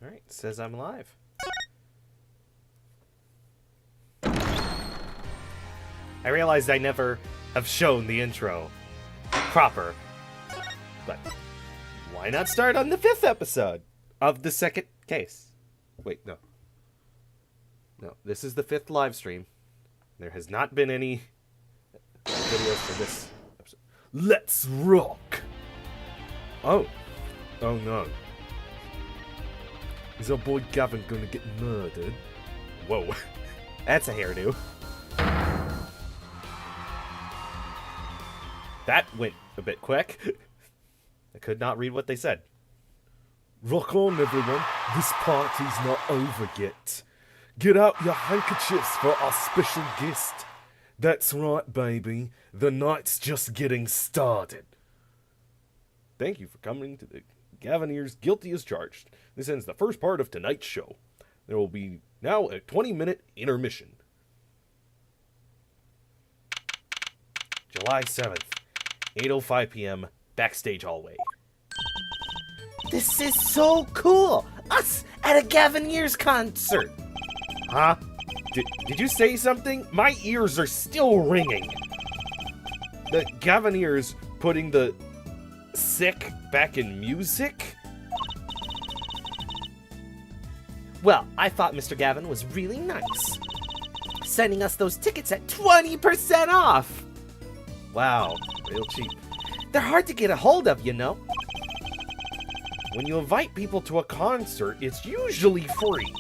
Alright, says I'm live. I realized I never have shown the intro proper. But why not start on the 5th episode of the second case? Wait, no. No, this is the 5th live stream. There has not been any videos for this episode. Let's rock! Oh. Oh no. Is our boy Gavin gonna get murdered? Whoa. That's a hairdo. That went a bit quick. I could not read what they said. Rock on, everyone. This party's not over yet. Get out your handkerchiefs for our special guest. That's right, baby. The night's just getting started. Thank you for coming to the Gavineers Guilty as Charged. This ends the first part of tonight's show. There will be now a 20-minute intermission. July 7th, 8:05 p.m., backstage hallway. This is so cool! Us at a Gavineers concert! Huh? Did you say something? My ears are still ringing. The Gavineers putting the sick back in music? Well, I thought Mr. Gavin was really nice. Sending us those tickets at 20% off! Wow, real cheap. They're hard to get a hold of, you know. When you invite people to a concert, it's usually free.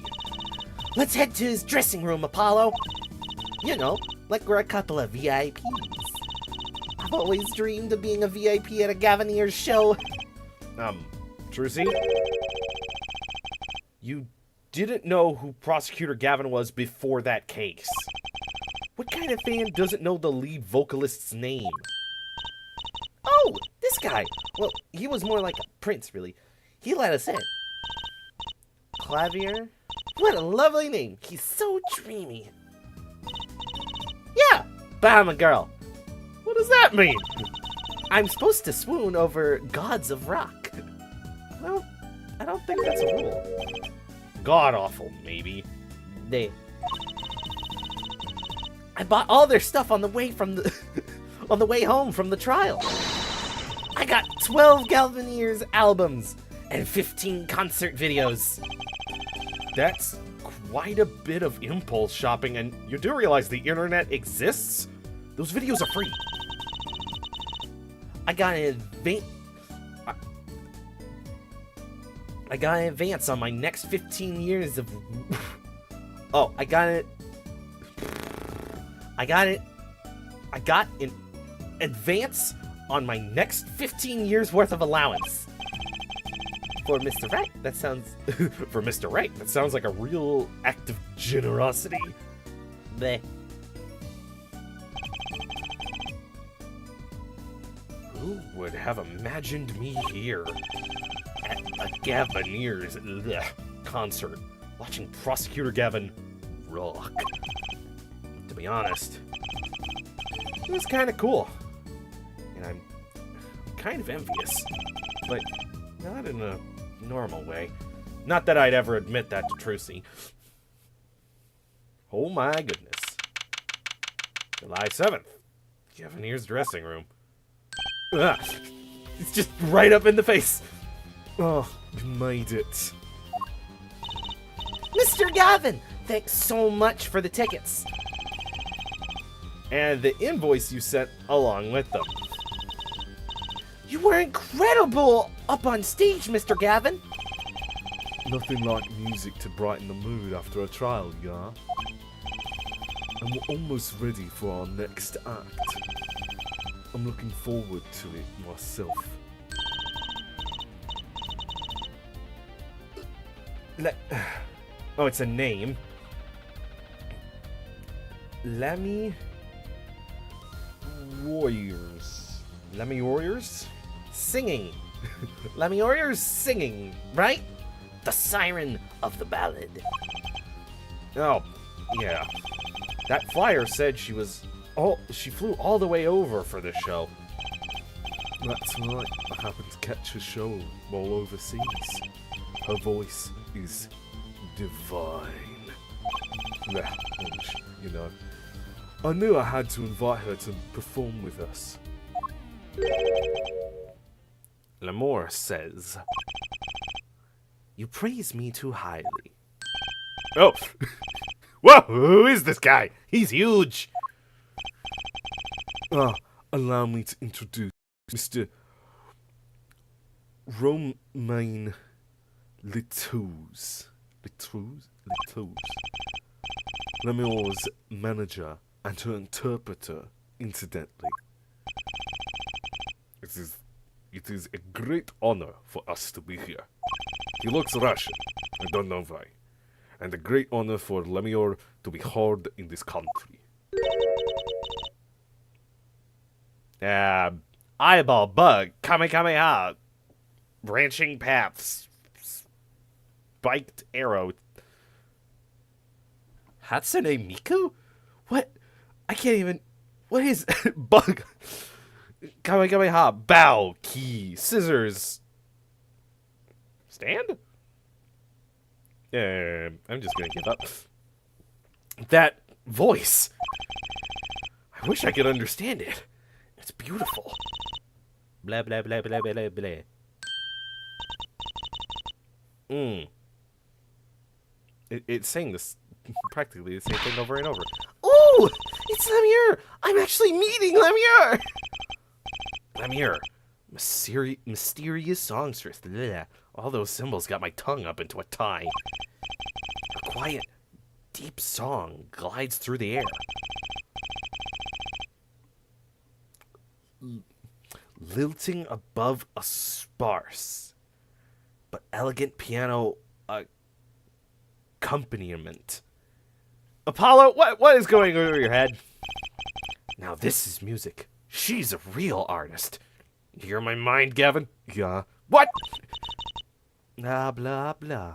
Let's head to his dressing room, Apollo. You know, like we're a couple of VIPs. I've always dreamed of being a VIP at a Gavineers show. Trucy? You didn't know who Prosecutor Gavin was before that case. What kind of fan doesn't know the lead vocalist's name? Oh, this guy. Well, he was more like a prince, really. He let us in. Clavier? What a lovely name. He's so dreamy. Yeah, but I'm a girl. What does that mean? I'm supposed to swoon over gods of rock. Well, I don't think that's a rule. God-awful, maybe. I bought all their stuff on the way from the on the way home from the trial. I got 12 Gavineers albums and 15 concert videos. That's quite a bit of impulse shopping, and you do realize the internet exists? Those videos are free. I got an advance on my next 15 years of... Oh, I got an advance on my next 15 years worth of allowance. For Mr. Right, that sounds... For Mr. Right, that sounds like a real act of generosity. Bleh. Who would have imagined me here at a Gavineers concert, watching Prosecutor Gavin rock? To be honest, it was kind of cool, and I'm kind of envious, but not in a normal way. Not that I'd ever admit that to Trucy. Oh my goodness. July 7th, Gavineers dressing room. Ugh. It's just right up in the face. Oh, you made it. Mr. Gavin, thanks so much for the tickets. And the invoice you sent along with them. You were incredible up on stage, Mr. Gavin. Nothing like music to brighten the mood after a trial, yeah? And we're almost ready for our next act. I'm looking forward to it myself. Oh, it's a name. Lemmy Warriors. Lemmy Warriors? Singing. Lemmy Warriors singing, right? The siren of the ballad. Oh, yeah. That flyer said she flew all the way over for this show. That's right. I happened to catch her show while overseas. Her voice is divine. Yeah, you know, I knew I had to invite her to perform with us. Lemur says, "You praise me too highly." Oh! Whoa! Who is this guy? He's huge! Allow me to introduce Mr. Romain Litous. Lemur's manager and her interpreter, incidentally. It is a great honor for us to be here. He looks Russian, I don't know why. And a great honor for Lemur to be heard in this country. Eyeball bug, Kamehameha, branching paths, spiked arrow. Hatsune Miku? What? I can't even. What is bug? Kamehameha, bow, key, scissors, stand? I'm just gonna give up. That voice. I wish I could understand it. It's beautiful. Blah, blah, blah, blah, blah, blah. It's saying this practically the same thing over and over. Ooh! It's Lemur! I'm actually meeting Lemur! Lemur. Mysterious songstress. Blah. All those symbols got my tongue up into a tie. A quiet, deep song glides through the air. Lilting above a sparse but elegant piano accompaniment. Apollo, what is going over your head? Now this is music. She's a real artist. You hear my mind, Gavin? Yeah. What? Blah, blah, blah.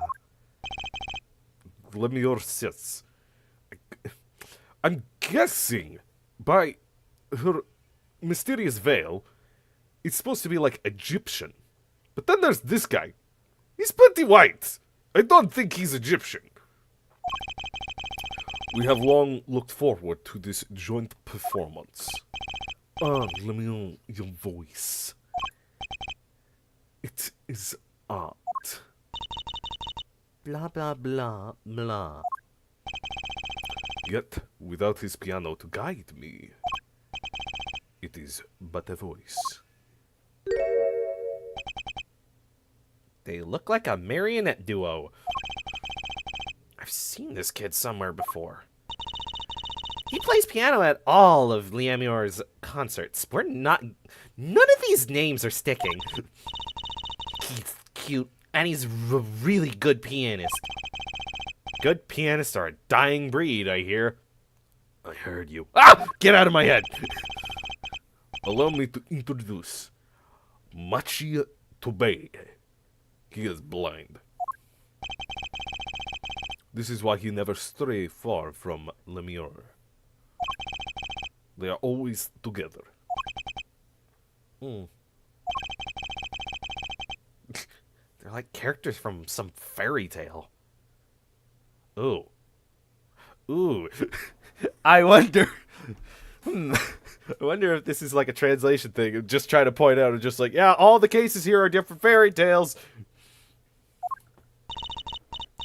Lemur says, I'm guessing by her mysterious veil, it's supposed to be like Egyptian. But then there's this guy. He's pretty white. I don't think he's Egyptian. We have long looked forward to this joint performance. Lemur, your voice. It is art. Blah, blah, blah, blah. Yet, without his piano to guide me, it is but a voice. They look like a marionette duo. I've seen this kid somewhere before. He plays piano at all of Lemur's concerts. None of these names are sticking. He's cute, and he's a really good pianist. Good pianists are a dying breed, I hear. I heard you. Ah! Get out of my head! Allow me to introduce Machi Tobey. He is blind. This is why he never stray far from Lemur. They are always together. They're like characters from some fairy tale. Ooh. I wonder. I wonder if this is like a translation thing. Just try to point out, just like, yeah, all the cases here are different fairy tales.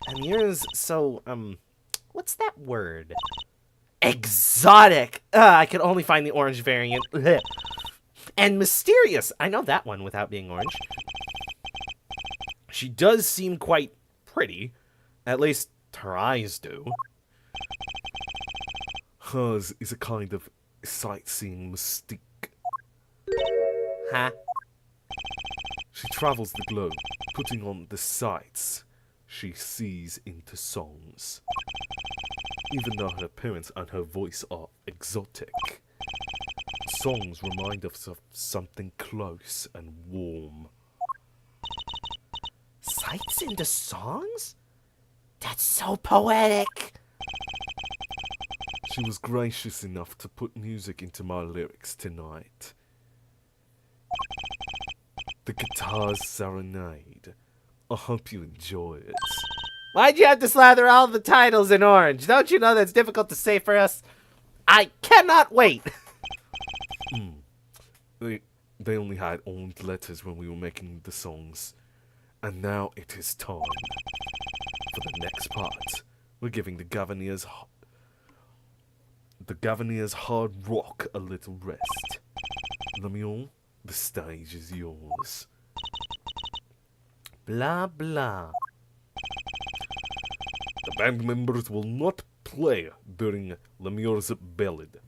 And yours, so, what's that word? Exotic! I can only find the orange variant. And mysterious! I know that one without being orange. She does seem quite pretty. At least her eyes do. Hers is a kind of sightseeing mystique. Huh? She travels the globe, putting on the sights she sees into songs. Even though her appearance and her voice are exotic, songs remind us of something close and warm. Sights into songs? That's so poetic. She was gracious enough to put music into my lyrics tonight. The Guitar's Serenade. I hope you enjoy it. Why'd you have to slather all the titles in orange? Don't you know that's difficult to say for us? I cannot wait. They only had orange letters when we were making the songs. And now it is time for the next part. We're giving the Governors hard rock a little rest. Lemuel, the stage is yours. Blah, blah. The band members will not play during Lemur's ballad.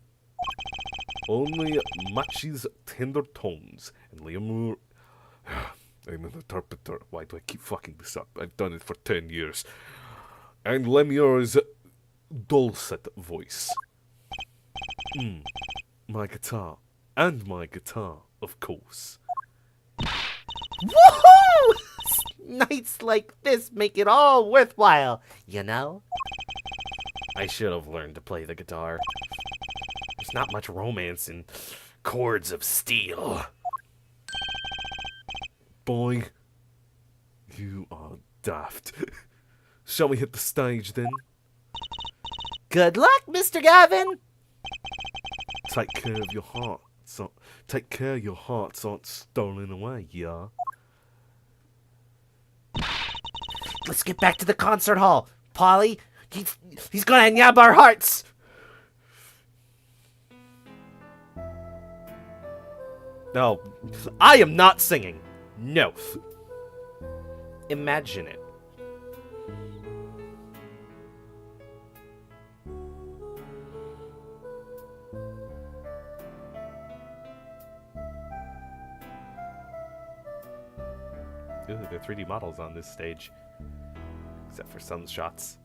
Only Machi's tender tones and Lemur. I'm an interpreter. Why do I keep fucking this up? I've done it for 10 years. And Lemur's dulcet voice. My guitar. And my guitar, of course. Woohoo! Nights like this make it all worthwhile, you know? I should have learned to play the guitar. There's not much romance in chords of steel. Boy, you are daft. Shall we hit the stage then? Good luck, Mr. Gavin! Take care of your heart. Take care your hearts aren't stolen away, yeah? Let's get back to the concert hall. Polly, he's gonna nab our hearts! No, I am not singing. No. Imagine it. Ooh, they're 3D models on this stage. Except for some shots.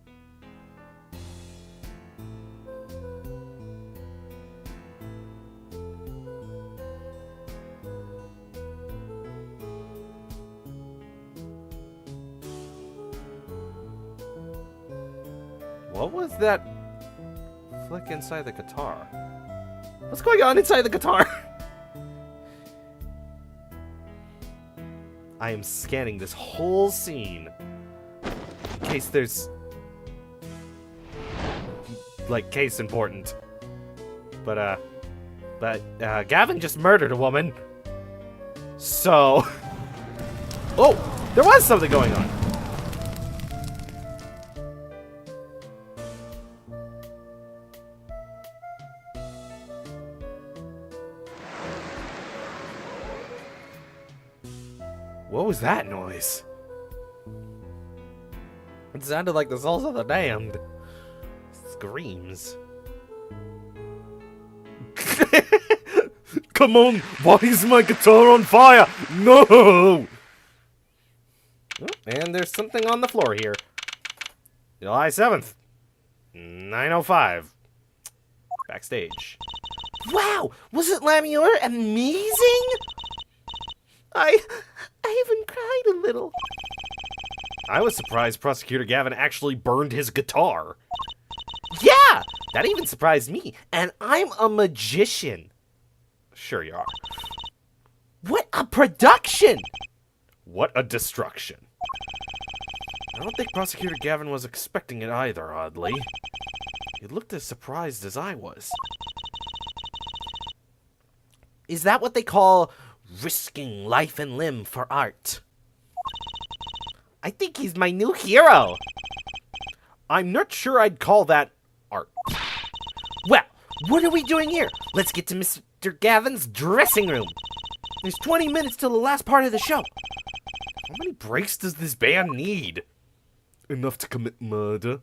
What was that flick inside the guitar? What's going on inside the guitar? I am scanning this whole scene in case there's like case important. But Gavin just murdered a woman. So oh, there was something going on. What was that noise? It sounded like the souls of the damned. Screams. Come on! Why is my guitar on fire? No! Oh, and there's something on the floor here. July 7th, 9:05. Backstage. Wow! Wasn't Lamure amazing? I even cried a little. I was surprised Prosecutor Gavin actually burned his guitar. Yeah! That even surprised me. And I'm a magician. Sure you are. What a production! What a destruction. I don't think Prosecutor Gavin was expecting it either, oddly. He looked as surprised as I was. Is that what they call risking life and limb for art? I think he's my new hero. I'm not sure I'd call that art. Well, what are we doing here? Let's get to Mr. Gavin's dressing room. There's 20 minutes till the last part of the show. How many breaks does this band need? Enough to commit murder.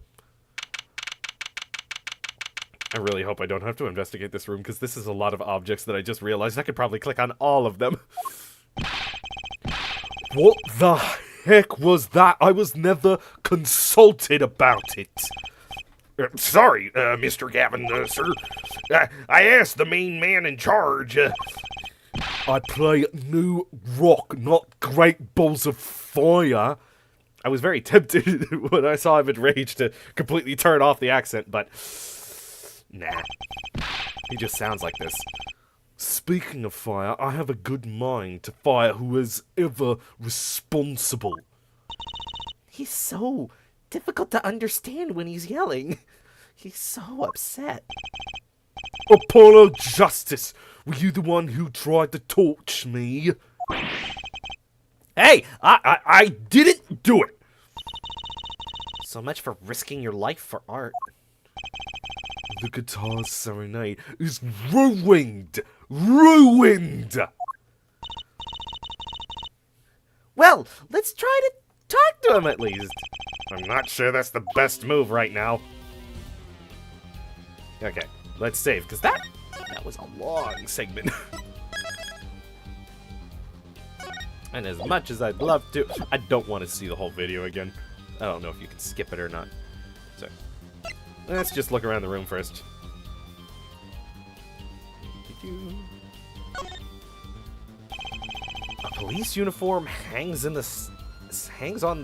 I really hope I don't have to investigate this room, because this is a lot of objects that I just realized I could probably click on all of them. What the heck was that? I was never consulted about it. Sorry, Mr. Gavin, sir. I asked the main man in charge. I play new rock, not great balls of fire. I was very tempted when I saw him in Rage to completely turn off the accent, but nah. He just sounds like this. Speaking of fire, I have a good mind to fire who is ever responsible. He's so difficult to understand when he's yelling. He's so upset. Apollo Justice, were you the one who tried to torch me? Hey, I didn't do it. So much for risking your life for art. The Guitar Serenade is ruined! Ruined! Well, let's try to talk to him at least. I'm not sure that's the best move right now. Okay, let's save, because that was a long segment. And as much as I'd love to, I don't want to see the whole video again. I don't know if you can skip it or not. So, let's just look around the room first. A police uniform hangs on the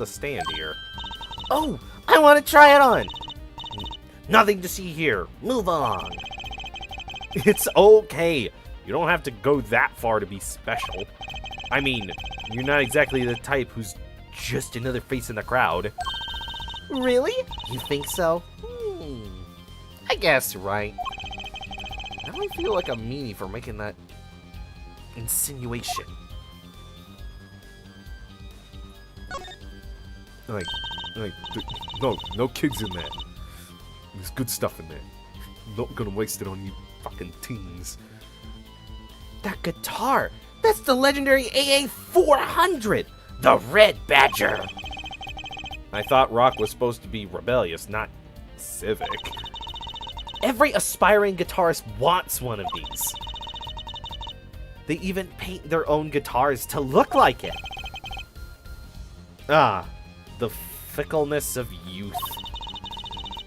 stand here. Oh, I want to try it on. Nothing to see here. Move on. It's okay. You don't have to go that far to be special. I mean, you're not exactly the type who's just another face in the crowd. Really? You think so? I guess you're right. Now I feel like a meanie for making that insinuation. No kids in there. There's good stuff in there. I'm not gonna waste it on you fucking teens. That guitar! That's the legendary AA400! The Red Badger! I thought rock was supposed to be rebellious, not civic. Every aspiring guitarist wants one of these. They even paint their own guitars to look like it. Ah, the fickleness of youth.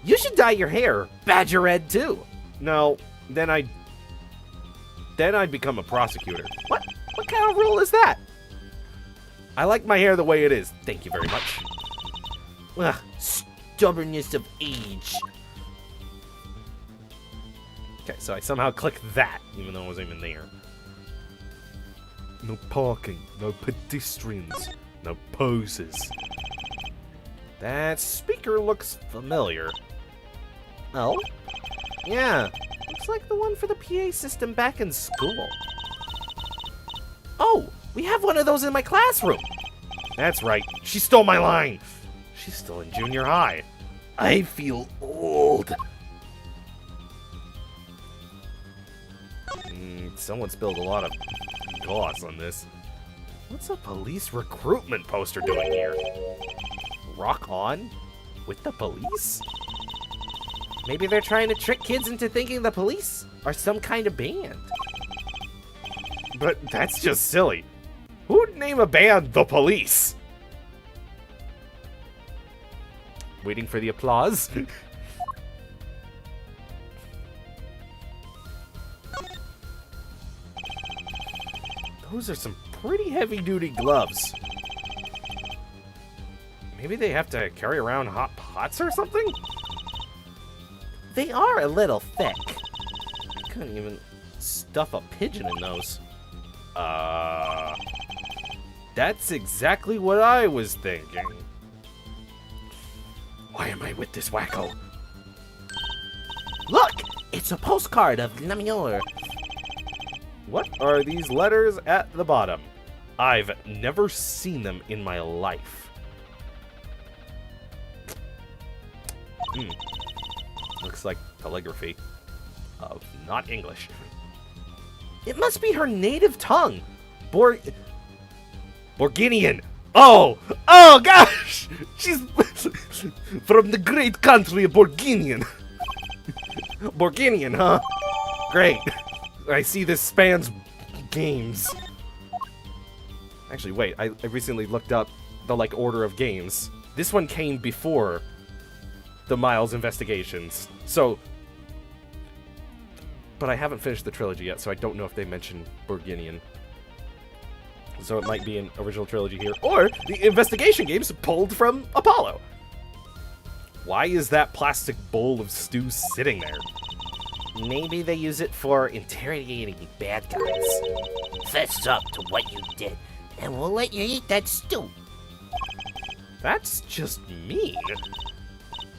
You should dye your hair Badger Red too. No, then I'd become a prosecutor. What kind of rule is that? I like my hair the way it is. Thank you very much. Ugh, stubbornness of age. Okay, so I somehow clicked that, even though it wasn't even there. No parking, no pedestrians, no poses. That speaker looks familiar. Oh? Yeah, looks like the one for the PA system back in school. Oh, we have one of those in my classroom. That's right, she stole my line. She's still in junior high. I feel old. Someone spilled a lot of gloss on this. What's a police recruitment poster doing here? Rock on? With the police? Maybe they're trying to trick kids into thinking the police are some kind of band. But that's just silly. Who'd name a band The Police? Waiting for the applause. Those are some pretty heavy-duty gloves. Maybe they have to carry around hot pots or something? They are a little thick. I couldn't even stuff a pigeon in those. That's exactly what I was thinking. Why am I with this wacko? Look! It's a postcard of Namiour. What are these letters at the bottom? I've never seen them in my life. Looks like calligraphy of not English. It must be her native tongue. Borginian. Oh gosh! She's from the great country of Borginian. Borginian, huh? Great. I see this spans games. Actually, wait, I recently looked up the, order of games. This one came before the Miles Investigations. So... But I haven't finished the trilogy yet, so I don't know if they mention Borginian. So it might be an original trilogy here. Or the investigation games pulled from Apollo. Why is that plastic bowl of stew sitting there? Maybe they use it for interrogating bad guys. Fess up to what you did, and we'll let you eat that stew. That's just mean.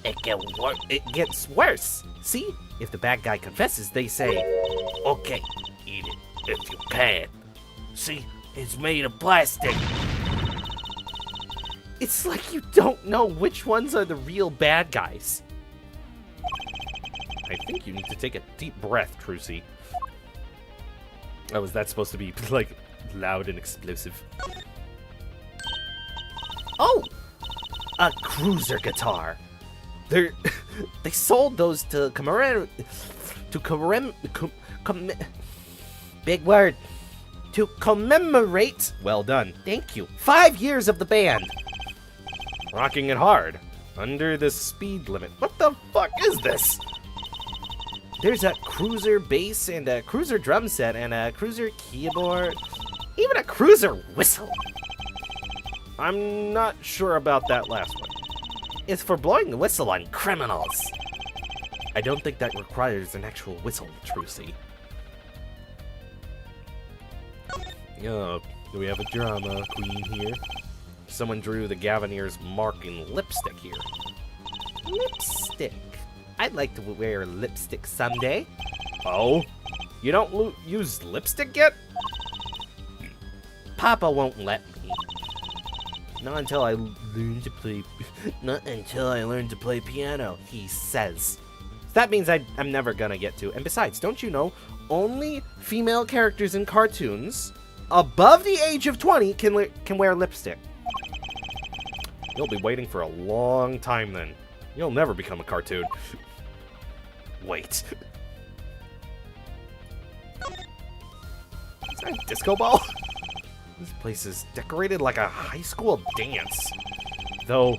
It gets worse. See? If the bad guy confesses, they say, Okay, eat it if you can. See, it's made of plastic. it's like you don't know which ones are the real bad guys. I think you need to take a deep breath, Trucy. Oh, is that supposed to be, like, loud and explosive? Oh! A cruiser guitar. They sold those to big word. To commemorate, well done, thank you, 5 years of the band. Rocking it hard. Under the speed limit. What the fuck is this? There's a cruiser bass and a cruiser drum set and a cruiser keyboard, even a cruiser whistle. I'm not sure about that last one. It's for blowing the whistle on criminals. I don't think that requires an actual whistle, Trucy. Oh, do we have a drama queen here? Someone drew the Gaviniers' mark in lipstick here. Lipstick. I'd like to wear lipstick someday. Oh? You don't use lipstick yet? Papa won't let me. Not until I learn to play. Not until I learn to play piano, he says. That means I'm never gonna get to. And besides, don't you know, only female characters in cartoons above the age of 20 can wear lipstick. You'll be waiting for a long time then. You'll never become a cartoon. Wait. Is that a disco ball? This place is decorated like a high school dance. Though,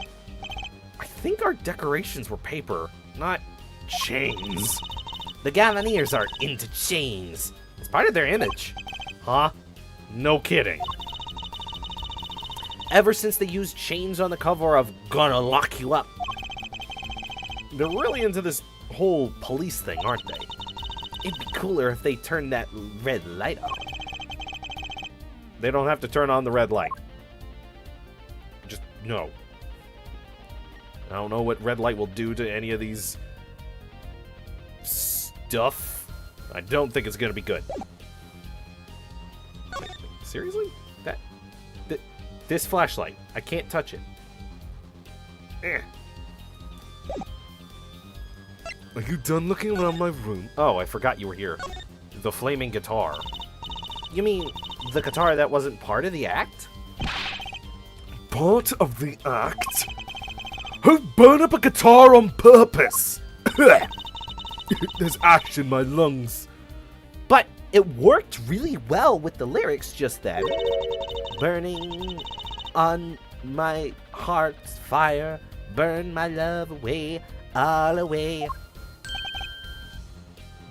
I think our decorations were paper, not chains. The Gaviniers are into chains. It's part of their image. Huh? No kidding. Ever since they used chains on the cover of Gonna Lock You Up. They're really into this whole police thing, aren't they? It'd be cooler if they turned that red light on. They don't have to turn on the red light. Just no. I don't know what red light will do to any of these stuff. I don't think it's gonna be good. Wait, seriously? This flashlight. I can't touch it. Eh. Are you done looking around my room? Oh, I forgot you were here. The flaming guitar. You mean the guitar that wasn't part of the act? Part of the act? Who'd burn up a guitar on purpose? There's ash in my lungs. But it worked really well with the lyrics just then. Burning on my heart's fire, burn my love away, all away.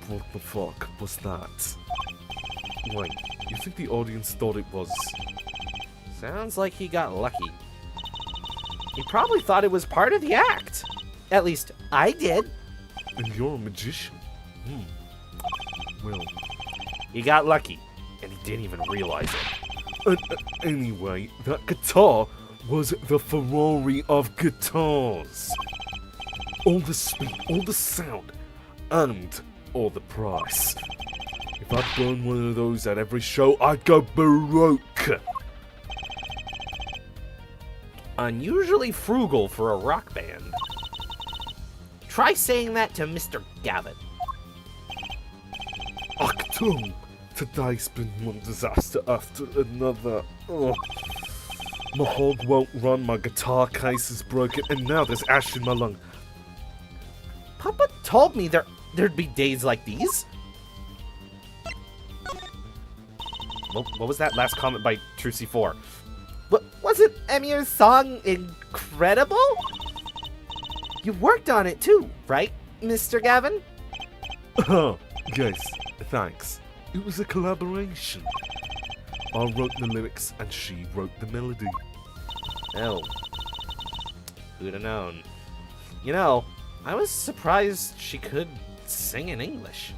What the fuck was that? Wait, you think the audience thought it was... Sounds like he got lucky. He probably thought it was part of the act. At least I did. And you're a magician? Well, He got lucky, and he didn't even realize it. anyway, that guitar was the Ferrari of guitars. All the speed, all the sound, and all the price. If I burned one of those at every show, I'd go baroque. Unusually frugal for a rock band. Try saying that to Mr. Gavin. Achtung! Today's been one disaster after another. Ugh. My hog won't run, my guitar case is broken, and now there's ash in my lung. Papa told me there'd be days like these. What was that last comment by Trucy 4? Wasn't Emir's song incredible? You worked on it too, right, Mr. Gavin? Yes, thanks. It was a collaboration. I wrote the lyrics and she wrote the melody. Oh. Who'd have known? You know, I was surprised she could sing in English.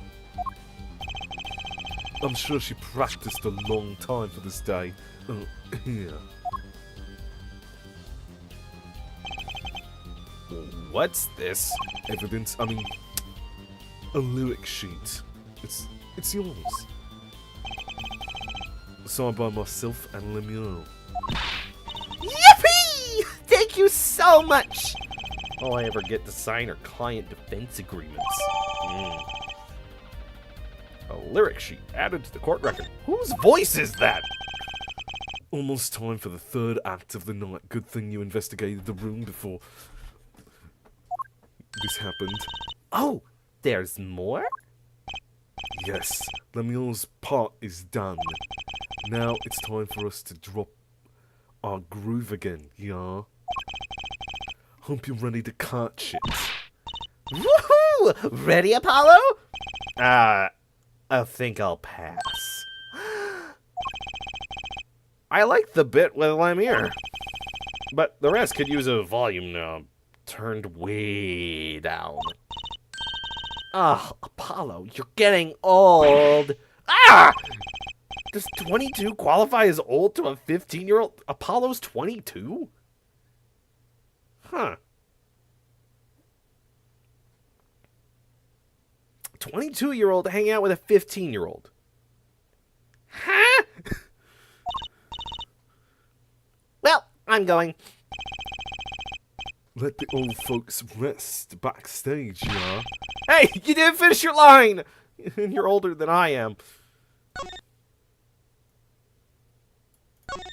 I'm sure she practiced a long time for this day. Here. What's this? Evidence, I mean, a lyric sheet. It's yours. Signed by myself and Lemuel. Yippee! Thank you so much! All I ever get to sign are client defense agreements. A lyric sheet added to the court record. Whose voice is that? Almost time for the third act of the night. Good thing you investigated the room before this happened. Oh, there's more? Yes, Lemuel's part is done. Now it's time for us to drop our groove again, yeah? Hope you're ready to catch it. Woohoo! Ready, Apollo? I think I'll pass. I like the bit with Lemire, but the rest could use a volume turned way down. Oh, Apollo, you're getting old. Ah! Does 22 qualify as old to a 15-year-old? Apollo's 22? Huh. 22-year-old hanging out with a 15-year-old. Huh? Well, I'm going. Let the old folks rest backstage, yeah? Hey, you didn't finish your line! And you're older than I am.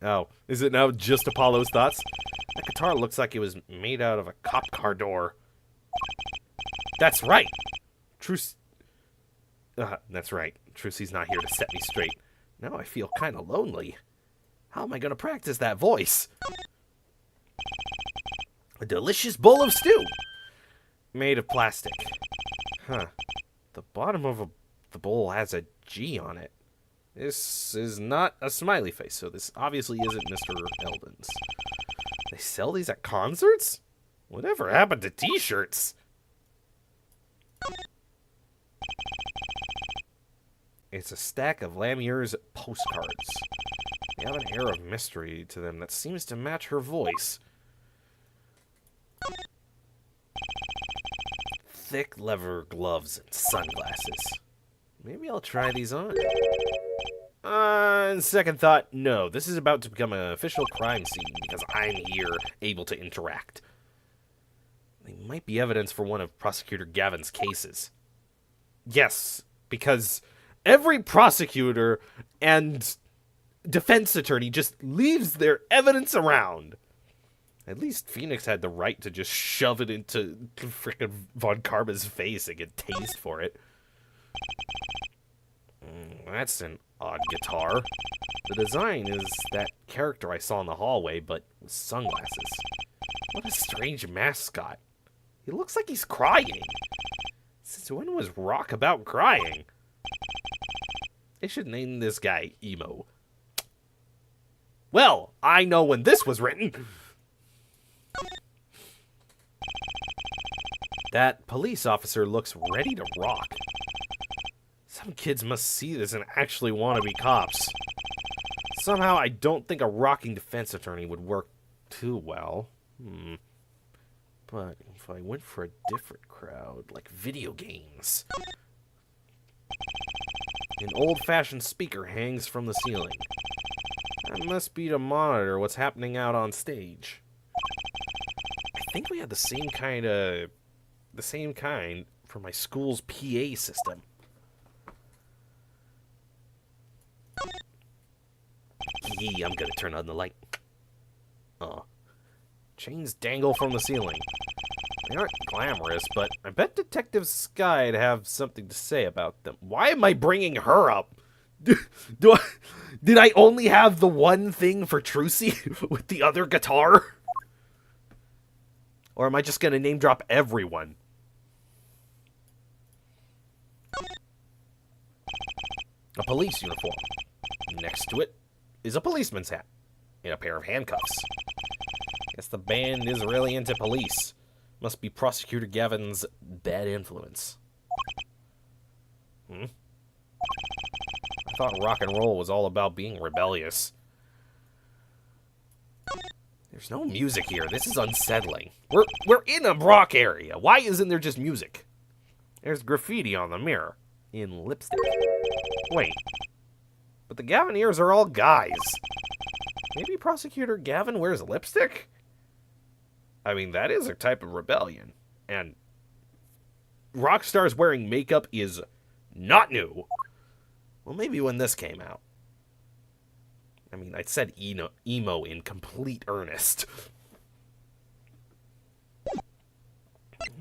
Oh, is it now just Apollo's thoughts? That guitar looks like it was made out of a cop car door. That's right. That's right. Trucy's not here to set me straight. Now I feel kind of lonely. How am I going to practice that voice? A delicious bowl of stew. Made of plastic. Huh. The bottom of the bowl has a G on it. This is not a smiley face, so this obviously isn't Mr. Eldon's. They sell these at concerts? Whatever happened to t-shirts? It's a stack of Lamire's postcards. They have an air of mystery to them that seems to match her voice. Thick leather gloves and sunglasses. Maybe I'll try these on. On second thought, no. This is about to become an official crime scene because I'm here, able to interact. They might be evidence for one of Prosecutor Gavin's cases. Yes, because every prosecutor and defense attorney just leaves their evidence around. At least Phoenix had the right to just shove it into frickin' Von Karma's face and get tased for it. That's an odd guitar. The design is that character I saw in the hallway, but with sunglasses. What a strange mascot. He looks like he's crying. Since when was rock about crying? They should name this guy Emo. Well, I know when this was written. That police officer looks ready to rock. Some kids must see this and actually want to be cops. Somehow, I don't think a rocking defense attorney would work too well. But if I went for a different crowd, like video games. An old-fashioned speaker hangs from the ceiling. That must be to monitor what's happening out on stage. I think we had the same kind for my school's PA system. I'm gonna turn on the light. Oh. Chains dangle from the ceiling. They aren't glamorous, but I bet Detective Sky'd have something to say about them. Why am I bringing her up? Did I only have the one thing for Trucy with the other guitar? Or am I just gonna name drop everyone? A police uniform. Next to it is a policeman's hat and a pair of handcuffs. Guess the band is really into police. Must be Prosecutor Gavin's bad influence. I thought rock and roll was all about being rebellious. There's no music here. This is unsettling. We're in a rock area. Why isn't there just music? There's graffiti on the mirror. In lipstick. Wait. But the Gavineers are all guys. Maybe Prosecutor Gavin wears lipstick? I mean, that is a type of rebellion. And Rockstars wearing makeup is not new. Well, maybe when this came out. I mean, I said emo in complete earnest.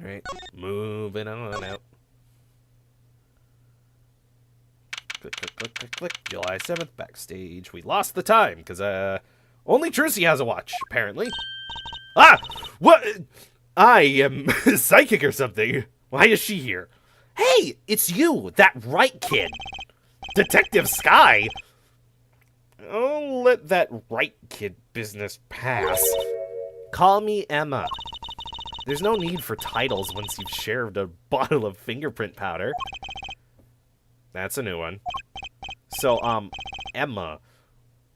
Alright, moving on out. Click, click, click, click, click. July 7th, backstage. We lost the time, because, only Trucy has a watch, apparently. Ah! What? I am psychic or something. Why is she here? Hey, it's you, that right kid. Detective Sky. I'll let that right kid business pass. Call me Emma. There's no need for titles once you've shared a bottle of fingerprint powder. That's a new one. So, Emma,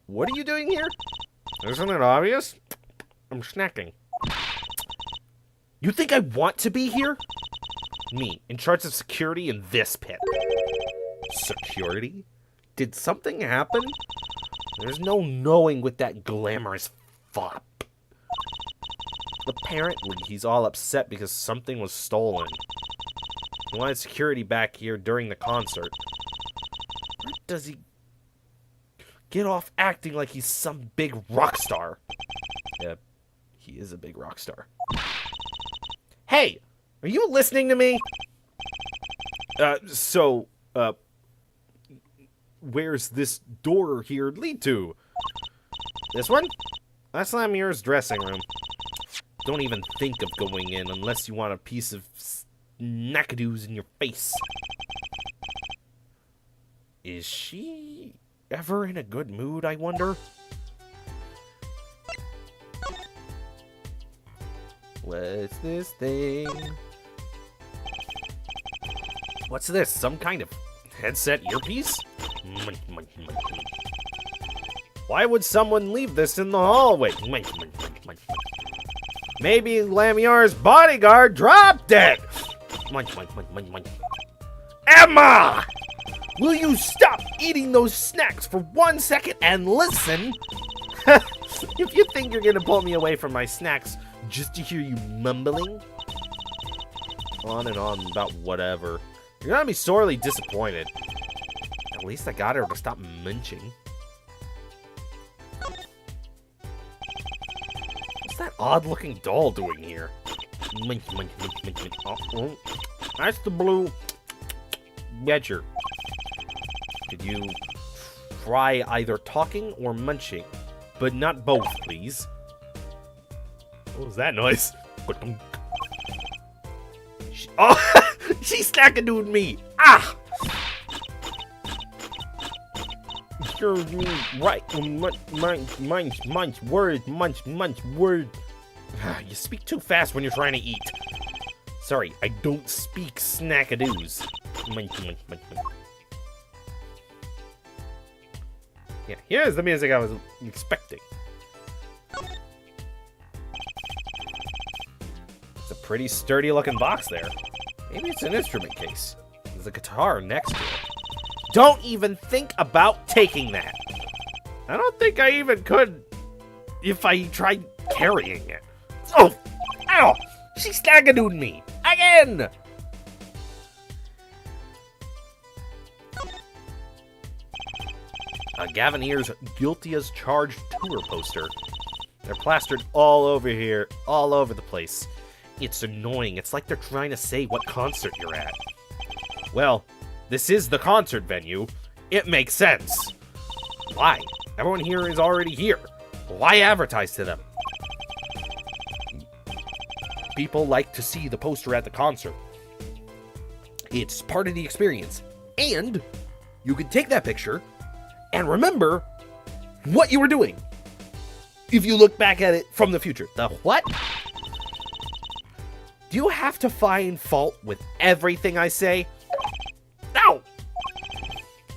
what are you doing here? Isn't it obvious? I'm snacking. You think I want to be here? Me, in charge of security in this pit. Security? Did something happen? There's no knowing with that glamorous fop. Apparently, he's all upset because something was stolen. He wanted security back here during the concert. Where does he get off acting like he's some big rock star? Yeah, he is a big rock star. Hey, are you listening to me? Where's this door here lead to? This one? That's Lamure's dressing room. Don't even think of going in unless you want a piece of snackadoos in your face. Is she ever in a good mood, I wonder? What's this thing? What's this? Some kind of headset earpiece? Why would someone leave this in the hallway? Maybe Lamier's bodyguard dropped it! Emma! Will you stop eating those snacks for 1 second and listen? If you think you're gonna pull me away from my snacks just to hear you mumbling on and on about whatever, you're gonna be sorely disappointed. At least I got her to stop munching. What's that odd-looking doll doing here? Oh, that's the blue ledger. Could you try either talking or munching? But not both, please. What was that noise? Oh, she's snackadooed me! Ah! Excuse me, right, munch, word, munch, word. You speak too fast when you're trying to eat. Sorry, I don't speak snackadoos. Munch. Yeah, here's the music I was expecting. It's a pretty sturdy looking box there. Maybe it's an instrument case. There's a guitar next to it. Don't even think about taking that. I don't think I even could if I tried carrying it. Oh, ow! She staggadooed me again! Gavineer's Guilty as Charged tour poster. They're plastered all over here, all over the place. It's annoying. It's like they're trying to say what concert you're at. Well, this is the concert venue. It makes sense. Why? Everyone here is already here. Why advertise to them? People like to see the poster at the concert. It's part of the experience. And you can take that picture and remember what you were doing if you look back at it from the future. The what? Do you have to find fault with everything I say? No!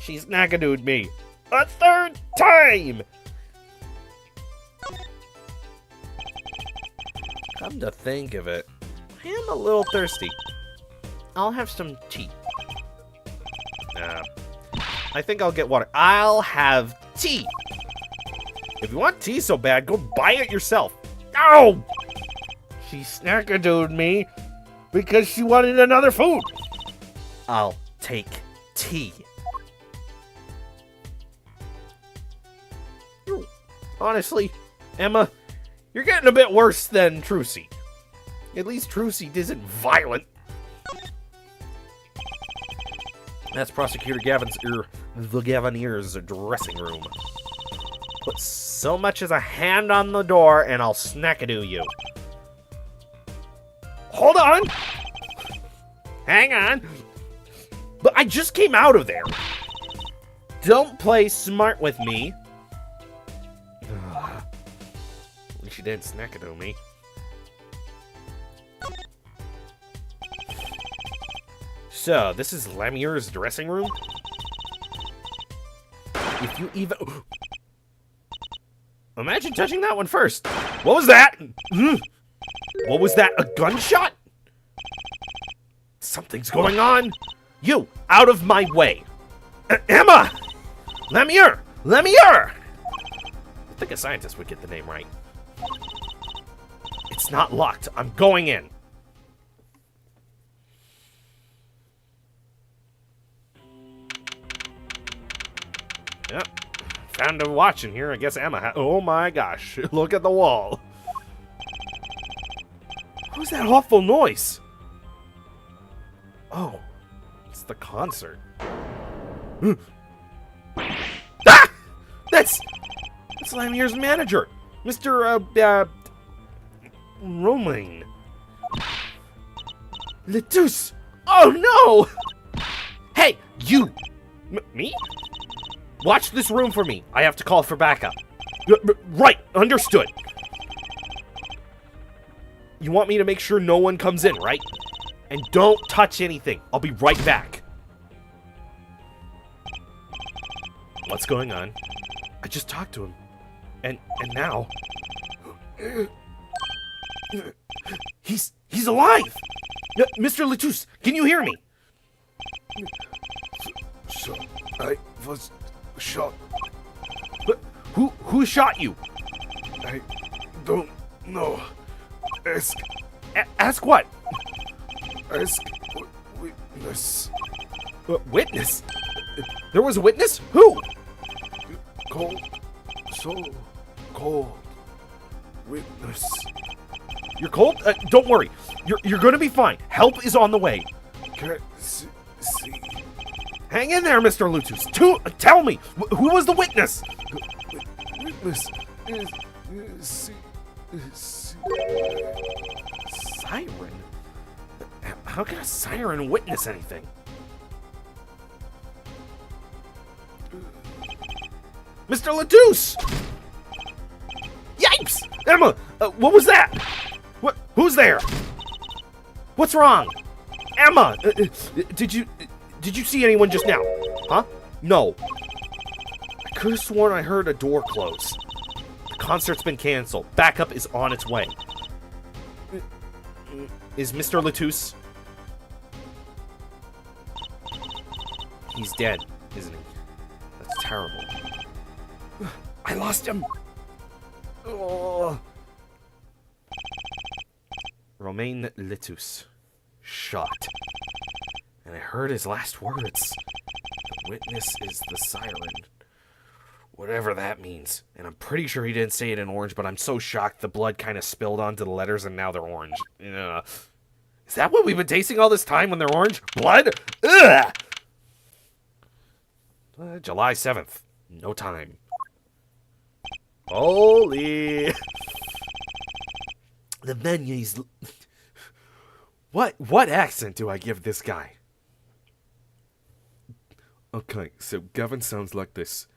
She's nagadooed me a third time! Come to think of it, I am a little thirsty. I'll have some tea. I think I'll get water. I'll have tea. If you want tea so bad, go buy it yourself. Ow! She snackadooed me because she wanted another food. I'll take tea. Honestly, Emma, you're getting a bit worse than Trucy. At least Trucy isn't violent. That's Prosecutor the Gavanier's dressing room. Put so much as a hand on the door and I'll snackadoo you. Hold on! Hang on! But I just came out of there. Don't play smart with me. At least you didn't snackadoo me. So, this is Lemur's dressing room? If you even... Imagine touching that one first. What was that? What was that? A gunshot? Something's going on. You, out of my way. Emma! Lemure! Lemure! I think a scientist would get the name right. It's not locked. I'm going in. Yep. Found a watch in here. I guess Emma oh my gosh. Look at the wall. Who's that awful noise? Oh. It's the concert. Ah! That's Lamire's manager. Mr. Romaine. Letus! Oh no! Hey, you! Me? Watch this room for me. I have to call for backup. Right, understood. You want me to make sure no one comes in, right? And don't touch anything. I'll be right back. What's going on? I just talked to him. And now... He's alive! Mr. Letus, can you hear me? So, I was shot. But who shot you? I don't know. Ask Ask what? Witness. Witness? There was a witness? Who? Cold. So cold. Witness. You're cold? Don't worry. You're gonna be fine. Help is on the way. Can't see. Hang in there, Mr. Lutus. Tell me, who was the witness? Witness is Siren? How can a siren witness anything? Mr. Letus! Yikes! Emma, what was that? Who's there? What's wrong? Emma, did you see anyone just now? Huh? No. I could have sworn I heard a door close. The concert's been canceled. Backup is on its way. Is Mr. Letus? He's dead, isn't he? That's terrible. I lost him. Oh. Romaine Letus. Shot. And I heard his last words. The witness is the siren. Whatever that means. And I'm pretty sure he didn't say it in orange, but I'm so shocked the blood kind of spilled onto the letters and now they're orange. Is that what we've been tasting all this time when they're orange? Blood? Ugh! July 7th. No time. Holy. The venue's... What accent do I give this guy? Okay, so Gavin sounds like this.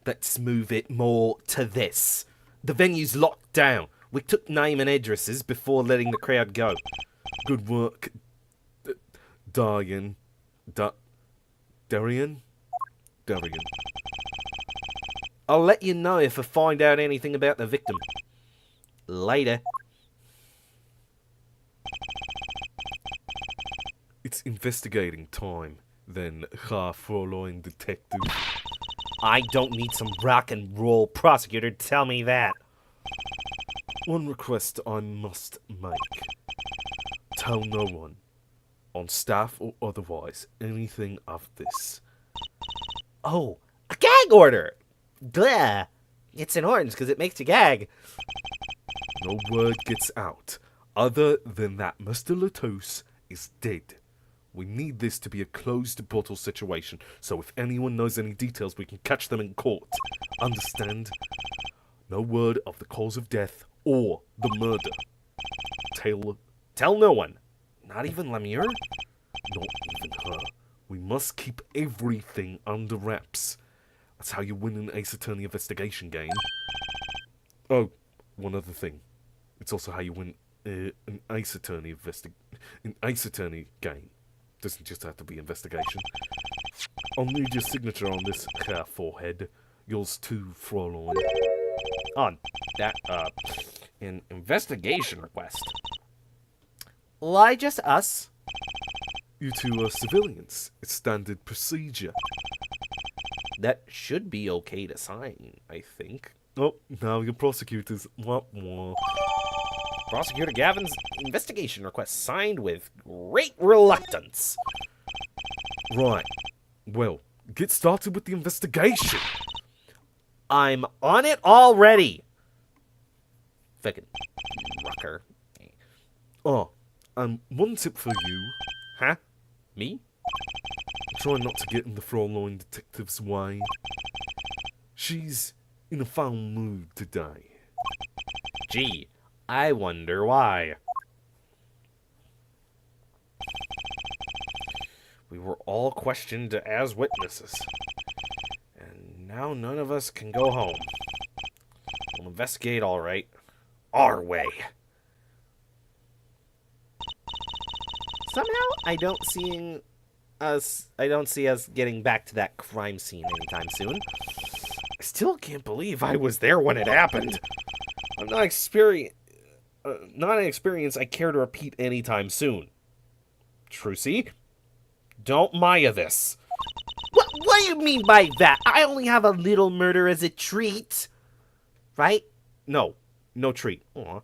Let's move it more to this. The venue's locked down. We took name and addresses before letting the crowd go. Good work, Darian. Darian? I'll let you know if I find out anything about the victim. Later. It's investigating time, then, Herr Fräulein Detective. I don't need some rock and roll prosecutor to tell me that. One request I must make. Tell no one, on staff or otherwise, anything of this. Oh, a gag order! Blah. It's an orange because it makes you gag. No word gets out, other than that Mr. Latouche is dead. We need this to be a closed bottle situation, so if anyone knows any details, we can catch them in court. Understand? No word of the cause of death or the murder. Tell no one. Not even Lemire? Not even her. We must keep everything under wraps. That's how you win an Ace Attorney investigation game. Oh, one other thing. It's also how you win an Ace Attorney game. Doesn't just have to be investigation. I'll need your signature on this, Herr Forehead. Yours too, Fräulein. On that, an investigation request. Why just us? You two are civilians. It's standard procedure. That should be okay to sign, I think. Oh, now you're prosecutors. Wah, wah. Prosecutor Gavin's investigation request signed with great reluctance. Right. Well, get started with the investigation. I'm on it already. Fucking rucker. Oh, and one tip for you. Huh? Me? Try not to get in the Fräulein Detective's way. She's in a foul mood today. Gee, I wonder why. We were all questioned as witnesses. And now none of us can go home. We'll investigate all right. Our way. Somehow I don't see us getting back to that crime scene anytime soon. I still can't believe I was there when it happened. I'm not an experience I care to repeat anytime soon. Trucy, don't Maya this. What do you mean by that? I only have a little murder as a treat. Right? No treat. Aw.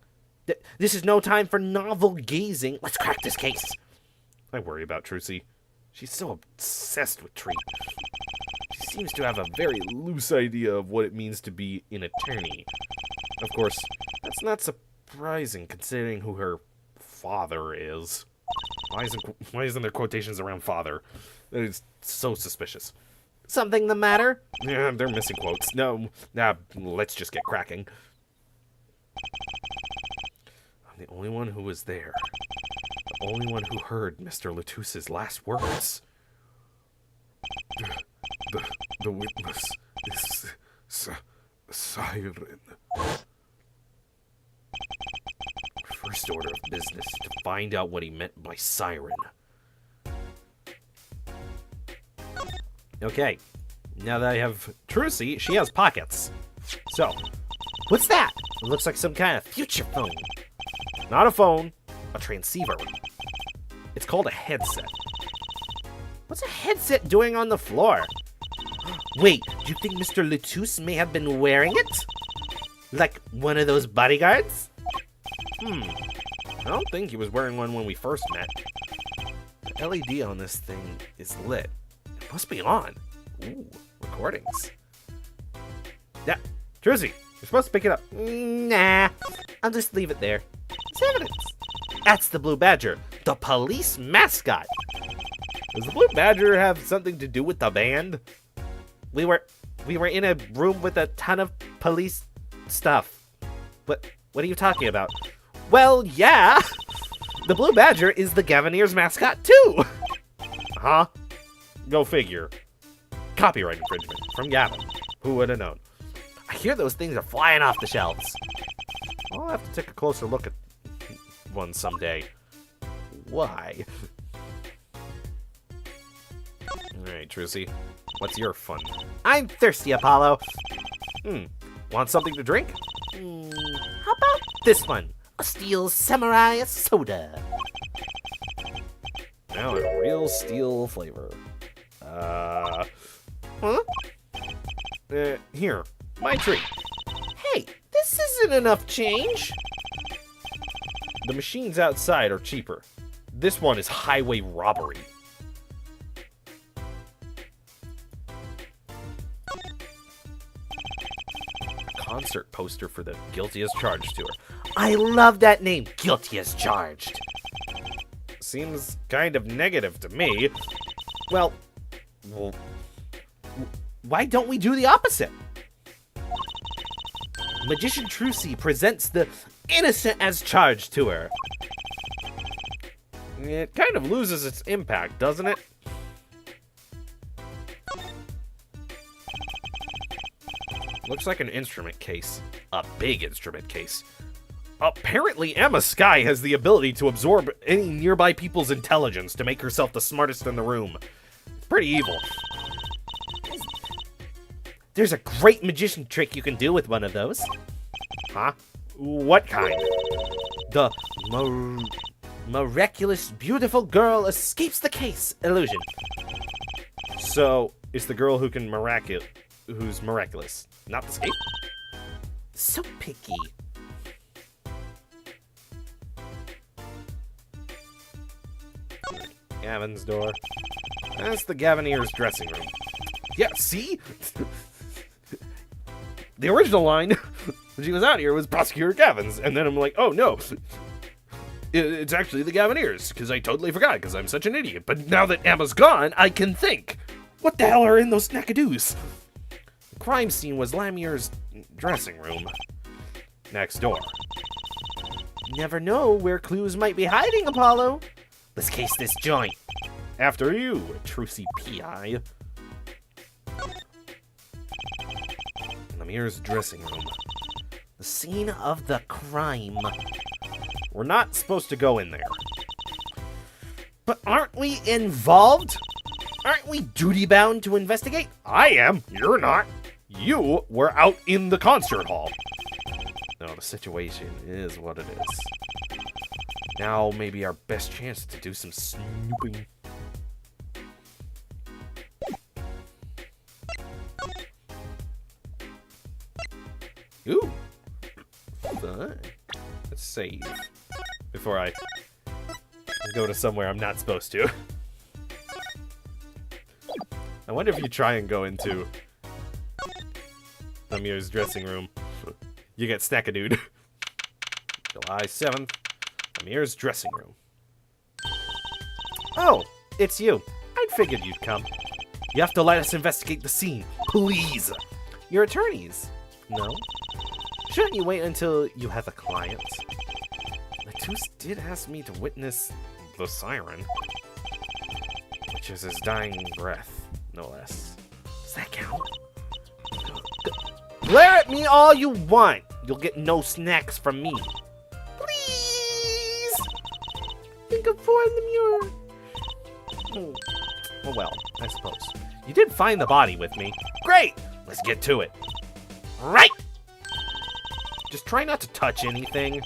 This is no time for novel gazing. Let's crack this case. I worry about Trucy. She's so obsessed with Treat. She seems to have a very loose idea of what it means to be an attorney. Of course, that's not surprising considering who her father is. Why isn't there quotations around father? That is so suspicious. Something the matter? Yeah, they're missing quotes. No, let's just get cracking. I'm the only one who was there. The only one who heard Mr. Latouche's last words. The witness is Siren. First order of business to find out what he meant by siren. Okay, now that I have Trucy, she has pockets. So, What's that? It looks like some kind of future phone. not a phone, a transceiver. It's called a headset. What's a headset doing on the floor? Wait, do you think Mr. Latouche may have been wearing it? Like one of those bodyguards? I don't think he was wearing one when we first met. The LED on this thing is lit. It must be on. Ooh, recordings. Yeah, Trucy, you're supposed to pick it up. Nah, I'll just leave it there. It's evidence. That's the Blue Badger, the police mascot. Does the Blue Badger have something to do with the band? We were in a room with a ton of police stuff. What are you talking about? Well, yeah. The Blue Badger is the Gaviniers mascot too. Huh? Go figure. Copyright infringement from Gavin. Who would have known? I hear those things are flying off the shelves. I'll have to take a closer look at one someday. Why? Alright, Trucy. What's your fun? I'm thirsty, Apollo. Want something to drink? How about this one? A Steel Samurai soda. Now a real steel flavor. Huh? Here, my treat. Hey, this isn't enough change. The machines outside are cheaper. This one is highway robbery. A concert poster for the Guilty as Charged tour. I love that name, Guilty as Charged. Seems kind of negative to me. Well, Why don't we do the opposite? Magician Trucy presents the Innocent as Charged tour. it kind of loses its impact, doesn't it? Looks like an instrument case. A big instrument case. Apparently, Emma Sky has the ability to absorb any nearby people's intelligence to make herself the smartest in the room. It's pretty evil. There's a great magician trick you can do with one of those. Huh? What kind? The miraculous beautiful girl escapes the case illusion. So, it's the girl who's miraculous, not the escape? So picky. Gavin's door. That's the Gavineers' dressing room. Yeah, see? The original line when she was out here was Prosecutor Gavin's, and then I'm like, oh no, it's actually the Gavineers, because I totally forgot, because I'm such an idiot. But now that Emma's gone, I can think. What the hell are in those snackadoos? The crime scene was Lamier's dressing room. Next door. Never know where clues might be hiding, Apollo. Let's case this joint. After you, Trucy P.I. Lamier's dressing room. The scene of the crime. We're not supposed to go in there. But aren't we involved? Aren't we duty-bound to investigate? I am. You're not. You were out in the concert hall. No, the situation is what it is. Now maybe our best chance to do some snooping. Ooh. Fun. Let's save. Before I go to somewhere I'm not supposed to. I wonder if you try and go into Amir's dressing room, you get Snackadood. July 7th, Amir's dressing room. Oh, it's you. I'd figured you'd come. You have to let us investigate the scene, please. Your attorneys? No? Shouldn't you wait until you have a client? Latouche did ask me to witness the siren, which is his dying breath, no less. Does that count? Glare at me all you want. You'll get no snacks from me. Please! Think of four in the mirror. Oh well, I suppose. You did find the body with me. Great! Let's get to it. Right! Just try not to touch anything.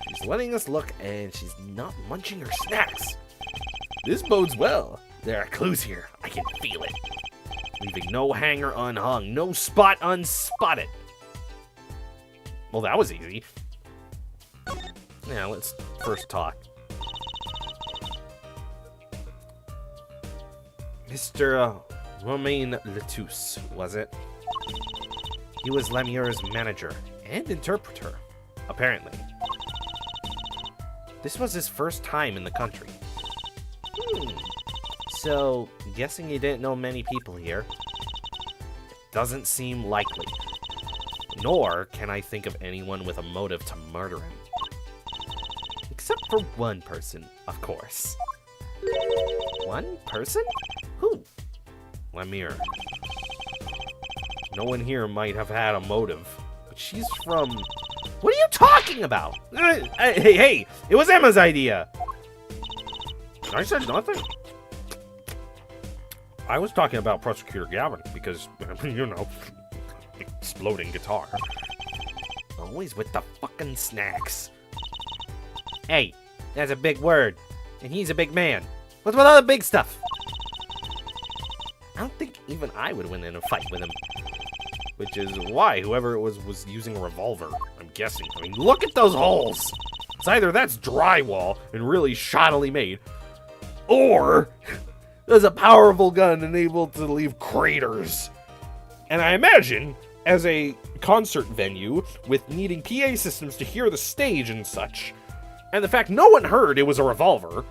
She's letting us look, and she's not munching her snacks. This bodes well. There are clues here. I can feel it. Leaving no hanger unhung, no spot unspotted. Well, that was easy. Now, let's first talk. Mr. Romain Latouche, was it? He was Lemier's manager and interpreter, apparently. This was his first time in the country. So, guessing you didn't know many people here. Doesn't seem likely. Nor can I think of anyone with a motive to murder him. Except for one person, of course. One person? Who? Lemire. No one here might have had a motive, but she's from... What are you talking about? Hey, it was Emma's idea. I said nothing. I was talking about Prosecutor Gavin because, you know, exploding guitar. Always with the fucking snacks. Hey, that's a big word. And he's a big man. What's with all the big stuff? I don't think even I would win in a fight with him. Which is why whoever it was using a revolver, I'm guessing. I mean, look at those holes! It's either that's drywall and really shoddily made, or there's a powerful gun and able to leave craters. And I imagine, as a concert venue with needing PA systems to hear the stage and such, and the fact no one heard it was a revolver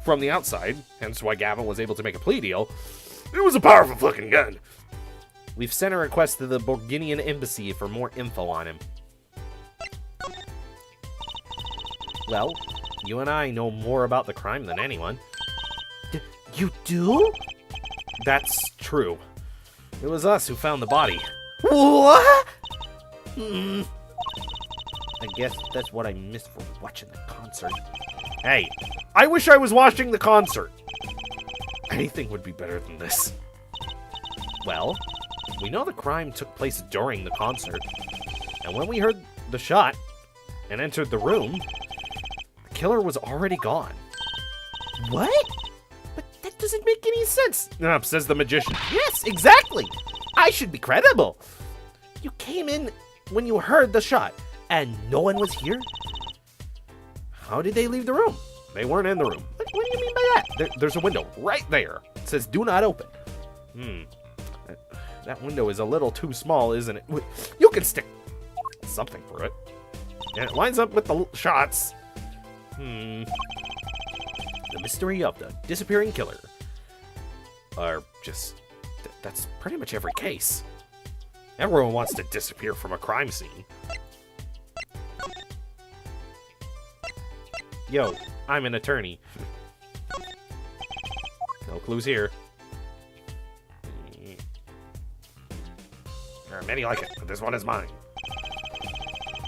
from the outside, hence why Gavin was able to make a plea deal, it was a powerful fucking gun. We've sent a request to the Borginian embassy for more info on him. Well, you and I know more about the crime than anyone. You do? That's true. It was us who found the body. What? I guess that's what I missed for watching the concert. Hey, I wish I was watching the concert. Anything would be better than this. Well, we know the crime took place during the concert, and when we heard the shot and entered the room, the killer was already gone. What? But that doesn't make any sense, says the magician. Yes, exactly. I should be credible. You came in when you heard the shot, and no one was here? How did they leave the room? They weren't in the room. What do you mean by that? There's a window right there. It says do not open. That window is a little too small, isn't it? You can stick something through it. And it lines up with the shots. The mystery of the disappearing killer. Or just... that's pretty much every case. Everyone wants to disappear from a crime scene. Yo, I'm an attorney. No clues here. There are many like it, but this one is mine.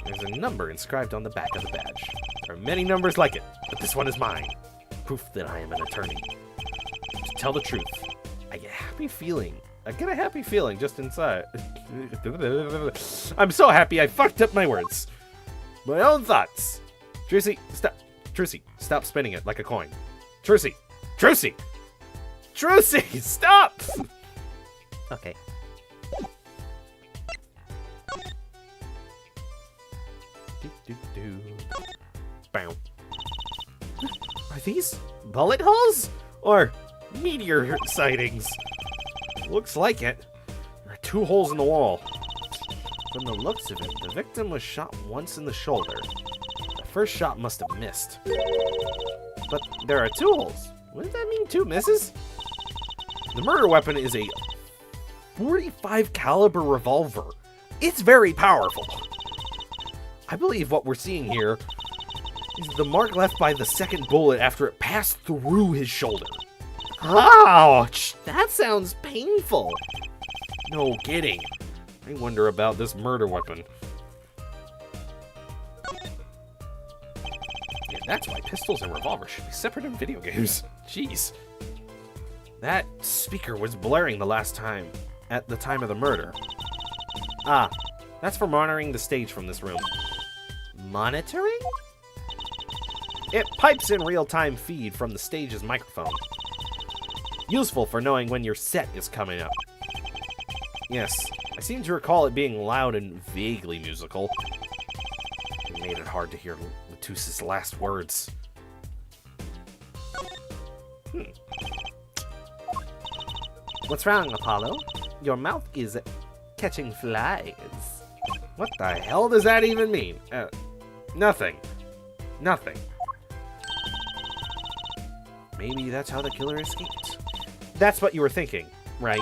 There's a number inscribed on the back of the badge. There are many numbers like it, but this one is mine. Proof that I am an attorney. To tell the truth, I get a happy feeling. I get a happy feeling just inside. I'm so happy I fucked up my words. My own thoughts. Trucy, stop. Trucy, stop spinning it like a coin. Trucy! Trucy! Trucy! Stop! Okay. Bow. Are these bullet holes? Or meteor sightings? Looks like it. There are 2 holes in the wall. From the looks of it, the victim was shot once in the shoulder. The first shot must have missed. But there are 2 holes. What does that mean, 2 misses? The murder weapon is a .45 caliber revolver. It's very powerful. I believe what we're seeing here is the mark left by the second bullet after it passed through his shoulder. Ouch! That sounds painful. No kidding. I wonder about this murder weapon. Yeah, that's why pistols and revolvers should be separate in video games. Jeez. That speaker was blaring the last time, at the time of the murder. Ah, that's for monitoring the stage from this room. Monitoring? It pipes in real-time feed from the stage's microphone. Useful for knowing when your set is coming up. Yes, I seem to recall it being loud and vaguely musical. It made it hard to hear Latus's last words. What's wrong, Apollo? Your mouth is catching flies. What the hell does that even mean? Nothing. Nothing. Maybe that's how the killer escaped. That's what you were thinking, right?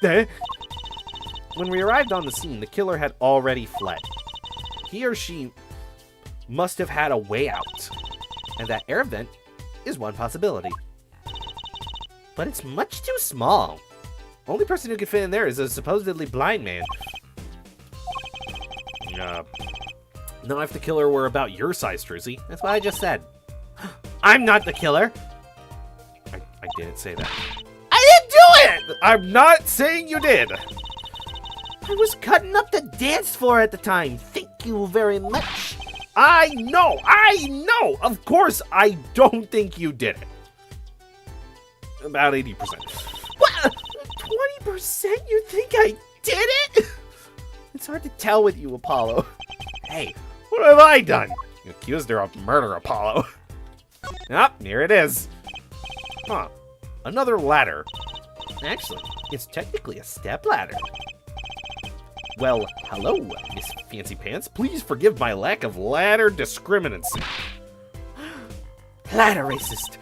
When we arrived on the scene, the killer had already fled. He or she must have had a way out, and that air vent is one possibility. But it's much too small. Only person who could fit in there is a supposedly blind man. Not if the killer were about your size, Trucy. That's what I just said. I'm not the killer. I didn't say that. I didn't do it! I'm not saying you did. I was cutting up the dance floor at the time. Thank you very much. I know! Of course, I don't think you did it. About 80%. What? 20% you think I did it? It's hard to tell with you, Apollo. Hey, what have I done? You accused her of murder, Apollo. Ah, here it is. Huh. Another ladder. Actually, it's technically a step ladder. Well, hello, Miss Fancy Pants. Please forgive my lack of ladder discriminancy. Ladder racist.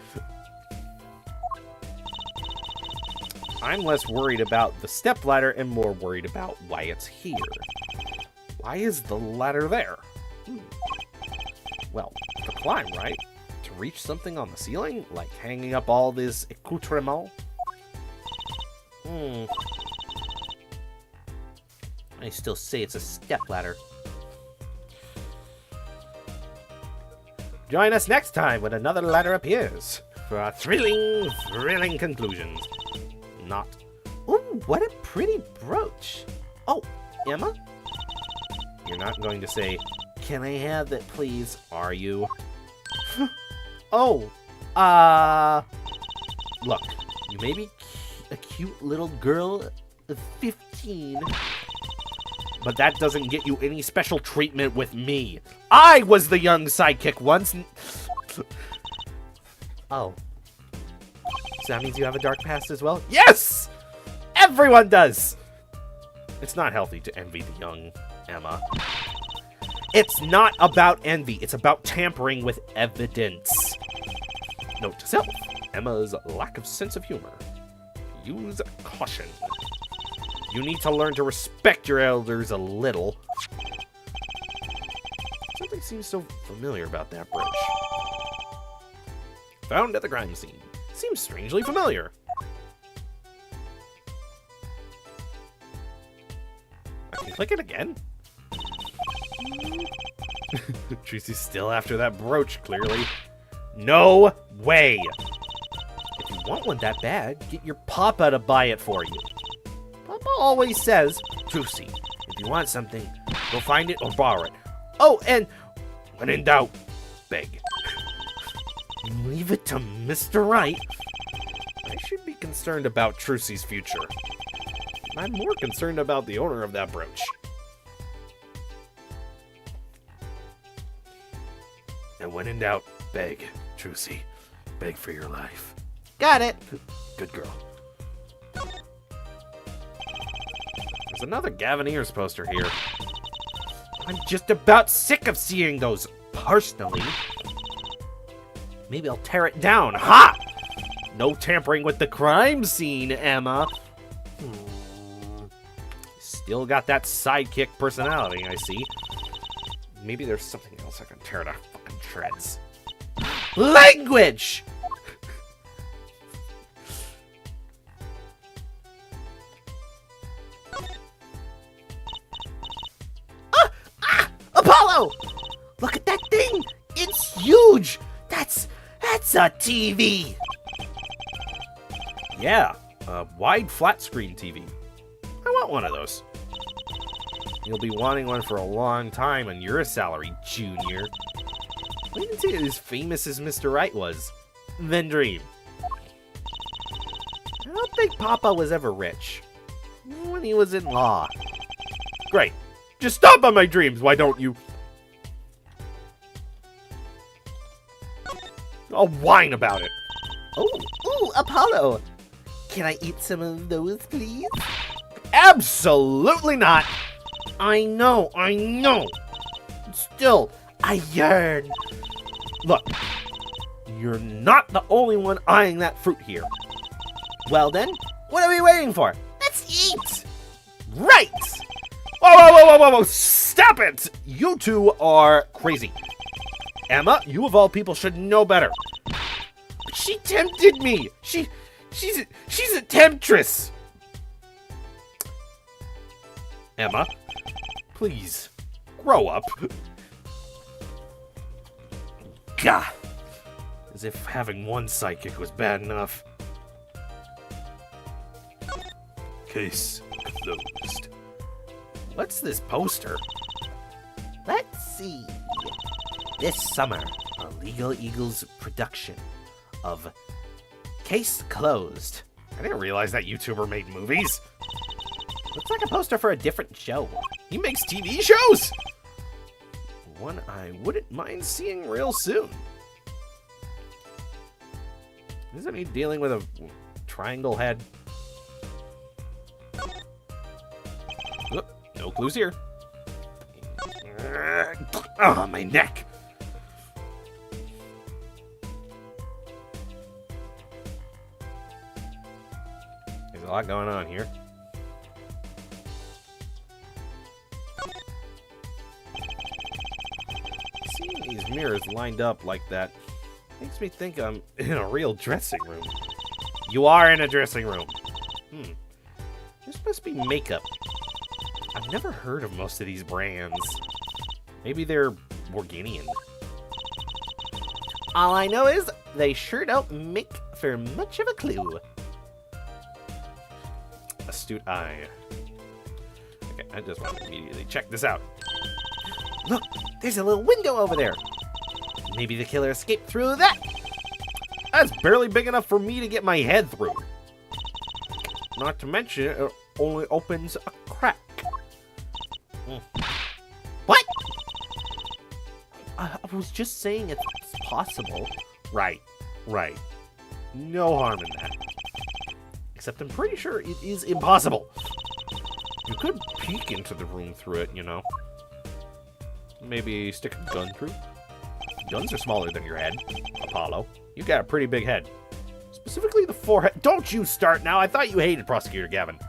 I'm less worried about the step ladder and more worried about why it's here. Why is the ladder there? Well, to climb, right? To reach something on the ceiling? Like hanging up all this accoutrement? I still say it's a step ladder. Join us next time when another ladder appears for our thrilling conclusions. Not. Ooh, what a pretty brooch. Oh, Emma? You're not going to say, "Can I have it, please?" Are you? Oh, Look, you may be a cute little girl of 15, but that doesn't get you any special treatment with me. I was the young sidekick once. oh. So that means you have a dark past as well? Yes! Everyone does! It's not healthy to envy the young Emma. It's not about envy, it's about tampering with evidence. Note to self, Emma's lack of sense of humor. Use caution. You need to learn to respect your elders a little. Something seems so familiar about that brooch. Found at the crime scene. Seems strangely familiar. I can click it again. Tracy's still after that brooch, clearly. No way! If you want one that bad, get your papa to buy it for you. Papa always says, "Trucy, if you want something, go find it or borrow it. Oh, and when in doubt, beg." Leave it to Mr. Right. I should be concerned about Trucy's future. I'm more concerned about the owner of that brooch. And when in doubt, beg, Trucy. Beg for your life. Got it. Good girl. There's another Gavin Ears poster here. I'm just about sick of seeing those personally. Maybe I'll tear it down. Ha! No tampering with the crime scene, Emma. Still got that sidekick personality, I see. Maybe there's something else I can tear to fucking shreds. Language! Apollo! Look at that thing! It's huge! That's a TV! Yeah, a wide flat screen TV. I want one of those. You'll be wanting one for a long time on your salary, Junior. Wait until you're as famous as Mr. Right was. Then dream. I don't think Papa was ever rich. When he was in law. Great. Just stop on my dreams, why don't you? I'll whine about it. Ooh, Apollo! Can I eat some of those, please? Absolutely not. I know. Still, I yearn. Look, you're not the only one eyeing that fruit here. Well then, what are we waiting for? Let's eat! Right! Whoa, stop it! You two are crazy. Emma, you of all people should know better. She tempted me! She's a temptress! Emma, please, grow up. God, as if having one sidekick was bad enough. Case closed. What's this poster? Let's see. This summer, a Legal Eagles production of Case Closed. I didn't realize that YouTuber made movies. Looks like a poster for a different show. He makes TV shows! One I wouldn't mind seeing real soon. Isn't he dealing with a triangle head? Oop, no clues here. Oh, my neck! There's a lot going on here. Seeing these mirrors lined up like that makes me think I'm in a real dressing room. You are in a dressing room. This must be makeup. I've never heard of most of these brands. Maybe they're Organian. All I know is they sure don't make for much of a clue. Astute eye. Okay, I just want to immediately check this out. Look, there's a little window over there. Maybe the killer escaped through that. That's barely big enough for me to get my head through. Not to mention, it only opens a crack. What? I was just saying it's possible. Right. No harm in that. Except I'm pretty sure it is impossible. You could peek into the room through it, you know. Maybe stick a gun through. Guns are smaller than your head, Apollo. You got a pretty big head. Specifically the forehead. Don't you start now. I thought you hated Prosecutor Gavin.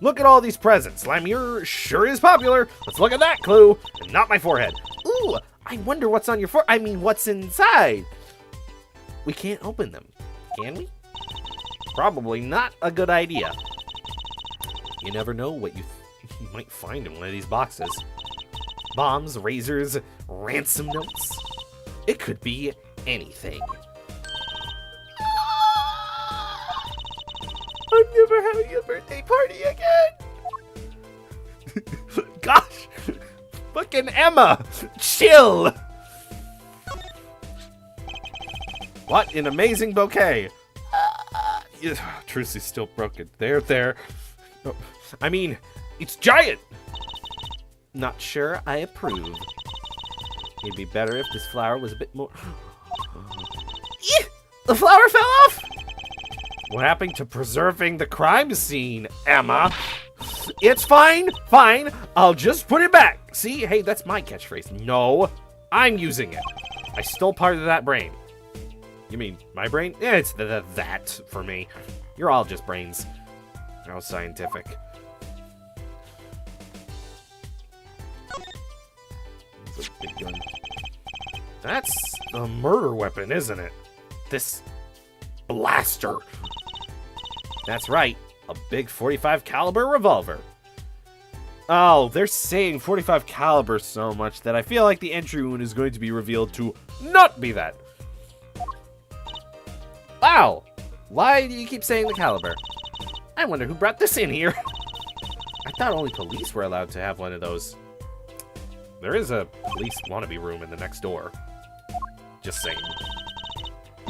Look at all these presents. Lemure sure is popular. Let's look at that clue, and not my forehead. Ooh, I wonder what's on your what's inside. We can't open them, can we? Probably not a good idea. You never know what you might find in one of these boxes. Bombs, razors, ransom notes. It could be anything. I'm never having a birthday party again. Gosh! Fucking Emma! Chill! What an amazing bouquet! Truce is still broken. There. Oh, I mean, it's giant! Not sure I approve. It'd be better if this flower was a bit more... The flower fell off! What happened to preserving the crime scene, Emma? It's fine. I'll just put it back. See? Hey, that's my catchphrase. No, I'm using it. I stole part of that brain. You mean my brain? Yeah, it's that for me. You're all just brains. How scientific. That's a big gun. That's a murder weapon, isn't it? This blaster. That's right, a big 45 caliber revolver. Oh, they're saying 45 caliber so much that I feel like the entry wound is going to be revealed to not be that. Wow, why do you keep saying the caliber? I wonder who brought this in here. I thought only police were allowed to have one of those. There is a police wannabe room in the next door. Just saying.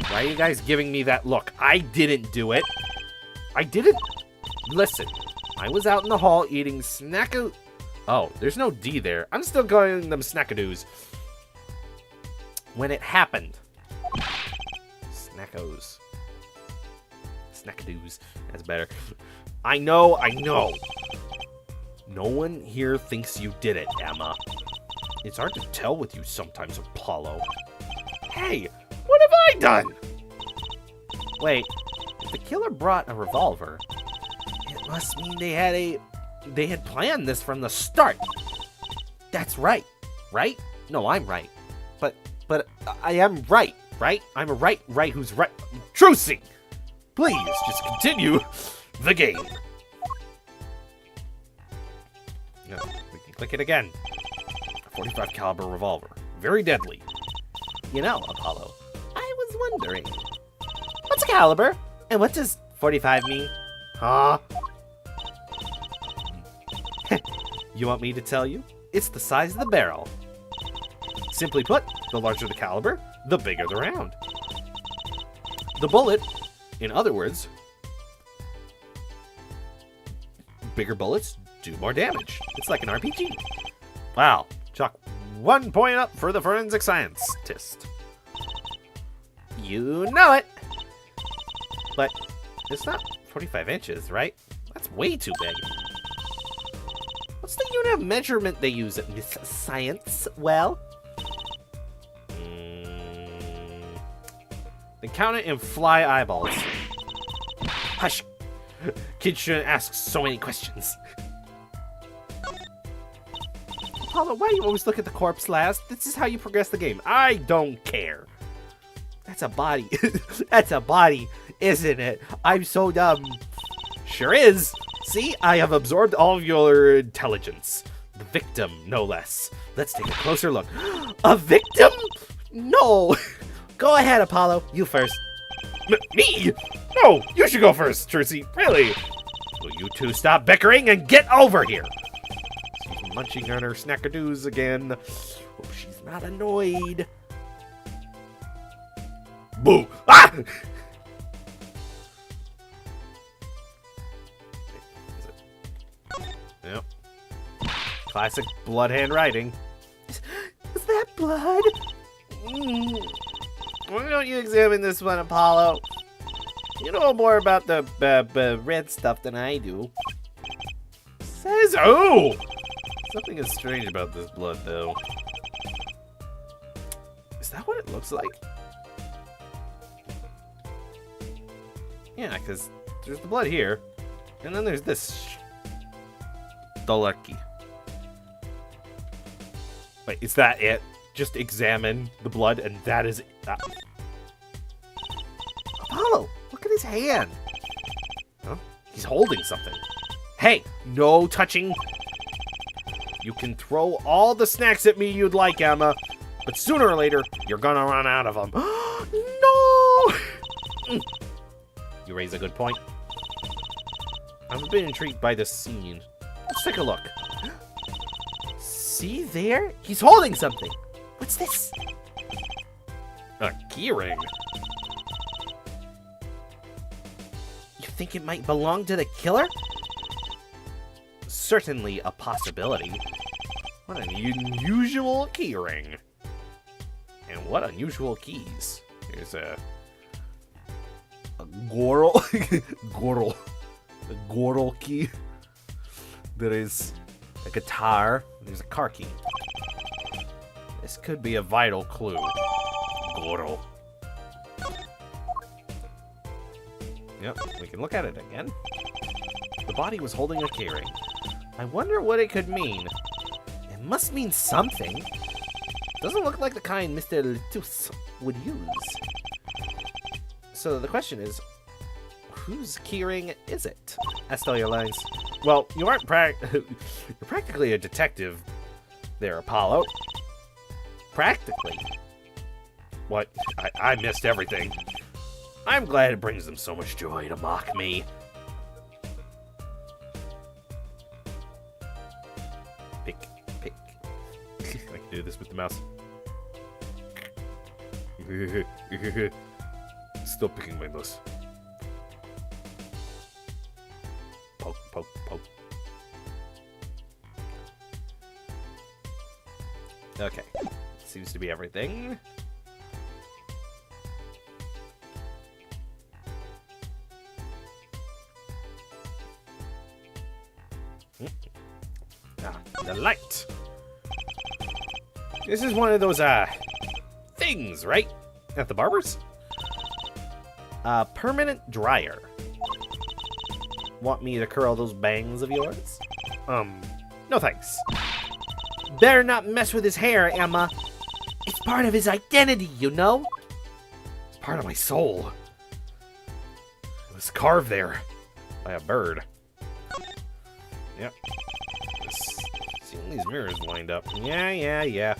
Why are you guys giving me that look? I didn't do it. I didn't. Listen, I was out in the hall eating snackoo. Oh, there's no D there. I'm still calling them snackadoos. When it happened. Snackos. Snackadoos. That's better. I know. No one here thinks you did it, Emma. It's hard to tell with you sometimes, Apollo. Hey, what have I done? Wait, if the killer brought a revolver, it must mean they had planned this from the start. That's right, right? No, I'm right. But I am right? I'm a right who's right. Trucing! Please, just continue the game. No, we can click it again. A 45 caliber revolver. Very deadly. You know, Apollo, I was wondering, what's a caliber? And what does 45 mean? Huh? You want me to tell you? It's the size of the barrel. Simply put, The larger the caliber, the bigger the round. The bullet, in other words, bigger bullets do more damage. It's like an RPG. Wow. Chalk 1 point up for the forensic scientist. You know it. But it's not 45 inches, right? That's way too big. What's the unit of measurement they use at Miss Science? Well, they count it in fly eyeballs. Hush. Kids shouldn't ask so many questions. Apollo, why do you always look at the corpse last? This is how you progress the game. I don't care. That's a body. That's a body, isn't it? I'm so dumb. Sure is. See, I have absorbed all of your intelligence. The victim, no less. Let's take a closer look. A victim? No. Go ahead, Apollo. You first. Me? No, you should go first, Trixie. Really? Will you two stop bickering and get over here? She's munching on her snackadoos again. Hope she's not annoyed. Boo! Ah! Yep. Classic blood handwriting. Is that blood? Why don't you examine this one, Apollo? You know more about the red stuff than I do. Says who? Something is strange about this blood, though. Is that what it looks like? Yeah, because there's the blood here, and then there's this Daleki. Wait, is that it? Just examine the blood, and that is it. Apollo, look at his hand. Huh? He's holding something. Hey, no touching. You can throw all the snacks at me you'd like, Emma, but sooner or later, you're gonna run out of them. No! You raise a good point. I'm a bit intrigued by this scene. Let's take a look. See there? He's holding something. What's this? A keyring. You think it might belong to the killer? Certainly a possibility. What an unusual keyring. And what unusual keys. Here's a Goral. Goral. A Goral key. There is a guitar. There's a car key. This could be a vital clue. Goral. Yep, we can look at it again. The body was holding a keyring. I wonder what it could mean. It must mean something. Doesn't look like the kind Mr. Letus would use. So the question is, whose keyring is it? Astelia Lines. Well, you aren't you're practically a detective there, Apollo. Practically. What? I missed everything. I'm glad it brings them so much joy to mock me. Pick. I can do this with the mouse. Still picking my nose. Poke, poke, poke. Okay. Seems to be everything. The light. This is one of those, things, right? At the barber's? Permanent dryer. Want me to curl those bangs of yours? No thanks. Better not mess with his hair, Emma. It's part of his identity, you know? It's part of my soul. It was carved there by a bird. Yep. Seeing these mirrors lined up. Yeah.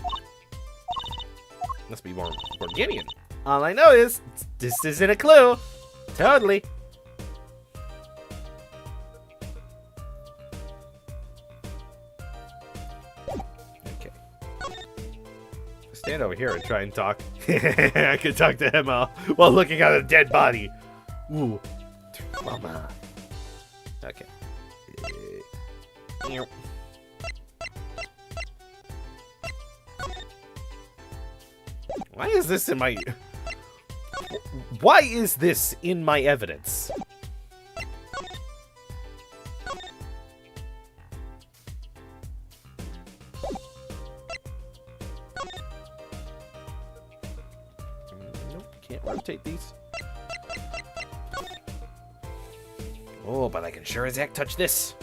Must be more Borginian. All I know is, this isn't a clue. Totally. stand over here and try and talk. I could talk to Emma while looking at a dead body. Ooh. Mama. Okay. Why is this in my... Why is this in my evidence? Nope, can't rotate these. Oh, but I can sure as heck touch this.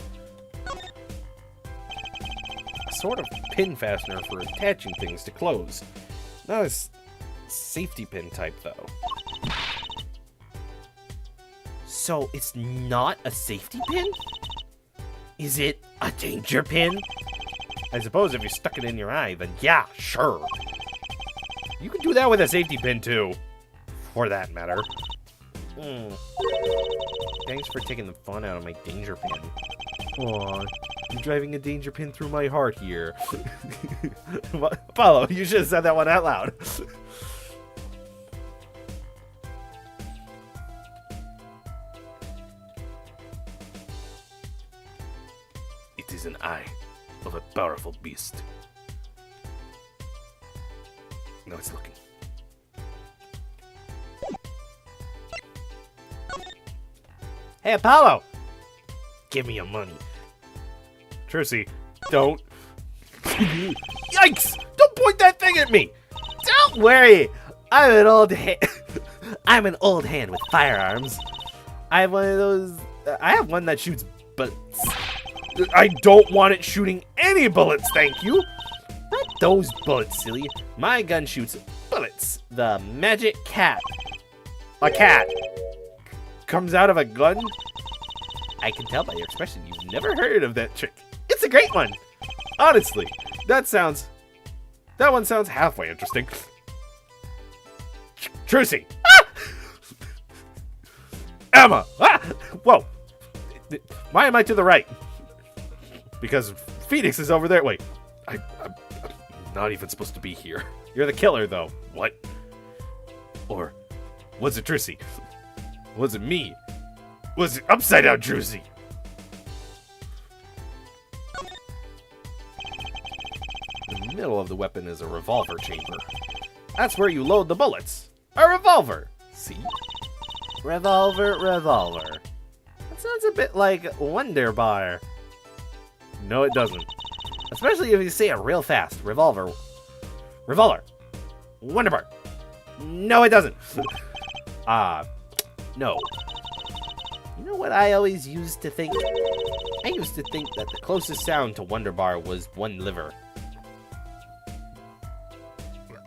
A sort of pin fastener for attaching things to clothes. Not a safety pin type, though. So it's not a safety pin? Is it a danger pin? I suppose if you stuck it in your eye, then yeah, sure. You can do that with a safety pin, too. For that matter. Thanks for taking the fun out of my danger pin. Aw, you're driving a danger pin through my heart here. Apollo, you should have said that one out loud. It is an eye of a powerful beast. Now it's looking. Hey, Apollo! Give me your money. Trucy, don't. Yikes! Don't point that thing at me! Don't worry! I'm an old hand with firearms. I have one of those... I have one that shoots bullets. I don't want it shooting any bullets, thank you! Not those bullets, silly. My gun shoots bullets. The magic cat. A cat. Comes out of a gun? I can tell by your expression you've never heard of that trick. It's a great one! Honestly, that one sounds halfway interesting. Trucy! Ah! Emma! Ah! Whoa! Why am I to the right? Because Phoenix is over there. Wait, I'm not even supposed to be here. You're the killer, though. What? Or was it Trucy? Was it me? Was it upside down Druzy? The middle of the weapon is a revolver chamber. That's where you load the bullets. A revolver. See? Revolver, revolver. That sounds a bit like Wonder Bar. No, it doesn't. Especially if you say it real fast. Revolver. Revolver. Wonder Bar. No, it doesn't. No. You know what I always used to think? I used to think that the closest sound to Wonder Bar was one liver.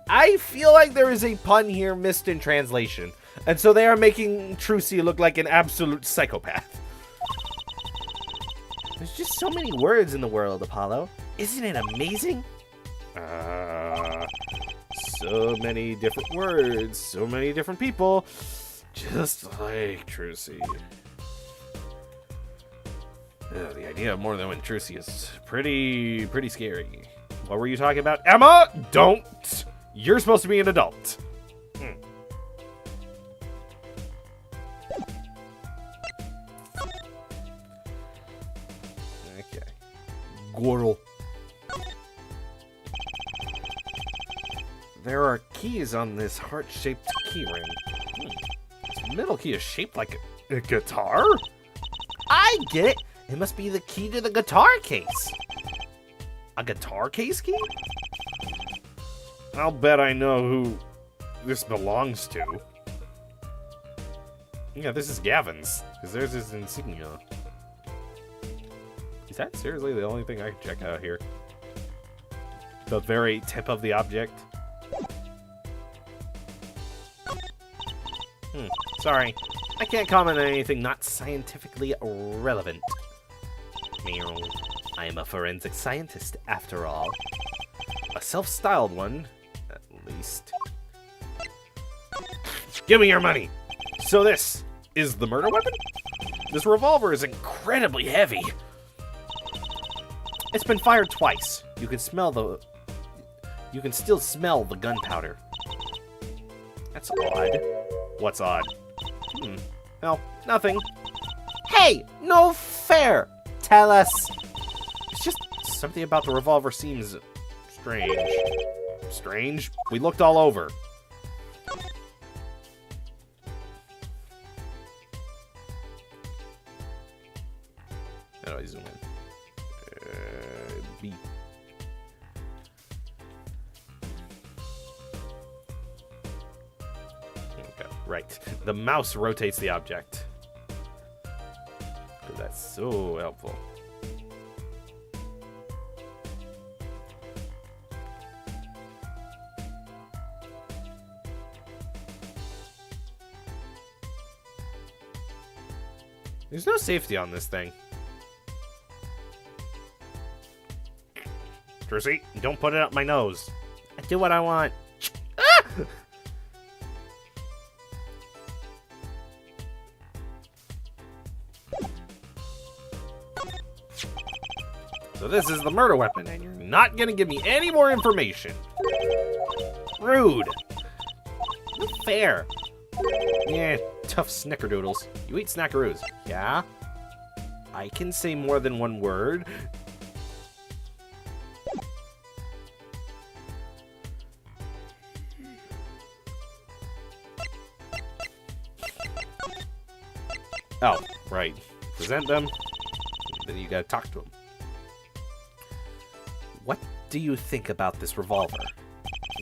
I feel like there is a pun here missed in translation, and so they are making Trucy look like an absolute psychopath. There's just so many words in the world, Apollo. Isn't it amazing? So many different words, so many different people. Just like Trucy. The idea of more than one Trucy is pretty scary. What were you talking about? Emma, don't! You're supposed to be an adult. Okay. Goral. There are keys on this heart-shaped key ring. This middle key is shaped like a guitar? I get it! It must be the key to the guitar case. A guitar case key? I'll bet I know who this belongs to. Yeah, this is Gavin's, because there's his insignia. Is that seriously the only thing I can check out here? The very tip of the object? Sorry, I can't comment on anything not scientifically relevant. I am a forensic scientist, after all. A self-styled one, at least. Give me your money! So this is the murder weapon? This revolver is incredibly heavy. It's been fired twice. You can smell you can still smell the gunpowder. That's odd. What's odd? Well, nothing. Hey, no fair. Tell us. It's just something about the revolver seems strange. Strange? We looked all over. How do I zoom in? B. Okay, right. The mouse rotates the object. That's so helpful. There's no safety on this thing. Trucy, don't put it up my nose. I do what I want. Ah! So this is the murder weapon, and you're not gonna give me any more information. Rude. Not fair. Yeah, tough snickerdoodles. You eat snackaroos, yeah? I can say more than one word. Oh, right. Present them, then you gotta talk to them. What do you think about this revolver?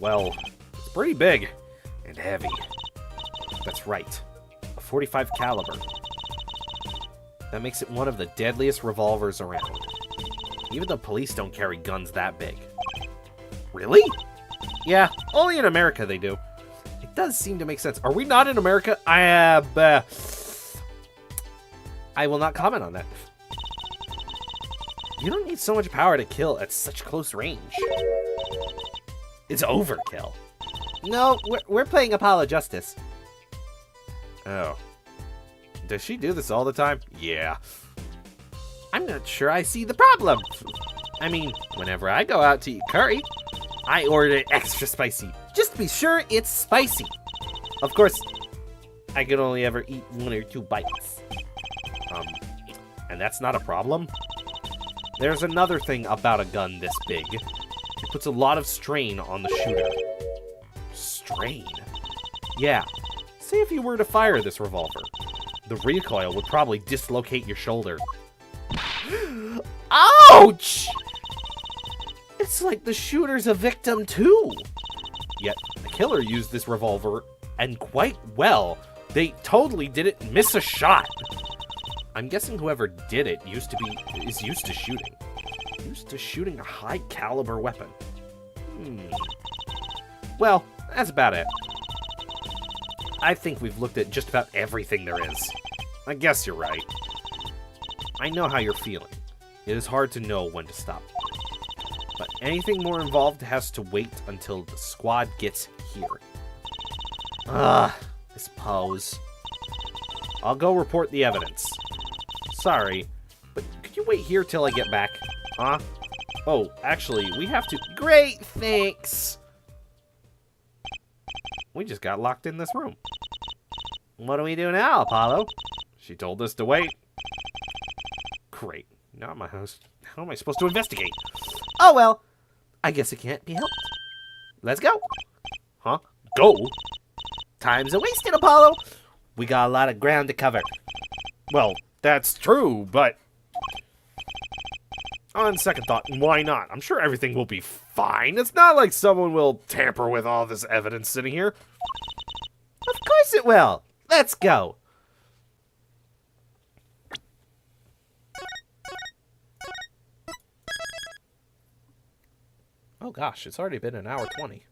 Well, it's pretty big and heavy. That's right, a .45 caliber. That makes it one of the deadliest revolvers around. Even the police don't carry guns that big. Really? Yeah, only in America they do. It does seem to make sense. Are we not in America? I will not comment on that. You don't need so much power to kill at such close range. It's overkill. No, we're playing Apollo Justice. Oh. Does she do this all the time? Yeah. I'm not sure I see the problem. I mean, whenever I go out to eat curry, I order it extra spicy. Just to be sure it's spicy. Of course, I can only ever eat 1 or 2 bites. And that's not a problem. There's another thing about a gun this big. It puts a lot of strain on the shooter. Strain? Yeah. Say if you were to fire this revolver. The recoil would probably dislocate your shoulder. Ouch! It's like the shooter's a victim too. Yet, the killer used this revolver, and quite well. They totally didn't miss a shot. I'm guessing whoever did it is used to shooting. Used to shooting a high caliber weapon. Well, that's about it. I think we've looked at just about everything there is. I guess you're right. I know how you're feeling. It is hard to know when to stop. But anything more involved has to wait until the squad gets here. I suppose. I'll go report the evidence. Sorry, but could you wait here till I get back? Huh? Oh, actually, we have to... Great, thanks! We just got locked in this room. What do we do now, Apollo? She told us to wait. Great. Now my host. How am I supposed to investigate? Oh well, I guess it can't be helped. Let's go. Huh? Go? Time's a wasted, Apollo. We got a lot of ground to cover. Well, that's true, but... On second thought, why not? I'm sure everything will be fine. It's not like someone will tamper with all this evidence sitting here. Of course it will. Let's go. Oh gosh, it's already been an hour 20.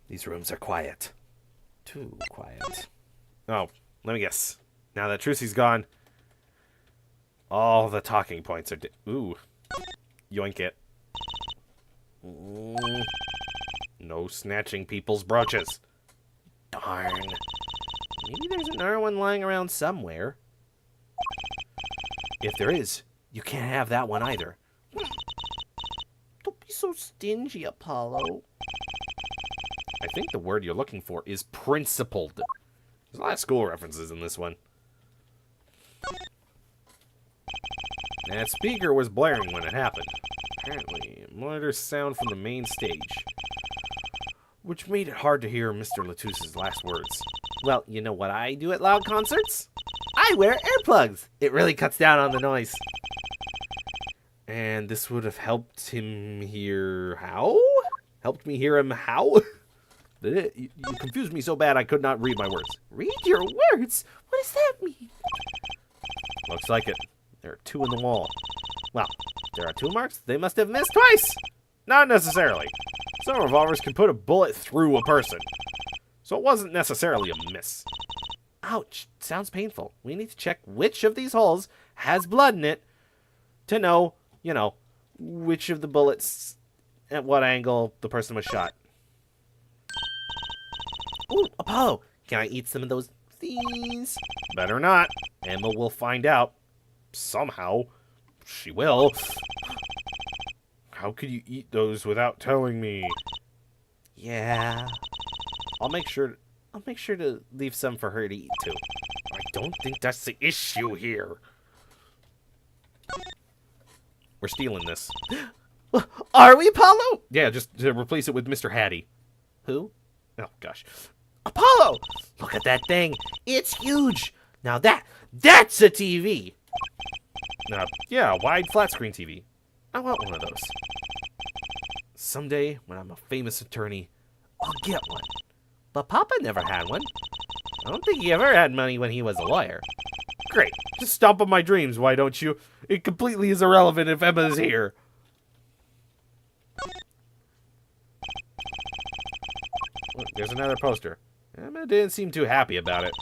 These rooms are quiet. Too quiet. Oh, let me guess. Now that Trucy's gone, all the talking points are... Ooh. Yoink it. No snatching people's brooches. Darn. Maybe there's another one lying around somewhere. If there is, You can't have that one either. Don't be so stingy, Apollo. I think the word you're looking for is principled. There's a lot of school references in this one. That speaker was blaring when it happened. Apparently, it monitors sound from the main stage, which made it hard to hear Mr. Latusse's last words. Well, you know what I do at loud concerts? I wear earplugs. It really cuts down on the noise. And this would have helped him hear how? Helped me hear him how? You confused me so bad I could not read my words. Read your words? What does that mean? Looks like it. There are 2 in the wall. Well, there are 2 marks. They must have missed twice. Not necessarily. Some revolvers can put a bullet through a person. So it wasn't necessarily a miss. Ouch. Sounds painful. We need to check which of these holes has blood in it to know, which of the bullets, at what angle the person was shot. Ooh, Apollo, can I eat some of those things? Better not. Emma will find out. Somehow. She will. How could you eat those without telling me? Yeah. I'll make sure to leave some for her to eat too. I don't think that's the issue here. We're stealing this. Are we, Apollo? Yeah, just to replace it with Mr. Hattie. Who? Oh, gosh. Apollo! Look at that thing. It's huge. Now that's a TV. Yeah, wide flat screen TV. I want one of those. Someday, when I'm a famous attorney, I'll get one. But Papa never had one. I don't think he ever had money when he was a lawyer. great. Just stomp on my dreams, why don't you? It completely is irrelevant if Emma's here. Look, there's another poster. Emma didn't seem too happy about it.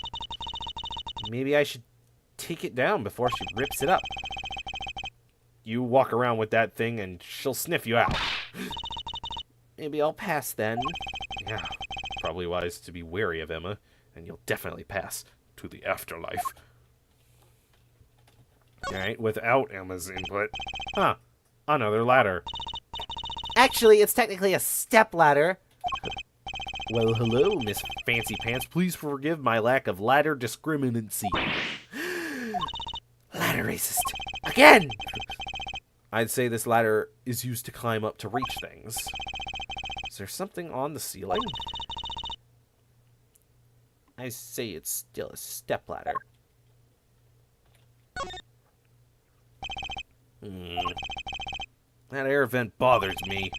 Maybe I should take it down before she rips it up. You walk around with that thing and she'll sniff you out. Maybe I'll pass then. Yeah, probably wise to be wary of Emma, and you'll definitely pass to the afterlife. Alright, without Emma's input. Huh, another ladder. Actually, it's technically a step ladder. Well, hello, Miss Fancy Pants. Please forgive my lack of ladder discriminancy. Ladder racist. Again! I'd say this ladder is used to climb up to reach things. Is there something on the ceiling? I say it's still a step ladder. That air vent bothers me.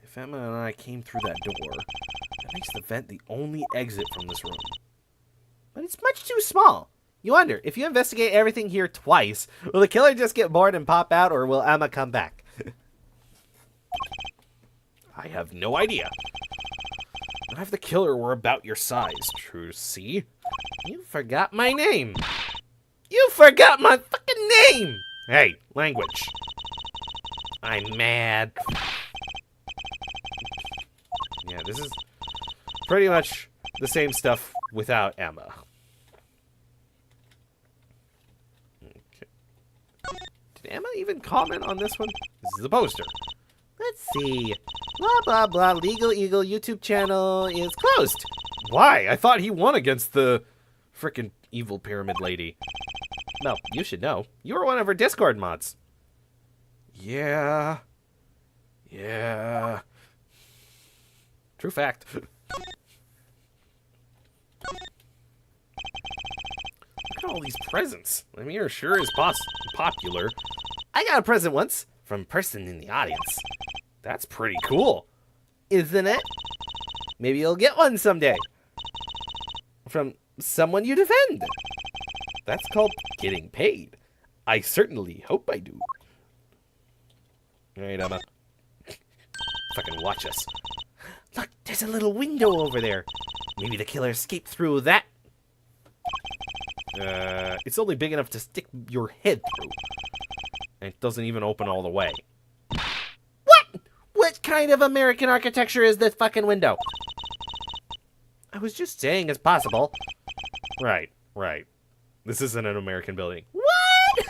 If Emma and I came through that door, that makes the vent the only exit from this room. But it's much too small. You wonder, if you investigate everything here twice, will the killer just get bored and pop out, or will Emma come back? I have no idea. What if the killer were about your size, Trucy? You forgot my name. You forgot my fucking name! Hey, language. I'm mad. Yeah, this is pretty much the same stuff without Emma. Okay. Did Emma even comment on this one? This is a poster. Let's see. Blah, blah, blah. Legal Eagle YouTube channel is closed. Why? I thought he won against the frickin' evil pyramid lady. Well, you should know. You were one of her Discord mods. Yeah. True fact. Look at all these presents. I mean, it sure is popular. I got a present once from a person in the audience. That's pretty cool. Isn't it? Maybe you'll get one someday. From someone you defend. That's called getting paid. I certainly hope I do. All right, Emma. Fucking watch us. Look, there's a little window over there. Maybe the killer escaped through that. It's only big enough to stick your head through. And it doesn't even open all the way. What? What kind of American architecture is this fucking window? I was just saying it's possible. Right. This isn't an American building. What?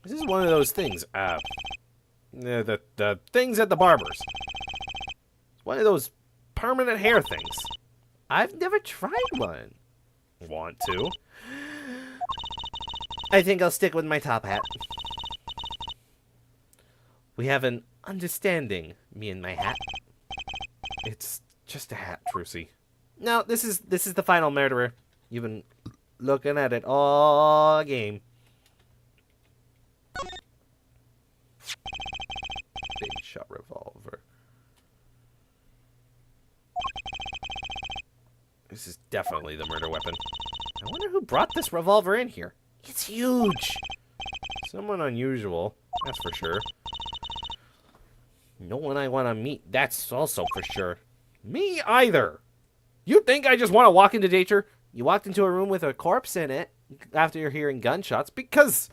This is one of those things. The things at the barber's. It's one of those permanent hair things. I've never tried one. Want to? I think I'll stick with my top hat. We have an understanding, me and my hat. It's just a hat, Trucy. No, this is the final murderer. You've been looking at it all game. Big shot revolver. This is definitely the murder weapon. I wonder who brought this revolver in here. It's huge. Someone unusual, that's for sure. No one I want to meet, that's also for sure. Me either. You think I just want to walk into danger? You walked into a room with a corpse in it after you're hearing gunshots Because...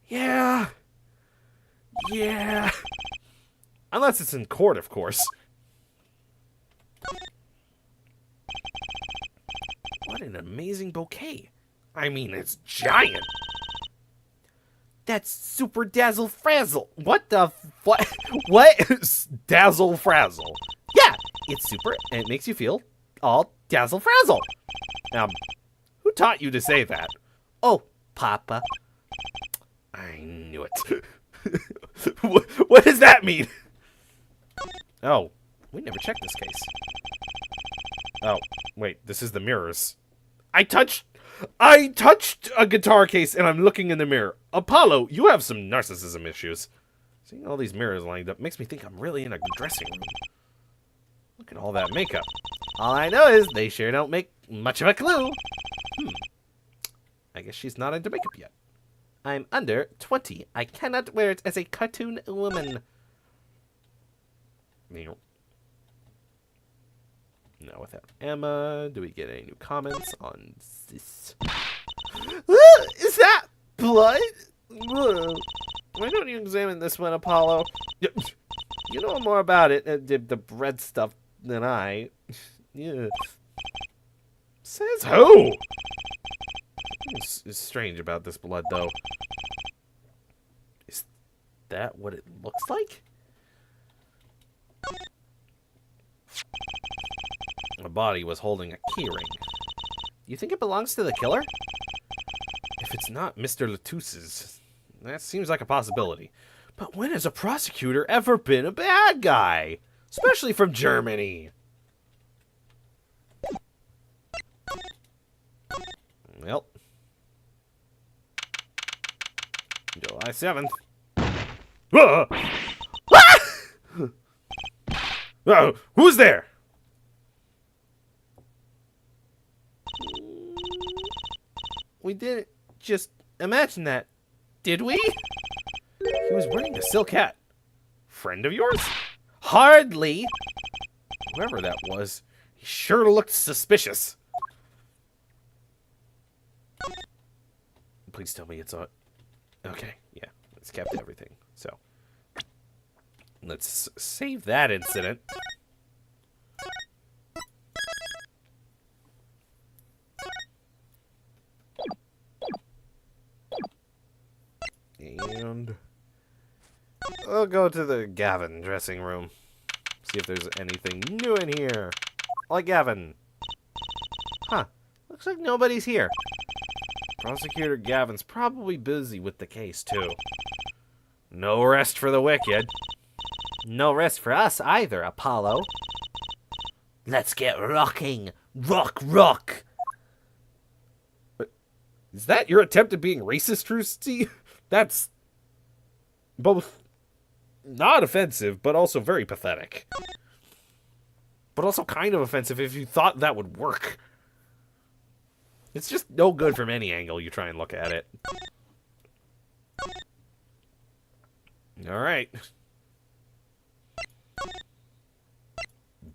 Yeah. Unless it's in court, of course. What an amazing bouquet. I mean, it's giant. That's super dazzle frazzle. What the What? What? Dazzle frazzle. Yeah, it's super and it makes you feel all dazzle frazzle. Who taught you to say that? Oh, Papa. I knew it. What does that mean? Oh, we never checked this case. Oh, wait, this is the mirrors. I touched a guitar case and I'm looking in the mirror. Apollo, you have some narcissism issues. Seeing all these mirrors lined up makes me think I'm really in a dressing room. Look at all that makeup. All I know is they sure don't make much of a clue. I guess she's not into makeup yet. I'm under 20. I cannot wear it as a cartoon woman. Now without Emma, do we get any new comments on this? Is that blood? Why don't you examine this one, Apollo? You know more about it, the bread stuff, than I. Yeah. Says who? It's strange about this blood, though. Is that what it looks like? The body was holding a keyring. You think it belongs to the killer? If it's not Mr. Latusse's, that seems like a possibility. But when has a prosecutor ever been a bad guy? Especially from Germany. Well. July 7th. Who's there? We didn't just imagine that, did we? He was wearing a silk hat. Friend of yours? Hardly. Whoever that was, he sure looked suspicious. Please tell me it's on. Okay, yeah, it's kept everything. So, let's save that incident. And we'll go to the Gavin dressing room. See if there's anything new in here. Like Gavin. Huh. Looks like nobody's here. Prosecutor Gavin's probably busy with the case, too. No rest for the wicked. No rest for us either, Apollo. Let's get rocking. Rock, rock. Is that your attempt at being racist, Trusty? That's both not offensive, but also very pathetic. But also kind of offensive if you thought that would work. It's just no good from any angle you try and look at it. All right.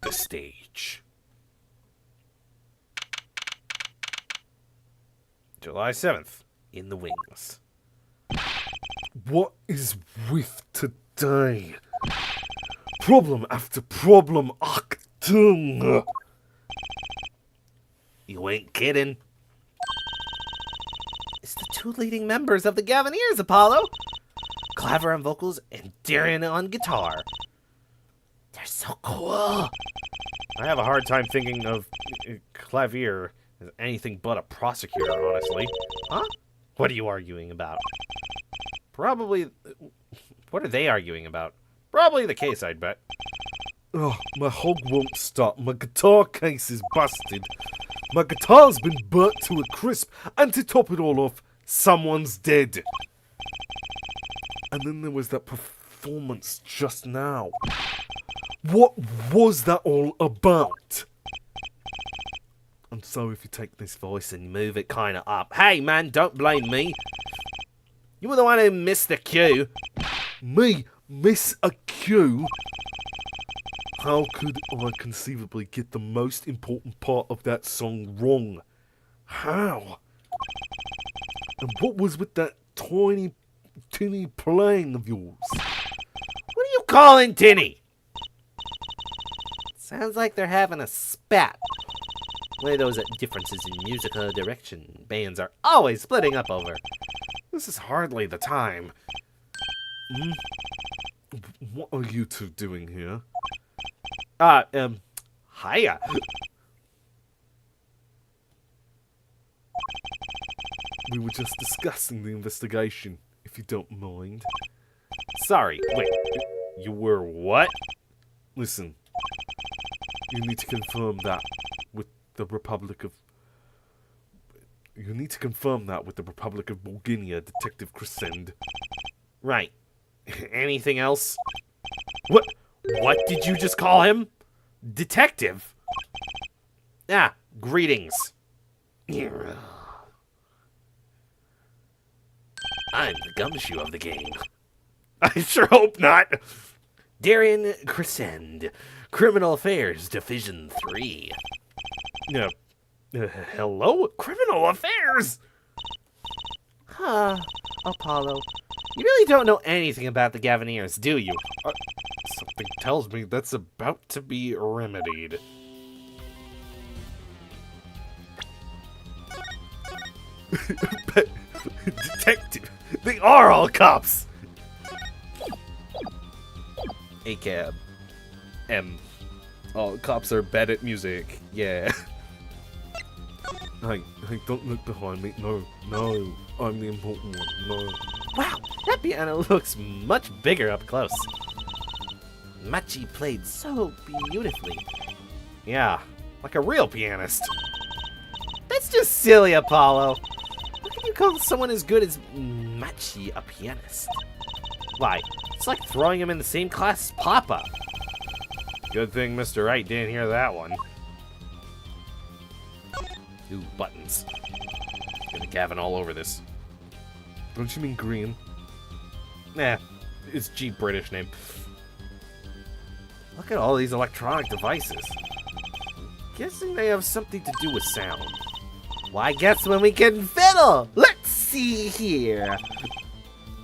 The stage. July 7th. In the wings. What is with today? Problem after problem acting. You ain't kidding. Is the two leading members of the Gavineers, Apollo. Claver on vocals and Darian on guitar. They're so cool. I have a hard time thinking of Clavier as anything but a prosecutor, honestly. Huh? What are you arguing about? Probably... What are they arguing about? Probably the case, I'd bet. Oh, my hog won't stop. My guitar case is busted. My guitar's been burnt to a crisp, and to top it all off, someone's dead. And then there was that performance just now. What was that all about? And so if you take this voice and Move it kind of up. Hey, man, don't blame me. You were the one who missed the cue. me miss a cue, how could I conceivably get the most important part of that song wrong? How? And what was with that tiny playing of yours? What are you calling Tinny? Sounds like they're having a spat. One of those differences in musical direction bands are always splitting up over. This is hardly the time. What are you two doing here? Hiya. We were just discussing the investigation, if you don't mind. Sorry, wait. You were what? Listen, you need to confirm that with the Republic of... You need to confirm that with the Republic of Bulgaria, Detective Crescend. Right. Anything else? What did you just call him? Detective? Ah, greetings. I'm the gumshoe of the game. I sure hope not. Darian Crescend, Criminal Affairs Division 3. Hello? Criminal Affairs? Huh, Apollo. You really don't know anything about the Gavineers, do you? Something tells me that's about to be remedied. But, detective, they are all cops! ACAB. All cops are bad at music, yeah. Hey, don't look behind me. No, I'm the important one. No. Wow, that piano looks much bigger up close. Machi played so beautifully. Yeah, like a real pianist. That's just silly, Apollo. How can you call someone as good as Machi a pianist? Why, it's like throwing him in the same class as Papa. Good thing Mr. Wright didn't hear that one. Ooh, buttons. Gonna Gavin all over this. Don't you mean green? Nah, it's G British name. Look at all these electronic devices. Guessing they have something to do with sound. Why, guess when we can fiddle? Let's see here.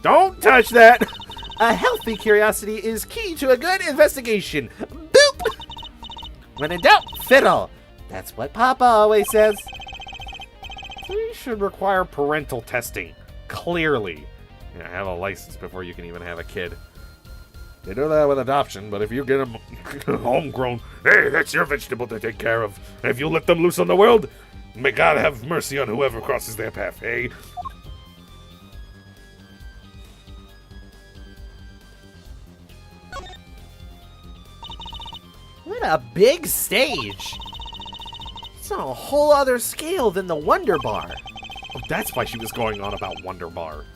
Don't touch that! A healthy curiosity is key to a good investigation. Boop! When in doubt, fiddle. That's what Papa always says. We should require parental testing. Clearly. Yeah, have a license before you can even have a kid. They do that with adoption, but if you get them homegrown, hey, that's your vegetable to take care of. And if you let them loose on the world, may God have mercy on whoever crosses their path, hey? What a big stage. It's on a whole other scale than the Wonder Bar. Oh, that's why she was going on about Wonder Bar.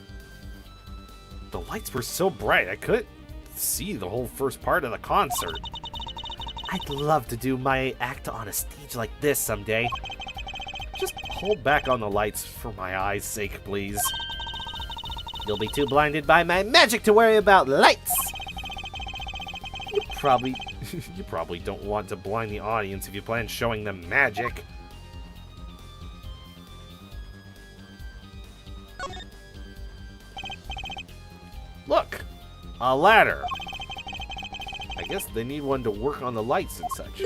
The lights were so bright, I couldn't see the whole first part of the concert. I'd love to do my act on a stage like this someday. Just hold back on the lights for my eyes' sake, please. You'll be too blinded by my magic to worry about lights. You probably don't want to blind the audience if you plan showing them magic. Look! A ladder! I guess they need one to work on the lights and such.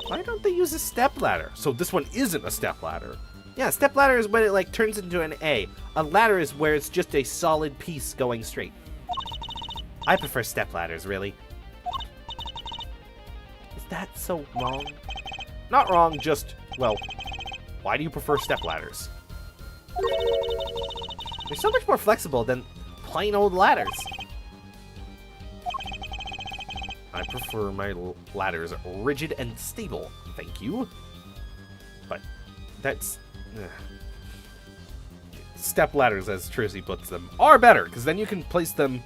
Why don't they use a step ladder? So this one isn't a step ladder. Yeah, step ladder is when it like turns into an A. A ladder is where it's just a solid piece going straight. I prefer step ladders, really. Is that so wrong? Not wrong, just, well, why do you prefer step ladders? They're so much more flexible than plain old ladders. I prefer my ladders rigid and stable, thank you. But that's... Step ladders, as Trissy puts them, are better, because then you can place them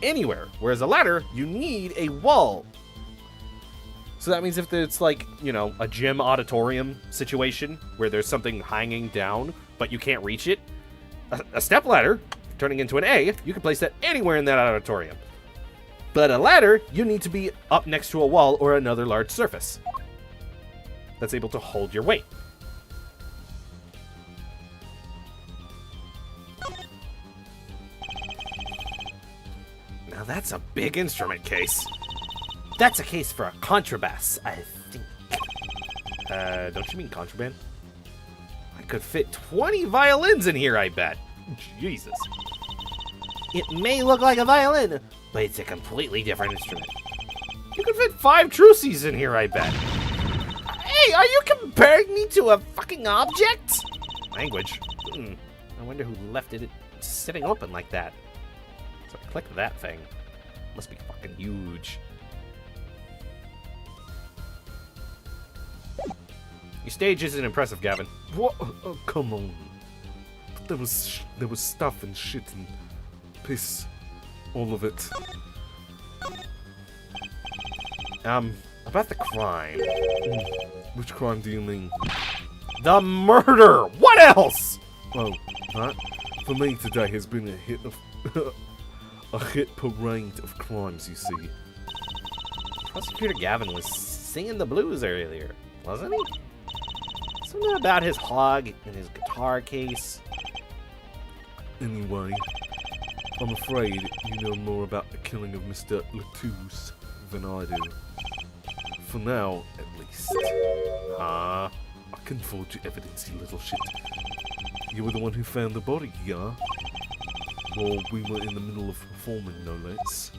anywhere. Whereas a ladder, you need a wall. So that means if it's like, you know, a gym auditorium situation, where there's something hanging down, but you can't reach it, a step ladder, turning into an A, you can place that anywhere in that auditorium. But a ladder, you need to be up next to a wall or another large surface that's able to hold your weight. Now that's a big instrument case. That's a case for a contrabass, I think. Don't you mean contraband? I could fit 20 violins in here, I bet. Jesus. It may look like a violin, but it's a completely different instrument. You could fit 5 Trucies in here, I bet. Hey, are you comparing me to a fucking object? Language. I wonder who left it sitting open like that. So I clicked that thing. Must be fucking huge. Your stage isn't impressive, Gavin. What? Oh, come on. There was stuff and shit and piss. All of it. About the crime. Which crime do you mean? The murder! What else? Oh, that? For me today has been a hit of... a hit parade of crimes, you see. Prosecutor Gavin was singing the blues earlier, wasn't he? Something about his hog and his guitar case. Anyway, I'm afraid you know more about the killing of Mr. Latouche than I do. For now, at least. Huh? I can forge your evidence, you little shit. You were the one who found the body, yeah? Well, we were in the middle of performing, no less.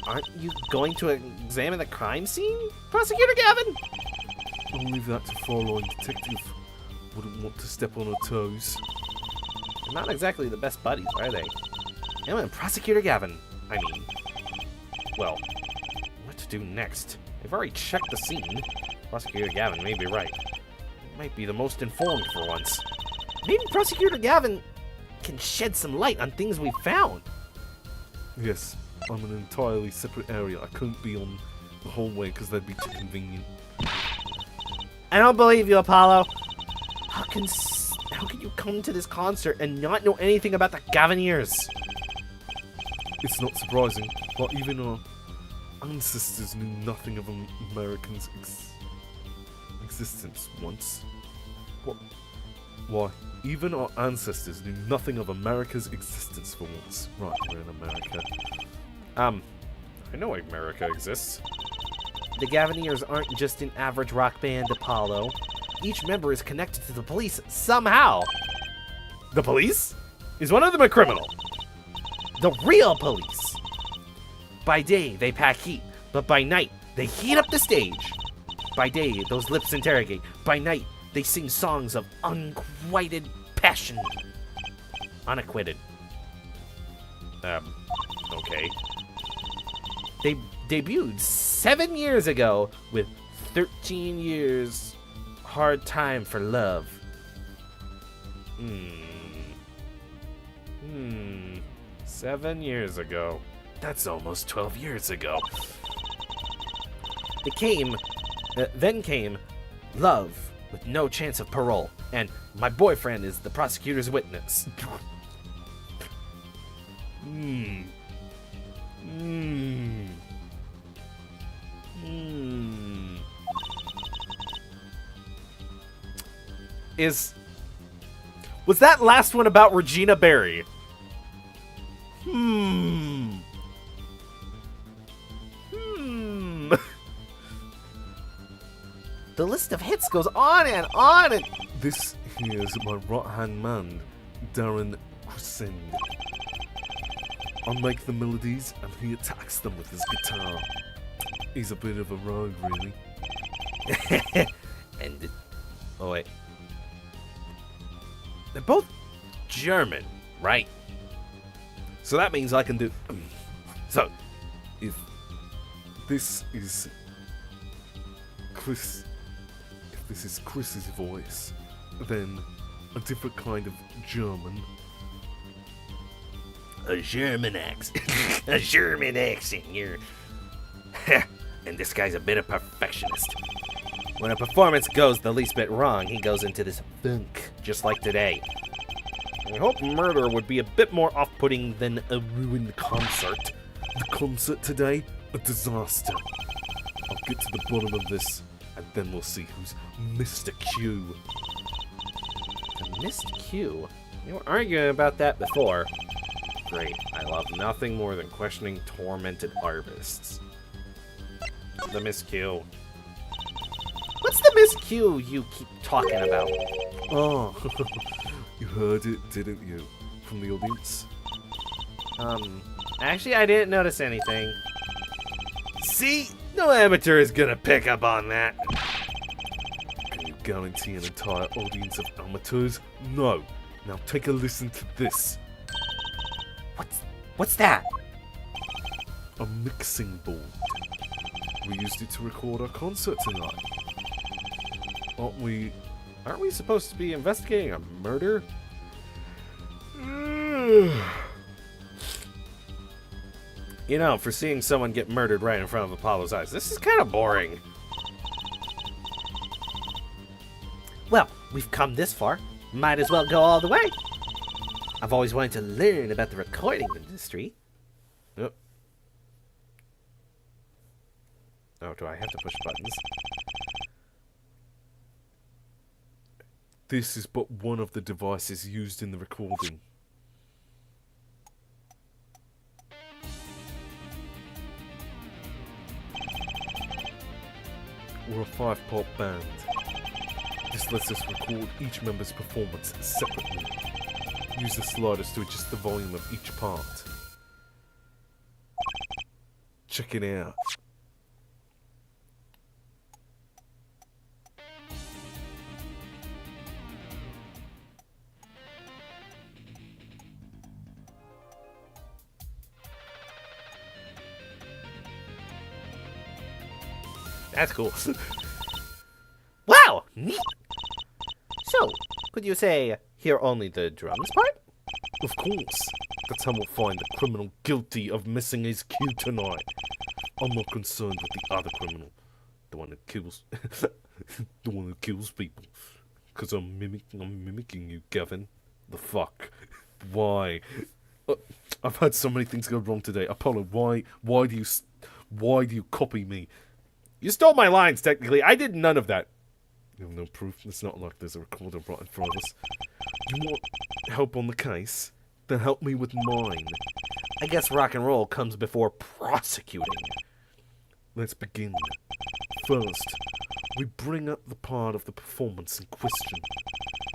Aren't you going to examine the crime scene, Prosecutor Gavin? I'll leave that to Fräulein Detective. Wouldn't want to step on her toes. They're not exactly the best buddies, are they? Him and Prosecutor Gavin, I mean. Well, what to do next? They've already checked the scene. Prosecutor Gavin may be right. He might be the most informed for once. Maybe Prosecutor Gavin can shed some light on things we've found. Yes, I'm in an entirely separate area. I couldn't be on the whole way because that'd be too convenient. I don't believe you, Apollo. How can you come to this concert and not know anything about the Gavineers? It's not surprising, but even our ancestors knew nothing of Americans' existence once. What? Why, even our ancestors knew nothing of America's existence for once. Right, we're in America. I know America exists. The Gavineers aren't just an average rock band, Apollo. Each member is connected to the police somehow. The police? Is one of them a criminal? The real police. By day, they pack heat, but by night, they heat up the stage. By day, those lips interrogate. By night, they sing songs of unquieted passion. Unacquitted. Okay. They debuted 7 years ago with 13 years hard time for love. 7 years ago. That's almost 12 years ago. Then came love with no chance of parole, and my boyfriend is the prosecutor's witness. Was that last one about Regina Berry? The list of hits goes on and on, and This here is my right-hand man, Darren Crescend. I make the melodies and he attacks them with his guitar. He's a bit of a rogue, really. And oh wait, they're both German, right? So that means I can do. So, If this is Chris, if this is Chris's voice, then a different kind of German. A German accent. A German accent. You're. And this guy's a bit of perfectionist. when a performance goes the least bit wrong, he goes into this funk, just like today. I hope murder would be a bit more off-putting than a ruined concert. The concert today, a disaster. I'll get to the bottom of this, and then we'll see who's Mr. Q. Missed Q? You were arguing about that before. Great. I love nothing more than questioning tormented artists. The Miss Q. What's the Miss Q you keep talking about? Oh, you heard it, didn't you? From the audience? Actually, I didn't notice anything. See? No amateur is gonna pick up on that. Can you guarantee an entire audience of amateurs? No. Now take a listen to this. What's that? A mixing board. We used it to record our concert tonight. Aren't we supposed to be investigating a murder? You know, for seeing someone get murdered right in front of Apollo's eyes, this is kind of boring. Well, we've come this far. Might as well go all the way. I've always wanted to learn about the recording industry. Yep. Oh, do I have to push buttons? This is but one of the devices used in the recording. We're a 5-part band. This lets us record each member's performance separately. Use the sliders to adjust the volume of each part. Check it out. That's cool. Wow! Neat! So, could you say, hear only the drums part? Of course. That's how we'll find the criminal guilty of missing his cue tonight. I'm not concerned with the other criminal. The one that kills... the one who kills people. Because I'm mimicking you, Gavin. The fuck? Why? I've had so many things go wrong today. Apollo, why do you copy me? You stole my lines, technically. I did none of that. You have no proof. It's not like there's a recorder right in front of us. You want help on the case? Then help me with mine. I guess rock and roll comes before prosecuting. Let's begin. First, we bring up the part of the performance in question.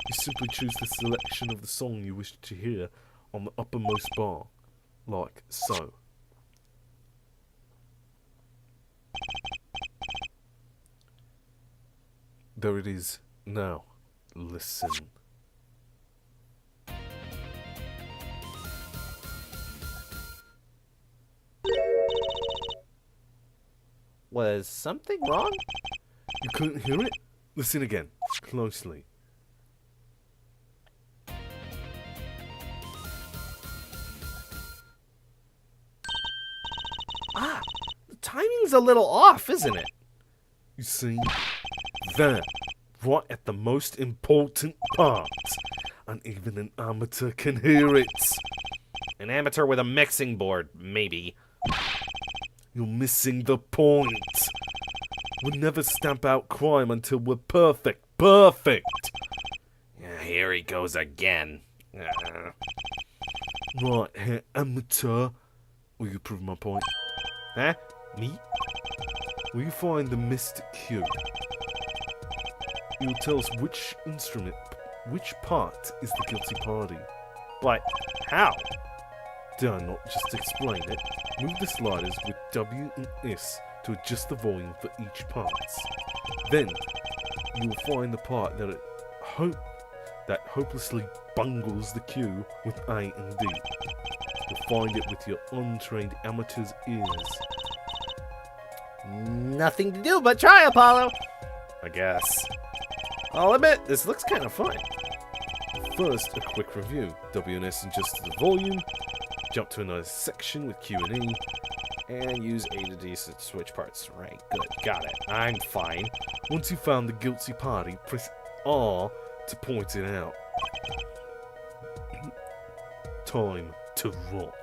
You simply choose the selection of the song you wish to hear on the uppermost bar, like so. There it is. Now, listen. Was something wrong? You couldn't hear it? Listen again, closely. Ah, the timing's a little off, isn't it? You see? There, right at the most important part. And even an amateur can hear it. An amateur with a mixing board, maybe. You're missing the point. We'll never stamp out crime until we're perfect. Perfect! Here he goes again. Right, here, amateur. Will you prove my point? Huh? Me? Will you find the Mr. Q? It'll tell us which instrument, which part is the guilty party. But how? Dare I not just explain it? Move the sliders with W and S to adjust the volume for each part. Then, you will find the part that hopelessly bungles the cue with A and D. You'll find it with your untrained amateur's ears. Nothing to do but try, Apollo. I guess. I'll admit, this looks kind of fun. First, a quick review. W and S adjust the volume, jump to another section with Q and E, And use A to D to switch parts. Right, good, got it. I'm fine. Once you've found the guilty party, press R to point it out. Time to rock.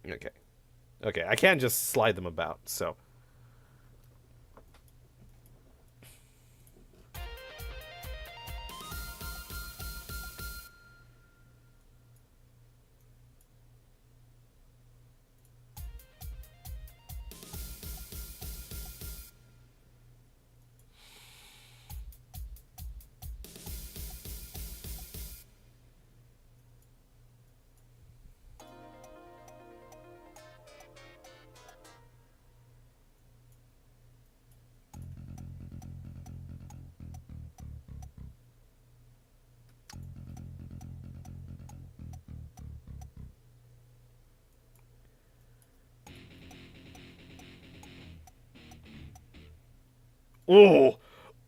Okay. Okay, I can't just slide them about, so... Oh,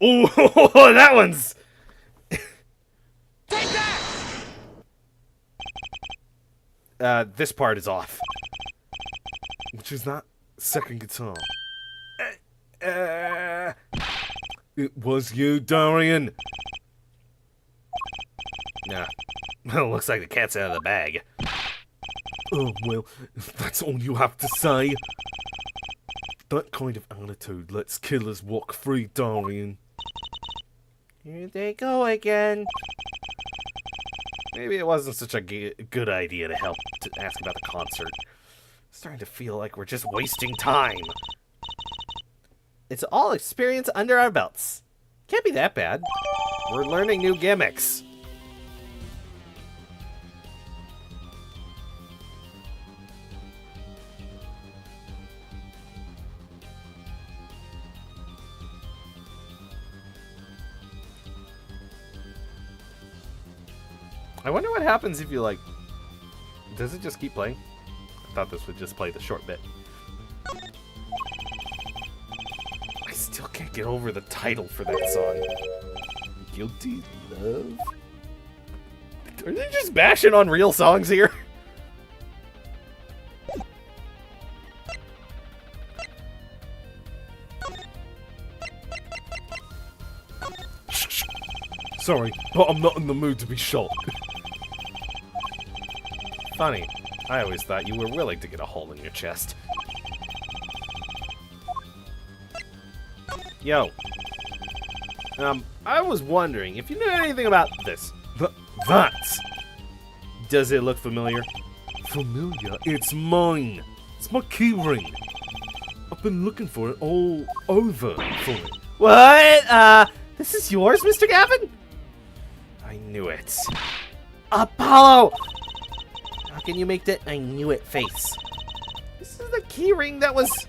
oh, that one's. Take that. This part is off. Which is that second guitar? It was you, Darian. Nah. Well, looks like the cat's out of the bag. Oh, well, if that's all you have to say. That kind of attitude lets killers walk free, Darian. Here they go again. Maybe it wasn't such a good idea to ask about the concert. It's starting to feel like we're just wasting time. It's all experience under our belts. Can't be that bad. We're learning new gimmicks. I wonder what happens if you, like... Does it just keep playing? I thought this would just play the short bit. I still can't get over the title for that song. Guilty Love? Are they just bashing on real songs here? Sorry, but I'm not in the mood to be shot. Funny. I always thought you were willing to get a hole in your chest. Yo. I was wondering if you knew anything about this. That! Does it look familiar? Familiar? It's mine! It's my keyring! I've been looking for it all over for it. What? This is yours, Mr. Gavin? I knew it. Apollo! How can you make that I knew it face? This is the keyring that was...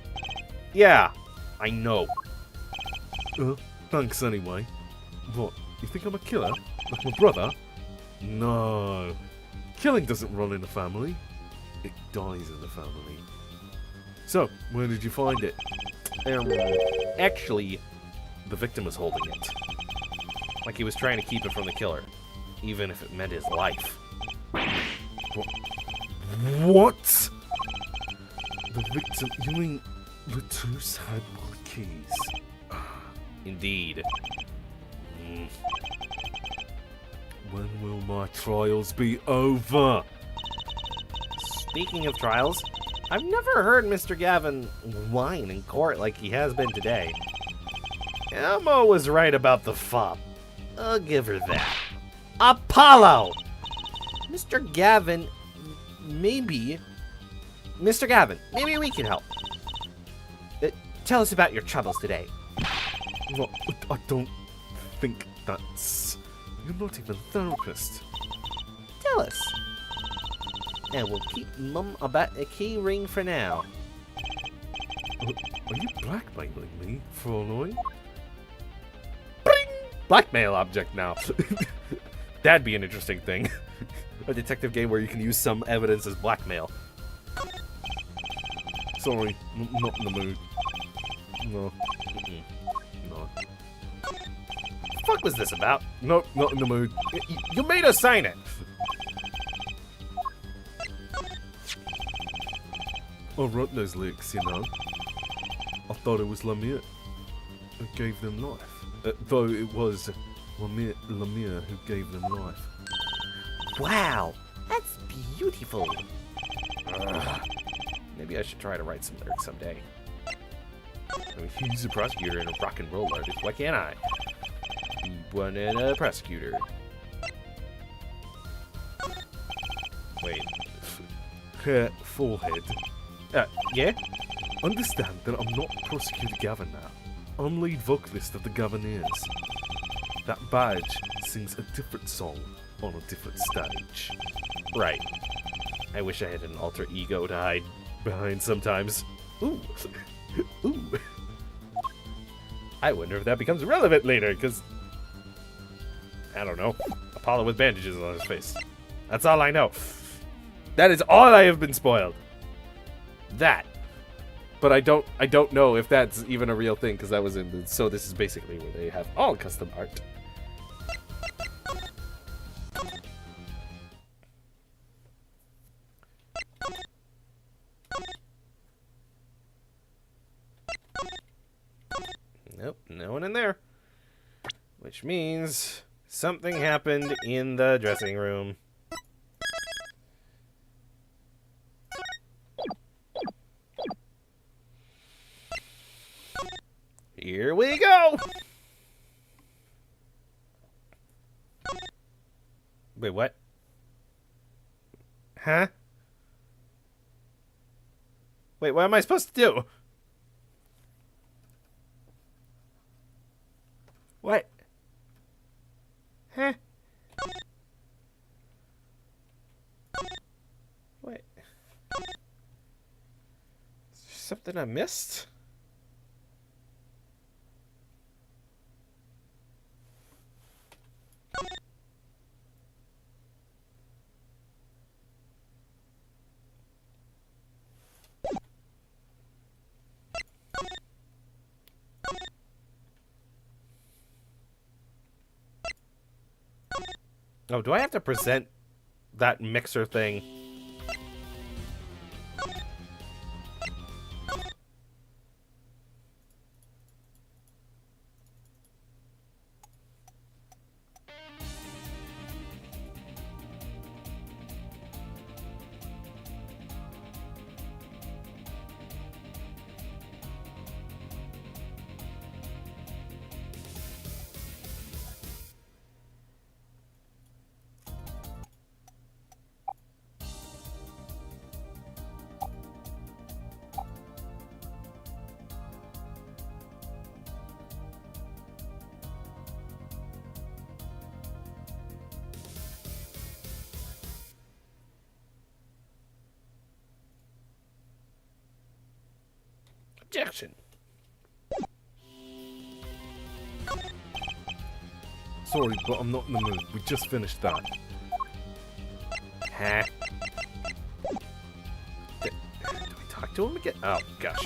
Yeah, I know. Thanks anyway. What, you think I'm a killer? Like my brother? No. Killing doesn't run in the family. It dies in the family. So, where did you find it? Actually, the victim was holding it. Like he was trying to keep it from the killer. Even if it meant his life. What? The victim? You mean Latouche had my keys? Indeed. When will my trials be over? Speaking of trials, I've never heard Mr. Gavin whine in court like he has been today. Elmo was right about the fop. I'll give her that. Apollo! Mr. Gavin, maybe... Mr. Gavin, maybe we can help. Tell us about your troubles today. Well, I don't think that's... You're not even a therapist. Tell us. And we'll keep mum about a key ring for now. Are you blackmailing me, Fraulein? Blackmail object now. That'd be an interesting thing. A detective game where you can use some evidence as blackmail. Sorry, not in the mood. No. No. Fuck was this about? No, not in the mood. You made us sign it. I wrote those lyrics, you know. I thought it was Lemire who gave them life. Though it was Lemire who gave them life. Wow, that's beautiful. Maybe I should try to write some lyrics someday. I mean, he's a prosecutor and a rock and roll artist. Why can't I? Be one and a prosecutor. Wait. Hair, forehead. Yeah? Understand that I'm not Prosecutor Gavin now. I'm lead vocalist of the Gaviniers. That badge sings a different song on a different stage. Right. I wish I had an alter ego to hide behind sometimes. Ooh. Ooh. I wonder if that becomes relevant later, because... I don't know. Apollo with bandages on his face. That's all I know. That is all I have been spoiled. That. But I don't know if that's even a real thing, because that was in the... So this is basically where they have all custom art. Nope, no one in there. Which means something happened in the dressing room. Here we go! Wait, what? Huh? Wait, what am I supposed to do? What? Huh? What? Is there something I missed? Oh, do I have to present that mixer thing? Objection. Sorry, but I'm not in the mood. We just finished that. Huh? Do we talk to him again? Oh, gosh.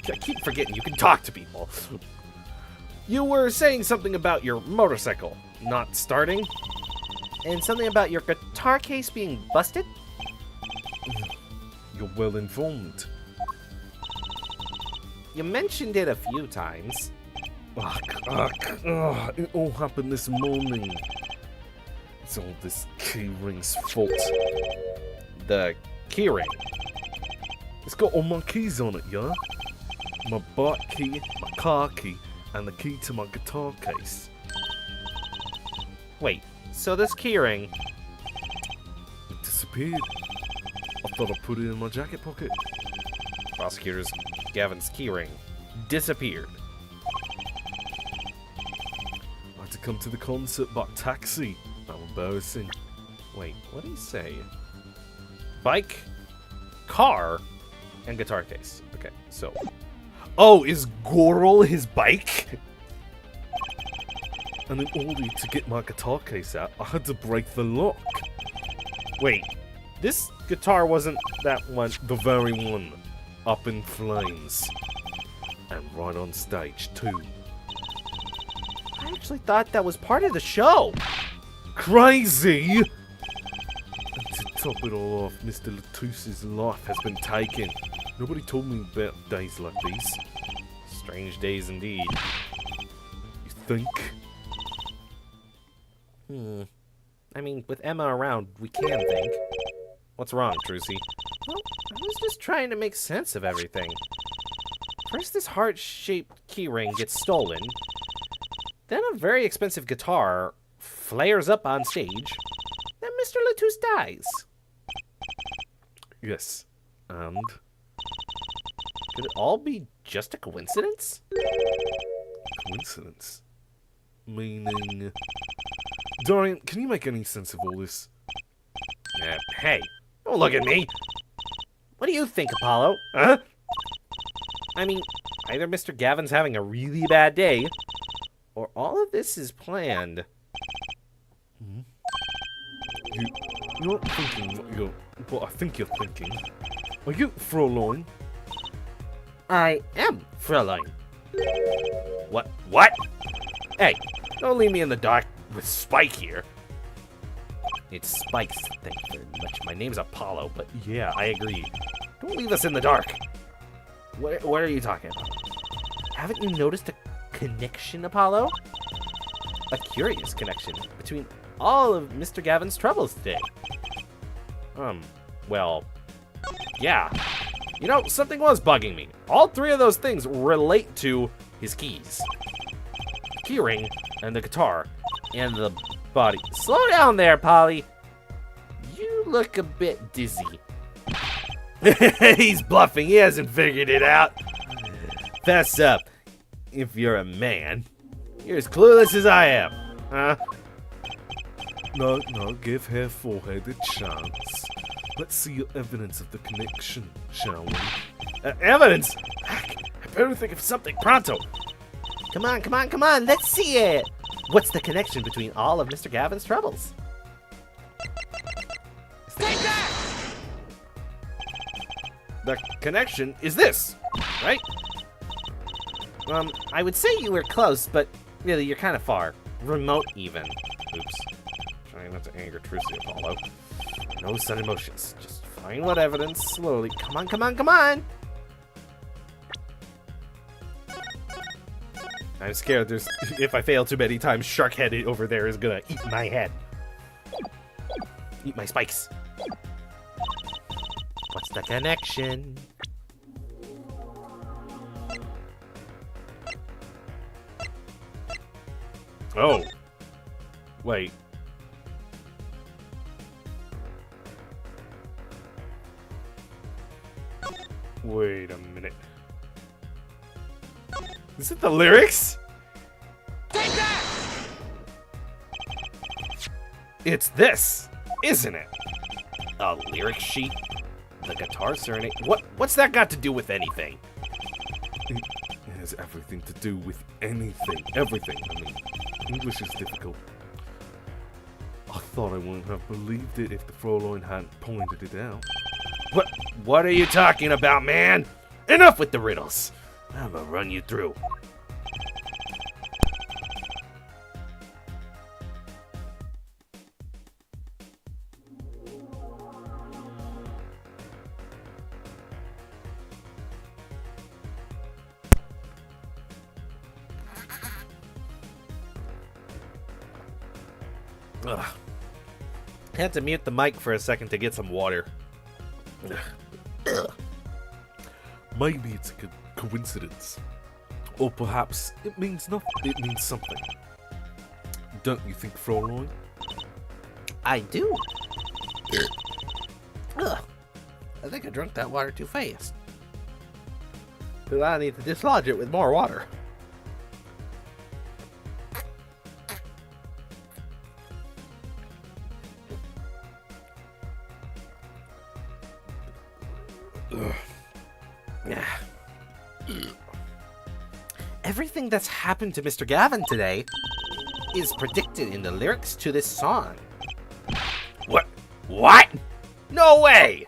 I keep forgetting you can talk to people. You were saying something about your motorcycle not starting? And something about your guitar case being busted? You're well informed. You mentioned it a few times. It all happened this morning. It's all this keyring's fault. The keyring. It's got all my keys on it, yeah? My bike key, my car key, and the key to my guitar case. Wait, so this keyring... It disappeared. I thought I put it in my jacket pocket. Prosecutors, Gavin's keyring disappeared. come to the concert by taxi. How embarrassing. Wait, what did he say? Bike, car, and guitar case. Okay, so. Oh, is Goral his bike? And in order to get my guitar case out, I had to break the lock. Wait, this guitar wasn't that one. The very one. Up in flames. And right on stage, too. I actually thought that was part of the show. Crazy! And to top it all off, Mr. Latus's life has been taken. Nobody told me about days like these. Strange days indeed. You think? I mean, with Emma around, we can think. What's wrong, Trucy? Well, I was just trying to make sense of everything. First, this heart-shaped keyring gets stolen. Then a very expensive guitar flares up on stage. Then Mr. Latus dies. Yes. And? Could it all be just a coincidence? Coincidence? Meaning... Dorian, can you make any sense of all this? Hey, don't look at me. What do you think, Apollo? Huh? I mean, either Mr. Gavin's having a really bad day, or all of this is planned. You're not thinking what I think you're thinking. Are you Fräulein? I am Fräulein. What? What? Hey, don't leave me in the dark with Spike here. It's Spike's, thank you very much. My name's Apollo, but yeah, I agree. Don't leave us in the dark. What are you talking about? Haven't you noticed a connection, Apollo? A curious connection between all of Mr. Gavin's troubles today. Well, yeah. You know, something was bugging me. All three of those things relate to his keys. The keyring, and the guitar, and the body. Slow down there, Polly. You look a bit dizzy. He's bluffing. He hasn't figured it out. Fess up. If you're a man, you're as clueless as I am. Huh? No, give Herr Forehead a chance. Let's see your evidence of the connection, shall we? Evidence? I better think of something pronto. Come on. Let's see it. What's the connection between all of Mr. Gavin's troubles? Take that! The connection is this, right? I would say you were close, but really, you're kind of far. Remote, even. Oops. Trying not to anger Trucy, Apollo. No sudden emotions. Just find what evidence slowly. Come on. I'm scared if I fail too many times, Sharkhead over there is gonna eat my head. Eat my spikes. What's the connection? Oh. Wait. Wait a minute. Is it the lyrics? Take that! It's this, isn't it? A lyric sheet? The guitar serenade? What's that got to do with anything? It has everything to do with anything. Everything. I mean, English is difficult. I thought I wouldn't have believed it if the Fräulein hadn't pointed it out. What are you talking about, man? Enough with the riddles. I'm gonna run you through. Ugh. Had to mute the mic for a second to get some water. Maybe it's a coincidence. Or perhaps it means nothing. It means something. Don't you think, Fräulein? I do. Ugh. I think I drank that water too fast. I need to dislodge it with more water. Everything that's happened to Mr. Gavin today is predicted in the lyrics to this song. What? No way!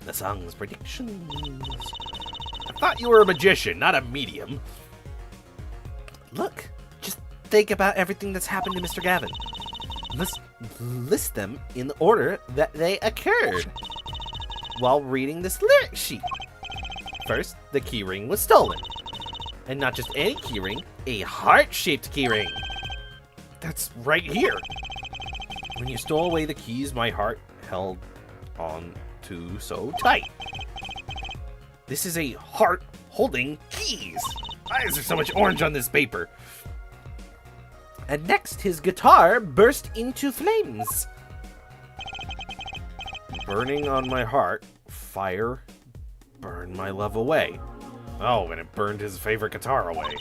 The song's predictions. I thought you were a magician, not a medium. Look, just think about everything that's happened to Mr. Gavin. Let's list them in the order that they occurred while reading this lyric sheet. First, the keyring was stolen. And not just any keyring, a heart-shaped keyring. That's right here. When you stole away the keys my heart held on to so tight. This is a heart holding keys. Why is there so much orange on this paper? And next, his guitar burst into flames. Burning on my heart, fire burned my love away. Oh, and it burned his favorite guitar away.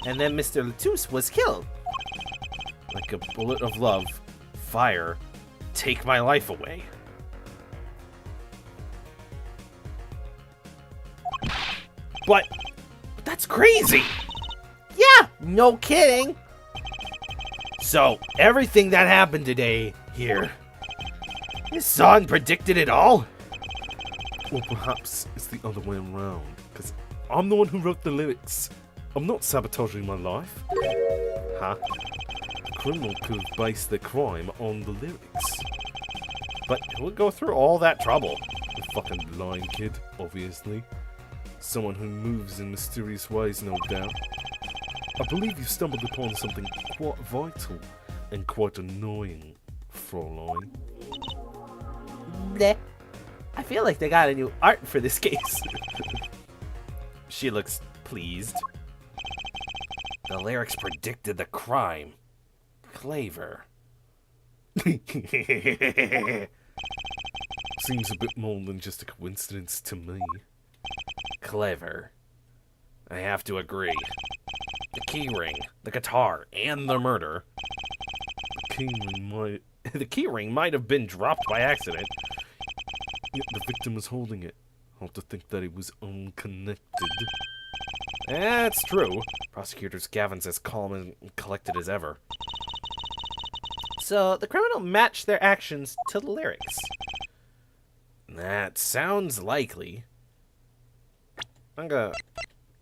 And then Mr. Latus was killed. Like a bullet of love, fire, take my life away. But that's crazy! Yeah, no kidding. So, everything that happened today here, this song predicted it all? Or perhaps it's the other way around, because I'm the one who wrote the lyrics. I'm not sabotaging my life. Huh? The criminal could have based their crime on the lyrics. But who would go through all that trouble? The fucking lying kid, obviously. Someone who moves in mysterious ways, no doubt. I believe you've stumbled upon something quite vital and quite annoying, Fraulein. Bleh. I feel like they got a new art for this case. She looks pleased. The lyrics predicted the crime. Clever. Seems a bit more than just a coincidence to me. Clever. I have to agree. The keyring, the guitar, and the murder. The keyring might have been dropped by accident. Yet the victim was holding it. Hard to think that it was unconnected. That's true. Prosecutor's Gavin's as calm and collected as ever. So the criminal matched their actions to the lyrics. That sounds likely. I'm gonna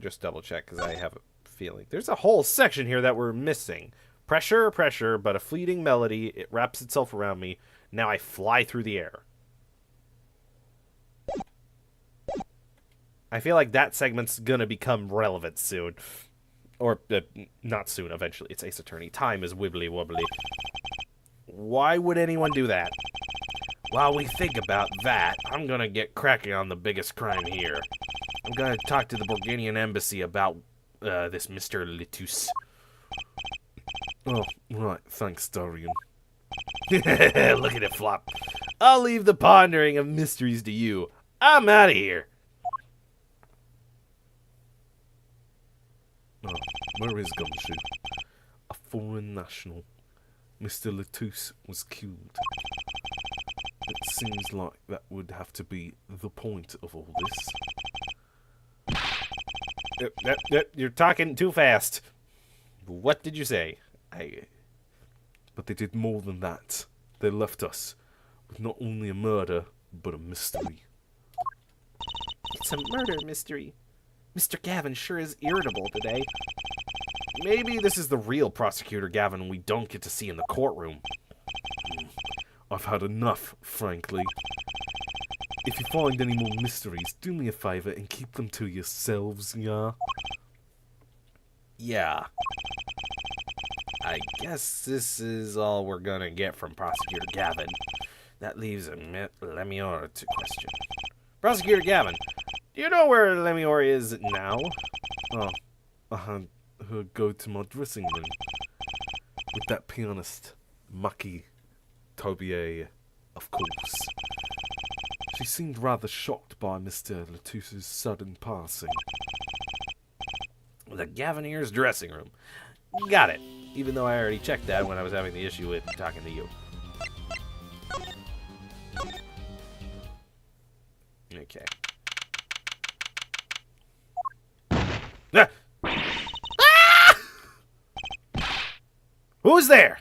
just double check because I have a feeling. There's a whole section here that we're missing. Pressure, pressure, but a fleeting melody. It wraps itself around me. Now I fly through the air. I feel like that segment's gonna become relevant soon. Or, not soon, eventually. It's Ace Attorney. Time is wibbly wobbly. Why would anyone do that? While we think about that, I'm gonna get cracking on the biggest crime here. I'm gonna talk to the Borganian embassy about this Mr. Latus. Oh, right, thanks, Darian. Look at it flop. I'll leave the pondering of mysteries to you. I'm out of here. Oh, where is Gumshoe? A foreign national. Mr. Latus was killed. It seems like that would have to be the point of all this. You're talking too fast. What did you say? But they did more than that. They left us with not only a murder, but a mystery. It's a murder mystery. Mr. Gavin sure is irritable today. Maybe this is the real Prosecutor Gavin we don't get to see in the courtroom. I've had enough, frankly. If you find any more mysteries, do me a favor and keep them to yourselves, yeah? Yeah. I guess this is all we're gonna get from Prosecutor Gavin. That leaves Lemior to question. Prosecutor Gavin, do you know where Lemior is now? Oh, I had her go to my dressing room with that pianist, Maki Tobier, of course. She seemed rather shocked by Mr. Latus's sudden passing. The Gavineer's dressing room. Got it. Even though I already checked that when I was having the issue with talking to you. Okay. Ah! Who's there?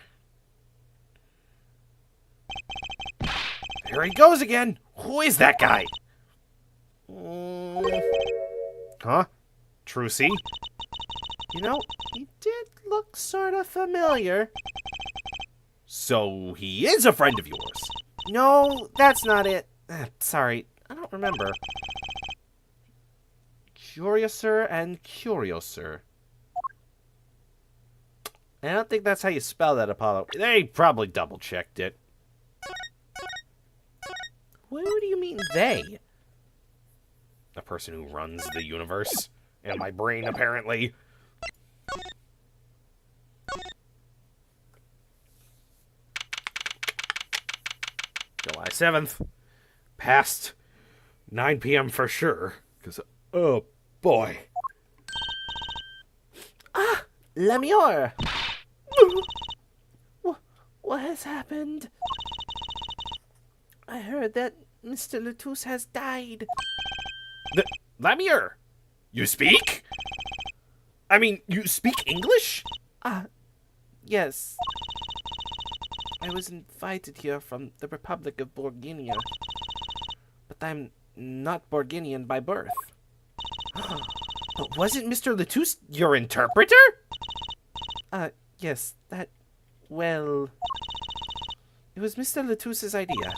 There he goes again. Who is that guy? Huh? Trucy? You know, he did look sort of familiar. So he is a friend of yours. No, that's not it. Sorry, I don't remember. Curiouser and Curioser. I don't think that's how you spell that, Apollo. They probably double-checked it. Who do you mean, they? The person who runs the universe. And my brain, apparently. July 7th. Past 9 p.m. for sure. Because, oh boy. Lemure! What has happened? I heard that Mr. Latus has died. Lemire! You speak? I mean, you speak English? Yes. I was invited here from the Republic of Borginia. But I'm not Borginian by birth. But wasn't Mr. Latus your interpreter? Yes, well... It was Mr. Latus's idea.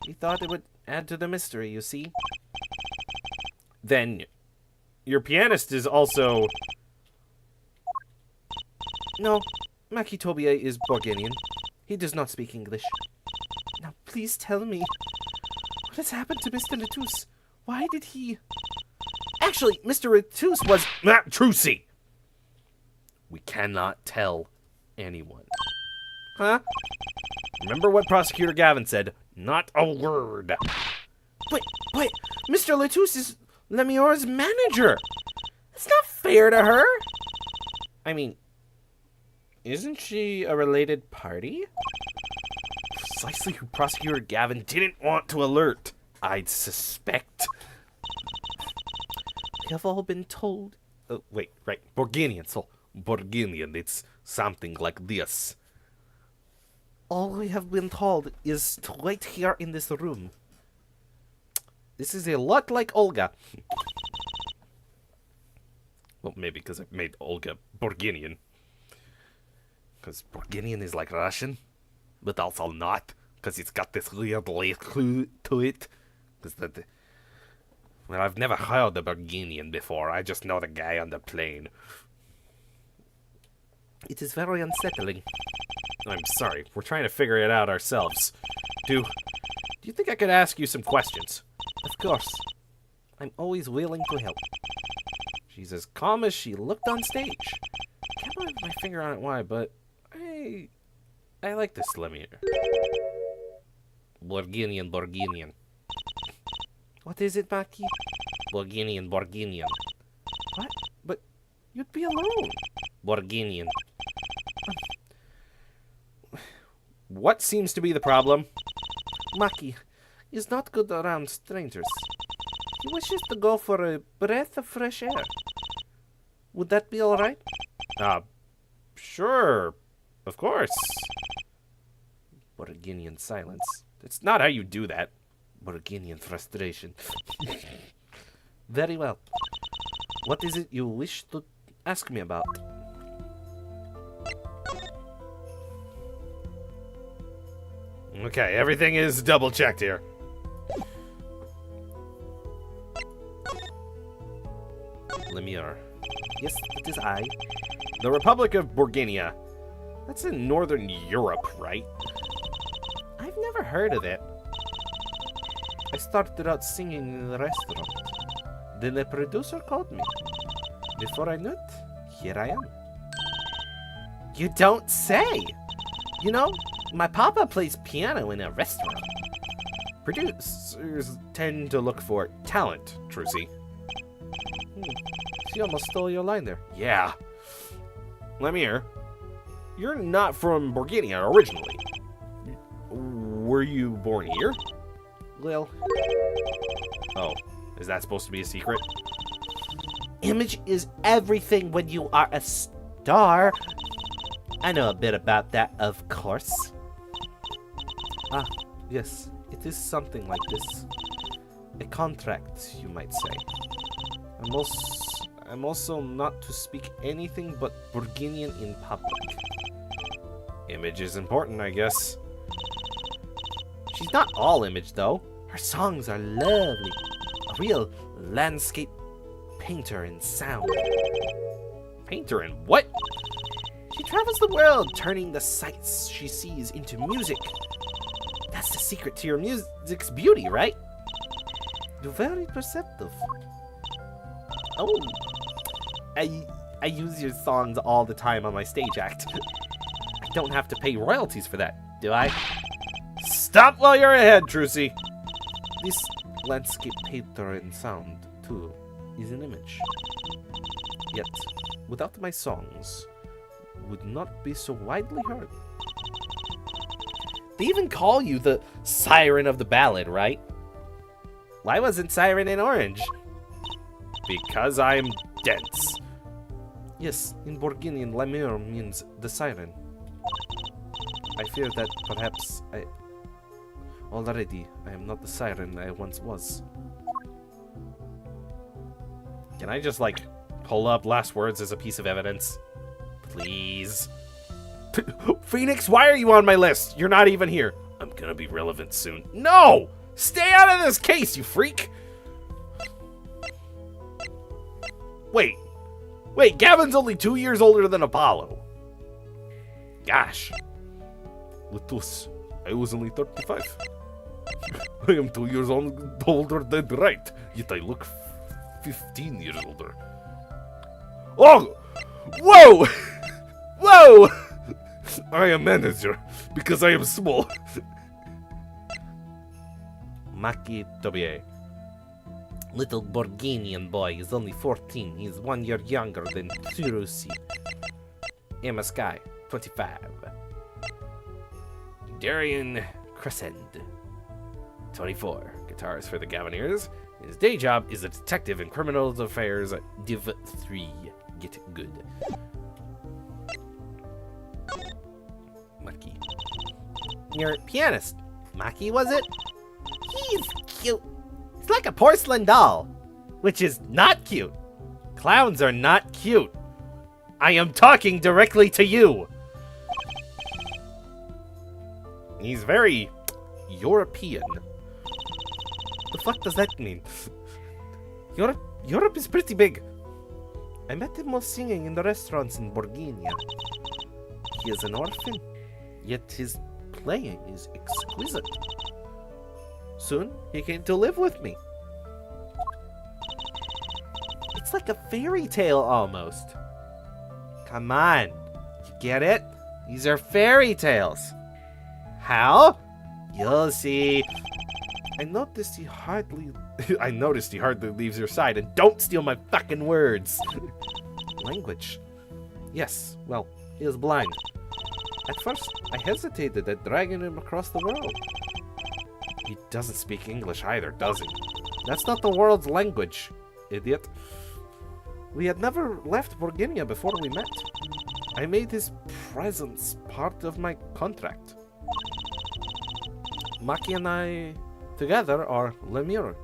He thought it would add to the mystery, you see. Then, your pianist is also... No, Makitobia is Borginian. He does not speak English. Now, please tell me, what has happened to Mr. Latus? Why did he... Actually, Mr. Latus was... Trucy! We cannot tell anyone. Huh? Remember what Prosecutor Gavin said? Not a word. Wait, Mr. Latus is Lemire's manager. That's not fair to her. I mean, isn't she a related party? Precisely who Prosecutor Gavin didn't want to alert, I'd suspect. We have all been told. Wait, right. Borginian, so Borginian, it's something like this. All we have been told is to wait here in this room. This is a lot like Olga. Well, maybe because I made Olga Borginian. Because Borginian is like Russian, but also not, because it's got this weird late clue to it. Well, I've never heard the Borginian before. I just know the guy on the plane. It is very unsettling. I'm sorry. We're trying to figure it out ourselves. Do you think I could ask you some questions? Of course. I'm always willing to help. She's as calm as she looked on stage. Can't put my finger on it why, but I like this Lemire. Borginian. What is it, Maki? Borginian. What? But you'd be alone. Borginian. What seems to be the problem? Maki is not good around strangers. He wishes to go for a breath of fresh air. Would that be all right? Sure. Of course. Borginian silence. That's not how you do that. Borginian frustration. Very well. What is it you wish to ask me about? Okay, everything is double checked here. Lemire. Yes, it is I. The Republic of Borginia. That's in Northern Europe, right? I've never heard of it. I started out singing in the restaurant. Then the producer called me. Before I knew it, here I am. You don't say! You know, my papa plays piano in a restaurant. Producers tend to look for talent, Trucy. She almost stole your line there. Yeah. Lemire, you're not from Borginia originally. Were you born here? Lil. Oh, is that supposed to be a secret? Image is everything when you are a star. I know a bit about that, of course. Ah, yes, it is something like this. A contract, you might say. I'm also not to speak anything but Burgundian in public. Image is important, I guess. She's not all Image, though. Her songs are lovely. A real landscape painter in sound. Painter in what? She travels the world, turning the sights she sees into music. That's the secret to your music's beauty, right? You're very perceptive. Oh, I use your songs all the time on my stage act. I don't have to pay royalties for that, do I? Stop while you're ahead, Trucy. This landscape painter in sound, too, is an Image. Yet, without my songs, would not be so widely heard. They even call you the Siren of the Ballad, right? Why wasn't Siren in Orange? Because I'm dense. Yes, in Burgundian, Lemur means the siren. I fear that perhaps I am not the siren I once was. Can I just, like, pull up last words as a piece of evidence? Please. Phoenix, why are you on my list? You're not even here. I'm gonna be relevant soon. No! Stay out of this case, you freak! Wait, Gavin's only 2 years older than Apollo. Gosh. Letus, I was only 35. I am 2 years older than right, yet I look 15 years older. Oh! Whoa! Whoa! I am manager, because I am small. Maki Tobie. Little Burgundian boy is only 14. He's 1 year younger than Tsurusi. Emma Sky, 25. Darian Crescend, 24. Guitars for the Gavineers. His day job is a detective in criminal affairs at Div 3. Get good. Maki. Your pianist. Maki, was it? He's cute. It's like a porcelain doll. Which is not cute. Clowns are not cute. I am talking directly to you. He's very European. The fuck does that mean? Europe is pretty big. I met him while singing in the restaurants in Borginia. He is an orphan, yet his playing is exquisite. Soon, he came to live with me. It's like a fairy tale almost. Come on, you get it? These are fairy tales. How? You'll see. I noticed he hardly leaves your side, and don't steal my fucking words. Language. Yes, well, he is blind. At first, I hesitated at dragging him across the world. He doesn't speak English either, does he? That's not the world's language, idiot. We had never left Burgundia before we met. I made his presence part of my contract. Maki and I together are Lemur.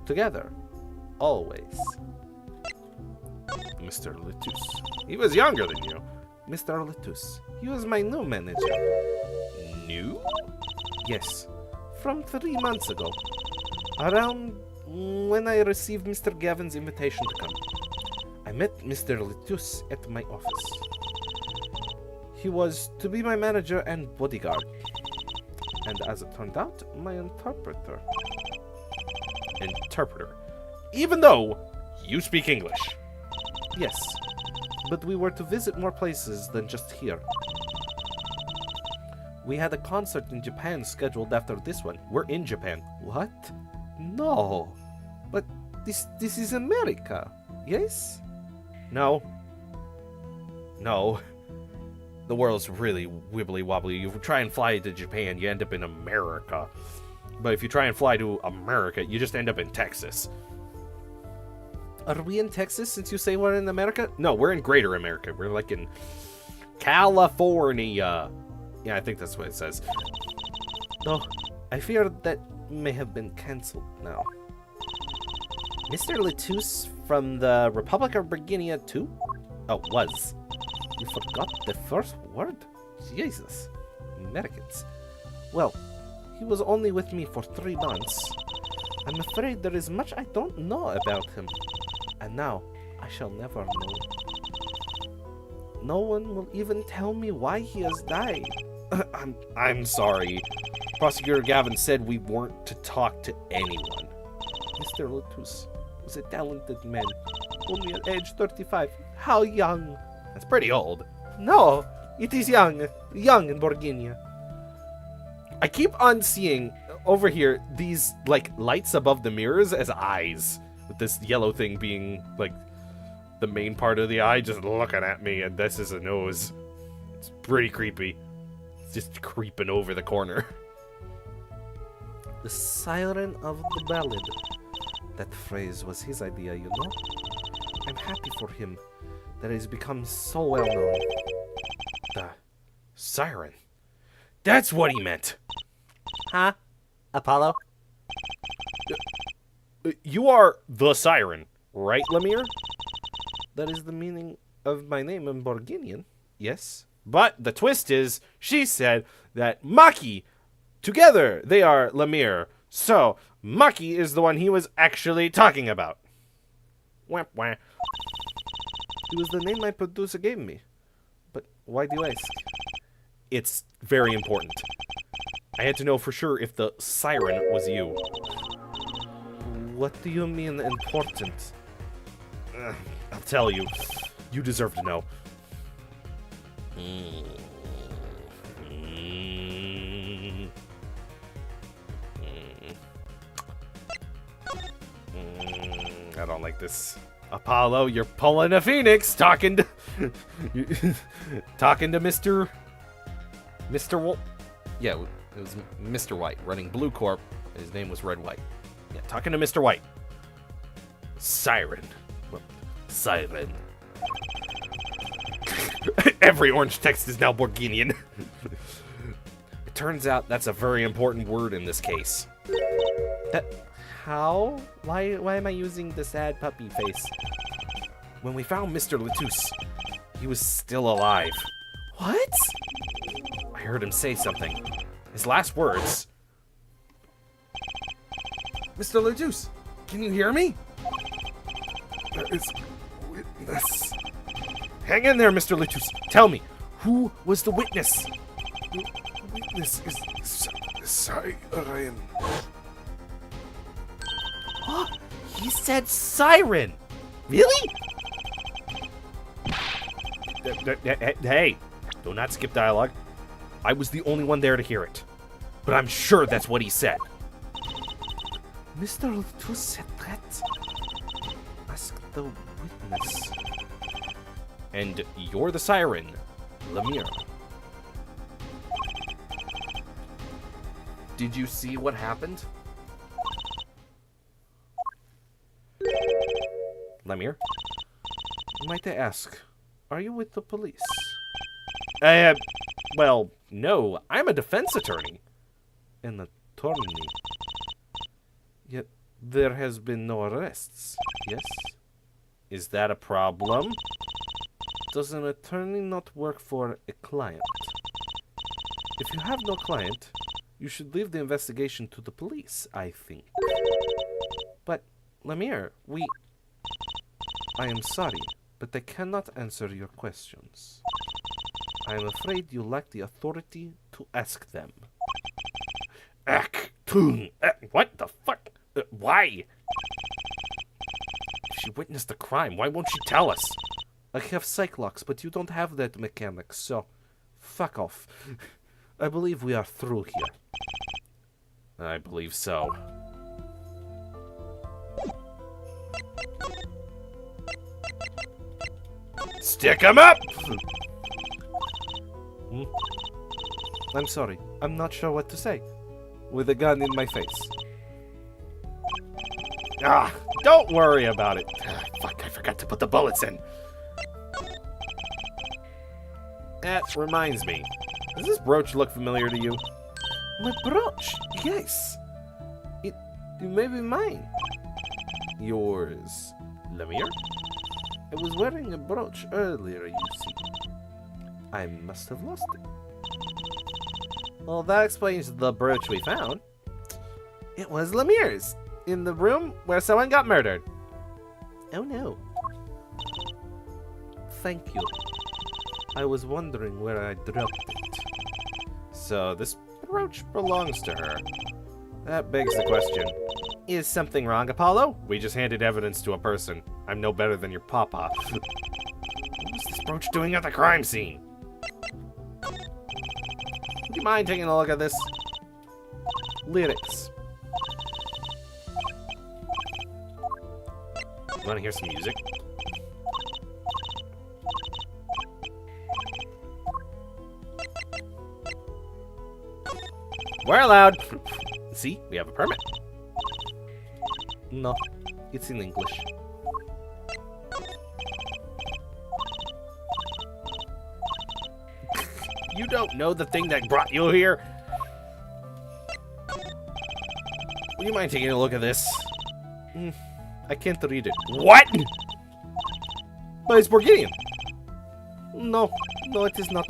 Together. Always. Mr. Letus. He was younger than you. Mr. Letus. He was my new manager. New? Yes. From 3 months ago. Around when I received Mr. Gavin's invitation to come. I met Mr. Letus at my office. He was to be my manager and bodyguard. And as it turned out, my interpreter. Interpreter. Even though you speak English. Yes, but we were to visit more places than just here. We had a concert in Japan scheduled after this one. We're in Japan. What? No. But this is America, yes? No. No. The world's really wibbly wobbly. You try and fly to Japan, you end up in America. But if you try and fly to America, you just end up in Texas. Are we in Texas since you say we're in America? No, we're in Greater America. We're like in California. Yeah, I think that's what it says. Though, I fear that may have been cancelled now. Mr. Letus from the Republic of Virginia too? Oh, was. You forgot the first word? Jesus. Americans. Well, he was only with me for 3 months. I'm afraid there is much I don't know about him. And now, I shall never know. No one will even tell me why he has died. I'm sorry. Prosecutor Gavin said we weren't to talk to anyone. Mr. Lotus was a talented man, only at age 35. How young? That's pretty old. No, it is young. Young in Borginia. I keep on seeing over here these like lights above the mirrors as eyes, with this yellow thing being like the main part of the eye just looking at me, and this is a nose. It's pretty creepy. It's just creeping over the corner. The siren of the ballad. That phrase was his idea, you know? I'm happy for him that he's become so well known. The siren. That's what he meant. Huh? Apollo? You are the siren, right, Lemire? That is the meaning of my name in Borginian. Yes. But the twist is, she said that Maki, together they are Lemire. So, Maki is the one he was actually talking about. Wah, wah. It was the name my producer gave me. But why do you ask? It's very important. I had to know for sure if the siren was you. What do you mean important? I'll tell you. You deserve to know. I don't like this. Apollo, you're pulling a phoenix, talking to Mr. Yeah, it was Mr. White running Blue Corp. His name was Red White. Yeah, talking to Mr. White. Siren. Well, siren. Every orange text is now Borginian. It turns out that's a very important word in this case. How? Why am I using the sad puppy face? When we found Mr. Letus, he was still alive. What? I heard him say something. His last words. Mr. Letus, can you hear me? There is witness. Hang in there, Mr. Letus. Tell me, who was the witness? The witness is siren. He said siren! Really? Hey, do not skip dialogue. I was the only one there to hear it. But I'm sure that's what he said. Mr. Letus said that? Ask the witness. And you're the siren, Lemire. Did you see what happened? Lemire? Might I ask, are you with the police? Well, no. I'm a defense attorney. An attorney? Yet there has been no arrests, yes? Is that a problem? Does an attorney not work for a client? If you have no client, you should leave the investigation to the police, I think. But, Lemire, I am sorry, but I cannot answer your questions. I am afraid you lack the authority to ask them. What the fuck? Why? She witnessed the crime. Why won't she tell us? I have Cyclops, but you don't have that mechanic, so fuck off. I believe we are through here. I believe so. Stick 'em up! I'm sorry. I'm not sure what to say. with a gun in my face. Ah, don't worry about it. Ah, fuck, I forgot to put the bullets in. That reminds me. Does this brooch look familiar to you? My brooch? Yes. It may be mine. Yours, Lemire? I was wearing a brooch earlier, you see. I must have lost it. Well, that explains the brooch we found. It was Lemire's, in the room where someone got murdered. Oh no. Thank you. I was wondering where I dropped it. So this brooch belongs to her. That begs the question. Is something wrong, Apollo? We just handed evidence to a person. I'm no better than your papa. What was this brooch doing at the crime scene? Would you mind taking a look at this? Lyrics. You want to hear some music? We're allowed. See, we have a permit. No, it's in English. You don't know the thing that brought you here? Would you mind taking a look at this? I can't read it. What? But it's Borginian. No, it is not.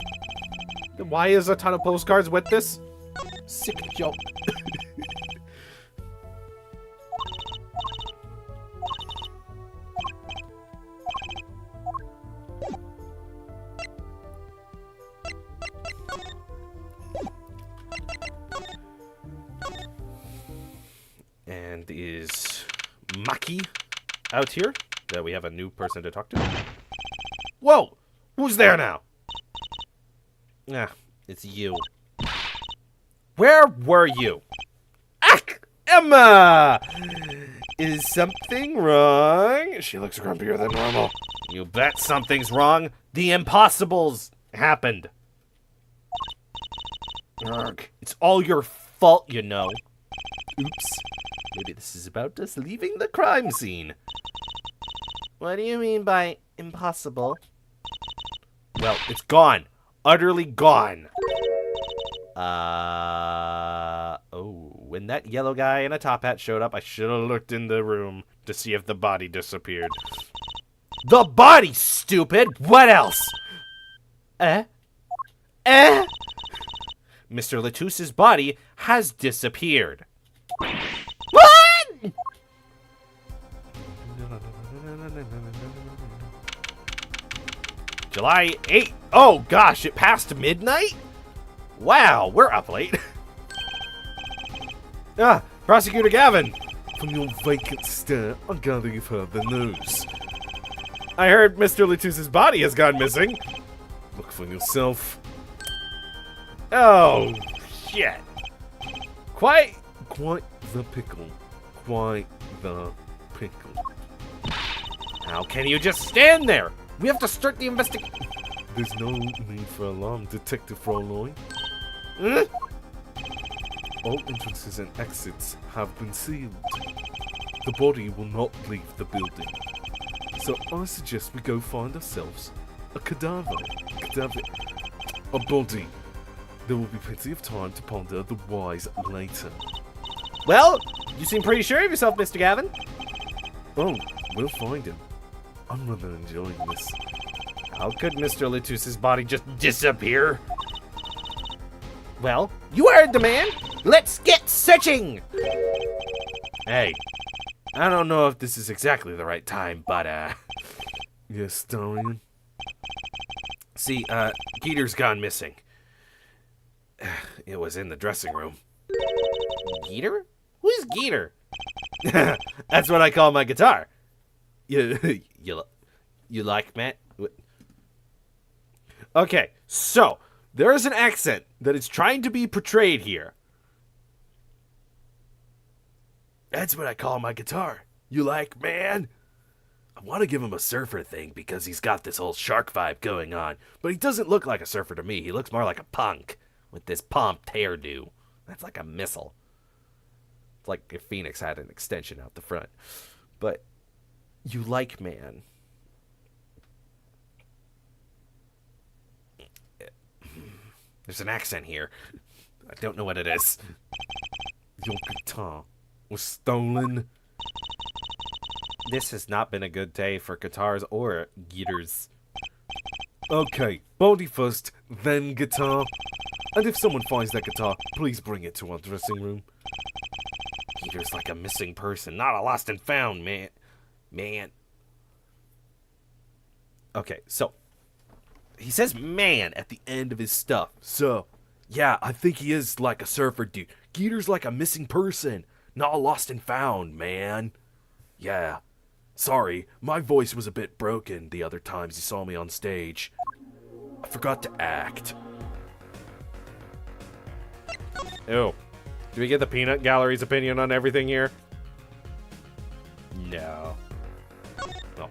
Then why is a ton of postcards with this? Sick joke. And is Maki out here? That we have a new person to talk to? Whoa! Who's there now? Ah, it's you. Where were you? Ach! Emma! Is something wrong? She looks grumpier than normal. You bet something's wrong. The impossibles happened. Urgh. It's all your fault, you know. Oops. Maybe this is about us leaving the crime scene. What do you mean by impossible? Well, it's gone. Utterly gone. Oh, when that yellow guy in a top hat showed up, I should have looked in the room to see if the body disappeared. The body, stupid! What else? Mr. Latusse's body has disappeared. What? July 8th. Oh gosh, it passed midnight? Wow, we're up late. Prosecutor Gavin. From your vacant stare, I gather you've heard the news. I heard Mr. Latusse's body has gone missing. Look for yourself. Oh, shit. Quite the pickle. Quite the pickle. How can you just stand there? We have to start the investigation. There's no need for alarm, Detective Fraulein. All entrances and exits have been sealed. The body will not leave the building. So I suggest we go find ourselves a cadaver. A body. There will be plenty of time to ponder the whys later. Well, you seem pretty sure of yourself, Mr. Gavin. Oh, we'll find him. I'm rather enjoying this. How could Mr. Latusse's body just disappear? Well, you heard the man. Let's get searching. Hey, I don't know if this is exactly the right time, but, Yes, Darian? see, Geeter's gone missing. It was in the dressing room. Geeter? Who's Geeter? That's what I call my guitar. You like, Matt? Okay, so there is an accent that is trying to be portrayed here. That's what I call my guitar. You like, man? I want to give him a surfer thing because he's got this whole shark vibe going on, but he doesn't look like a surfer to me. He looks more like a punk with this pomped hairdo. That's like a missile. like if Phoenix had an extension out the front. But you like man. There's an accent here. I don't know what it is. Your guitar was stolen. This has not been a good day for guitars or guitars. Okay, body first, then guitar. And if someone finds that guitar, please bring it to our dressing room. Peter's like a missing person, not a lost and found, man. Man. Okay, so he says man at the end of his stuff. So, yeah, I think he is like a surfer dude. Geeter's like a missing person, not a lost and found, man. Yeah. Sorry, my voice was a bit broken the other times you saw me on stage. I forgot to act. Ew. Do we get the Peanut Gallery's opinion on everything here? No. Well,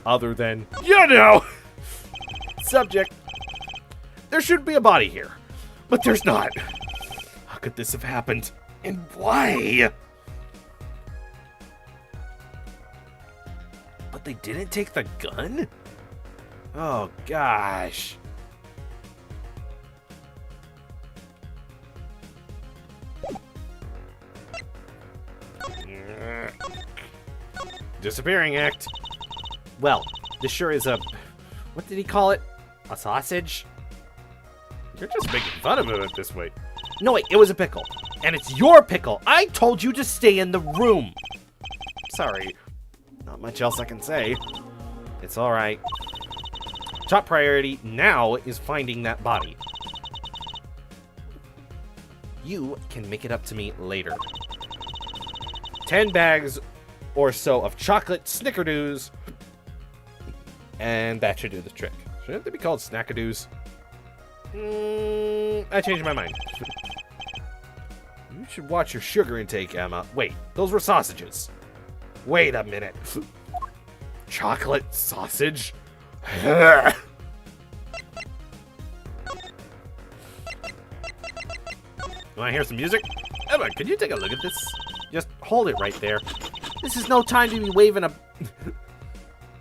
other than, you know! Subject. There should be a body here. But there's not. How could this have happened? And why? But they didn't take the gun? Oh, gosh. Disappearing act. Well, this sure is a... What did he call it? A sausage? You're just making fun of him at this point. No, wait, it was a pickle. And it's your pickle. I told you to stay in the room. Sorry. Not much else I can say. It's alright. Top priority now is finding that body. You can make it up to me later. 10 bags or so of chocolate snickerdoos. And that should do the trick. Shouldn't they be called snackadoos? I changed my mind. You should watch your sugar intake, Emma. Wait, those were sausages. Wait a minute. Chocolate sausage? You wanna hear some music? Emma, can you take a look at this? Just hold it right there. This is no time to be waving a...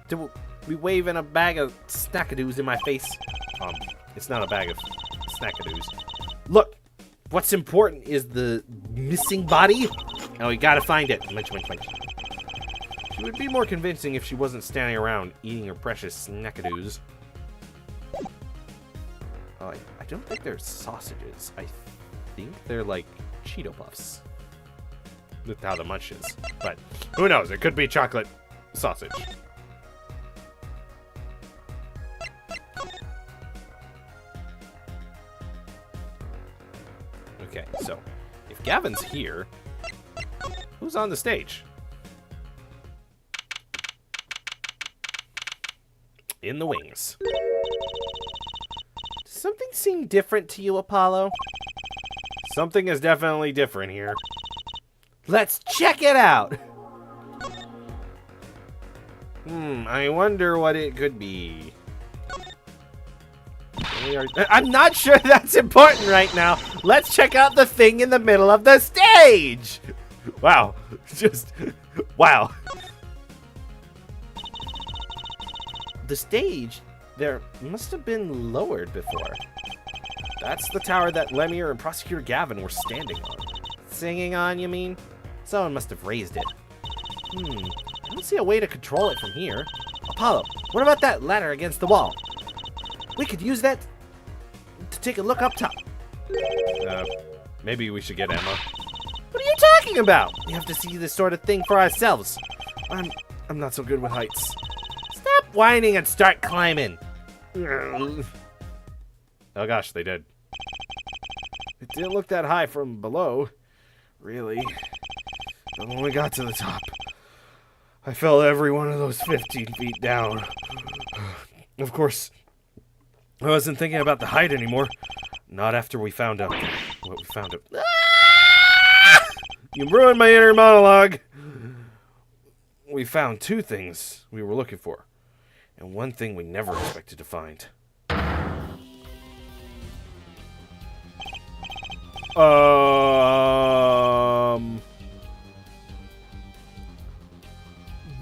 to be waving a bag of snackadoos in my face. It's not a bag of snackadoos. Look, what's important is the missing body. Oh, we gotta find it. Munch, munch, munch. She would be more convincing if she wasn't standing around eating her precious snackadoos. Oh, I don't think they're sausages. I think they're like Cheeto Puffs. That's how the munch is. But who knows? It could be chocolate sausage. Okay, so if Gavin's here, who's on the stage? In the wings. Does something seem different to you, Apollo? Something is definitely different here. Let's check it out! I wonder what it could be. I'm not sure that's important right now. Let's check out the thing in the middle of the stage! Wow. Just... wow. The stage, there must have been lowered before. That's the tower that Lemire and Prosecutor Gavin were standing on. Singing on, you mean? Someone must have raised it. I don't see a way to control it from here. Apollo, what about that ladder against the wall? We could use that to take a look up top. Maybe we should get Emma. What are you talking about? We have to see this sort of thing for ourselves. I'm not so good with heights. Stop whining and start climbing. Oh gosh, they did. It didn't look that high from below, really. But when we got to the top, I felt every one of those 15 feet down. Of course, I wasn't thinking about the height anymore. Not after we found out what we found out. Ah! You ruined my inner monologue. We found two things we were looking for, and one thing we never expected to find.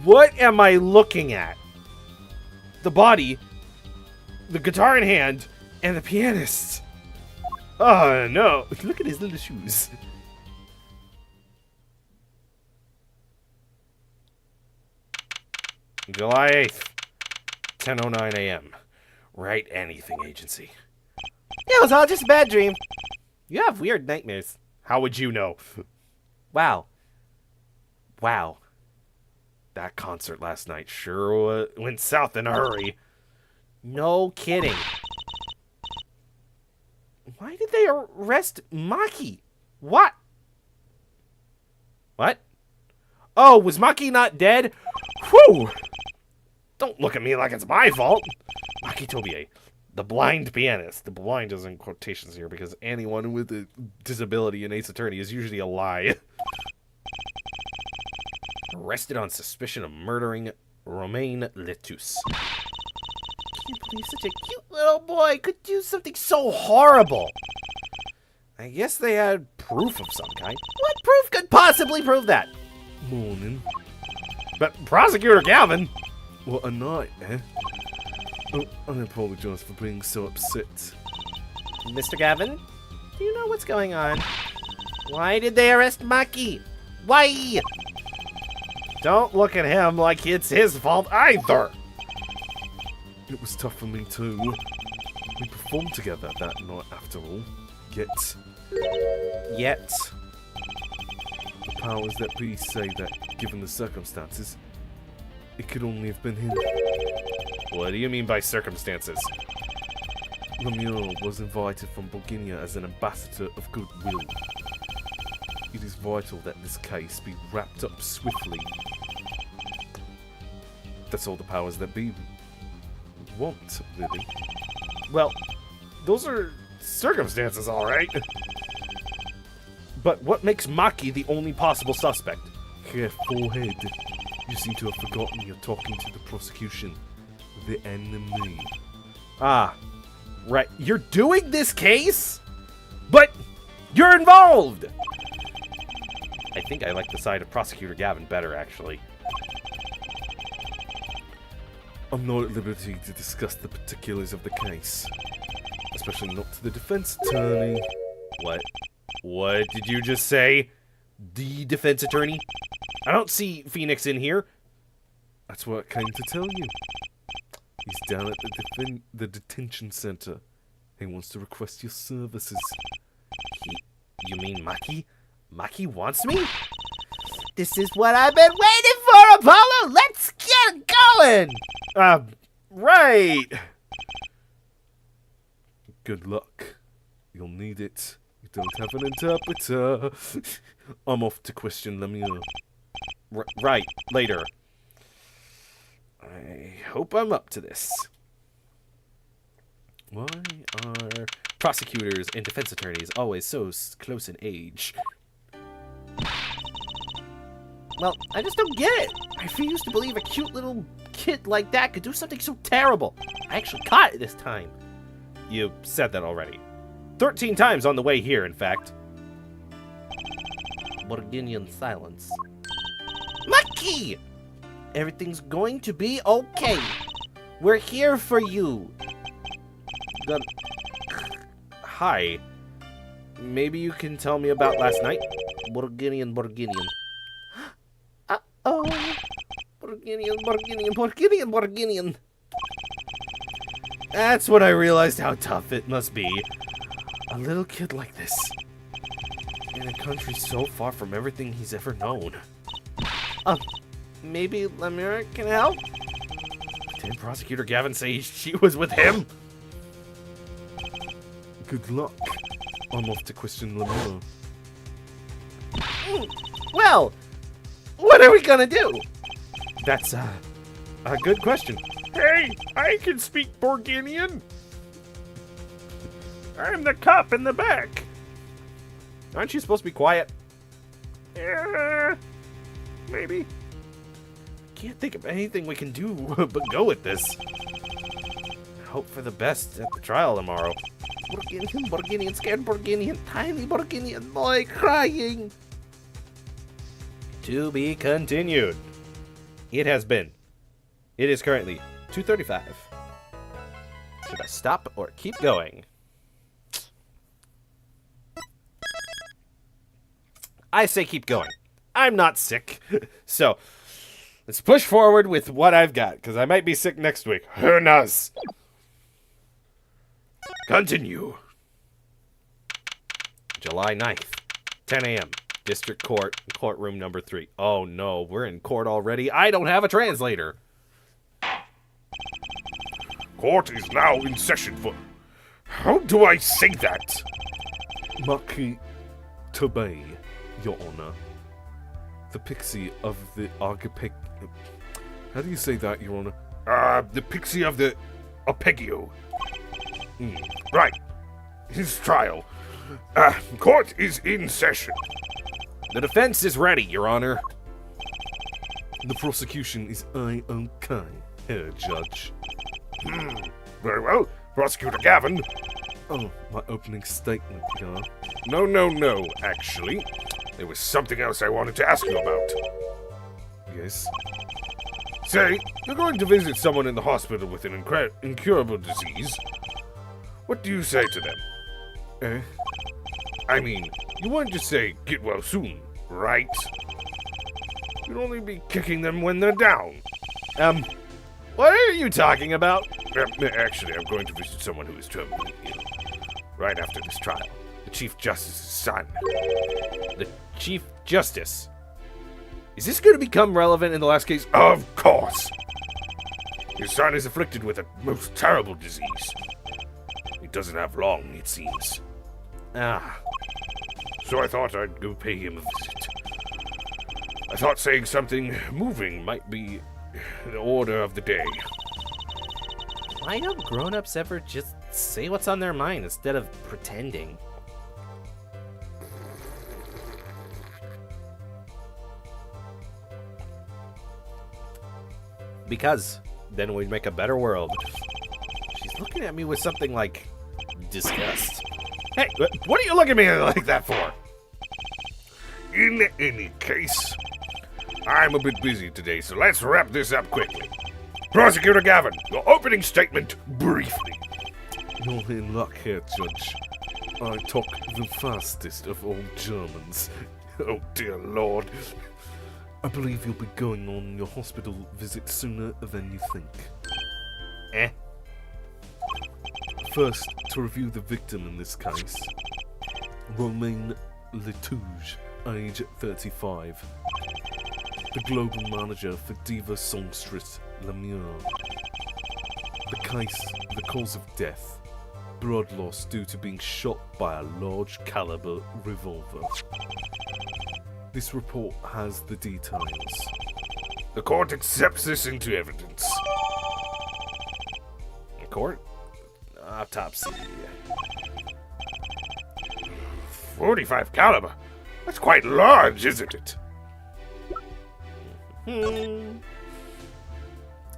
What am I looking at? The body, the guitar in hand, and the pianist. Oh no! Look at his little shoes. July 8th, 10:09 a.m. Write anything, agency. It was all just a bad dream. You have weird nightmares. How would you know? Wow. Wow. That concert last night sure went south in a hurry. No kidding. Why did they arrest Maki? What? What? Oh, was Maki not dead? Whew! Don't look at me like it's my fault. Maki Tobie, the blind pianist. The blind is in quotations here because anyone with a disability in Ace Attorney is usually a lie. Arrested on suspicion of murdering Romain Letus. I can't believe such a cute little boy could do something so horrible. I guess they had proof of some kind. What proof could possibly prove that? Morning. But Prosecutor Gavin... What a night, eh? Oh, I apologize for being so upset. Mr. Gavin, do you know what's going on? Why did they arrest Maki? Why? Don't look at him like it's his fault either. It was tough for me too. We performed together that night after all. Yet, the powers that be say that, given the circumstances, it could only have been him. What do you mean by circumstances? Lemuel was invited from Bulgaria as an ambassador of goodwill. It is vital that this case be wrapped up swiftly. That's all the powers that be want, really. Well, those are circumstances, all right. But what makes Maki the only possible suspect? Here, forehead. You seem to have forgotten you're talking to the prosecution. The enemy. Ah, right. You're doing this case? But you're involved! I think I like the side of Prosecutor Gavin better, actually. I'm not at liberty to discuss the particulars of the case. Especially not to the defense attorney. What? What did you just say? The defense attorney? I don't see Phoenix in here. That's what I came to tell you. He's down at the detention center. He wants to request your services. You mean Maki? Maki wants me? This is what I've been waiting for, Apollo! Let's get going! Right! Good luck. You'll need it. You don't have an interpreter. I'm off to question Lemuel. Right, later. I hope I'm up to this. Why are prosecutors and defense attorneys always so close in age? Well, I just don't get it. I refuse to believe a cute little kid like that could do something so terrible. I actually caught it this time. You said that already. 13 times on the way here, in fact. Borginian silence. Maki! Everything's going to be okay. We're here for you. Hi. Maybe you can tell me about last night? Borginian. Uh-oh. Borginian. That's when I realized how tough it must be. A little kid like this. In a country so far from everything he's ever known. Maybe Lemur can help? Didn't Prosecutor Gavin say she was with him? Good luck. I'm off to question Lemuel. Well, what are we gonna do? That's a good question. Hey, I can speak Borginian. I'm the cop in the back. Aren't you supposed to be quiet? Maybe. Can't think of anything we can do but go with this. Hope for the best at the trial tomorrow. Borginian, scared Borginian, tiny Borginian boy crying. To be continued. It has been. It is currently 2:35. Should I stop or keep going? I say keep going. I'm not sick. So, let's push forward with what I've got, because I might be sick next week. Who knows? Continue. July 9th, 10 a.m. District Court, courtroom number 3. Oh no, we're in court already. I don't have a translator. Court is now in session for... How do I say that? Maki Tobey, Your Honor. The pixie of the Archipel... How do you say that, Your Honor? The pixie of the Arpeggio. Right. His trial. Court is in session. The defense is ready, Your Honor. The prosecution is A-OK, Herr Judge. Very well. Prosecutor Gavin. Oh, my opening statement, Gar. No, actually. There was something else I wanted to ask you about. Yes? Say, you're going to visit someone in the hospital with an incurable disease. What do you say to them? Eh? I mean, you wouldn't just say, get well soon, right? You'd only be kicking them when they're down. What are you talking about? Actually, I'm going to visit someone who is terminally ill. Right after this trial. The Chief Justice's son. The Chief Justice. Is this going to become relevant in the last case? Of course! His son is afflicted with a most terrible disease. He doesn't have long, it seems. Ah. So I thought I'd go pay him a visit. I thought saying something moving might be the order of the day. Why don't grown-ups ever just say what's on their mind instead of pretending? Because then we'd make a better world. She's looking at me with something like disgust. Hey, what are you looking at me like that for? In any case, I'm a bit busy today, so let's wrap this up quickly. Prosecutor Gavin, your opening statement, briefly. You're in luck here, Judge. I talk the fastest of all Germans. Oh, dear Lord. I believe you'll be going on your hospital visit sooner than you think. Eh? First, to review the victim in this case. Romain Letouge, age 35. The global manager for Diva Songstress Lemure. The cause of death. Blood loss due to being shot by a large caliber revolver. This report has the details. The court accepts this into evidence. Court? Autopsy. 45 caliber. That's quite large, isn't it?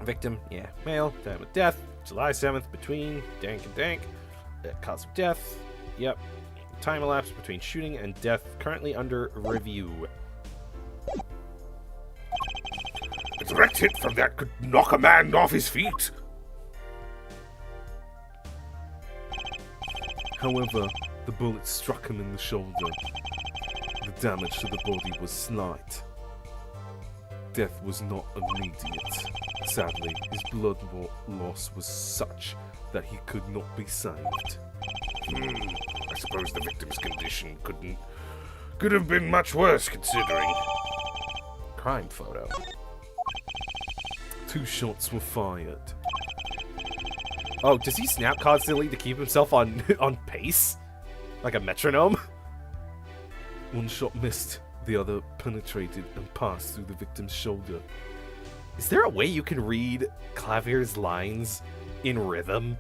Victim, yeah. Male, time of death, July 7th, between dank and dank. Cause of death, yep. Time elapsed between shooting and death, currently under review. A direct hit from that could knock a man off his feet. However, the bullet struck him in the shoulder. The damage to the body was slight. Death was not immediate. Sadly, his blood loss was such that he could not be saved. I suppose the victim's condition could have been much worse, considering. Crime photo. 2 shots were fired. Oh, does he snap constantly to keep himself on pace? Like a metronome? 1 shot missed, the other penetrated and passed through the victim's shoulder. Is there a way you can read Clavier's lines in rhythm?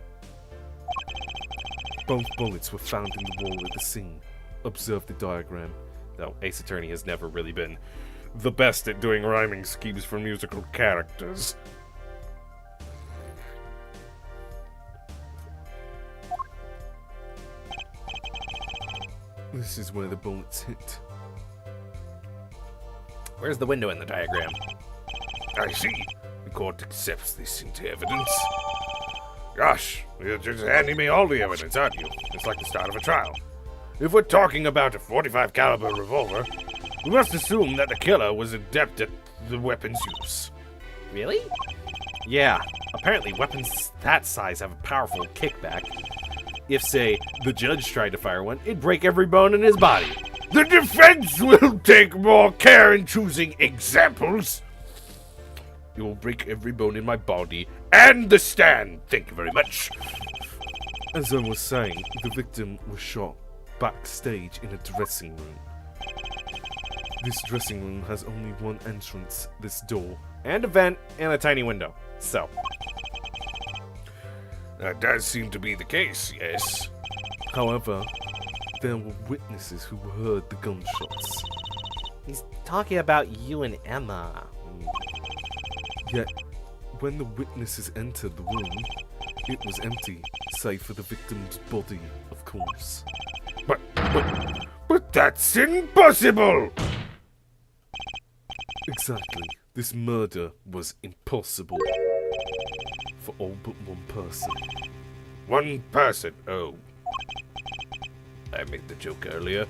Both bullets were found in the wall at the scene. Observe the diagram. Though Ace Attorney has never really been The best at doing rhyming schemes for musical characters. This is where the bullets hit. Where's the window in the diagram? I see. The court accepts this into evidence. Gosh, you're just handing me all the evidence, aren't you? It's like the start of a trial. If we're talking about a .45 caliber revolver, we must assume that the killer was adept at the weapon's use. Really? Yeah, apparently weapons that size have a powerful kickback. If, say, the judge tried to fire one, it'd break every bone in his body. The defense will take more care in choosing examples. You will break every bone in my body and the stand. Thank you very much. As I was saying, the victim was shot backstage in a dressing room. This dressing room has only one entrance, this door. And a vent and a tiny window. So, That does seem to be the case, yes. However, there were witnesses who heard the gunshots. he's talking about you and Emma. Yet, when the witnesses entered the room, it was empty, save for the victim's body, of course. But that's impossible! Exactly. This murder was impossible. For all but one person. One person, oh. I made the joke earlier,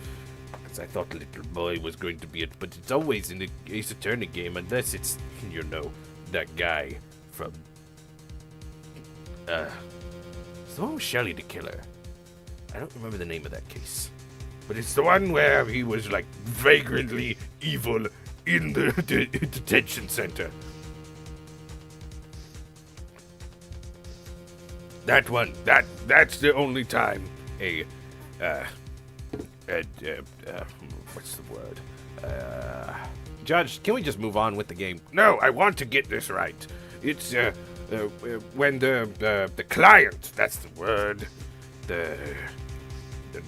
because I thought little boy was going to be it, but it's always in the Ace Attorney game, unless it's, you know, that guy from... it's the one with Shelley the Killer. I don't remember the name of that case. But it's the one where he was, like, vagrantly evil in the detention center. That one. That's the only time what's the word? Judge, can we just move on with the game? No, I want to get this right. It's when the client, that's the word, the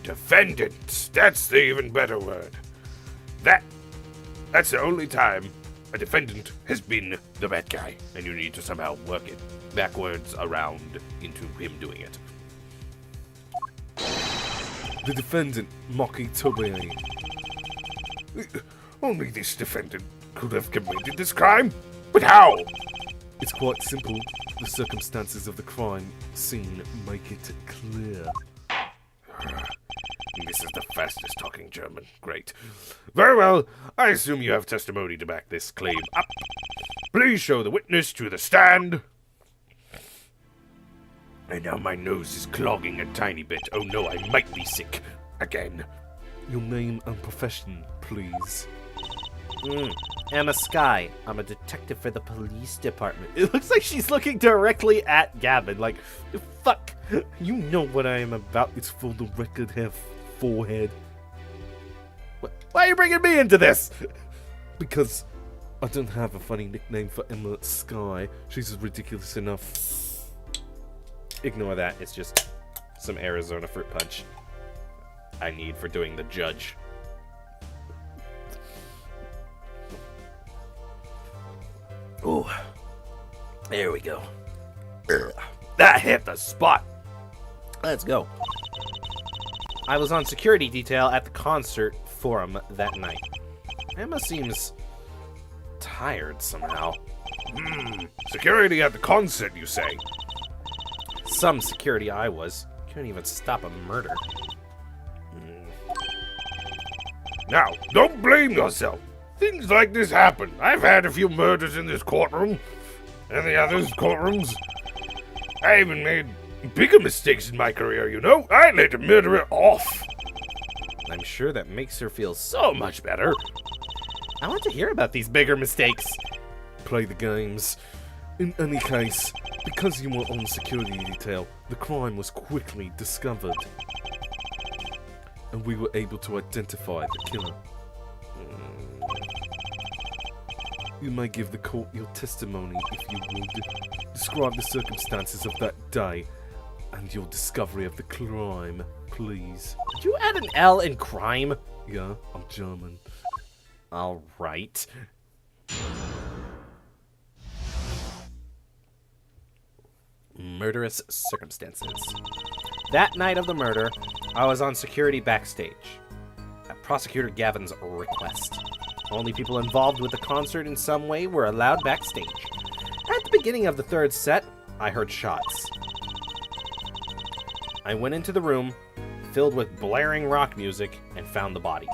defendant, that's the even better word. That's the only time a defendant has been the bad guy, and you need to somehow work it backwards around into him doing it. The defendant, Maki Tobae. Only this defendant could have committed this crime? But how? It's quite simple. The circumstances of the crime scene make it clear. This is the fastest talking German. Great. Very well. I assume you have testimony to back this claim up. Please show the witness to the stand. And now my nose is clogging a tiny bit. Oh no, I might be sick. Again. Your name and profession, please. Emma Sky. I'm a detective for the police department. It looks like she's looking directly at Gavin. Like, fuck. You know what I am about. It's for the record, have forehead. Why are you bringing me into this? Because I don't have a funny nickname for Emma Sky. She's ridiculous enough. Ignore that. It's just some Arizona fruit punch I need for doing the judge. Ooh. There we go. That hit the spot. Let's go. I was on security detail at the concert forum that night. Emma seems tired somehow. Security at the concert, you say? Some security I was. Couldn't even stop a murder. Now, don't blame yourself. Things like this happen. I've had a few murders in this courtroom. And the others' courtrooms. I even made bigger mistakes in my career, you know? I let a murderer off. I'm sure that makes her feel so much better. I want to hear about these bigger mistakes. Play the games. In any case, because you were on security detail, the crime was quickly discovered. And we were able to identify the killer. You may give the court your testimony if you would. Describe the circumstances of that day and your discovery of the crime, please. Did you add an L in crime? Yeah, I'm German. All right. Murderous circumstances. That night of the murder, I was on security backstage, at Prosecutor Gavin's request. Only people involved with the concert in some way were allowed backstage. At the beginning of the third set, I heard shots. I went into the room, filled with blaring rock music, and found the body.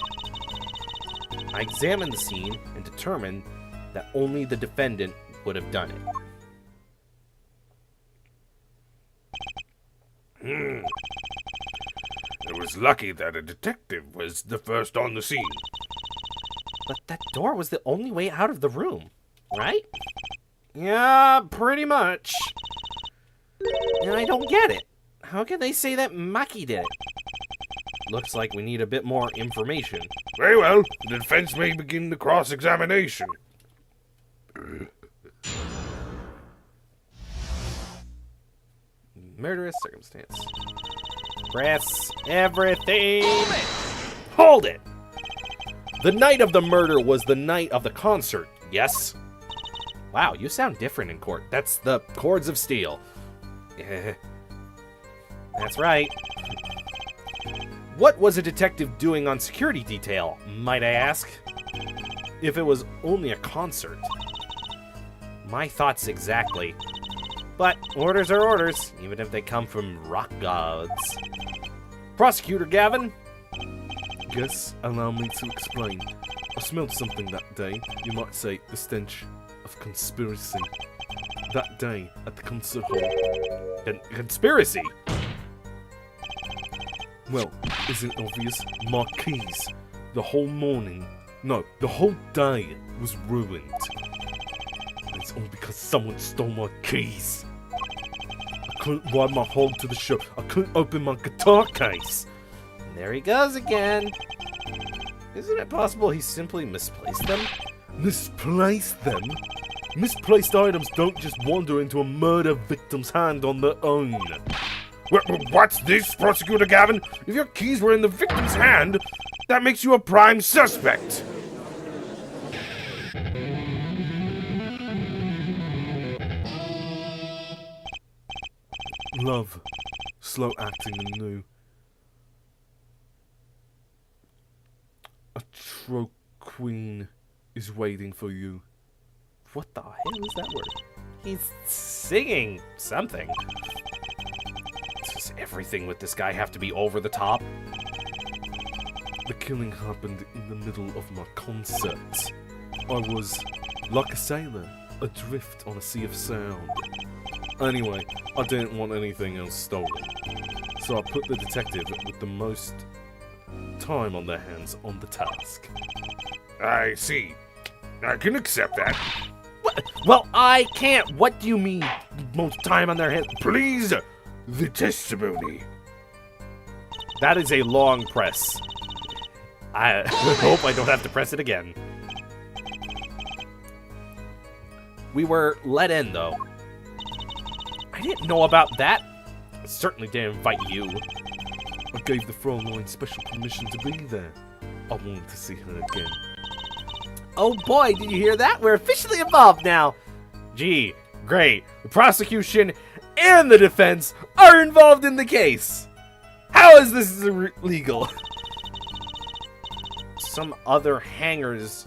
I examined the scene and determined that only the defendant would have done it. It was lucky that a detective was the first on the scene. But that door was the only way out of the room, right? Yeah, pretty much. And I don't get it. How can they say that Maki did it? Looks like we need a bit more information. Very well, the defense may begin the cross-examination. Murderous circumstance. Press everything. Hold it! The night of the murder was the night of the concert, yes? Wow, you sound different in court. That's the cords of steel. That's right. What was a detective doing on security detail, might I ask? If it was only a concert. My thoughts exactly. But orders are orders, even if they come from rock gods. Prosecutor Gavin? Yes, allow me to explain. I smelled something that day, you might say the stench of conspiracy. That day at the concert hall. Conspiracy? Well, isn't it obvious? My keys. The whole morning, no, the whole day was ruined. And it's all because someone stole my keys. I couldn't ride my hog to the show. I couldn't open my guitar case. There he goes again. Isn't it possible he simply misplaced them? Misplaced them? Misplaced items don't just wander into a murder victim's hand on their own. What's this, Prosecutor Gavin? If your keys were in the victim's hand, that makes you a prime suspect. Love, slow acting and new. A troqueen is waiting for you. What the hell is that word? He's singing something. Does everything with this guy have to be over the top? The killing happened in the middle of my concert. I was, like a sailor, adrift on a sea of sound. Anyway, I didn't want anything else stolen. So I put the detective with the most time on their hands on the task. I see. I can accept that. What? Well, I can't. What do you mean, most time on their hands? Please, the testimony. That is a long press. I hope I don't have to press it again. We were let in, though. I didn't know about that. I certainly didn't invite you. I gave the Fraulein special permission to be there. I wanted to see her again. Oh boy, did you hear that? We're officially involved now. Gee, great. The prosecution and the defense are involved in the case. How is this legal? Some other hangers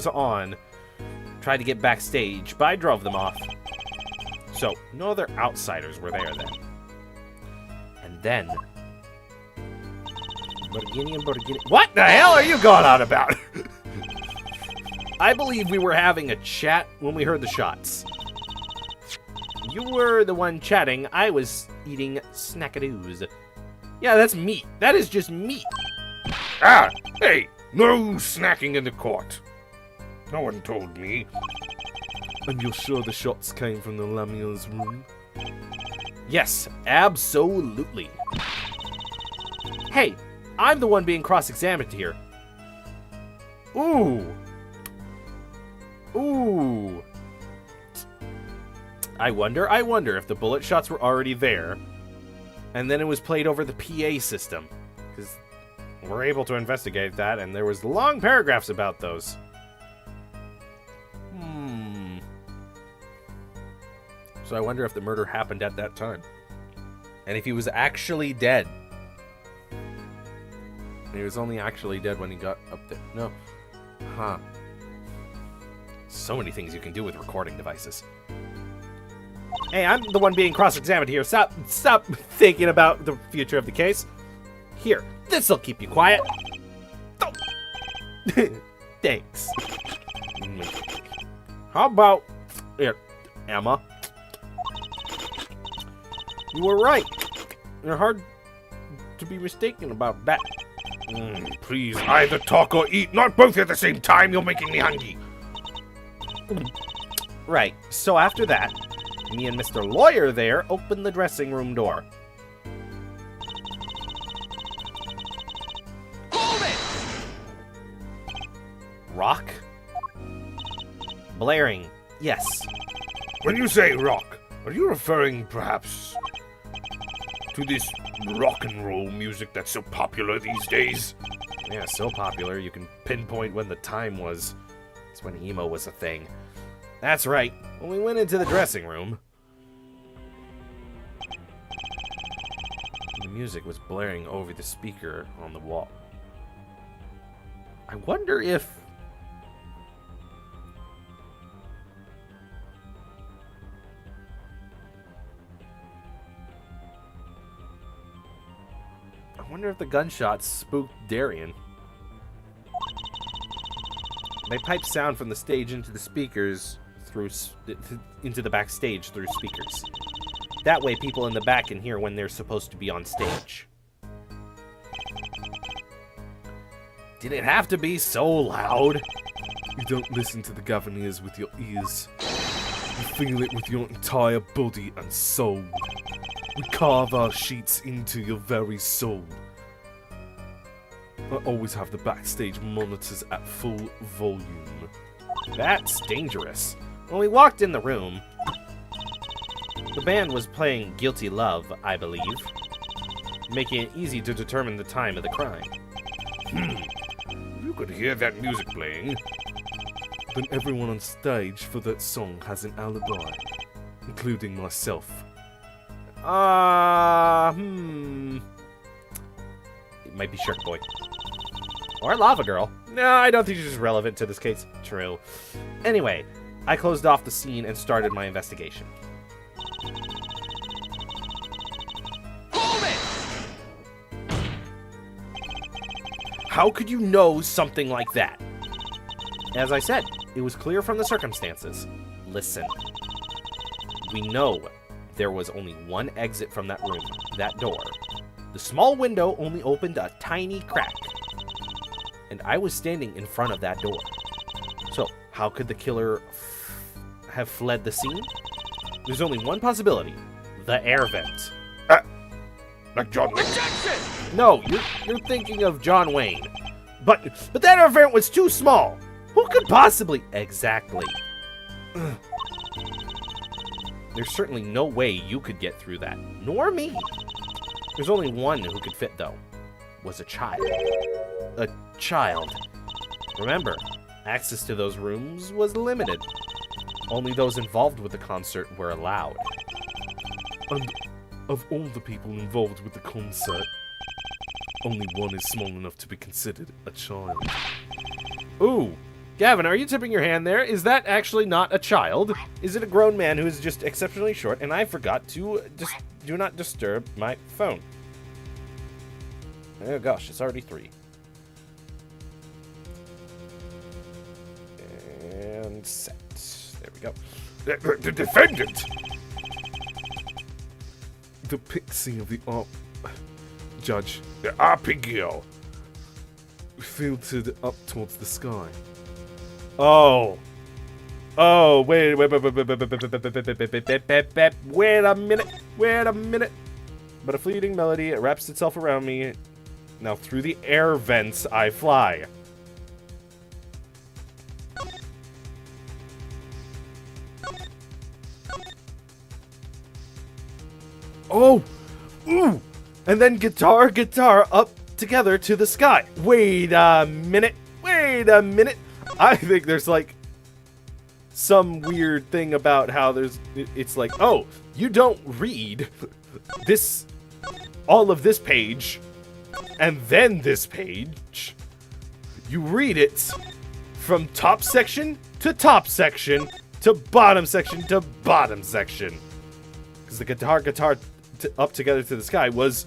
on tried to get backstage, but I drove them off. So, no other outsiders were there then. And then... What the hell are you going on about? I believe we were having a chat when we heard the shots. You were the one chatting. I was eating snackadoos. Yeah, that's meat. That is just meat. Ah, hey, no snacking in the court. No one told me. And you're sure the shots came from the Lamia's room? Yes, absolutely. Hey, I'm the one being cross-examined here. Ooh. I wonder if the bullet shots were already there, and then it was played over the PA system. Because we're able to investigate that, and there was long paragraphs about those. So I wonder if the murder happened at that time. And if he was actually dead. He was only actually dead when he got up there. No. Huh. So many things you can do with recording devices. Hey, I'm the one being cross-examined here. Stop thinking about the future of the case. Here, this'll keep you quiet. Thanks. How about it, Emma? You were right. You're hard to be mistaken about that. Please, either talk or eat, not both at the same time. You're making me hungry. Right, so after that, me and Mr. Lawyer there opened the dressing room door. Hold it! Rock? Blaring, yes. When you say rock, are you referring perhaps to this rock and roll music that's so popular these days? Yeah, so popular you can pinpoint when the time was. It's when emo was a thing. That's right, when we went into the dressing room, the music was blaring over the speaker on the wall. I wonder if... the gunshots spooked Darian. They piped sound from the stage into the speakers into the backstage through speakers. That way people in the back can hear when they're supposed to be on stage. Did it have to be so loud? You don't listen to the Gaviniers with your ears. You feel it with your entire body and soul. We carve our sheets into your very soul. I always have the backstage monitors at full volume. That's dangerous. When we walked in the room, the band was playing Guilty Love, I believe, making it easy to determine the time of the crime. You could hear that music playing. Then everyone on stage for that song has an alibi, including myself. It might be Shark Boy. Or Lava Girl. No, I don't think she's relevant to this case. True. Anyway, I closed off the scene and started my investigation. Hold it! How could you know something like that? As I said, it was clear from the circumstances. Listen. We know there was only one exit from that room, that door. The small window only opened a tiny crack. And I was standing in front of that door. So, how could the killer have fled the scene? There's only one possibility. The air vent. Like John Wayne. No, you're thinking of John Wayne. But that air vent was too small. Who could possibly... Exactly. There's certainly no way you could get through that. Nor me. There's only one who could fit, though. Was a child. A child. Remember, access to those rooms was limited. Only those involved with the concert were allowed. And of all the people involved with the concert, only one is small enough to be considered a child. Ooh. Gavin, are you tipping your hand there? Is that actually not a child? Is it a grown man who is just exceptionally short and I forgot to just do not disturb my phone? Oh gosh, it's already 3. And set. There we go. The defendant! The pixie of the judge The arpeggio. filtered up towards the sky. Oh. Oh, wait a minute. But a fleeting melody, it wraps itself around me. Now through the air vents I fly. Oh! Ooh! And then guitar, up together to the sky. Wait a minute. I think there's like some weird thing about how it's like, oh, you don't read all of this page And then this page, you read it from top section to top section to bottom section to bottom section. Because the guitar up together to the sky was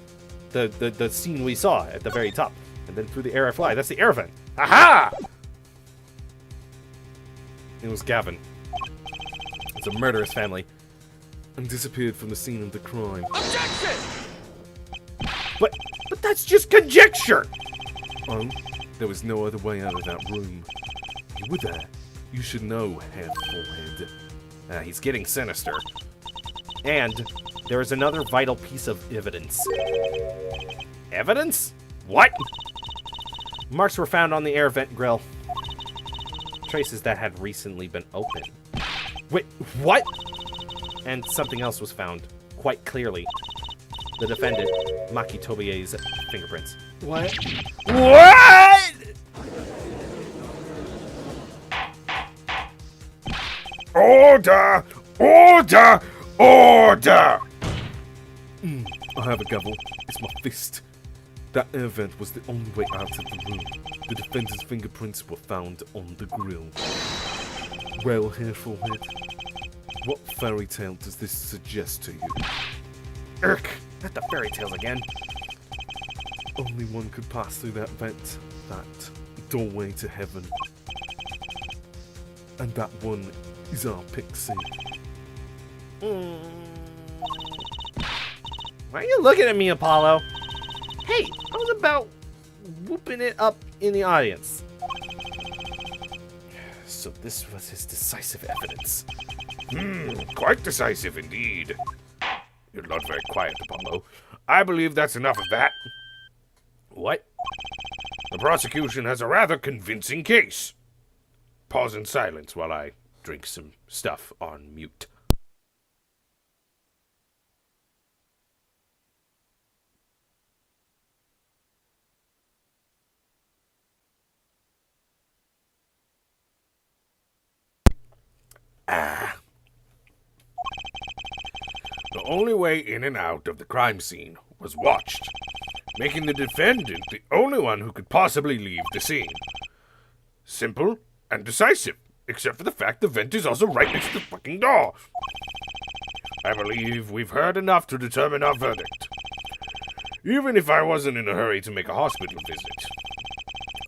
the scene we saw at the very top. And then through the air I fly. That's the air vent. Aha! It was Gavin. It's a murderous family. And disappeared from the scene of the crime. But that's just conjecture! Oh, there was no other way out of that room. You were there. You should know, Herr Forehead. He's getting sinister. And there is another vital piece of evidence. Evidence? What? Marks were found on the air vent grill. Traces that had recently been opened. Wait, what? And something else was found, quite clearly. The defendant, Maki Tobie's fingerprints. What? What?! Order! Order! Order! I have a gavel. It's my fist. That air vent was the only way out of the room. The defender's fingerprints were found on the grill. Well, Herr Forehead, what fairy tale does this suggest to you? Irk! Not the fairy tales again. Only one could pass through that vent, that doorway to heaven. And that one is our Pixie. Why are you looking at me, Apollo? Hey, I was about whooping it up in the audience. So this was his decisive evidence. Quite decisive indeed. You're not very quiet, Apollo. I believe that's enough of that. What? The prosecution has a rather convincing case. Pause in silence while I drink some stuff on mute. The only way in and out of the crime scene was watched, making the defendant the only one who could possibly leave the scene. Simple and decisive, except for the fact the vent is also right next to the fucking door. I believe we've heard enough to determine our verdict. Even if I wasn't in a hurry to make a hospital visit.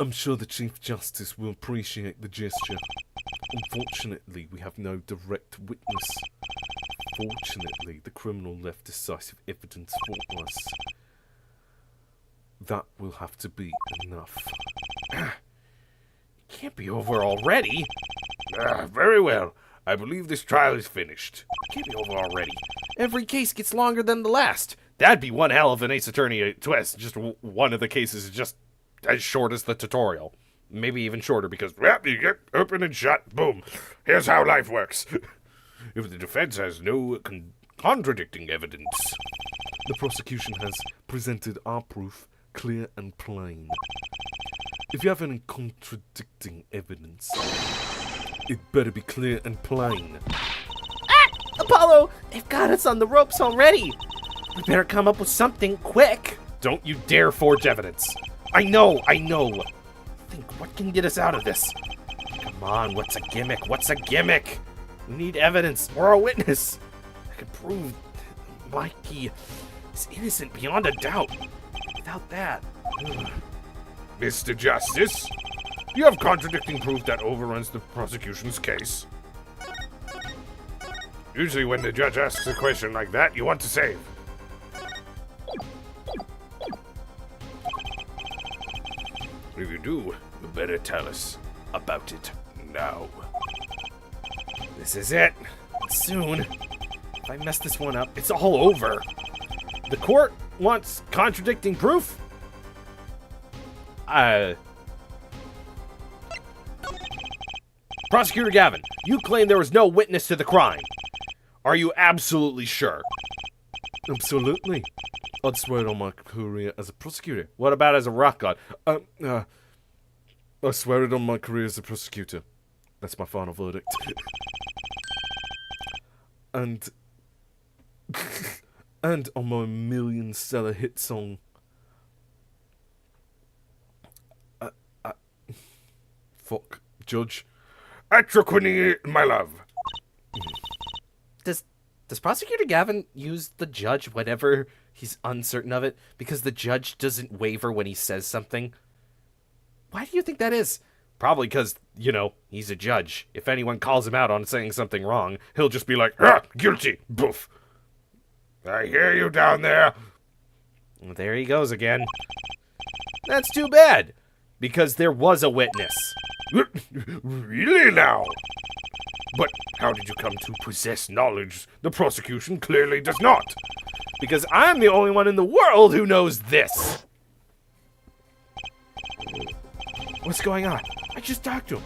I'm sure the Chief Justice will appreciate the gesture. Unfortunately, we have no direct witness. Fortunately, the criminal left decisive evidence for us. That will have to be enough. Can't be over already. Very well. I believe this trial is finished. Can't be over already. Every case gets longer than the last. That'd be one hell of an Ace Attorney twist. Just one of the cases is just as short as the tutorial. Maybe even shorter because, well, you get open and shut, boom. Here's how life works. If the defense has no contradicting evidence, The prosecution has presented our proof clear and plain. If you have any contradicting evidence, it better be clear and plain. Apollo, they've got us on the ropes already. we better come up with something quick. Don't you dare forge evidence. I know. Think, what can get us out of this? Come on, what's a gimmick? We need evidence or a witness. I can prove Mikey is innocent beyond a doubt. Without that... Mr. Justice, you have contradicting proof that overruns the prosecution's case. Usually when the judge asks a question like that, you want to save. If you do, you better tell us about it now. This is it. Soon. If I mess this one up, it's all over. The court wants contradicting proof? Prosecutor Gavin, you claim there was no witness to the crime. Are you absolutely sure? Absolutely. I'd swear on my career as a prosecutor. What about as a rock god? I swear it on my career as a prosecutor. That's my final verdict. and on my million-seller hit song, fuck, Judge. Atraquini, my love. Does Prosecutor Gavin use the judge whenever he's uncertain of it? Because the judge doesn't waver when he says something? Why do you think that is? Probably because, he's a judge. If anyone calls him out on saying something wrong, he'll just be like, Ah, guilty. Boof. I hear you down there. there he goes again. That's too bad, because there was a witness. Really now? But how did you come to possess knowledge the prosecution clearly does not? Because I'm the only one in the world who knows this. What's going on? I just talked to him.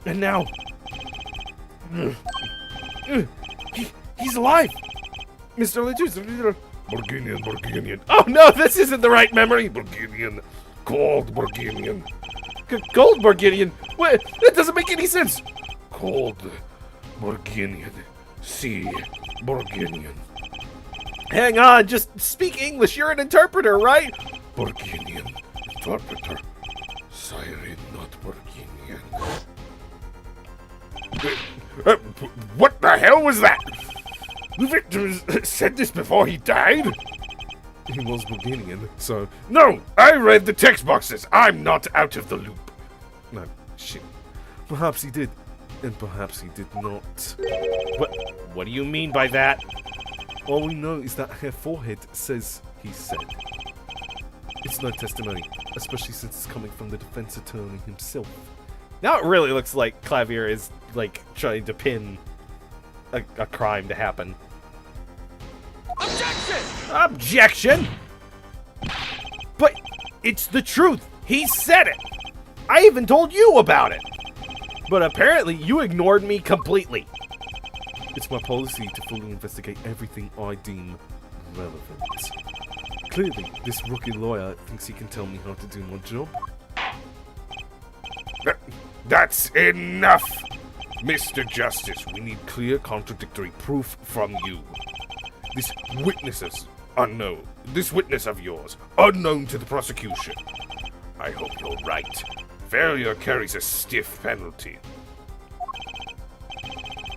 And now... he's alive! Mr. Letus. Burginian. Oh no, this isn't the right memory! Burginian. Cold Burginian. Gold Borginian? What? That doesn't make any sense! Cold Burginian. Sea Burginian. Hang on, just speak English. You're an interpreter, right? Burginian. Interpreter. Siren, not Burginian. What the hell was that? The victim said this before he died? He was Burginian, so... No! I read the text boxes. I'm not out of the loop. No, shit. Perhaps he did, and perhaps he did not. What do you mean by that? All we know is that her forehead says he said. It's no testimony, especially since it's coming from the defense attorney himself. Now it really looks like Clavier is, trying to pin a crime to happen. Objection! But it's the truth. He said it. I even told you about it. But apparently you ignored me completely. It's my policy to fully investigate everything I deem relevant. Clearly, this rookie lawyer thinks he can tell me how to do my job. That's enough! Mr. Justice, we need clear contradictory proof from you. This witness of yours, unknown to the prosecution. I hope you're right. Failure carries a stiff penalty.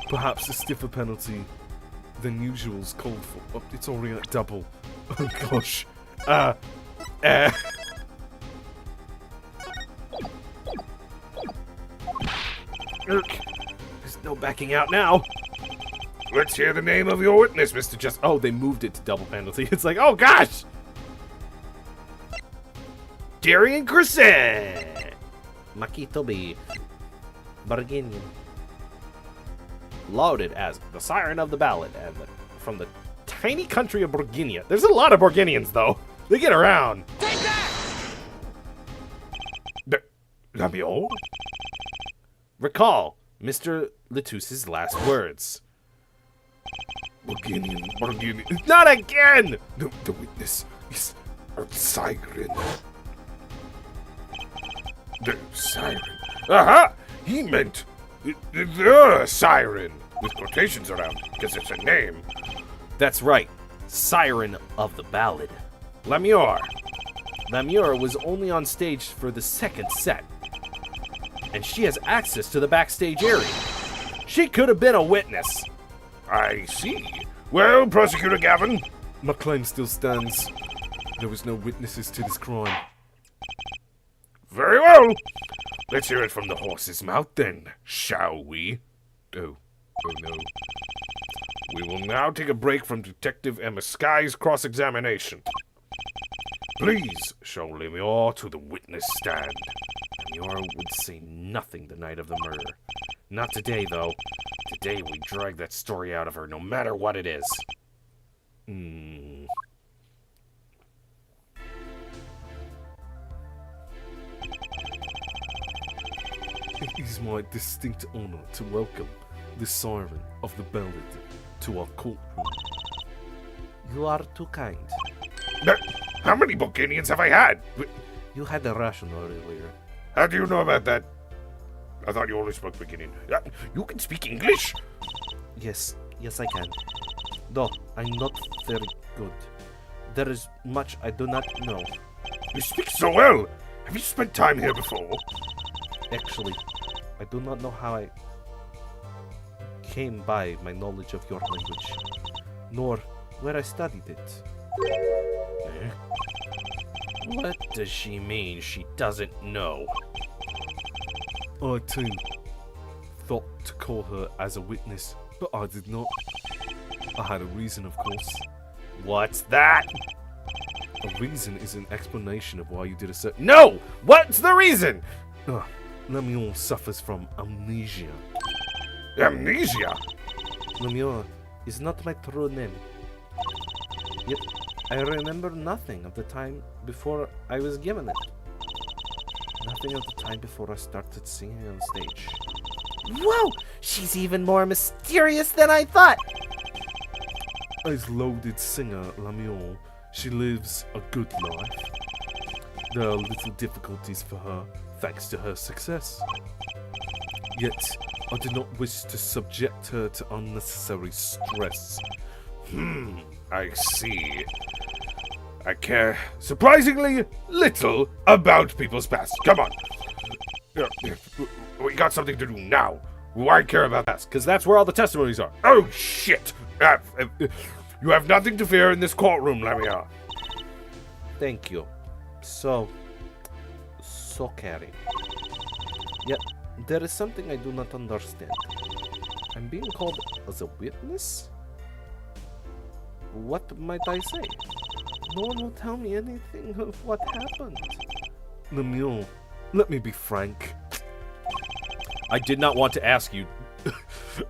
Perhaps a stiffer penalty than usual's called for. Oh, it's already at double. Oh gosh. There's no backing out now. Let's hear the name of your witness, Mr. Justice. Oh, they moved it to double penalty. It's like, oh gosh! Darian Crescent! Makitobi. Burginian. Lauded as the siren of the ballad and from the tiny country of Burginia. There's a lot of Burginians, though. They get around. Take that! Lamiol? Recall Mr. Letus's last words. Burginian. Not again! The witness is a siren. The siren. Aha! He meant the siren. With quotations around, because it's a name. That's right. Siren of the ballad. Lemure. Lemure was only on stage for the second set. And she has access to the backstage area. She could have been a witness. I see. Well, Prosecutor Gavin. My claim still stands. There was no witnesses to this crime. Very well. Let's hear it from the horse's mouth then, shall we? Oh no. We will now take a break from Detective Emma Sky's cross-examination. Please show Lemure to the witness stand. Lemure would say nothing the night of the murder. Not today, though. Today we drag that story out of her, no matter what it is. It is my distinct honor to welcome the siren of the ballad to our courtroom. You are too kind. How many Burginians have I had? You had a Russian earlier. How do you know about that? I thought you only spoke Burginian. You can speak English? Yes, I can. Though I'm not very good. There is much I do not know. You speak so well. Have you spent time here before? Actually, I do not know how I came by my knowledge of your language, nor where I studied it. Eh? What does she mean she doesn't know? I too thought to call her as a witness, but I did not. I had a reason, of course. What's that? A reason is an explanation of why you did a certain. No! What's the reason? Lemuel suffers from amnesia. Amnesia? Lemuel is not my true name. Yet, I remember nothing of the time before I was given it. Nothing of the time before I started singing on stage. Whoa! She's even more mysterious than I thought! As loaded singer Lemuel, she lives a good life. There are little difficulties for her thanks to her success. Yet, I do not wish to subject her to unnecessary stress. I see. I care surprisingly little about people's past. Come on. We got something to do now. Why care about that? Because that's where all the testimonies are. Oh, shit! You have nothing to fear in this courtroom, Lamia. Thank you. So caring. Yet, there is something I do not understand. I'm being called as a witness? What might I say? No one will tell me anything of what happened. Lemuel, let me be frank. I did not want to ask you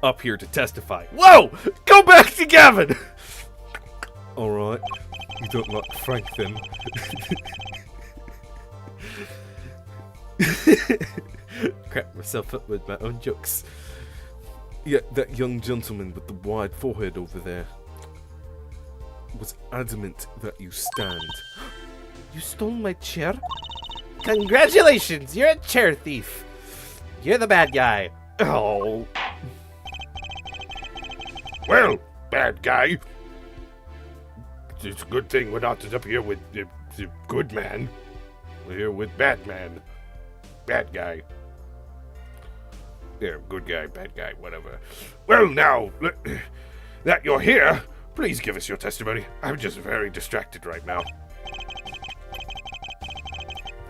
up here to testify. Whoa! Go back to Gavin! Alright, you don't like Frank then. Crap myself up with my own jokes. Yet that young gentleman with the wide forehead over there was adamant that you stand. You stole my chair? Congratulations, you're a chair thief. You're the bad guy. Oh. Well, bad guy. It's a good thing we're not up here with the good man. We're here with bad man. Bad guy. Yeah, good guy, bad guy, whatever. Well, now that you're here, please give us your testimony. I'm just very distracted right now.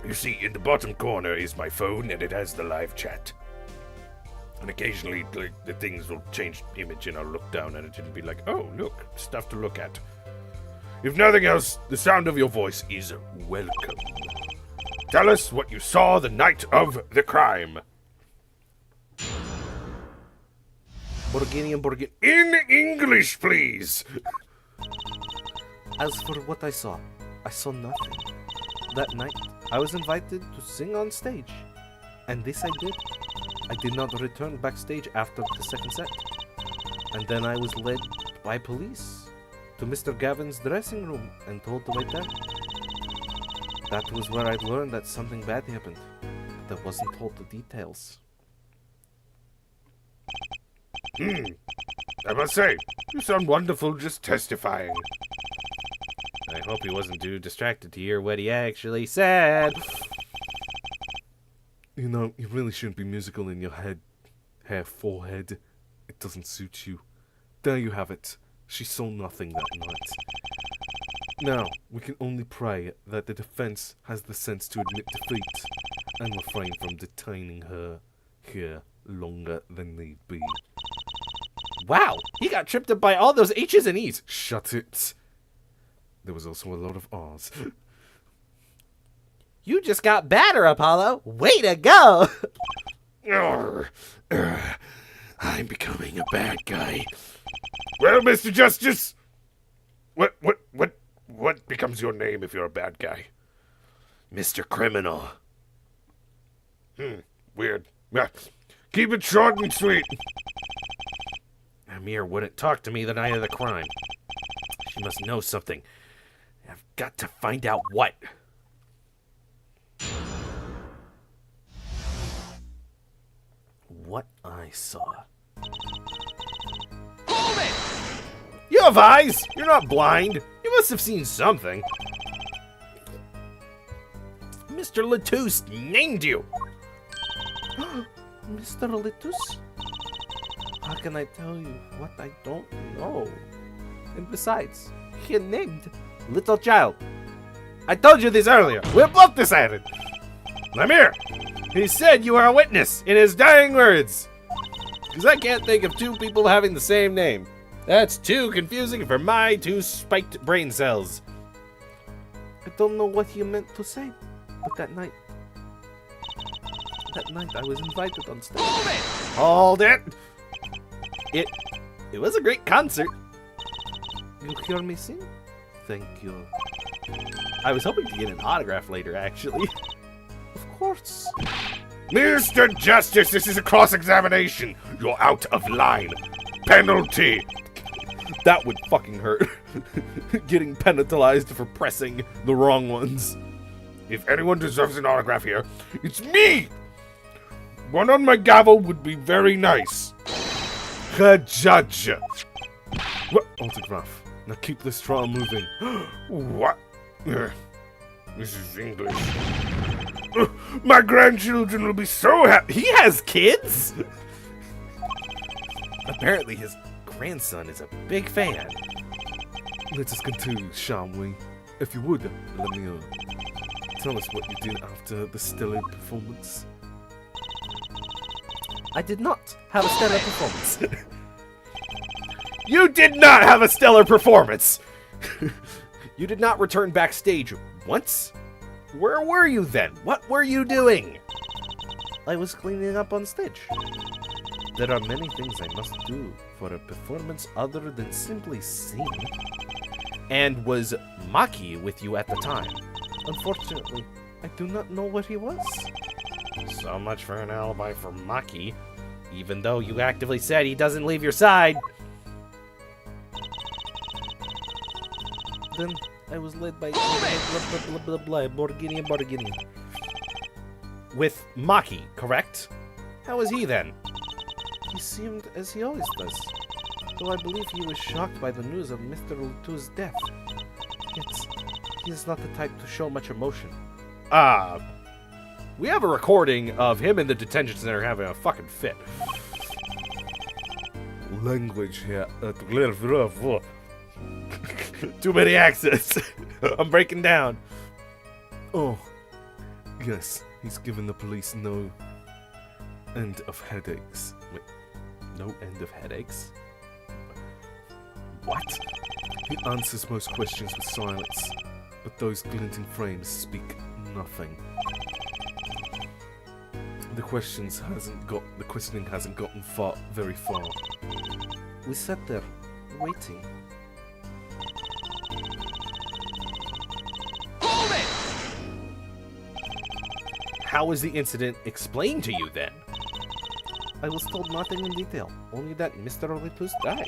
You see, in the bottom corner is my phone, and it has the live chat. And occasionally, the things will change image, and I'll look down, and it'll be like, oh, look, stuff to look at. If nothing else, the sound of your voice is welcome. Tell us what you saw the night of the crime. Borginian. In English, please. As for what I saw nothing. That night, I was invited to sing on stage, and this I did. I did not return backstage after the second set, and then I was led by police to Mr. Gavin's dressing room and told to wait there. That was where I learned that something bad happened, but I wasn't told the details. I must say, you sound wonderful just testifying. I hope he wasn't too distracted to hear what he actually said. You know, you really shouldn't be musical in your head, hair, forehead. It doesn't suit you. There you have it. She saw nothing that night. Now, we can only pray that the defense has the sense to admit defeat and refrain from detaining her here longer than need be. Wow, he got tripped up by all those H's and E's. Shut it. There was also a lot of R's. You just got badder, Apollo. Way to go! I'm becoming a bad guy. Well, Mr. Justice, what becomes your name if you're a bad guy? Mr. Criminal. Weird. Yeah. Keep it short and sweet. Amir wouldn't talk to me the night of the crime. She must know something. I've got to find out what. What I saw. Hold it! You have eyes! You're not blind! You must have seen something. Mr. Latouche named you! Mr. Litus? How can I tell you what I don't know? And besides, he named Little Child. I told you this earlier. We both decided. Lemire! He said you are a witness in his dying words. Because I can't think of two people having the same name. That's too confusing for my two spiked brain cells. I don't know what he meant to say, but that night I was invited on stage. Hold it! It was a great concert. You hear me sing? Thank you. I was hoping to get an autograph later, actually. Of course. Mr. Justice, this is a cross-examination. You're out of line. Penalty. That would fucking hurt. Getting penalized for pressing the wrong ones. If anyone deserves an autograph here, it's me. One on my gavel would be very nice. Judge. What autograph? Now keep this trial moving. What? This is English. My grandchildren will be so happy. He has kids? Apparently his grandson is a big fan. Let us continue, shall we? If you would, Lemire, tell us what you did after the stellar performance. I did not have a stellar performance. You did not have a stellar performance! You did not return backstage once? Where were you then? What were you doing? I was cleaning up on stage. There are many things I must do for a performance other than simply sing. And was Maki with you at the time? Unfortunately, I do not know where he was. So much for an alibi for Maki, even though you actively said he doesn't leave your side. Then I was led by Borginian. With Maki, correct? How was he then? He seemed as he always does, though I believe he was shocked by the news of Mr. Lutu's death. Yet, he is not the type to show much emotion. We have a recording of him in the detention center having a fucking fit. Language here. Too many accents. I'm breaking down. Oh, yes, he's given the police no end of headaches. Wait, no end of headaches? What? He answers most questions with silence, but those glinting frames speak nothing. The questioning hasn't gotten very far. We sat there, waiting. How was the incident explained to you then? I was told nothing in detail, only that Mr. Olitus died.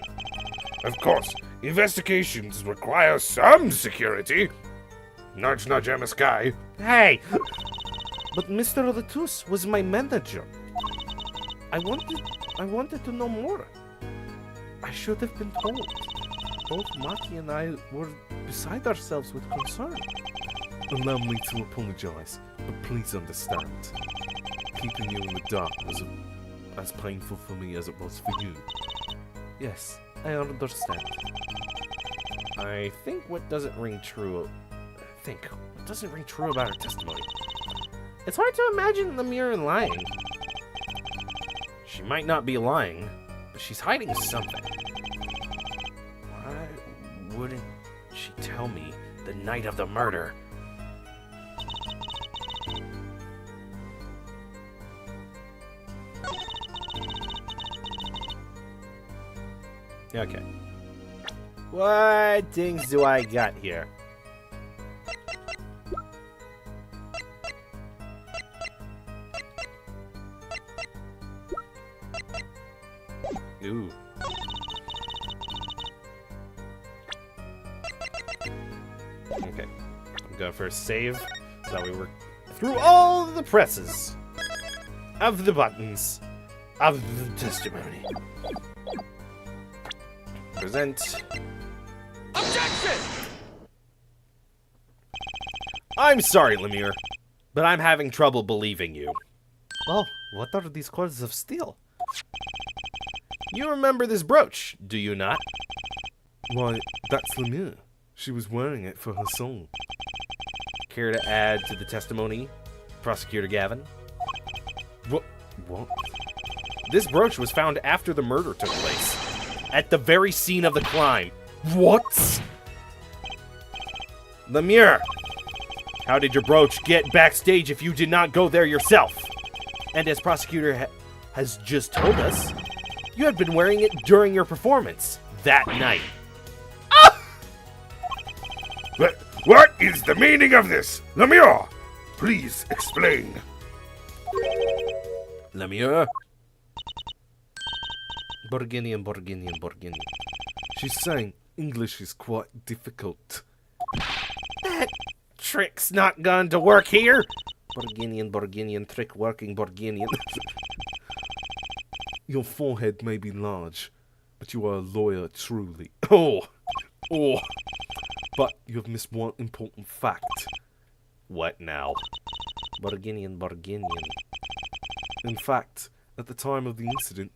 Of course, investigations require some security. Nudge, nudge, Emma Sky. Hey! But Mr. Olitus was my manager. I wanted to know more. I should have been told. Both Maki and I were beside ourselves with concern. Allow me to apologize, but please understand. Keeping you in the dark was as painful for me as it was for you. Yes, I understand. I think what doesn't ring true about her testimony. It's hard to imagine Lemire lying. She might not be lying, but she's hiding something. Why wouldn't she tell me the night of the murder? Okay. What things do I got here? Ooh. Okay. I'm going for a save. So we were through all the presses of the buttons of the testimony. Present. Objection! I'm sorry, Lemire, but I'm having trouble believing you. Well, What are these cords of steel? You remember this brooch, do you not? Why, that's Lemire. She was wearing it for her song. Care to add to the testimony, Prosecutor Gavin? What? This brooch was found after the murder took place, at the very scene of the crime. What? Lemire, how did your brooch get backstage if you did not go there yourself? And as Prosecutor has just told us, you had been wearing it during your performance that night. What is the meaning of this? Lemire, please explain. Lemire? Borginian. She's saying English is quite difficult. That trick's not going to work here. Borginian, trick working Borginian. Your forehead may be large, but you are a lawyer truly. Oh. But you have missed one important fact. What now? Borginian. In fact, at the time of the incident,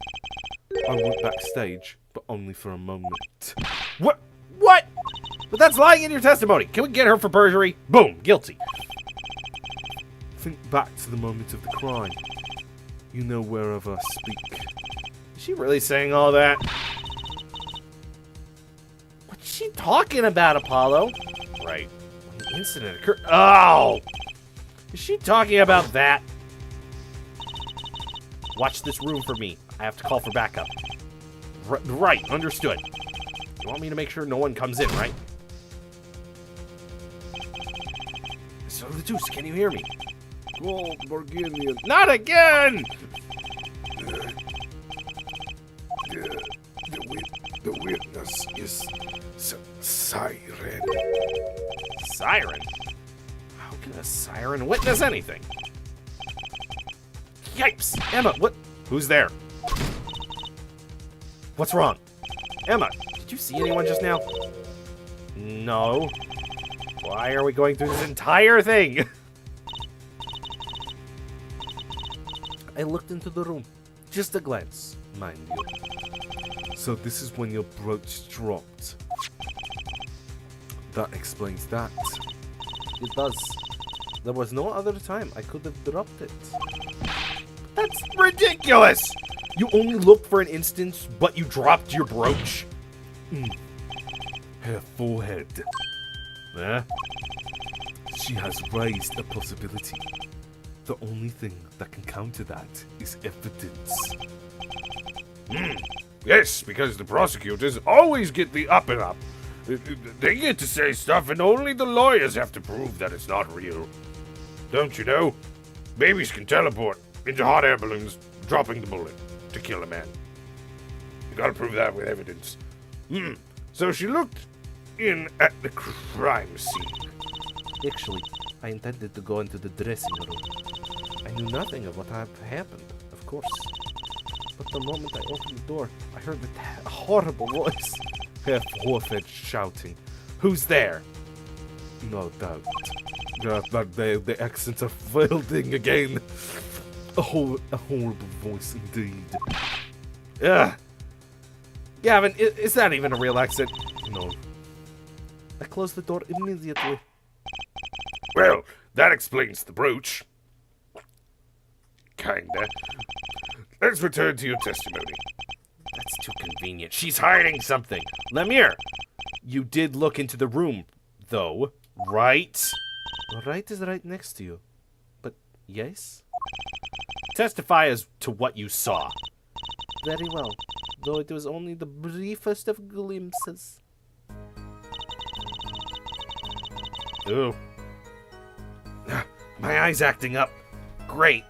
I went backstage, but only for a moment. What? But that's lying in your testimony. Can we get her for perjury? Boom, guilty. Think back to the moment of the crime. You know whereof I speak. Is she really saying all that? What's she talking about, Apollo? Right. When the incident occurred. Oh! Is she talking about that? Watch this room for me. I have to call for backup. Right, understood. You want me to make sure no one comes in, right? So the Deuce, can you hear me? Oh, Borginian. Not again! The witness is Siren. Siren? How can a siren witness anything? Yipes! Emma, what? Who's there? What's wrong? Emma, did you see anyone just now? No. Why are we going through this entire thing? I looked into the room. Just a glance, mind you. So this is when your brooch dropped. That explains that. It does. There was no other time I could have dropped it. That's ridiculous! You only looked for an instance, but you dropped your brooch? Her forehead. Eh? She has raised a possibility. The only thing that can counter that is evidence. Yes, because the prosecutors always get the up and up. They get to say stuff and only the lawyers have to prove that it's not real. Don't you know? Babies can teleport into hot air balloons, dropping the bullet to kill a man. You gotta prove that with evidence. So she looked in at the crime scene. Actually, I intended to go into the dressing room. I knew nothing of what had happened, of course. But the moment I opened the door, I heard a horrible voice. Her forehead shouting. Who's there? No doubt. But the accents are failing again. A horrible voice indeed. Ugh. Gavin, is that even a real accent? No. I closed the door immediately. Well, that explains the brooch. Kinda. Let's return to your testimony. That's too convenient. She's hiding something. Lemire, you did look into the room, though, right? Right is right next to you. But yes? Testify as to what you saw. Very well. Though it was only the briefest of glimpses. Ooh. My eye's acting up. Great.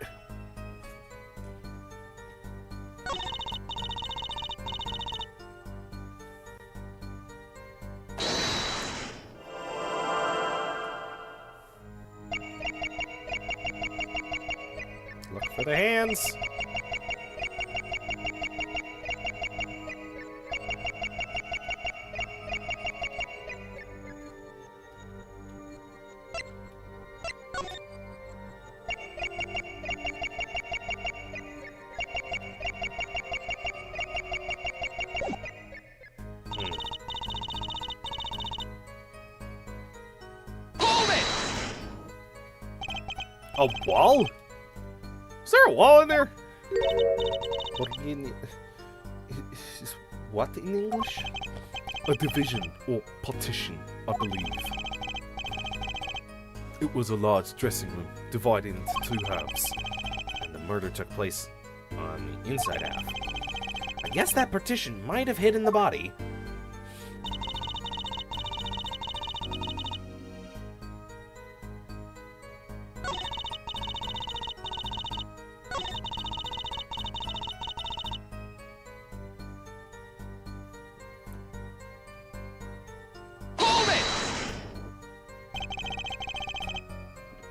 Look for the hands. A wall? Is there a wall in there? What in English? A division or partition, I believe. It was a large dressing room divided into two halves. And the murder took place on the inside half. I guess that partition might have hidden the body.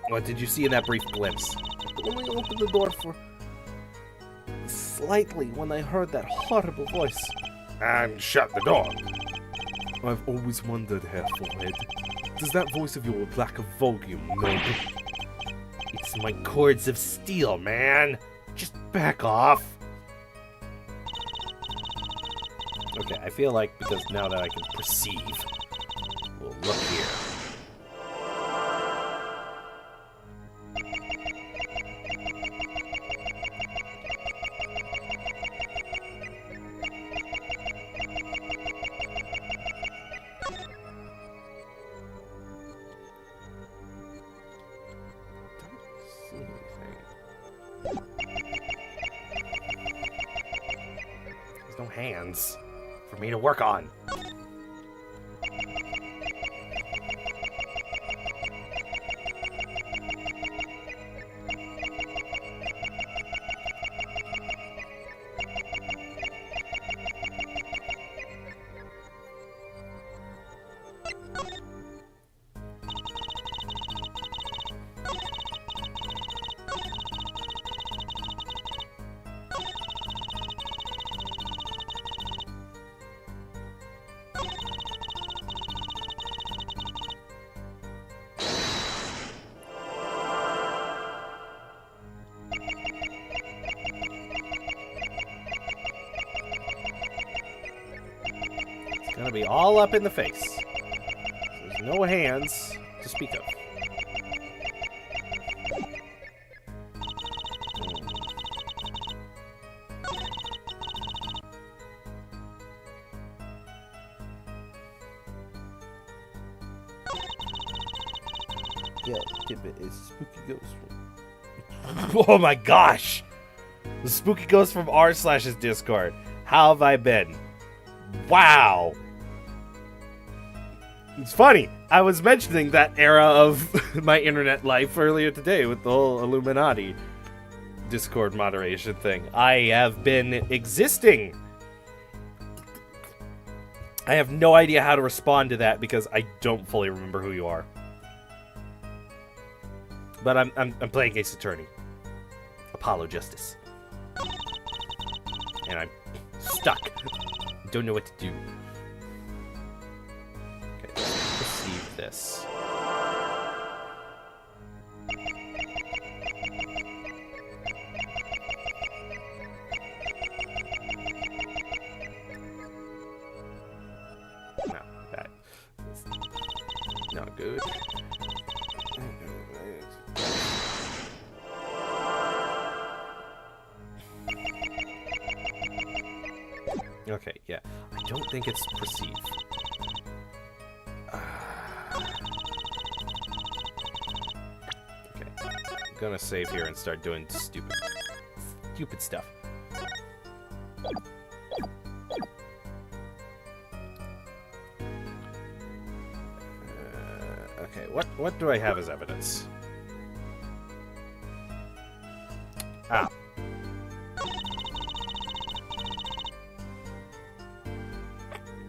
What did you see in that brief glimpse? I only opened the door for slightly when I heard that horrible voice. And shut the door. I've always wondered, Herr Forehead, does that voice of yours lack a volume, no? It's my cords of steel, man. Just back off. Okay, I feel like because now that I can perceive, we'll look here. There's no hands for me to work on. It's gonna be all up in the face. There's no hands to speak of. Yeah, it's spooky ghost. Oh my gosh! The spooky ghost from r/'s Discord. How have I been? Wow! It's funny. I was mentioning that era of my internet life earlier today with the whole Illuminati Discord moderation thing. I have been existing. I have no idea how to respond to that because I don't fully remember who you are. But I'm playing Ace Attorney. Apollo Justice. And I'm stuck. Don't know what to do. Okay, let's perceive this. No, that's not good. Okay, yeah. I don't think it's perceive. Okay. I'm gonna save here and start doing stupid stuff. Okay, what do I have as evidence? Ah.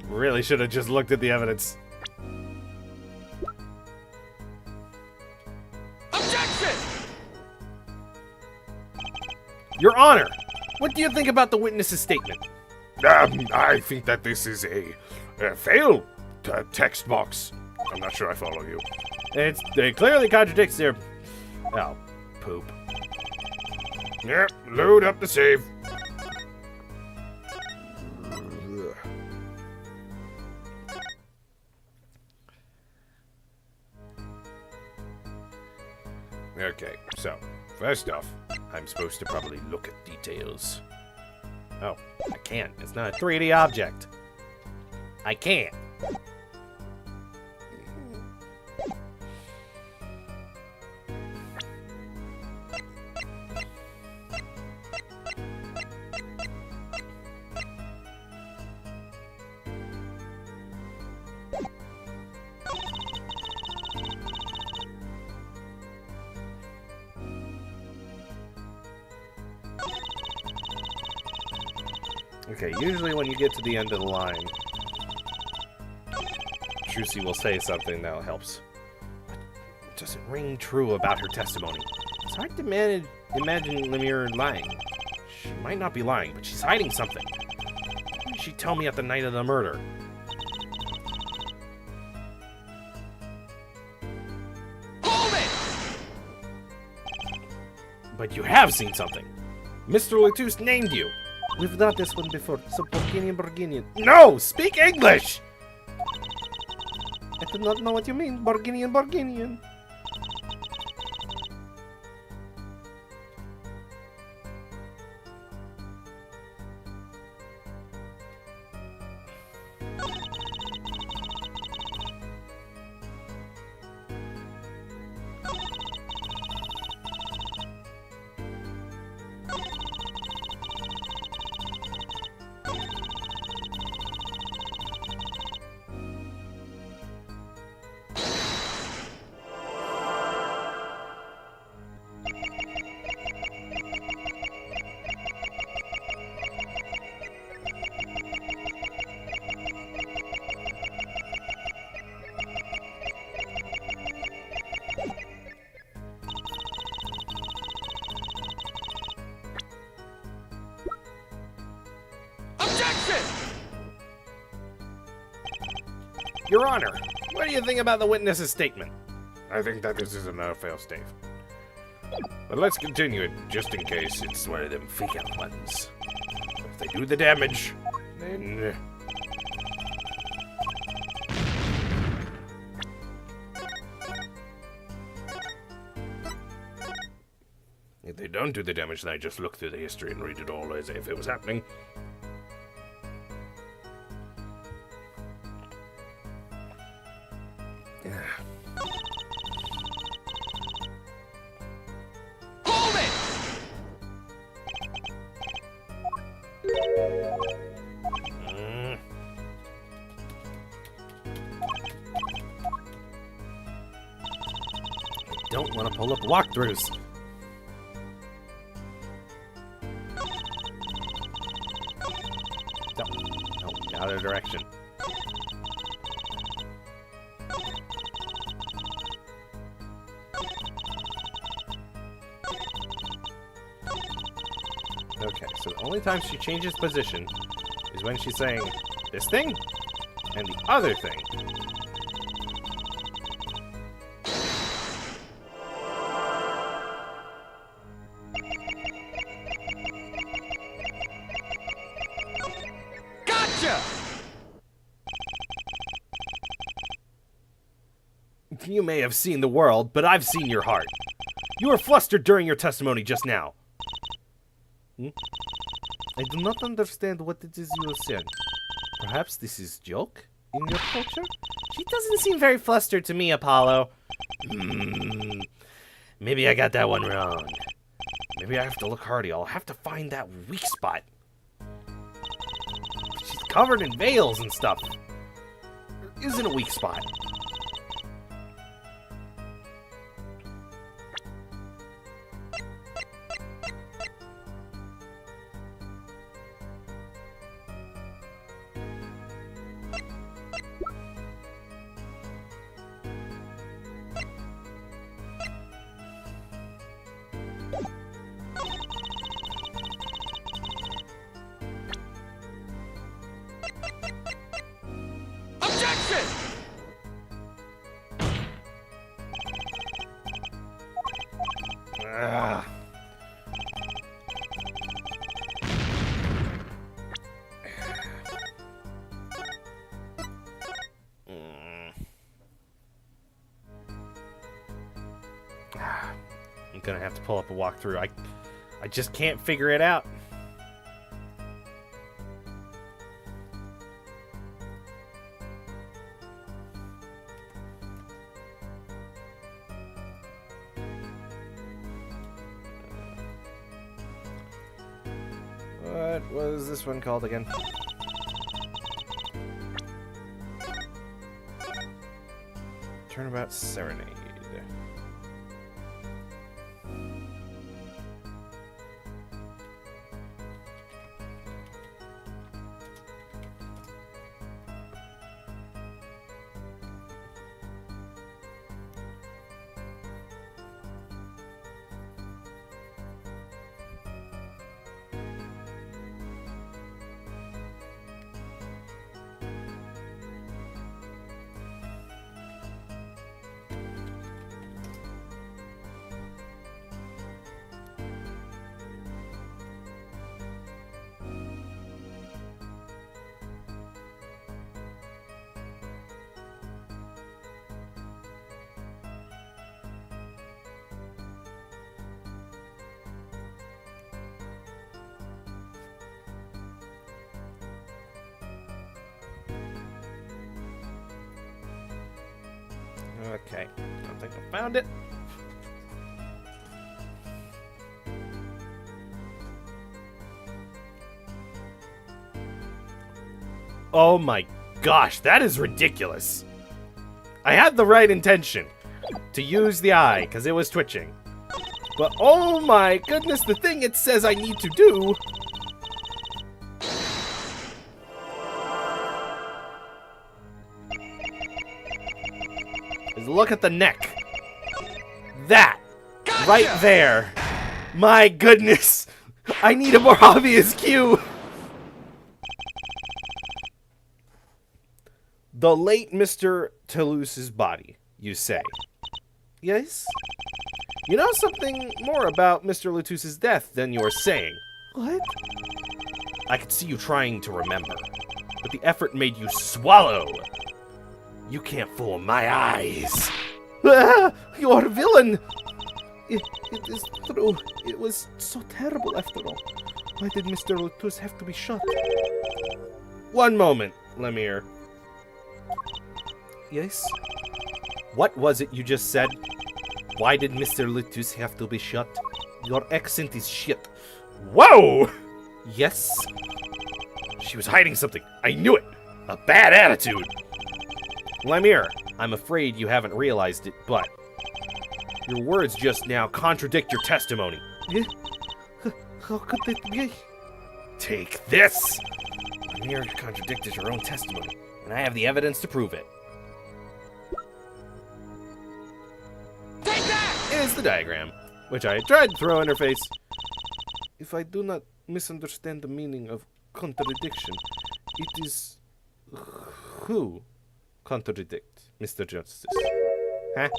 Really should have just looked at the evidence. Objection! Your Honor, what do you think about the witness's statement? I think that this is a failed text box. I'm not sure I follow you. It clearly contradicts their... Oh, poop. Yep, load up the save. Okay, so, first off, I'm supposed to probably look at details. Oh, I can't. It's not a 3D object. I can't. Okay, usually when you get to the end of the line, Trucy will say something that helps. It doesn't ring true about her testimony. It's hard to imagine Lemire lying. She might not be lying, but she's hiding something. What did she tell me at the night of the murder? Hold it! But you have seen something. Mr. Latouche named you. We've done this one before, so Borginian. No! Speak English! I do not know what you mean, Borginian. Your Honor, what do you think about the witness's statement? I think that this is another fail-safe. But let's continue it, just in case it's one of them fake-out ones. If they do the damage, then... If they don't do the damage, then I just look through the history and read it all as if it was happening. Don't want to pull up walkthroughs. No, the other direction. Okay, so the only time she changes position is when she's saying this thing and the other thing. You may have seen the world, but I've seen your heart. You were flustered during your testimony just now. I do not understand what it is you said. Perhaps this is joke in your culture? She doesn't seem very flustered to me, Apollo. Maybe I got that one wrong. Maybe I have to look harder. I'll have to find that weak spot. She's covered in veils and stuff. There isn't a weak spot. Ah. gonna have to pull up a walkthrough. I just can't figure it out. What was this one called again? Turnabout Serenade. Okay, I think I found it. Oh my gosh, that is ridiculous. I had the right intention to use the eye because it was twitching. But oh my goodness, the thing it says I need to do. Is look at the neck. That right there. My goodness. I need a more obvious cue. The late Mr. Toulouse's body, you say. Yes? You know something more about Mr. Latouse's death than you're saying. What? I could see you trying to remember, but the effort made you swallow. You can't fool my eyes. Ah, you're a villain. It is true. It was so terrible after all. Why did Mr. Latouse have to be shot? One moment, Lemire. Yes? What was it you just said? Why did Mr. Latouse have to be shot? Your accent is shit. Whoa! Yes? She was hiding something. I knew it. A bad attitude. Lemire, I'm afraid you haven't realized it, but your words just now contradict your testimony. Yeah? How could that be? Take this! Lemire contradicted your own testimony, and I have the evidence to prove it. Take that! Is the diagram, which I tried to throw in her face. If I do not misunderstand the meaning of contradiction, it is who contradict, Mr. Justice. Huh?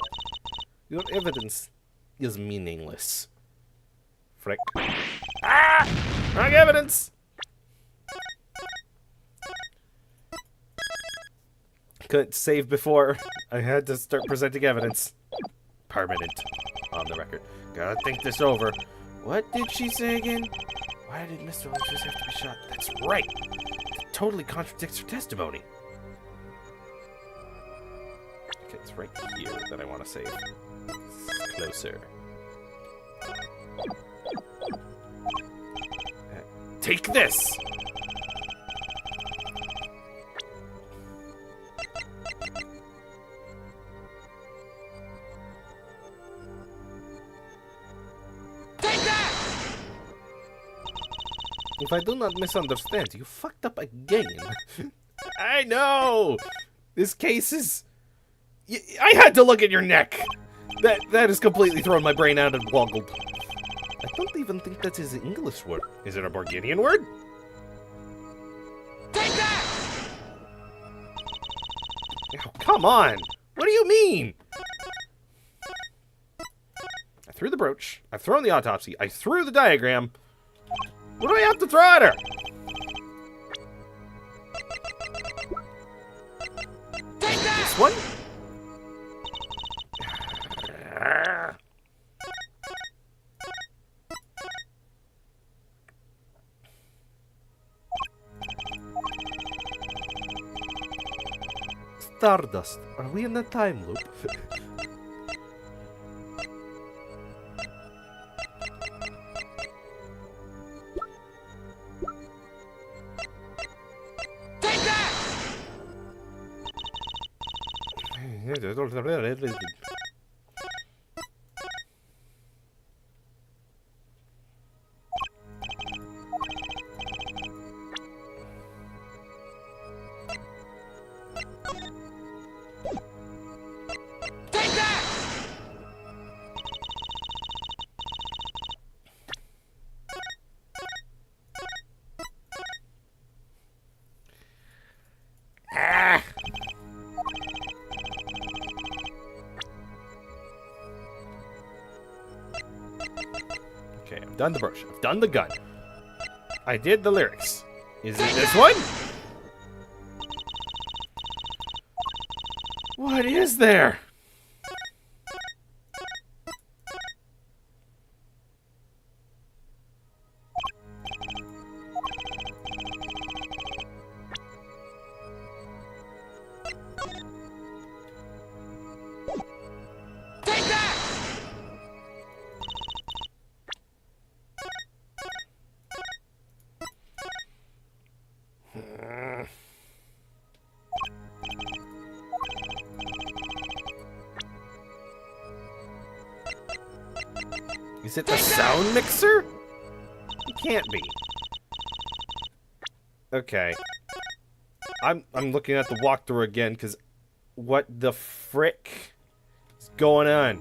Your evidence is meaningless. Frick. Ah! Wrong evidence! Couldn't save before. I had to start presenting evidence. Permanent. On the record. Gotta think this over. What did she say again? Why did Mr. Latouse have to be shot? That's right. That totally contradicts her testimony. Okay, it's right here that I want to save. It's closer. Take this! If I do not misunderstand, you fucked up again. I know! This case is... I had to look at your neck! That has completely thrown my brain out and woggled. I don't even think that is an English word. Is it a Borginian word? Take that! Oh, come on! What do you mean? I threw the brooch. I've thrown the autopsy. I threw the diagram. What do I have to throw at her? Take that! This one? Stardust. Are we in a time loop? Okay, I've done the brush. I've done the gun. I did the lyrics. Is it this one? What is there? Is it the sound mixer? It can't be. Okay. I'm looking at the walkthrough again because what the frick is going on?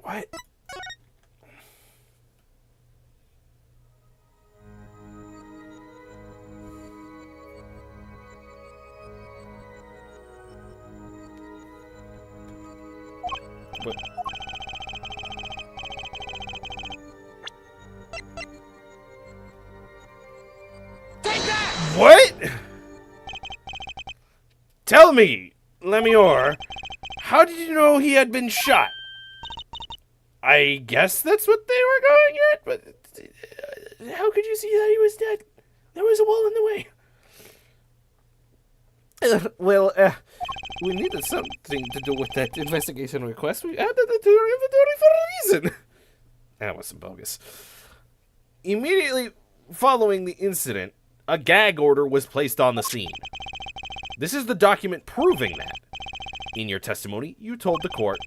What? What? What? Tell me, Lemior, how did you know he had been shot? I guess that's what they were going at, but how could you see that he was dead? There was a wall in the way. We needed something to do with that investigation request. We added it to our inventory for a reason. That was some bogus. Immediately following the incident, a gag order was placed on the scene. This is the document proving that. In your testimony, you told the court,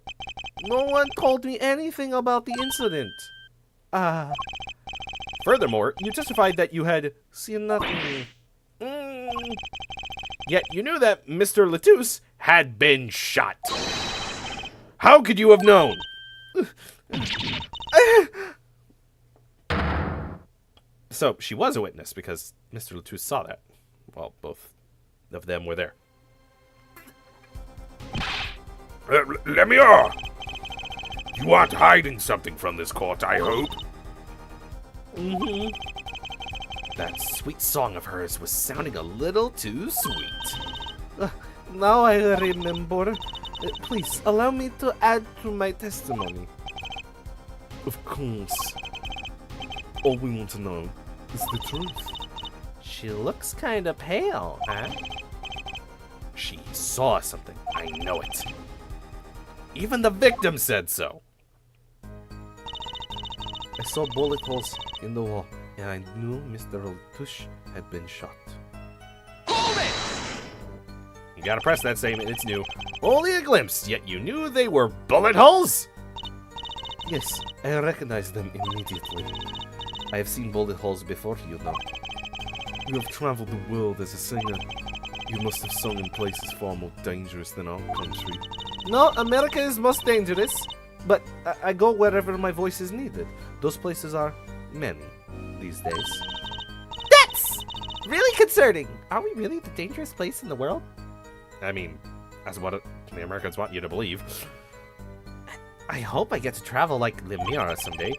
"No one told me anything about the incident." Furthermore, you testified that you had seen nothing. Yet you knew that Mr. Latouche had been shot. How could you have known? So, she was a witness because Mr. Latouche saw that. Well, both of them were there. Lemior! You aren't hiding something from this court, I hope. Mm-hmm. That sweet song of hers was sounding a little too sweet. Now I remember. Please, allow me to add to my testimony. Of course. All we want to know is the truth. She looks kinda pale, huh? She saw something. I know it. Even the victim said so. I saw bullet holes in the wall, and I knew Mr. Latouche had been shot. Hold it! You gotta press that statement, it's new. Only a glimpse, yet you knew they were bullet holes? Yes, I recognized them immediately. I have seen bullet holes before, you know. You have traveled the world as a singer. You must have sung in places far more dangerous than our country. No, America is most dangerous, but I go wherever my voice is needed. Those places are many these days. That's really concerning. Are we really the dangerous place in the world? I mean, that's what the Americans want you to believe. I hope I get to travel like Lemire someday.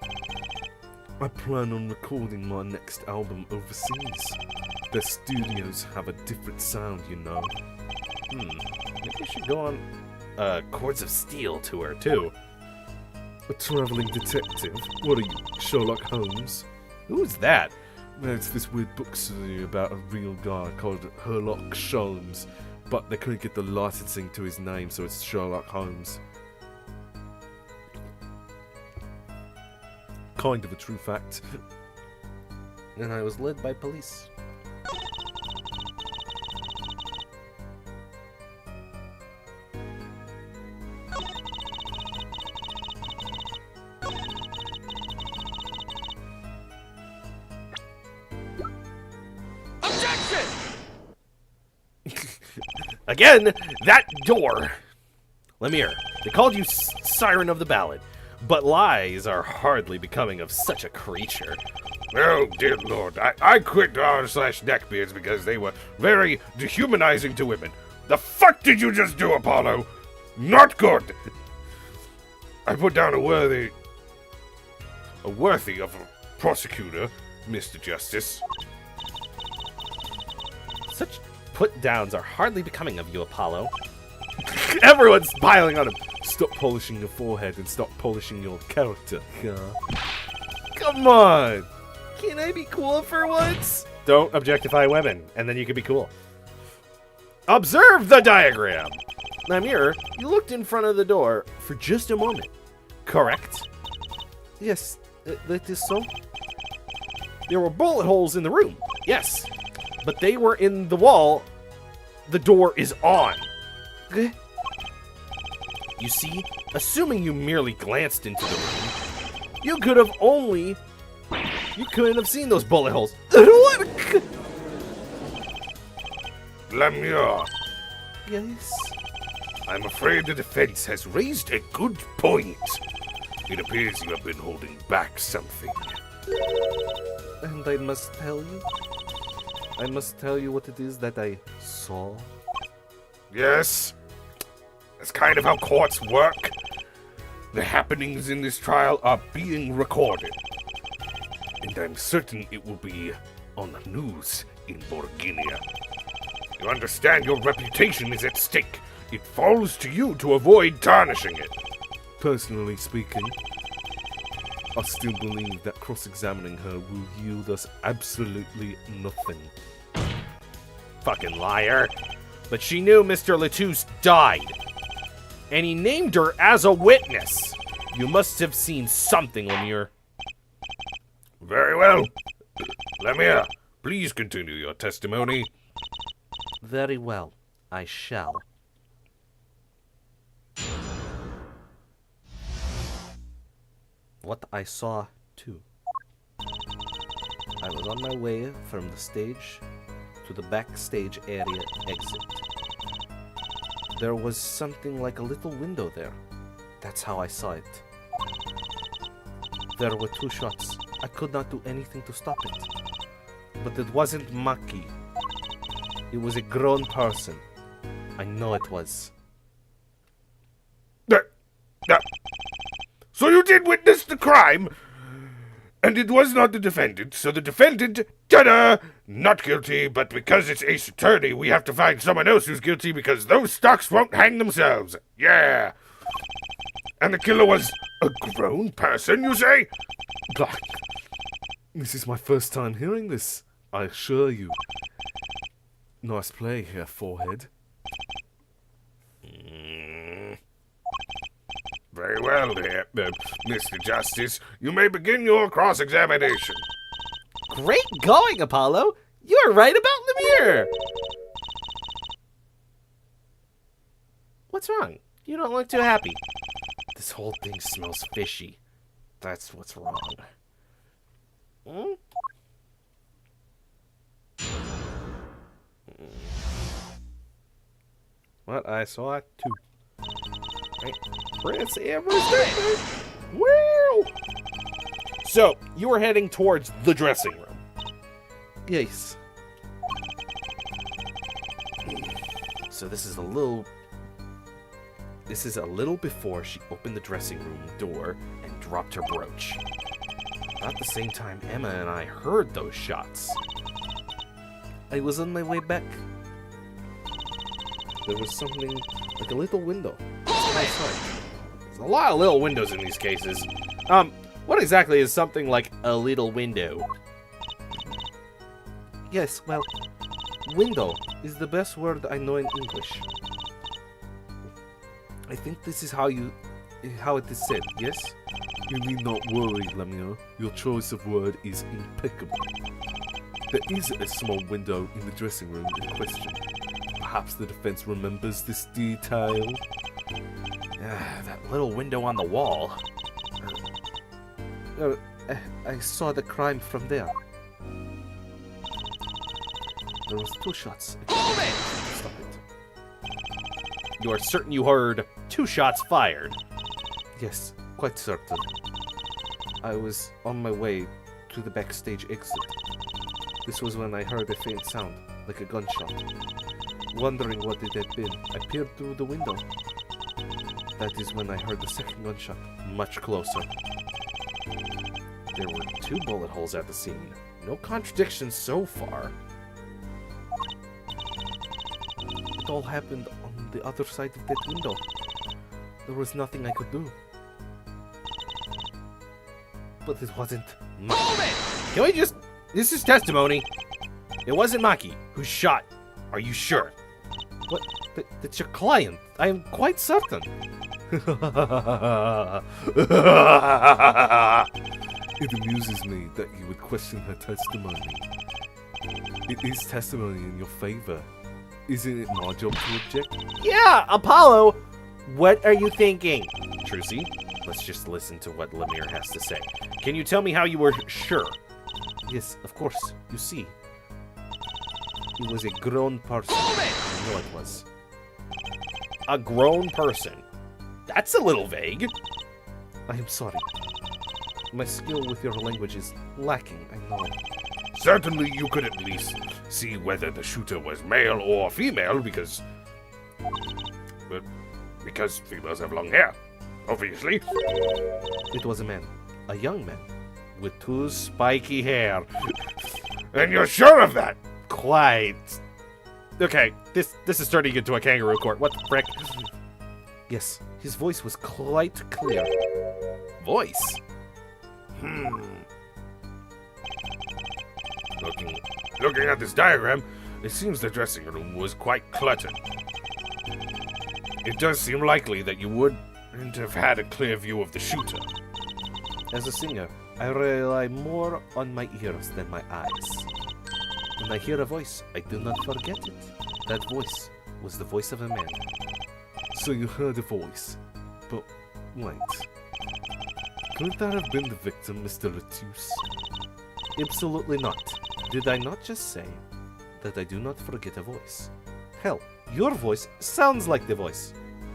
I plan on recording my next album overseas. Their studios have a different sound, you know. Maybe you should go on a Chords of Steel tour, too. A traveling detective? What are you, Sherlock Holmes? Who's that? It's this weird book series about a real guy called Sherlock Holmes, but they couldn't get the licensing to his name, so it's Sherlock Holmes. Kind of a true fact. And I was led by police. Again, that door! Lemire, they called you Siren of the Ballad, but lies are hardly becoming of such a creature. Oh, dear Lord, I quit r/neckbeards because they were very dehumanizing to women. The fuck did you just do, Apollo? Not good! I put down a worthy of a prosecutor, Mr. Justice. Such put-downs are hardly becoming of you, Apollo. Everyone's piling on him. Stop polishing your forehead and stop polishing your character. Come on! Can I be cool for once? Don't objectify women, and then you can be cool. Observe the diagram! Lemire, you looked in front of the door for just a moment. Correct? Yes, that is so. There were bullet holes in the room. Yes. But they were in the wall. The door is on. You see, assuming you merely glanced into the room, you couldn't have seen those bullet holes. What? Lemire, Yes. I'm afraid the defense has raised a good point. It appears you have been holding back something. And I must tell you what it is that I saw. Yes? That's kind of how courts work. The happenings in this trial are being recorded. And I'm certain it will be on the news in Borginia. You understand your reputation is at stake. It falls to you to avoid tarnishing it. Personally speaking, I still believe that cross-examining her will yield us absolutely nothing. Fucking liar. But she knew Mr. Latouche died. And he named her as a witness. You must have seen something, Lemire. Very well. Lemire, please continue your testimony. Very well, I shall. What I saw, too. I was on my way from the stage to the backstage area exit. There was something like a little window there. That's how I saw it. There were 2 shots. I could not do anything to stop it. But it wasn't Maki. It was a grown person. I know it was. So you did witness the crime, and it was not the defendant. So the defendant, ta-da, not guilty, but because it's Ace Attorney, we have to find someone else who's guilty because those stocks won't hang themselves. Yeah. And the killer was a grown person, you say? Black. This is my first time hearing this, I assure you. Nice play here, forehead. Very well, dear, Mr. Justice. You may begin your cross-examination. Great going, Apollo! You are right about Lemire! What's wrong? You don't look too happy. This whole thing smells fishy. That's what's wrong. What I saw too. Right. Prince Amber's Wow! So, you were heading towards the dressing room. Yes. So this is a little before she opened the dressing room door and dropped her brooch. About the same time Emma and I heard those shots. I was on my way back. There was something like a little window. There's a lot of little windows in these cases. What exactly is something like a little window? Yes, well, window is the best word I know in English. I think this is how it is said, yes? You need not worry, Lemire. Your choice of word is impeccable. There is a small window in the dressing room in question. Perhaps the defense remembers this detail. That little window on the wall. I saw the crime from there. There was 2 shots. Stop it. You are certain you heard 2 shots fired. Yes, quite certain. I was on my way to the backstage exit. This was when I heard a faint sound, like a gunshot. Wondering what it had been, I peered through the window. That is when I heard the second gunshot, much closer. There were 2 bullet holes at the scene. No contradictions so far. It all happened on the other side of that window. There was nothing I could do. But it wasn't Maki. Can we just... This is testimony. It wasn't Maki who shot. Are you sure? What? That's your client. I am quite certain. It amuses me that you would question her testimony. It is testimony in your favor. Isn't it my job to object? Yeah, Apollo! What are you thinking? Trucy, let's just listen to what Lemire has to say. Can you tell me how you were sure? Yes, of course. You see, he was a grown person. I know it was. A grown person? That's a little vague. I am sorry. My skill with your language is lacking, I know. Certainly you could at least see whether the shooter was male or female because females have long hair, obviously. It was a man. A young man. With 2 spiky hair. And you're sure of that? Quite. Okay, this is turning into a kangaroo court. What the frick? Yes, his voice was quite clear. Voice? Looking at this diagram, it seems the dressing room was quite cluttered. It does seem likely that you wouldn't have had a clear view of the shooter. As a singer, I rely more on my ears than my eyes. When I hear a voice, I do not forget it. That voice was the voice of a man. So you heard a voice. But wait. Couldn't that have been the victim, Mr. Latus? Absolutely not. Did I not just say that I do not forget a voice? Hell, your voice sounds like the voice.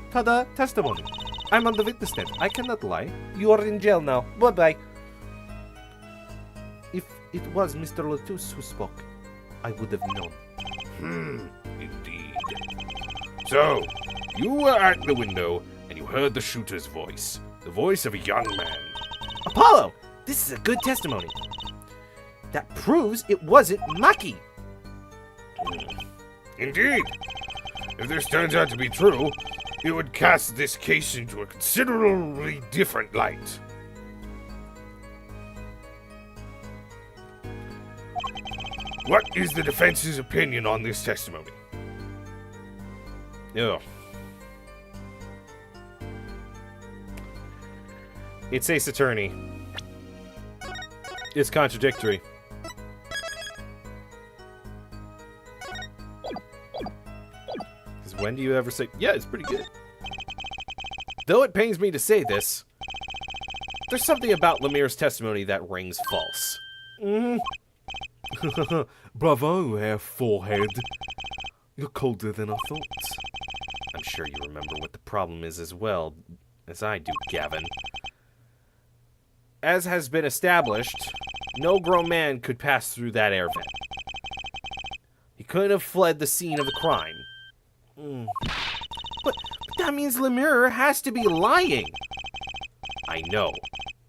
Ta-da, testimony. I'm on the witness stand. I cannot lie. You are in jail now. Bye-bye. If it was Mr. Latus who spoke, I would have known. Indeed. So, you were at the window and you heard the shooter's voice. The voice of a young man. Apollo! This is a good testimony. That proves it wasn't Maki. Indeed. If this turns out to be true, it would cast this case into a considerably different light. What is the defense's opinion on this testimony? Ugh. It's Ace Attorney. It's contradictory. Because when do you ever say, yeah, it's pretty good? Though it pains me to say this, there's something about Lemire's testimony that rings false. Bravo, Hair Forehead. You're colder than I thought. sure you remember what the problem is as well as I do, Gavin. As has been established, no grown man could pass through that air vent. He couldn't have fled the scene of the crime. But that means Lemire has to be lying. I know.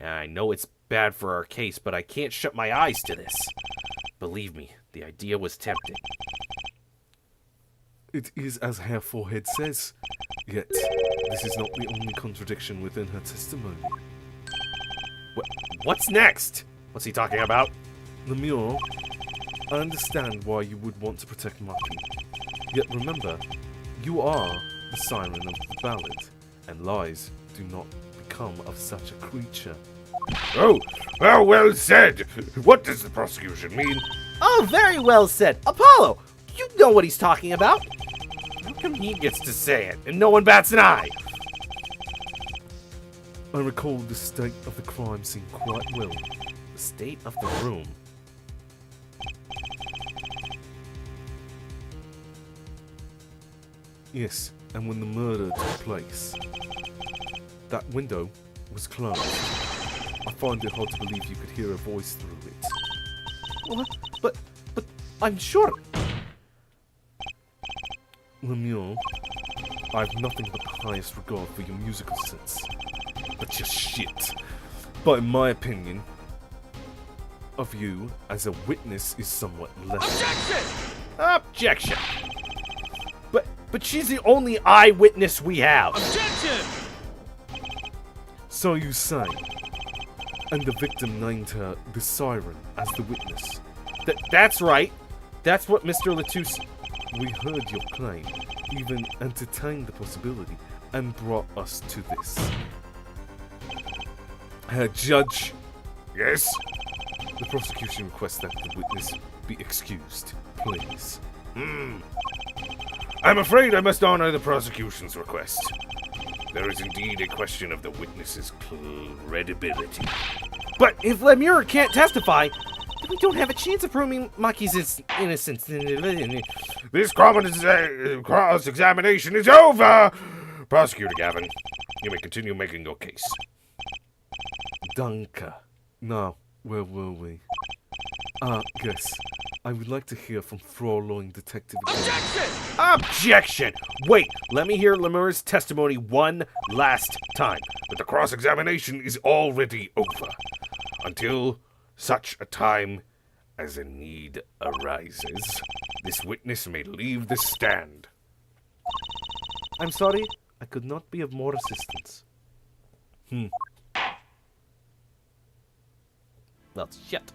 And I know it's bad for our case, but I can't shut my eyes to this. Believe me, the idea was tempting. It is as Herr Forehead says, yet this is not the only contradiction within her testimony. What's next? What's he talking about? Lemire, I understand why you would want to protect Maki. Yet remember, you are the siren of the ballad, and lies do not become of such a creature. Oh, well said. What does the prosecution mean? Oh, very well said. Apollo, you know what he's talking about. How come he gets to say it and no one bats an eye? I recall the state of the crime scene quite well. The state of the room. Yes, and when the murder took place, that window was closed. I find it hard to believe you could hear a voice through it. What? But I'm sure. Lemire, I have nothing but the highest regard for your musical sense. But you're shit. But in my opinion, of you as a witness is somewhat less. Objection! But she's the only eyewitness we have. So you say. And the victim named her the Siren as the witness. That's right. That's what Mr. Latouche... We heard your claim, even entertained the possibility, and brought us to this. Herr Judge, Yes? the prosecution requests that the witness be excused, please. I'm afraid I must honor the prosecution's request. There is indeed a question of the witness's credibility. But if Lemire can't testify, then we don't have a chance of proving Maki's innocence. This cross-examination is over! Prosecutor Gavin, you may continue making your case. Danke. Now, where were we? Yes. I would like to hear from Fraulein Detective again. Objection! Wait, let me hear Lemire's testimony one last time. But the cross-examination is already over. Until such a time as a need arises, this witness may leave the stand. I'm sorry, I could not be of more assistance. Well, shit.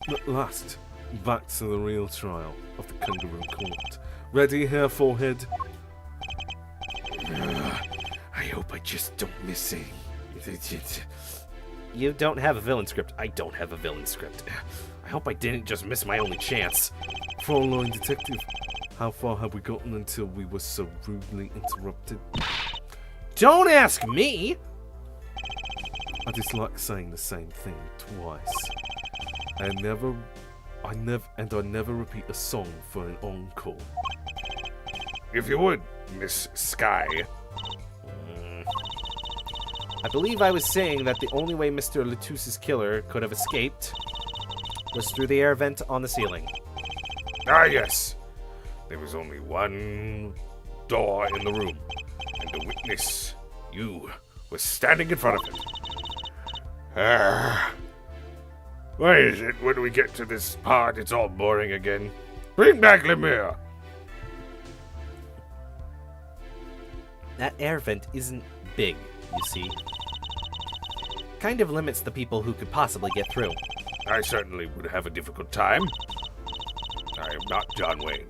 At last, back to the real trial of the Kangaroo Court. Ready, Herr Forehead? I hope I just don't miss it. You don't have a villain script. I don't have a villain script. I hope I didn't just miss my only chance. Fraulein Detective, how far have we gotten until we were so rudely interrupted? Don't ask me! I dislike saying the same thing twice. I never repeat a song for an encore. If you would, Miss Sky. I believe I was saying that the only way Mr. Latouche's killer could have escaped was through the air vent on the ceiling. Ah, yes. There was only one door in the room, and the witness, you, was standing in front of it. Why is it when we get to this part it's all boring again? Bring back Lemire! That air vent isn't big, you see. Kind of limits the people who could possibly get through. I certainly would have a difficult time. I am not John Wayne.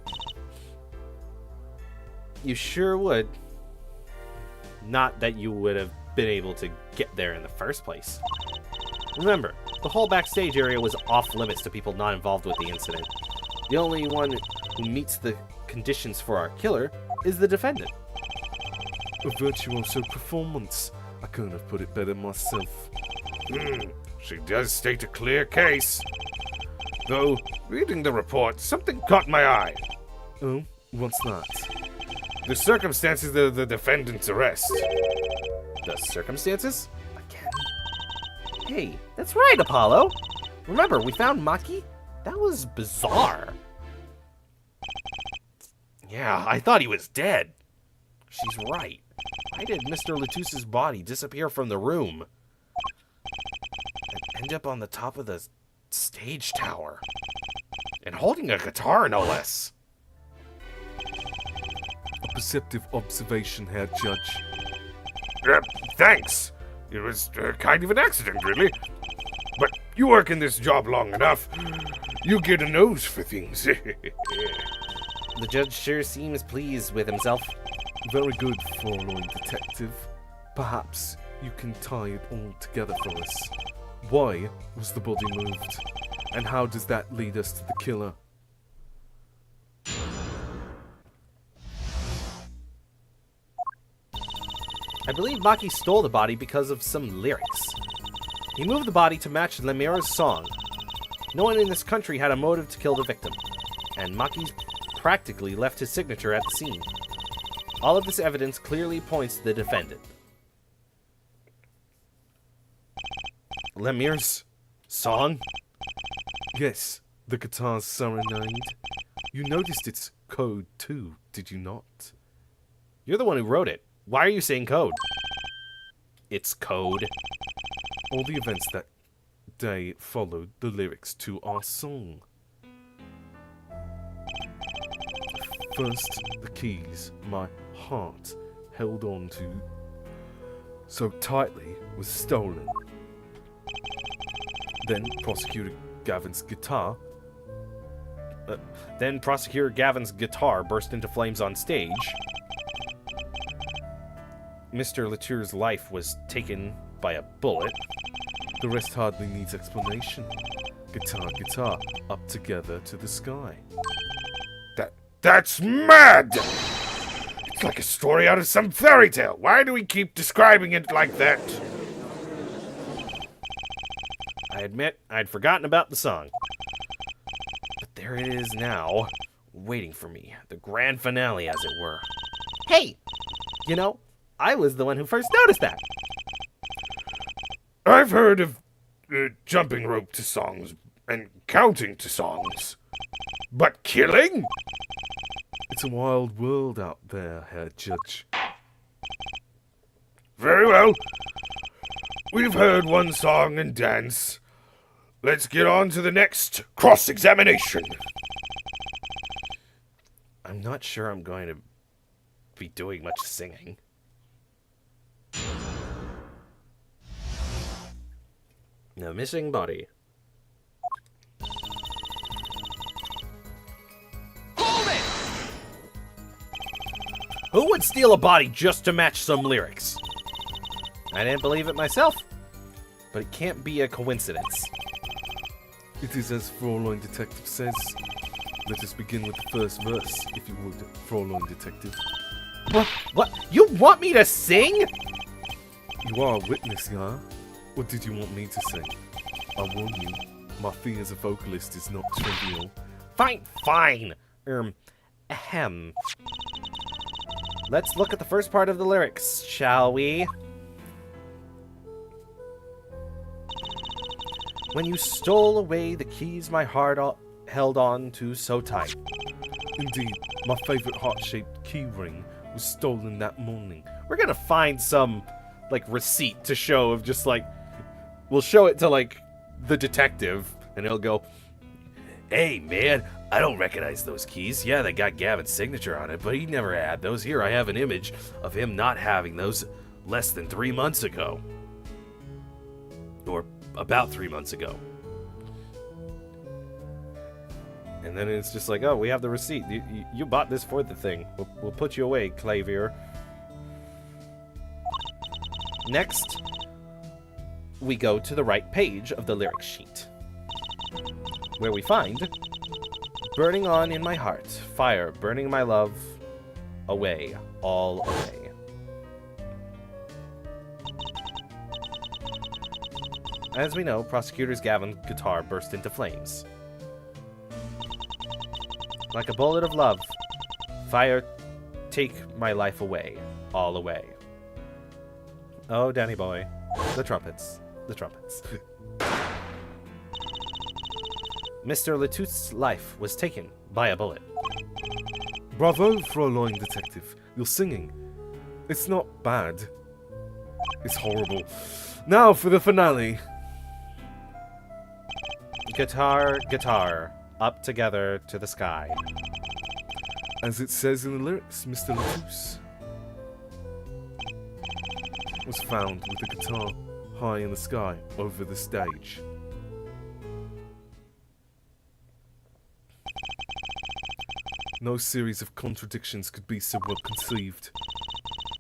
You sure would. Not that you would have been able to get there in the first place. Remember, the whole backstage area was off limits to people not involved with the incident. The only one who meets the conditions for our killer is the defendant. A virtuoso performance. I couldn't have put it better myself. She does state a clear case. Though, reading the report, something caught my eye. Oh, What's that? The circumstances of the defendant's arrest. The circumstances? Again? Hey, that's right, Apollo. Remember, we found Maki? That was bizarre. Yeah, I thought he was dead. She's right. Why did Mr. Latus's body disappear from the room? And end up on the top of the stage tower? And holding a guitar, no less. A perceptive observation, Herr Judge. Thanks. It was kind of an accident, really. But you work in this job long enough, you get a nose for things. The judge sure seems pleased with himself. Very good, Fräulein Detective. Perhaps you can tie it all together for us. Why was the body moved? And how does that lead us to the killer? I believe Maki stole the body because of some lyrics. He moved the body to match Lemira's song. No one in this country had a motive to kill the victim, and Maki's practically left his signature at the scene. All of this evidence clearly points to the defendant. Lemira's song? Yes, the guitar's serenade. You noticed its code too, did you not? You're the one who wrote it. Why are you saying code? It's code. All the events that day followed the lyrics to our song. First, the keys my heart held on to so tightly was stolen. Then Prosecutor Gavin's guitar. Then Prosecutor Gavin's guitar burst into flames on stage. Mr. Latour's life was taken by a bullet. The rest hardly needs explanation. Guitar, up together to the sky. That's mad! It's like a story out of some fairy tale. Why do we keep describing it like that? I admit, I'd forgotten about the song. But there it is now, waiting for me. The grand finale, as it were. Hey! You know, I was the one who first noticed that. I've heard of jumping rope to songs and counting to songs. But killing? It's a wild world out there, Herr Judge. Very well. We've heard one song and dance. Let's get on to the next cross-examination. I'm not sure I'm going to be doing much singing. The missing body. Hold it! Who would steal a body just to match some lyrics? I didn't believe it myself, but it can't be a coincidence. It is as Fräulein Detective says. Let us begin with the first verse, if you would, Fräulein Detective. What? You want me to sing? You are a witness, yeah? What did you want me to say? I warn you, my fee as a vocalist is not trivial. Fine. Ahem. Let's look at the first part of the lyrics, shall we? When you stole away the keys my heart held on to so tight. Indeed, my favorite heart-shaped key ring was stolen that morning. We're gonna find some, like, receipt to show of just, like... We'll show it to, like, the detective, and he'll go, "Hey, man, I don't recognize those keys. Yeah, they got Gavin's signature on it, but he never had those. Here, I have an image of him not having those less than 3 months ago. Or about 3 months ago." And then it's just like, oh, we have the receipt. You bought this for the thing. We'll put you away, Clavier. Next, we go to the right page of the lyric sheet, where we find "Burning on in my heart, fire burning my love, away, all away." As we know, Prosecutor Gavin's guitar burst into flames. Like a bullet of love, Fire, take my life away. All away. Oh, Danny boy. The trumpets. The trumpets. Mr. Latous's life was taken by a bullet. Bravo, Fräulein Detective. You're singing. It's not bad. It's horrible. Now for the finale. Guitar, guitar, up together to the sky. As it says in the lyrics, Mr. Latouche was found with the guitar high in the sky over the stage. No series of contradictions could be so well conceived.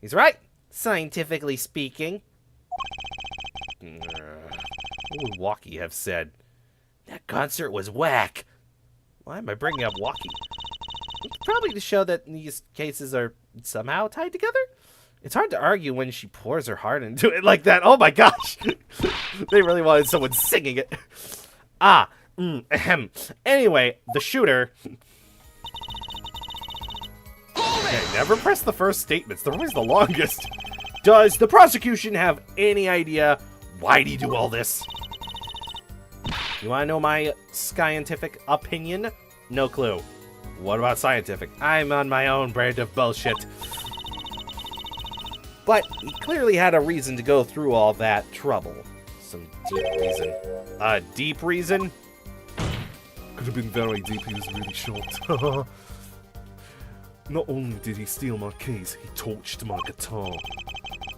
He's right, scientifically speaking. What would Walkie have said? That concert was whack. Why am I bringing up Walkie? Probably to show that these cases are somehow tied together. It's hard to argue when she pours her heart into it like that. Oh my gosh! They really wanted someone singing it. Ahem. Anyway, the shooter... Okay, never press the first statements. They're always the longest. Does the prosecution have any idea why'd he do all this? You want to know my scientific opinion? No clue. What about scientific? I'm on my own brand of bullshit. But he clearly had a reason to go through all that trouble. Some deep reason. A deep reason? Could have been very deep, he was really short. Not only did he steal my keys, he torched my guitar.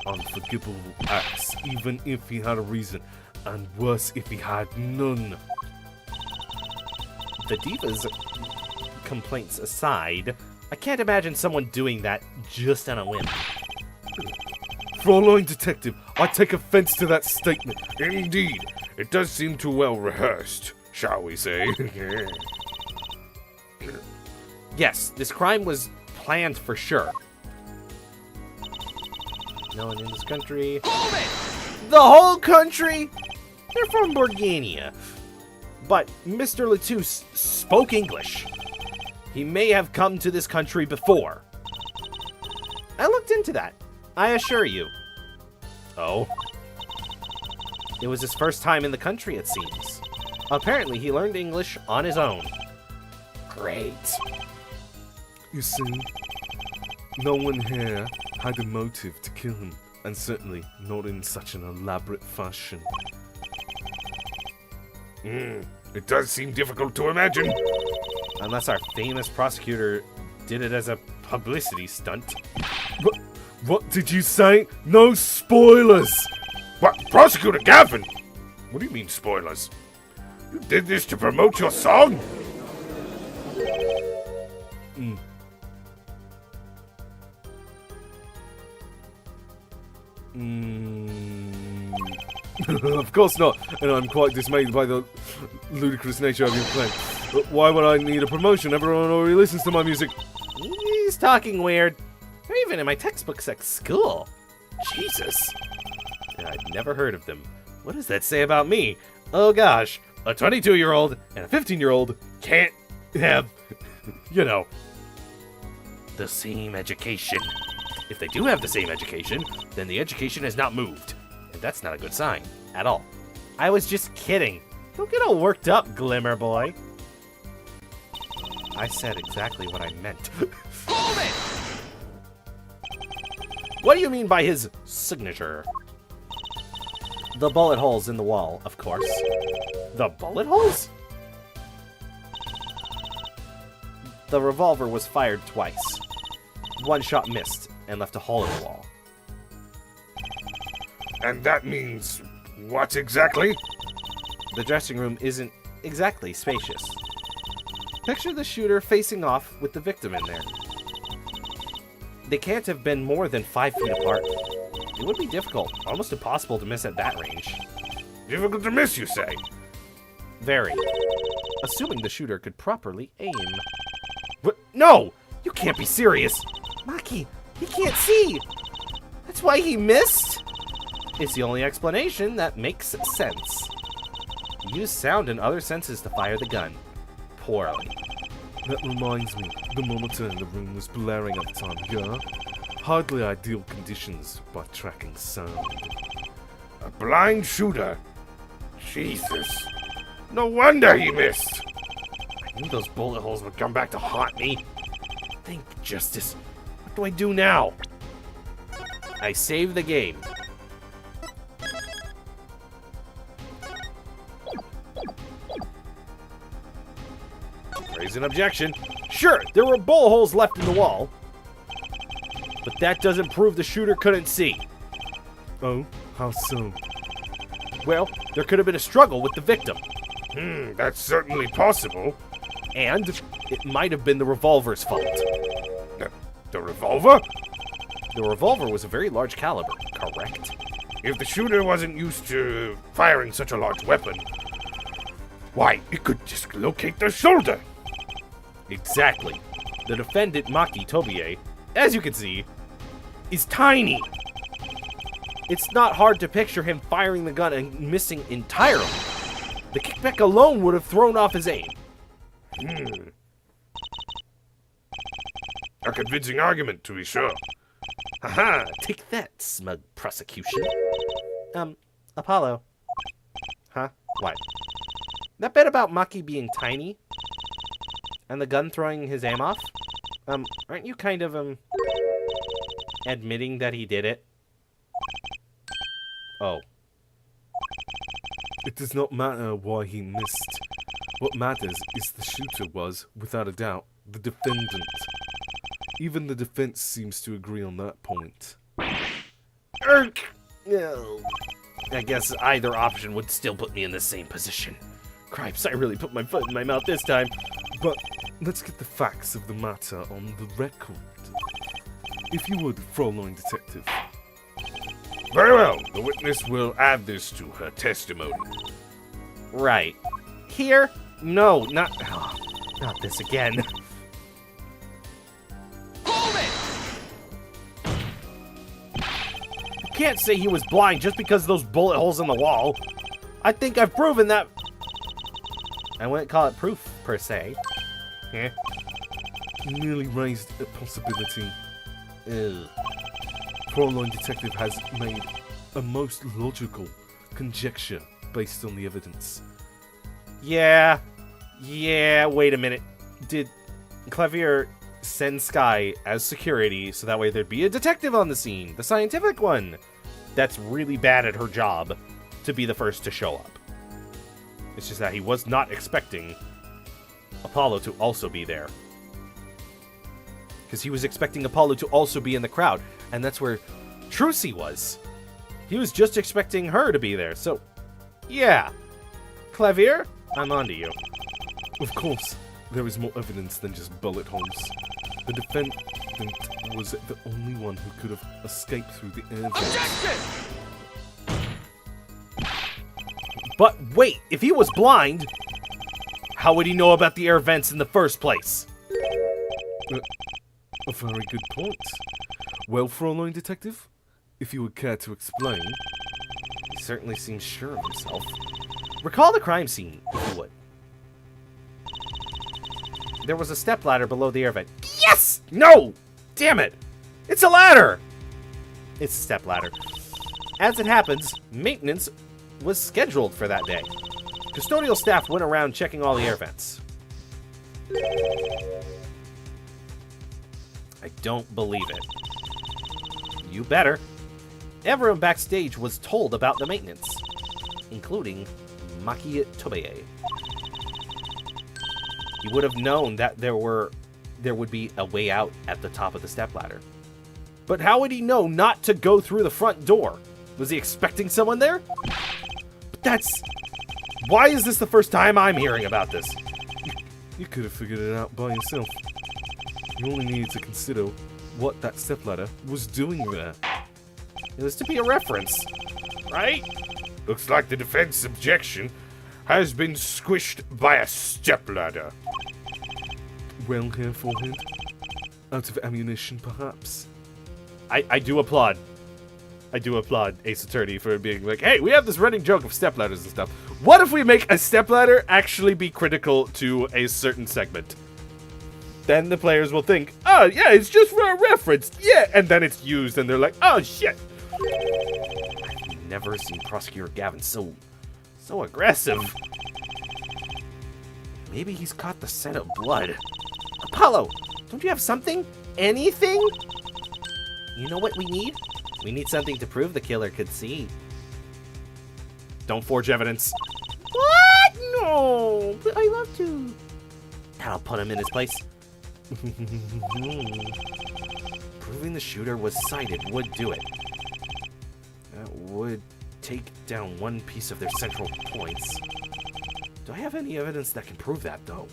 Unforgivable acts, even if he had a reason, and worse if he had none. The Diva's complaints aside, I can't imagine someone doing that just on a whim. Fräulein Detective, I take offense to that statement. Indeed, it does seem too well rehearsed, shall we say. Yes, this crime was planned for sure. No one in this country. The whole country? They're from Borgania. But Mr. Latouche spoke English. He may have come to this country before. I looked into that, I assure you. Oh? It was his first time in the country, it seems. Apparently, he learned English on his own. Great. You see, no one here had a motive to kill him, and certainly not in such an elaborate fashion. It does seem difficult to imagine. Unless our famous prosecutor did it as a publicity stunt. What did you say? No spoilers! What, Prosecutor Gavin? What do you mean spoilers? You did this to promote your song? Of course not, and I'm quite dismayed by the ludicrous nature of your claim. But why would I need a promotion? Everyone already listens to my music. He's talking weird. They're even in my textbooks at school. Jesus. I'd never heard of them. What does that say about me? Oh gosh, a 22-year-old and a 15-year-old can't have, you know, the same education. If they do have the same education, then the education has not moved. And that's not a good sign, at all. I was just kidding. Don't get all worked up, Glimmer Boy. I said exactly what I meant. Hold it! What do you mean by his signature? The bullet holes in the wall, of course. The bullet holes? The revolver was fired twice. One shot missed and left a hole in the wall. And that means what exactly? The dressing room isn't exactly spacious. Picture the shooter facing off with the victim in there. They can't have been more than 5 feet apart. It would be difficult, almost impossible to miss at that range. Difficult to miss, you say? Very. Assuming the shooter could properly aim. What? No! You can't be serious! Maki, he can't see! That's why he missed? It's the only explanation that makes sense. He used sound and other senses to fire the gun. Poorly. That reminds me, the monitor in the room was blaring at the time, yeah? Hardly ideal conditions by tracking sound. A blind shooter? Jesus. No wonder he missed. I knew those bullet holes would come back to haunt me. Thank justice. What do I do now? I save the game. Raise an objection. Sure, there were bullet holes left in the wall, but that doesn't prove the shooter couldn't see. Oh, how so? Well, there could have been a struggle with the victim, That's certainly possible. and it might have been the revolver's fault. The revolver? The revolver was a very large caliber, correct? If the shooter wasn't used to firing such a large weapon, why, it could dislocate the shoulder. Exactly. The defendant, Maki Tobie, as you can see, is tiny. It's not hard to picture him firing the gun and missing entirely. The kickback alone would have thrown off his aim. A convincing argument, to be sure. Haha, take that, smug prosecution. Apollo. Huh? What? That bit about Maki being tiny and the gun throwing his aim off? Aren't you kind of, admitting that he did it? Oh. It does not matter why he missed. What matters is the shooter was, without a doubt, the defendant. Even the defense seems to agree on that point. Erk! No. I guess either option would still put me in the same position. Cripes, I really put my foot in my mouth this time. But let's get the facts of the matter on the record. If you would, Fräulein Detective. Very well, the witness will add this to her testimony. Right. Here? No, not this again. You can't say he was blind just because of those bullet holes in the wall. I think I've proven that. I wouldn't call it proof, per se. Eh? Merely raised a possibility. Ew. Fräulein Detective has made a most logical conjecture based on the evidence. Yeah, wait a minute. Did Clavier send Sky as security so that way there'd be a detective on the scene, the scientific one, that's really bad at her job, to be the first to show up? It's just that he was not expecting Apollo to also be there. Because he was expecting Apollo to also be in the crowd, and that's where Trucy was. He was just expecting her to be there, so yeah. Clavier, I'm onto you. Of course, there is more evidence than just bullet holes. The defendant was the only one who could have escaped through the air vents. But wait, if he was blind, how would he know about the air vents in the first place? A very good point. Well, Fräulein Detective, if you would care to explain. He certainly seems sure of himself. Recall the crime scene, if you would. There was a stepladder below the air vent. Yes! No! Damn it! It's a ladder! It's a stepladder. As it happens, maintenance was scheduled for that day. Custodial staff went around checking all the air vents. I don't believe it. You better. Everyone backstage was told about the maintenance, including Maki Tobie. He would have known that there would be a way out at the top of the stepladder. But how would he know not to go through the front door? Was he expecting someone there? But why is this the first time I'm hearing about this? You could have figured it out by yourself. You only needed to consider what that stepladder was doing there. It was to be a reference, right? Looks like the defense objection has been squished by a stepladder. Well, here, Forehand. Out of ammunition, perhaps. I do applaud. I do applaud Ace Attorney for being like, hey, we have this running joke of stepladders and stuff. What if we make a stepladder actually be critical to a certain segment? then the players will think, oh, yeah, it's just for a reference. Yeah. And then it's used, and they're like, oh, shit. I've never seen Prosecutor Gavin so aggressive. Maybe he's caught the scent of blood. Apollo, don't you have something? Anything? You know what we need? We need something to prove the killer could see. Don't forge evidence. What? No, but I love to. That'll put him in his place. Proving the shooter was sighted would do it. That would take down one piece of their central points. Do I have any evidence that can prove that, though?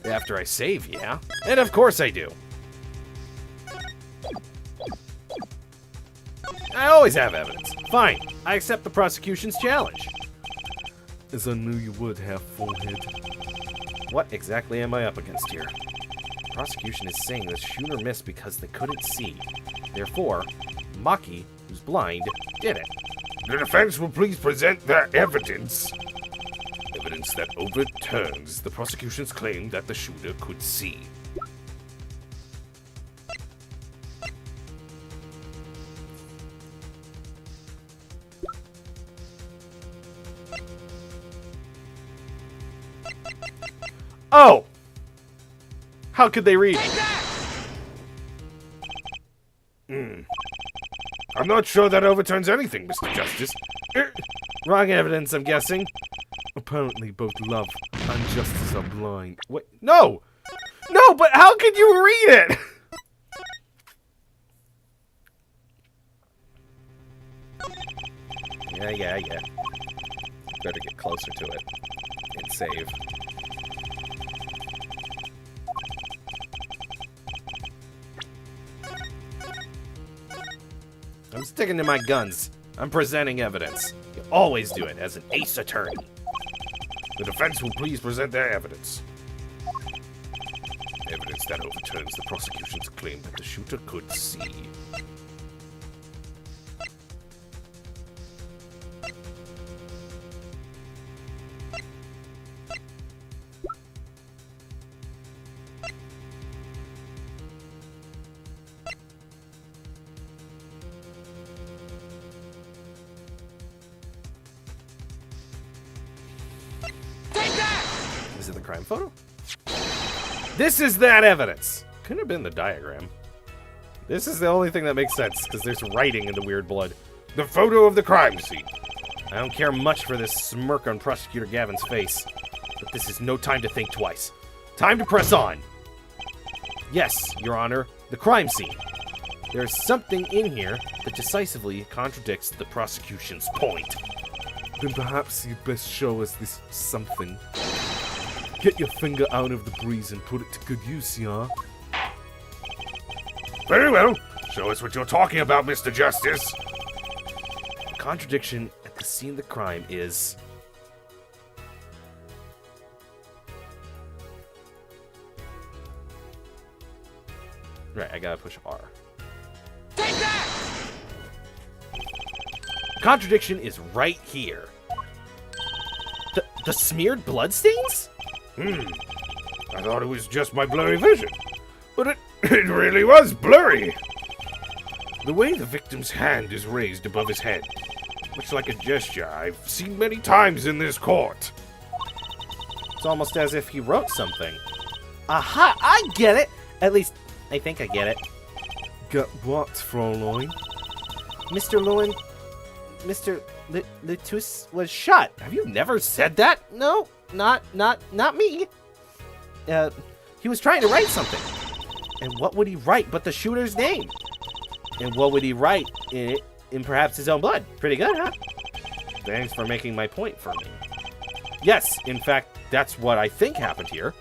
After I save, yeah. And of course I do. I always have evidence. Fine, I accept the prosecution's challenge. As I knew you would have, Forehead. What exactly am I up against here? The prosecution is saying the shooter missed because they couldn't see. Therefore, Maki, who's blind, did it. The defense will please present their evidence. Evidence that overturns the prosecution's claim that the shooter could see. Oh! How could they read? I'm not sure that overturns anything, Mr. Justice. Wrong evidence, I'm guessing. Apparently both love and justice are blind. Wait, no! No, but how could you read it? Yeah. Better get closer to it and save. I'm sticking to my guns. I'm presenting evidence. You always do it as an ace attorney. The defense will please present their evidence. Evidence that overturns the prosecution's claim that the shooter could see. Is it the crime photo? This is that evidence. Could have been the diagram. This is the only thing that makes sense, because there's writing in the weird blood. The photo of the crime scene. I don't care much for this smirk on Prosecutor Gavin's face, but this is no time to think twice. Time to press on. Yes, Your Honor, the crime scene. There's something in here that decisively contradicts the prosecution's point. Then perhaps you'd best show us this something. Get your finger out of the breeze and put it to good use, yeah? Very well. Show us what you're talking about, Mr. Justice. The contradiction at the scene of the crime is... Right, I gotta push R. Take that! Contradiction is right here. The smeared bloodstains? I thought it was just my blurry vision. But it really was blurry. The way the victim's hand is raised above his head, much like a gesture I've seen many times in this court. It's almost as if he wrote something. Aha! I get it! At least, I think I get it. Get what, Fraulein? Mr. Lewin... Mr. Letus was shot. Have you never said that? No, not me. He was trying to write something. And what would he write but the shooter's name? And what would he write in it in perhaps his own blood? Pretty good, huh? Thanks for making my point for me. Yes, in fact, that's what I think happened here.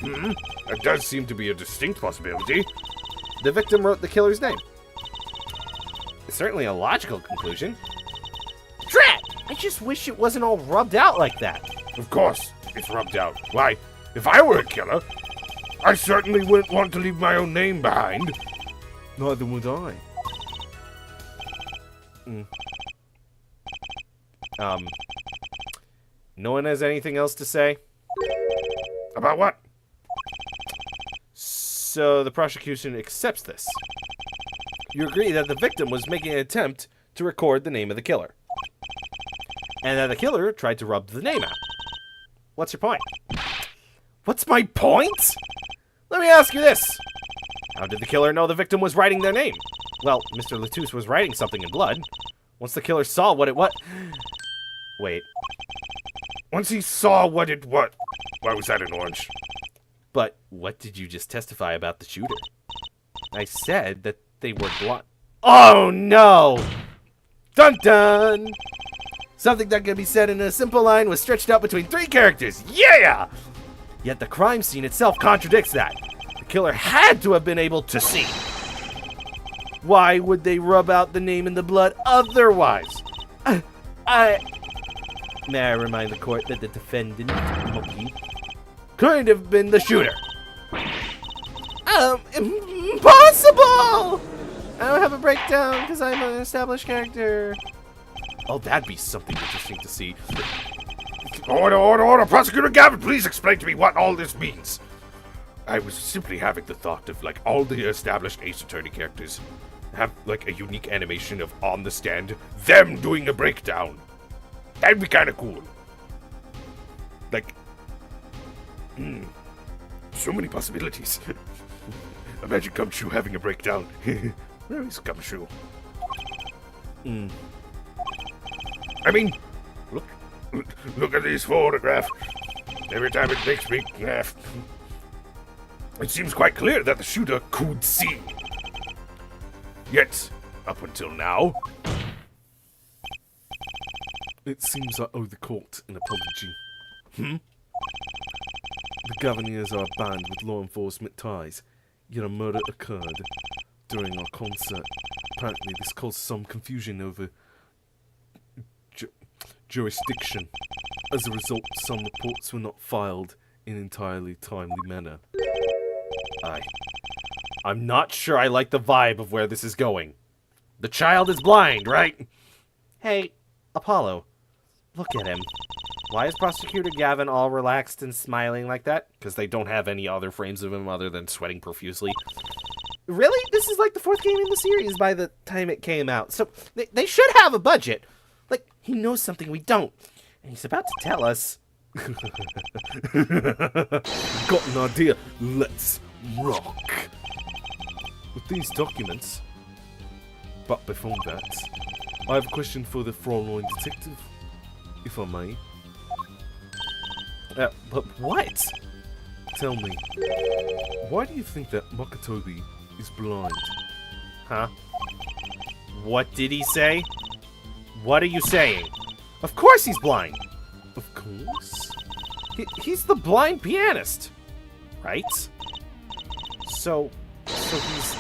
That does seem to be a distinct possibility. The victim wrote the killer's name. It's certainly a logical conclusion. Drat! I just wish it wasn't all rubbed out like that. Of course, it's rubbed out. Why, if I were a killer, I certainly wouldn't want to leave my own name behind. Neither would I. No one has anything else to say? About what? So the prosecution accepts this. You agree that the victim was making an attempt to record the name of the killer. And that the killer tried to rub the name out. What's your point? What's my point? Let me ask you this. How did the killer know the victim was writing their name? Well, Mr. Latouche was writing something in blood. Once the killer saw what it was... Wait, Once he saw what it was. Why was that in orange? but what did you just testify about the shooter? I said that they were blind. Oh no! Dun dun! Something that could be said in a simple line was stretched out between 3 characters. Yeah! Yet the crime scene itself contradicts that. The killer had to have been able to see. Why would they rub out the name in the blood otherwise? May I remind the court that the defendant, Monkey, could have been the shooter. Impossible! I don't have a breakdown because I'm an established character. Oh, that'd be something interesting to see. Order, order, order! Prosecutor Gavin, please explain to me what all this means. I was simply having the thought of, like, all the established Ace Attorney characters have, like, a unique animation of on the stand, them doing a breakdown. That'd be kind of cool. Like, so many possibilities. Imagine Gumshoe having a breakdown. Where is Gumshoe? I mean, look at this photograph. Every time it makes me laugh. It seems quite clear that the shooter could see. Yet, up until now, It seems I owe the court an apology. The Governors are a band with law enforcement ties, yet a murder occurred during our concert. Apparently this caused some confusion over jurisdiction. As a result, some reports were not filed in entirely timely manner. I'm not sure I like the vibe of where this is going. The child is blind, right? Hey, Apollo, look at him. Why is Prosecutor Gavin all relaxed and smiling like that? Because they don't have any other frames of him other than sweating profusely. Really? This is like the 4th game in the series by the time it came out. So they should have a budget. Like, he knows something we don't. And he's about to tell us. Got an idea. Let's rock. With these documents. But before that, I have a question for the Fraulein detective, if I may. But what? Tell me, why do you think that Makatobi is blind? Huh? What did he say? What are you saying? Of course he's blind. Of course. He's the blind pianist, right? So he's...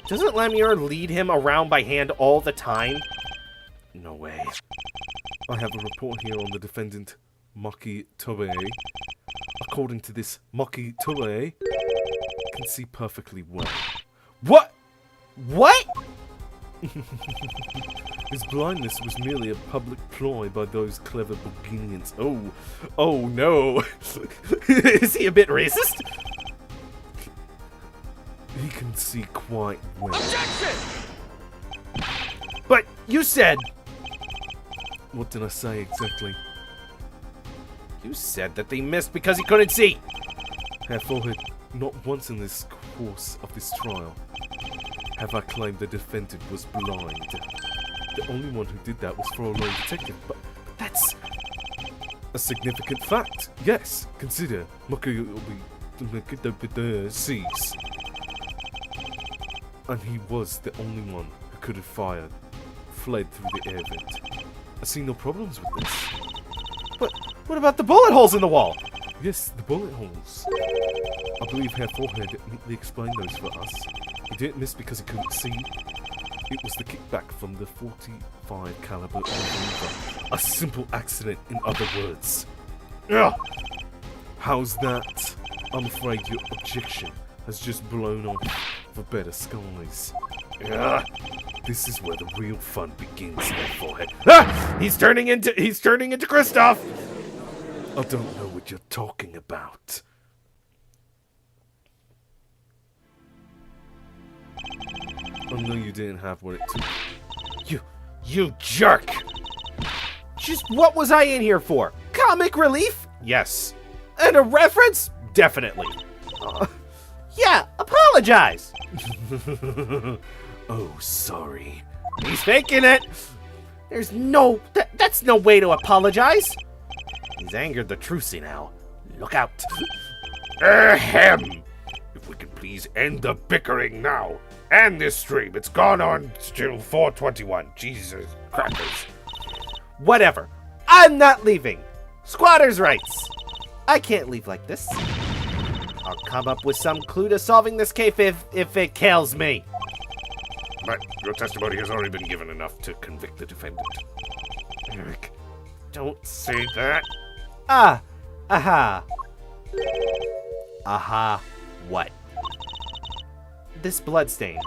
Doesn't Lemure lead him around by hand all the time? No way. I have a report here on the defendant, Maki Toei. According to this, Maki Toei can see perfectly well. What? What? His blindness was merely a public ploy by those clever Bulgarians. Oh no. Is he a bit racist? He can see quite well. But you said... What did I say exactly? You said that they missed because he couldn't see. Herr Forehead, not once in this course of this trial have I claimed the defendant was blind. The only one who did that was Fraulein detective, but that's a significant fact. Yes, consider Makayobi sees. And he was the only one who could have fled through the air vent. I see no problems with this. But what about the bullet holes in the wall? Yes, the bullet holes. I believe Herr Forehead neatly explained those for us. He didn't miss because he couldn't see. It was the kickback from the 45 caliber revolver. A simple accident, in other words. Ugh. How's that? I'm afraid your objection has just blown off for better skies. Ugh. This is where the real fun begins, Herr Forehead. Ah! He's turning into Kristoff. I don't know what you're talking about. I know you didn't have what it took. You jerk! Just what was I in here for? Comic relief? Yes. And a reference? Definitely. Yeah, apologize! Oh, sorry. He's faking it! There's no... that's no way to apologize! He's angered the Trucy now. Look out. Ahem! If we could please end the bickering now. And this stream. It's gone on till 4:21. Jesus crackers. Whatever. I'm not leaving. Squatters' rights. I can't leave like this. I'll come up with some clue to solving this case if it kills me. But your testimony has already been given enough to convict the defendant. Eric, Don't say that. aha. Aha, what? This bloodstain.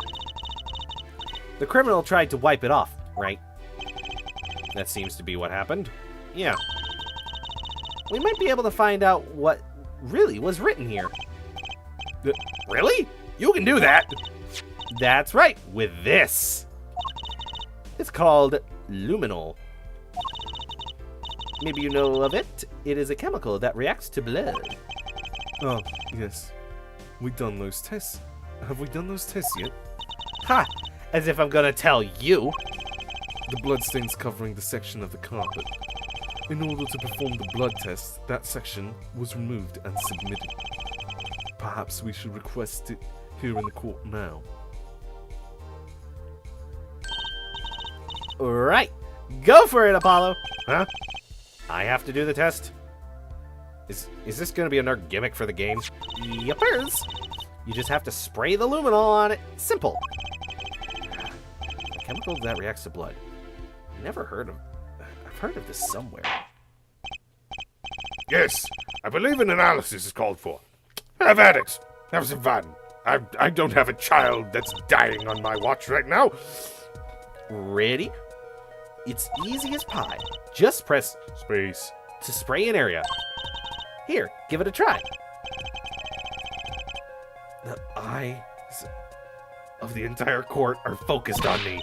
The criminal tried to wipe it off, right? That seems to be what happened. Yeah. We might be able to find out what really was written here. Really? You can do that. That's right, with this. It's called luminol. Maybe you know of it. It is a chemical that reacts to blood. Oh, yes. We've done those tests. Have we done those tests yet? Ha! As if I'm gonna tell you. The bloodstains covering the section of the carpet. In order to perform the blood test, that section was removed and submitted. Perhaps we should request it here in the court now. Right. Go for it, Apollo. Huh? I have to do the test. Is this gonna be another gimmick for the game? Yepers. You just have to spray the luminol on it. Simple. A chemical that reacts to blood. Never heard of. I've heard of this somewhere. Yes, I believe an analysis is called for. Have at it. Have some fun. I don't have a child that's dying on my watch right now. Ready? It's easy as pie. Just press Space. to spray an area. Here, give it a try. The eyes of the entire court are focused on me.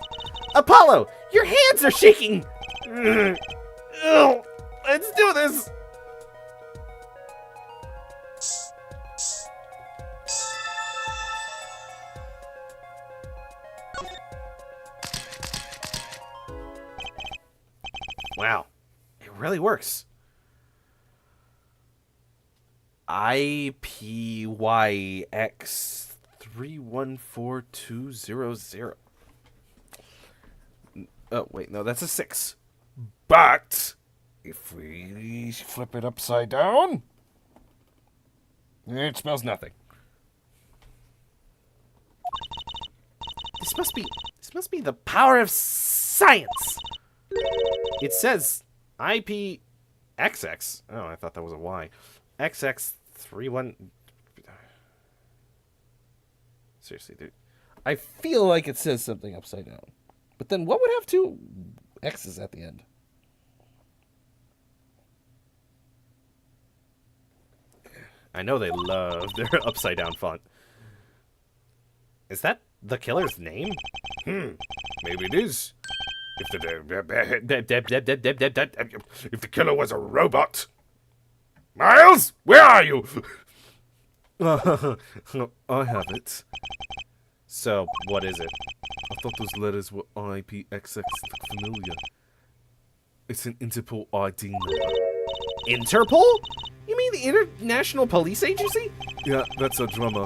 Apollo, your hands are shaking. Ugh. Let's do this. Wow, it really works. IPYX314200. Oh, wait, no, that's a 6. But if we flip it upside down, it spells nothing. This must be the power of science. It says IPXX. Oh, I thought that was a Y. XX31. Seriously, dude. I feel like it says something upside down. But then what would have two X's at the end? I know they love their upside down font. Is that the killer's name? Maybe it is. If the killer was a robot. Miles, where are you? I have it. So, what is it? I thought those letters were IPXX look familiar. It's an Interpol ID number. Interpol? You mean the International Police Agency? Yeah, that's our drummer.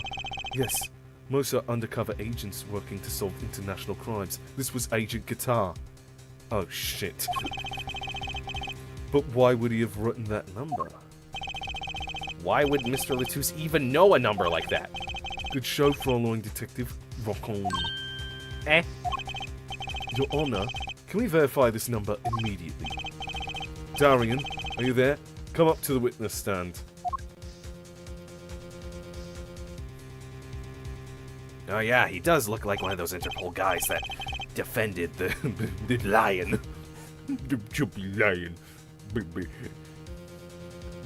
Yes, most are undercover agents working to solve international crimes. This was Agent Guitar. Oh shit. But why would he have written that number? Why would Mr. Latouche even know a number like that? Good show, Fraulein Detective. Rock on. Eh? Your Honor, can we verify this number immediately? Darian, are you there? Come up to the witness stand. Oh yeah, he does look like one of those Interpol guys that defended the lion. The chubby lion. Baby.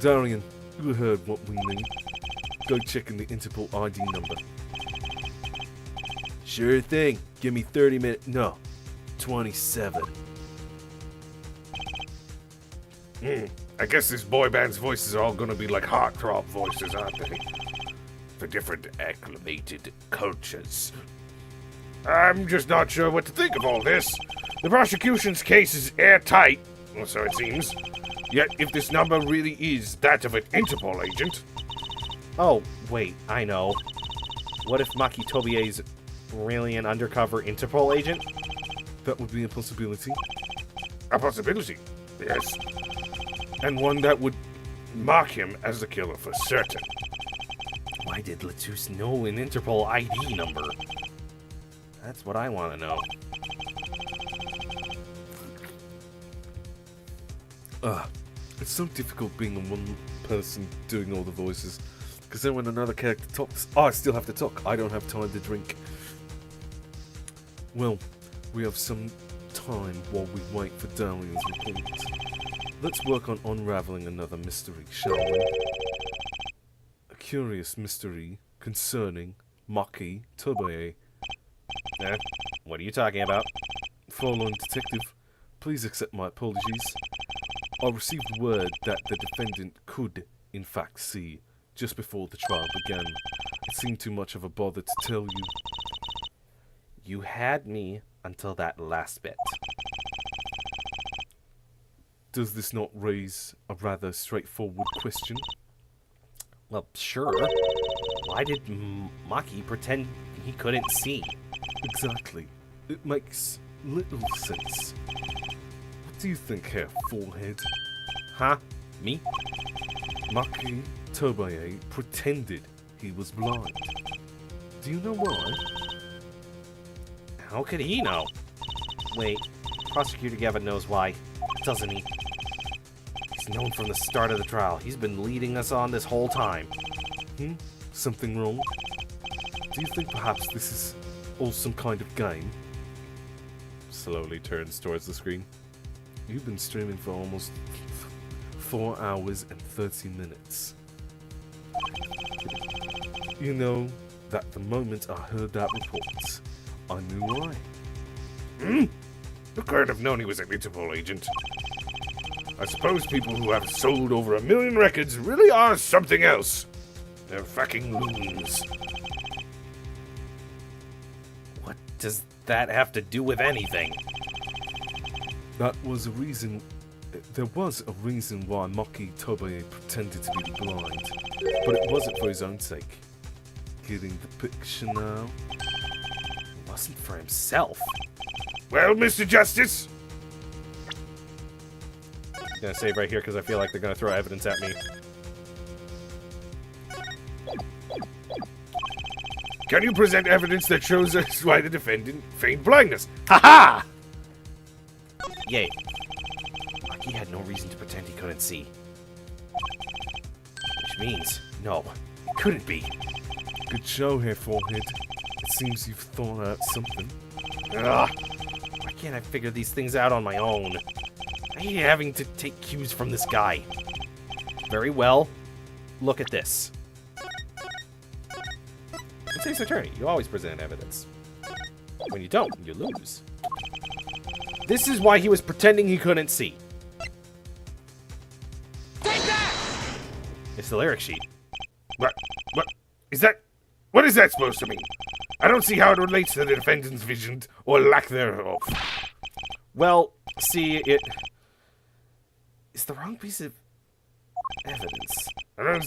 Darian, you heard what we need. Go check in the Interpol ID number. Sure thing. Give me 30 minutes. No, 27. I guess this boy band's voices are all gonna be like heartthrob voices, aren't they? For different acclimated cultures. I'm just not sure what to think of all this. The prosecution's case is airtight, or so it seems. Yet, if this number really is that of an Interpol agent, Oh, wait, I know. What if Maki Tobie's really an undercover Interpol agent? That would be a possibility. a possibility, yes. And one that would mark him as the killer for certain. Why did Latus know an Interpol ID number? That's what I want to know. It's so difficult being a one person doing all the voices. Because then when another character talks, I still have to talk. I don't have time to drink. Well, we have some time while we wait for Dahlia's report. Let's work on unraveling another mystery, shall we? A curious mystery concerning Maki Tobie. What are you talking about? Following detective, please accept my apologies. I received word that the defendant could, in fact, see just before the trial began. It seemed too much of a bother to tell you. You had me until that last bit. Does this not raise a rather straightforward question? Well, sure. Why did Maki pretend he couldn't see? Exactly. It makes little sense. What do you think here, forehead? Huh? Me? Maki Tobie pretended he was blind. Do you know why? How could he know? Wait, Prosecutor Gavin knows why, doesn't he? He's known from the start of the trial. He's been leading us on this whole time. Something wrong? Do you think perhaps this is all some kind of game? Slowly turns towards the screen. You've been streaming for almost 4 hours and 30 minutes. You know that the moment I heard that report, I knew why. Who could have known he was an Interpol agent? I suppose people who have sold over 1 million records really are something else. They're fucking loons. What does that have to do with anything? That was a reason. There was a reason why Maki Tobie pretended to be blind, but it wasn't for his own sake. Getting the picture now? It wasn't for himself. Well, Mr. Justice, I'm gonna save right here because I feel like they're gonna throw evidence at me. can you present evidence that shows us why the defendant feigned blindness? Ha-ha! Yay. Maki had no reason to pretend he couldn't see. Which means, no, it couldn't be. Good show here, forehead. It seems you've thought out something. Ugh. Why can't I figure these things out on my own? I hate having to take cues from this guy. Very well. Look at this. It says attorney. You always present evidence. When you don't, you lose. This is why he was pretending he couldn't see. Take that! It's the lyric sheet. What is that? What is that supposed to mean? I don't see how it relates to the defendant's vision or lack thereof. Well, see, it is the wrong piece of evidence. Blah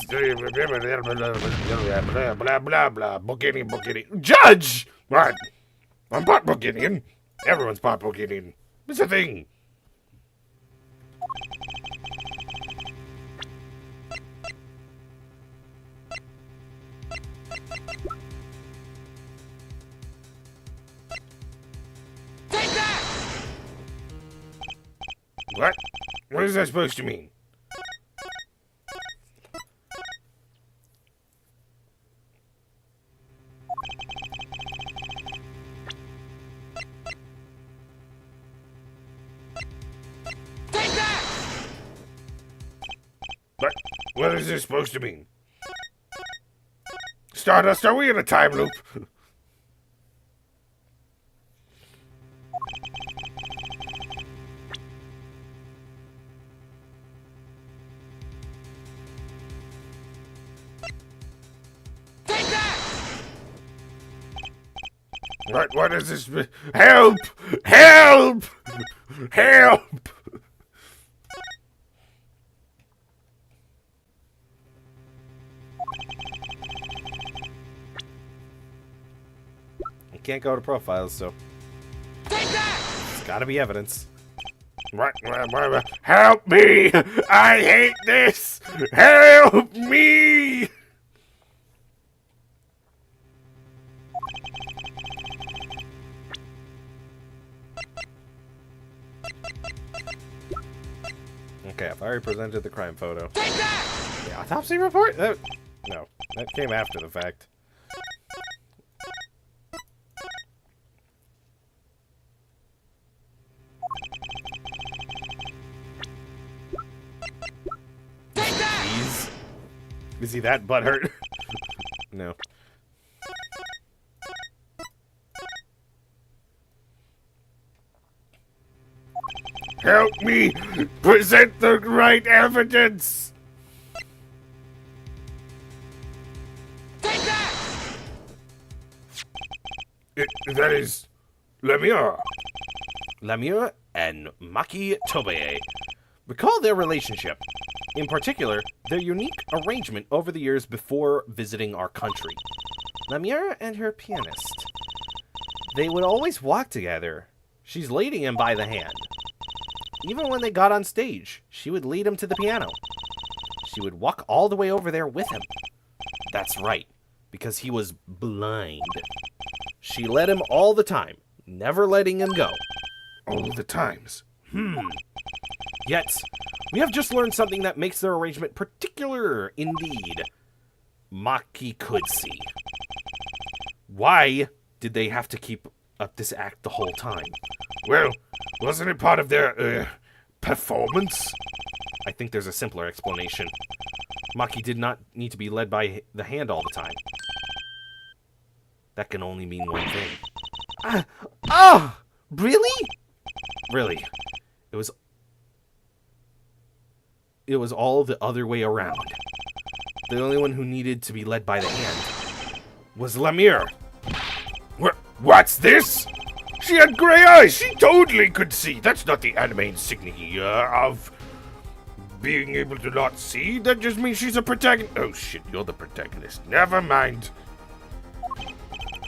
blah blah. Bookinian. Judge! What? I'm part Bookinian. Everyone's part Bookinian. It's a thing. What? What is that supposed to mean? What is this supposed to mean? Stardust, are we in a time loop? What is this? Help! Help! Help! I can't go to profiles, so. It's gotta be evidence. What? Help me! I hate this! Help me! Okay, I've already presented the crime photo. The autopsy report? No, that came after the fact. Jeez. Is he that butthurt? No. Help me! Present the right evidence! That is... Lemire. Lemire and Maki Tobey. Recall their relationship. In particular, their unique arrangement over the years before visiting our country. Lemire and her pianist. They would always walk together. She's leading him by the hand. Even when they got on stage, she would lead him to the piano. She would walk all the way over there with him. That's right, because he was blind. She led him all the time, never letting him go. All the times. Yet, we have just learned something that makes their arrangement particular indeed. Maki could see. Why did they have to keep up this act the whole time? Well, wasn't it part of their, performance? I think there's a simpler explanation. Maki did not need to be led by the hand all the time. That can only mean one thing. Really? Really. It was all the other way around. The only one who needed to be led by the hand was Lemire. What's this? She had gray eyes. She totally could see. That's not the anime insignia of being able to not see. That just means she's a protagonist. Oh shit, you're the protagonist. Never mind.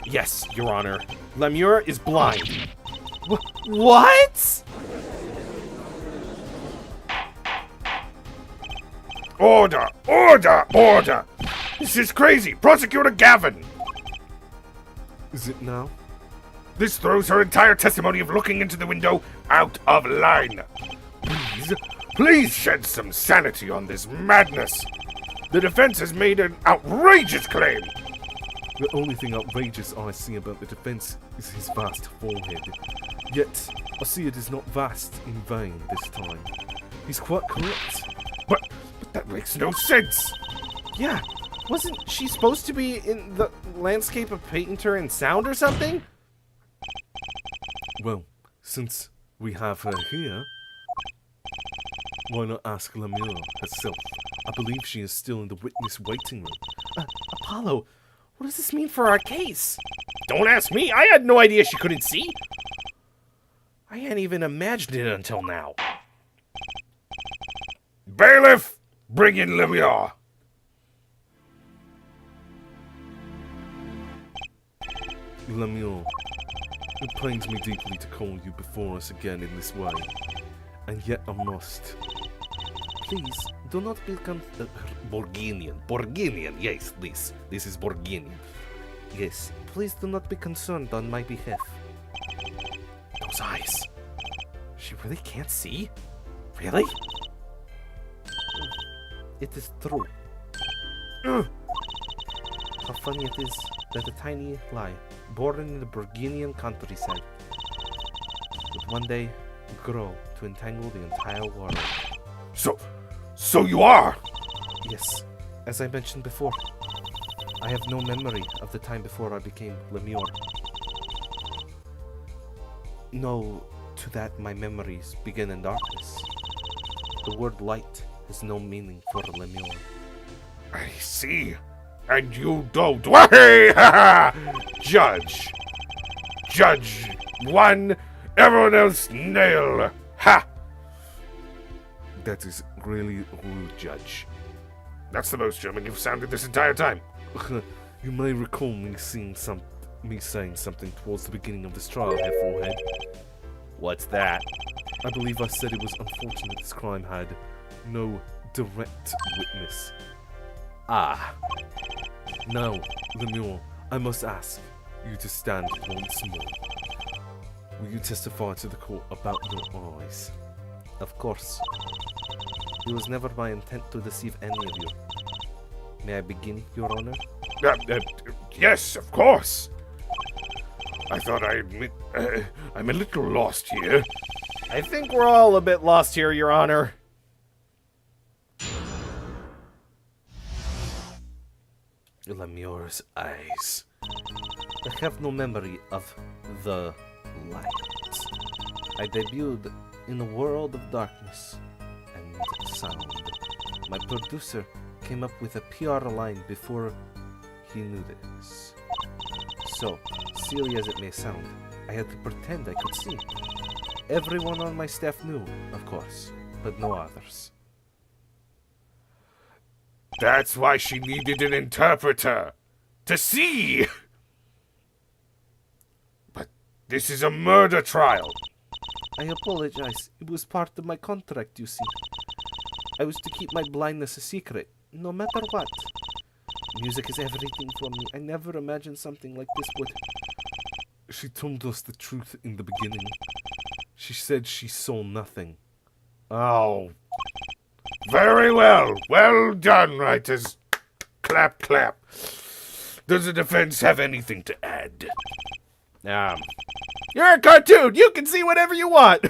Yes, Your Honor. Lemire is blind. What? Order! Order! Order! This is crazy! Prosecutor Gavin! Is it now? This throws her entire testimony of looking into the window out of line. Please shed some sanity on this madness. The defense has made an outrageous claim. The only thing outrageous I see about the defense is his vast forehead. Yet, I see it is not vast in vain this time. He's quite correct. But that makes no sense. Yeah. Wasn't she supposed to be in the landscape of painter and sound or something? Well, since we have her here, why not ask Lemire herself? I believe she is still in the witness waiting room. Apollo, what does this mean for our case? Don't ask me. I had no idea she couldn't see. I hadn't even imagined it until now. Bailiff, bring in Lemire. Lemire, it pains me deeply to call you before us again in this way, and yet I must. Please, do not become Borginian. Borginian, yes, this is Borginian. Yes, please do not be concerned on my behalf. Those eyes. She really can't see? Really? It is true. How funny it is that a tiny lie, born in the Borginian countryside, would one day grow to entangle the entire world. So you are? Yes, as I mentioned before, I have no memory of the time before I became Lemire. No, to that my memories begin in darkness. The word light has no meaning for Lemire. I see. And you don't. Way! Judge, judge one, everyone else nail. Ha! That is really rude, Judge. That's the most German you've sounded this entire time. You may recall me saying something towards the beginning of this trial, Herr Forehead. What's that? I believe I said it was unfortunate this crime had no direct witness. Ah, Now, Lemure, I must ask you to stand once more. Will you testify to the court about your eyes? of course. It was never my intent to deceive any of you. May I begin, Your Honor? Yes, of course. I thought I'm a little lost here. I think we're all a bit lost here, Your Honor. Lemure's eyes. I have no memory of the light. I debuted in a world of darkness and sound. My producer came up with a PR line before he knew this. So, silly as it may sound, I had to pretend I could see. Everyone on my staff knew, of course, but no others. That's why she needed an interpreter. To see! But this is a murder trial. I apologize. It was part of my contract, you see. I was to keep my blindness a secret, no matter what. Music is everything for me. I never imagined something like this would... She told us the truth in the beginning. She said she saw nothing. Oh. Very well. Well done, writers. Clap, clap. Does the defense have anything to add? You're a cartoon. You can see whatever you want.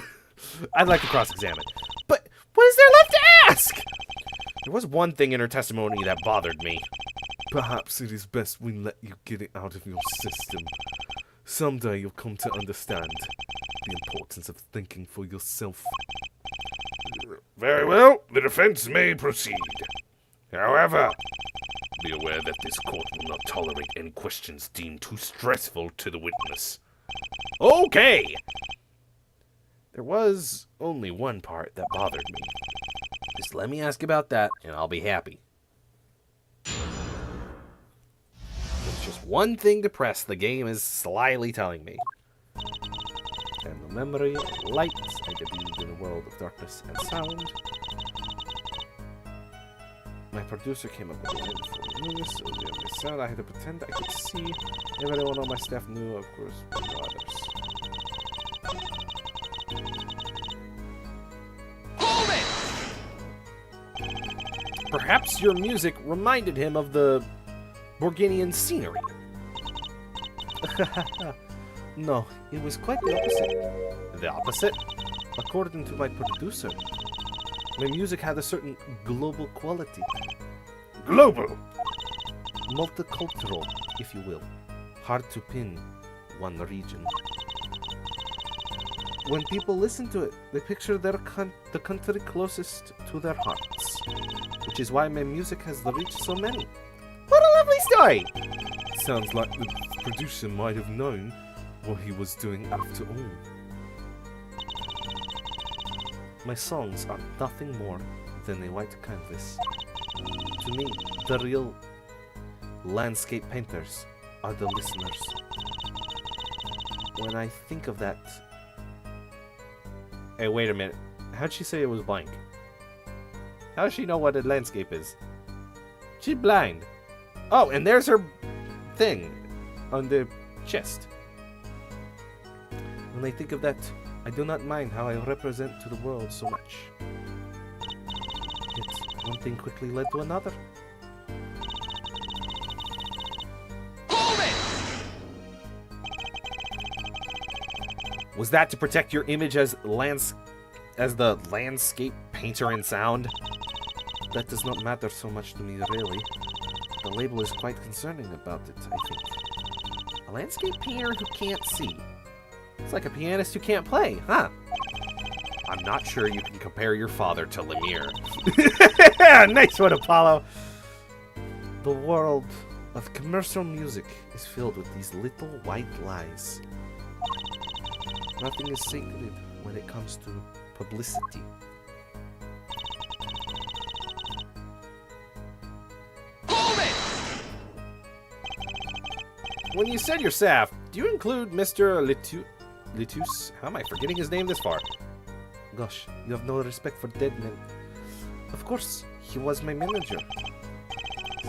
I'd like to cross-examine. But what is there left to ask? There was one thing in her testimony that bothered me. Perhaps it is best we let you get it out of your system. Someday you'll come to understand the importance of thinking for yourself. Very well. The defense may proceed. However, be aware that this court will not tolerate any questions deemed too stressful to the witness. Okay. There was only one part that bothered me. Just let me ask about that, and I'll be happy. There's just one thing to press, the game is slyly telling me. And the memory of light, I debuted in a world of darkness and sound. My producer came up with a line before I knew this, so the sound I had to pretend I could see. Everyone on my staff knew, of course, but no others. Perhaps your music reminded him of the Borginian scenery. No, it was quite the opposite. The opposite? According to my producer, my music had a certain global quality. Global. Multicultural, if you will. Hard to pin one region. When people listen to it, they picture the country closest to their hearts. Which is why my music has reached so many. What a lovely story! Sounds like the producer might have known what he was doing after all. My songs are nothing more than a white canvas. To me, the real landscape painters are the listeners. When I think of that... Hey, wait a minute. How'd she say it was blank? How does she know what a landscape is? She's blind. Oh, and there's her thing on the chest. When I think of that, I do not mind how I represent to the world so much. Yet, one thing quickly led to another. Was that to protect your image as the landscape painter in sound? That does not matter so much to me, really. The label is quite concerning about it, I think. A landscape painter who can't see. It's like a pianist who can't play, huh? I'm not sure you can compare your father to Lemire. Nice one, Apollo. The world of commercial music is filled with these little white lies. Nothing is sacred when it comes to publicity. When you said your staff, do you include Mr. Litus? How am I forgetting his name this far? Gosh, you have no respect for dead men. Of course, he was my manager.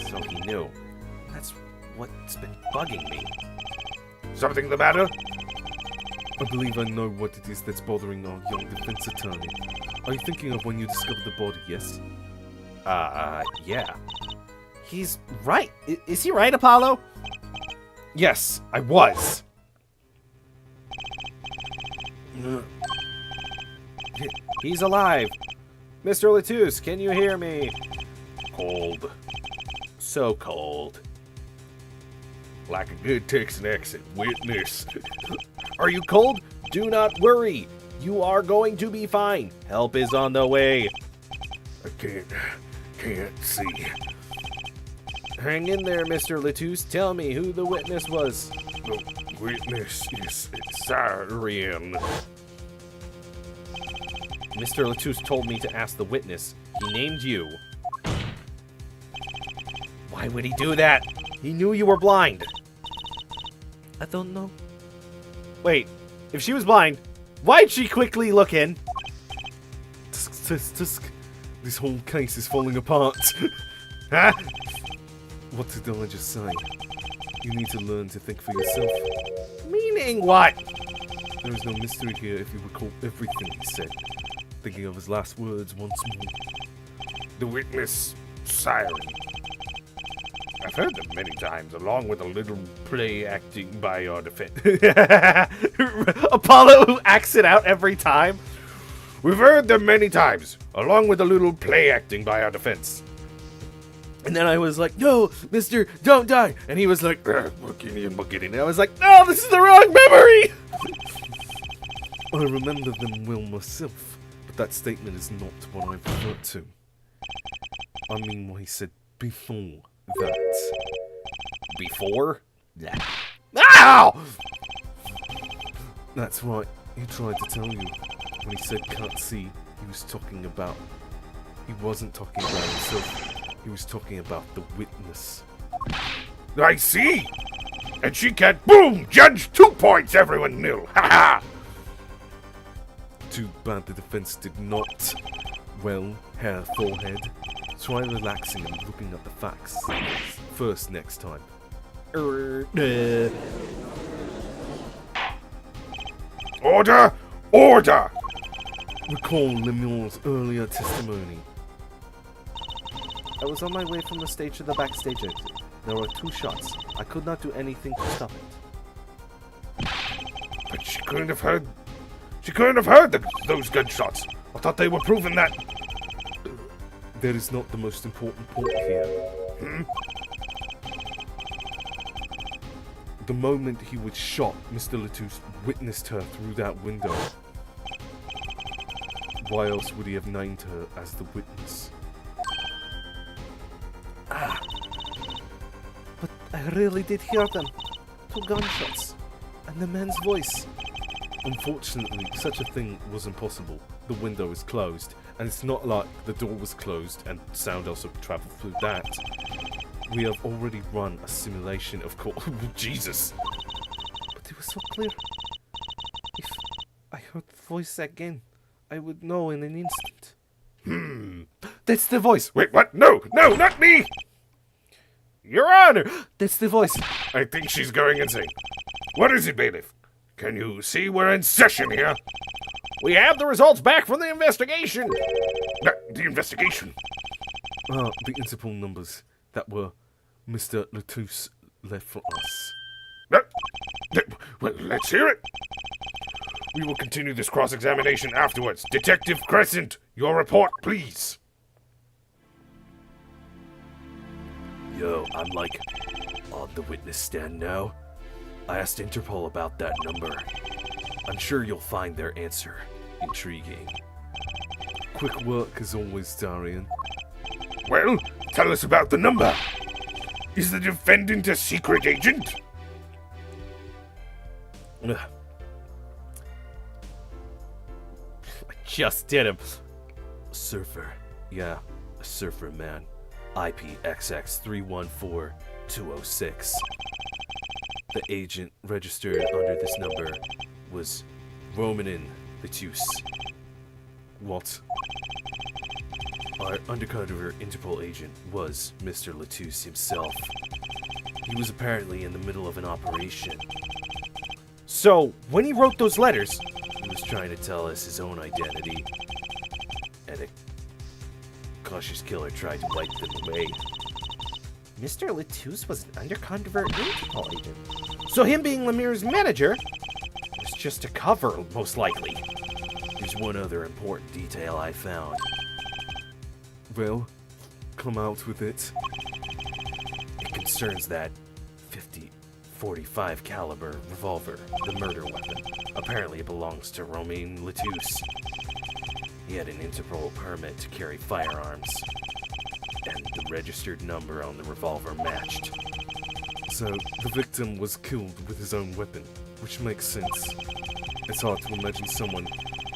So he knew. That's what's been bugging me. Something the matter? I believe I know what it is that's bothering our young defense attorney. Are you thinking of when you discovered the body, yes? Yeah. He's right. Is he right, Apollo? Yes, I was. He's alive. Mr. Latus, can you hear me? Cold. So cold. Like a good Texan accent. Witness. Are you cold? Do not worry. You are going to be fine. Help is on the way. I can't see. Hang in there, Mr. Latus. Tell me who the witness was. The witness is Sarian. Mr. Latus told me to ask the witness. He named you. Why would he do that? He knew you were blind. I don't know. Wait, if she was blind, why'd she quickly look in? Tusk. This whole case is falling apart. Huh? What did I just say? You need to learn to think for yourself. Meaning what? There is no mystery here if you recall everything he said. Thinking of his last words once more. The witness, Siren. I've heard them many times, along with a little play acting by your defense. Apollo who acts it out every time. We've heard them many times, along with a little play acting by our defense. And then I was like, no, mister, don't die. And he was like, We're getting. and I was like, no, this is the wrong memory. I remember them well myself, but that statement is not what I referred to. I mean what he said before that. Before? Yeah. Ow! That's right, he tried to tell you. When he said can't see, he was talking about... He wasn't talking about himself. He was talking about the witness. I see! And she can't. Boom! Judge 2 points, everyone nil. Ha ha! Too bad the defense did not. Well, Herr Forehead, try relaxing and looking at the facts first next time. Order! Order! Recall Lemur's earlier testimony. I was on my way from the stage to the backstage exit. There were 2 shots. I could not do anything to stop it. But she couldn't have heard. She couldn't have heard those gunshots. I thought they were proving that. That is not the most important point here. The moment he was shot, Mr. Latus witnessed her through that window. Why else would he have named her as the witness? But I really did hear them. 2 gunshots. And the man's voice. Unfortunately, such a thing was impossible. The window is closed, and it's not like the door was closed and sound also traveled through that. We have already run a simulation, of course. Jesus! But it was so clear. If I heard the voice again, I would know in an instant. That's the voice. Wait, what? No, not me! Your Honor! That's the voice. I think she's going insane. What is it, bailiff? Can you see we're in session here? We have the results back from the investigation. The investigation. The interpol numbers that were Mr. Latus left for us. Well, let's hear it. We will continue this cross-examination afterwards. Detective Crescent, your report, please. Yo, I'm like on the witness stand now. I asked Interpol about that number. I'm sure you'll find their answer intriguing. Quick work as always, Darian. Well, tell us about the number. Is the defendant a secret agent? just did him. Surfer. Yeah, a surfer man. IP XX314206. The agent registered under this number was Romanin Letus. What? Our undercover Interpol agent was Mr. Letus himself. He was apparently in the middle of an operation. So, when he wrote those letters, He was trying to tell us his own identity, and a cautious killer tried to wipe them away. Mr. Letus was an undercover Interpol agent. So him being Lemire's manager was just a cover, most likely. There's one other important detail I found. Well, come out with it. It concerns that 50-45 caliber revolver, the murder weapon. Apparently it belongs to Romain Letus. He had an Interpol permit to carry firearms, and the registered number on the revolver matched. So, the victim was killed with his own weapon, which makes sense. It's hard to imagine someone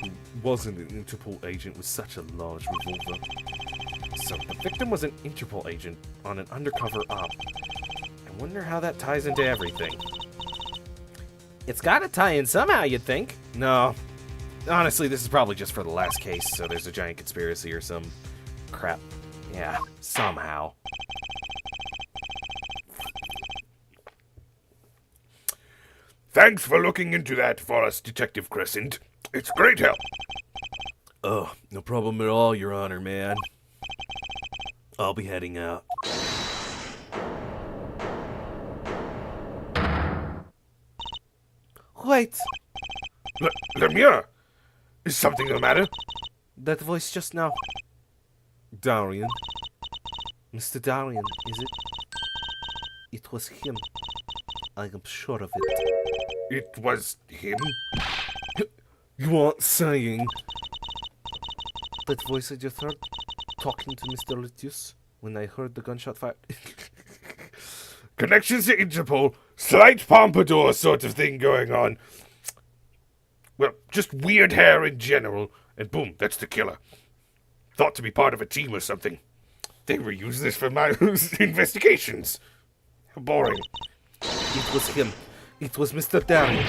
who wasn't an Interpol agent with such a large revolver. So the victim was an Interpol agent on an undercover op. I wonder how that ties into everything. It's gotta tie in somehow, you'd think. No. Honestly, this is probably just for the last case, so there's a giant conspiracy or some crap. Yeah, somehow. Thanks for looking into that for us, Detective Crescent. It's great help. Oh, no problem at all, Your Honor, man. I'll be heading out. Wait, Lemire, is something the matter? that voice just now. Darian. Mr. Darian, is it? It was him. I am sure of it. It was him? You aren't saying... That voice I just heard, talking to Mr. Letus, when I heard the gunshot fire. Connections to Interpol, slight pompadour sort of thing going on. Well, just weird hair in general, and boom, that's the killer. Thought to be part of a team or something. They reuse this for my investigations. How boring. It was him. It was Mr. Darian.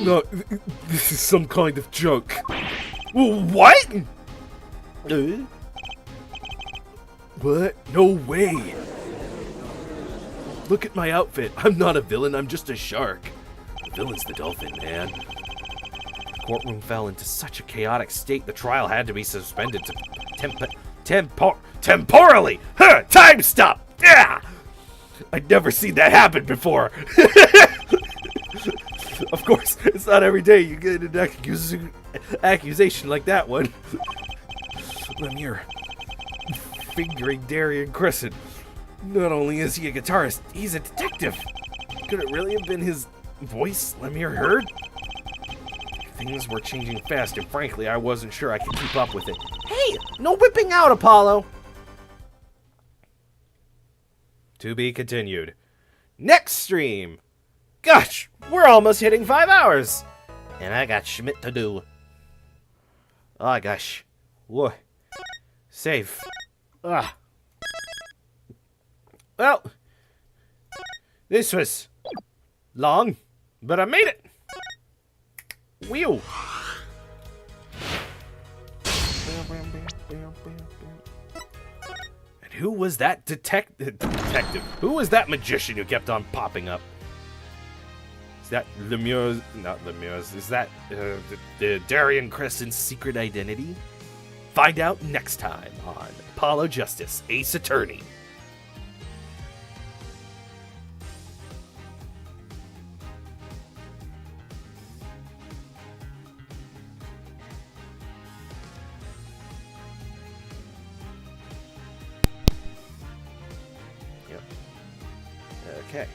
No, this is some kind of joke. What? What? No way! Look at my outfit. I'm not a villain, I'm just a shark. The villain's the dolphin, man. The courtroom fell into such a chaotic state the trial had to be suspended to temporally. Huh, time stop! Yeah! I'd never seen that happen before. Of course, it's not every day you get an accusation like that one. Lemire. Fingering Darian Crescent. Not only is he a guitarist, he's a detective. Could it really have been his voice Lemire heard? Things were changing fast, and frankly, I wasn't sure I could keep up with it. Hey, no whipping out, Apollo! To be continued. Next stream! Gosh, we're almost hitting 5 hours! And I got Schmidt to do. Oh gosh. Whoa. Save. Ah. Well, this was long, but I made it. Whew. And who was that detective? Who was that magician who kept on popping up? Is that Lemire's? Not Lemire's. Is that the Darian Crescent's secret identity? Find out next time on Apollo Justice, Ace Attorney. Yep. Okay.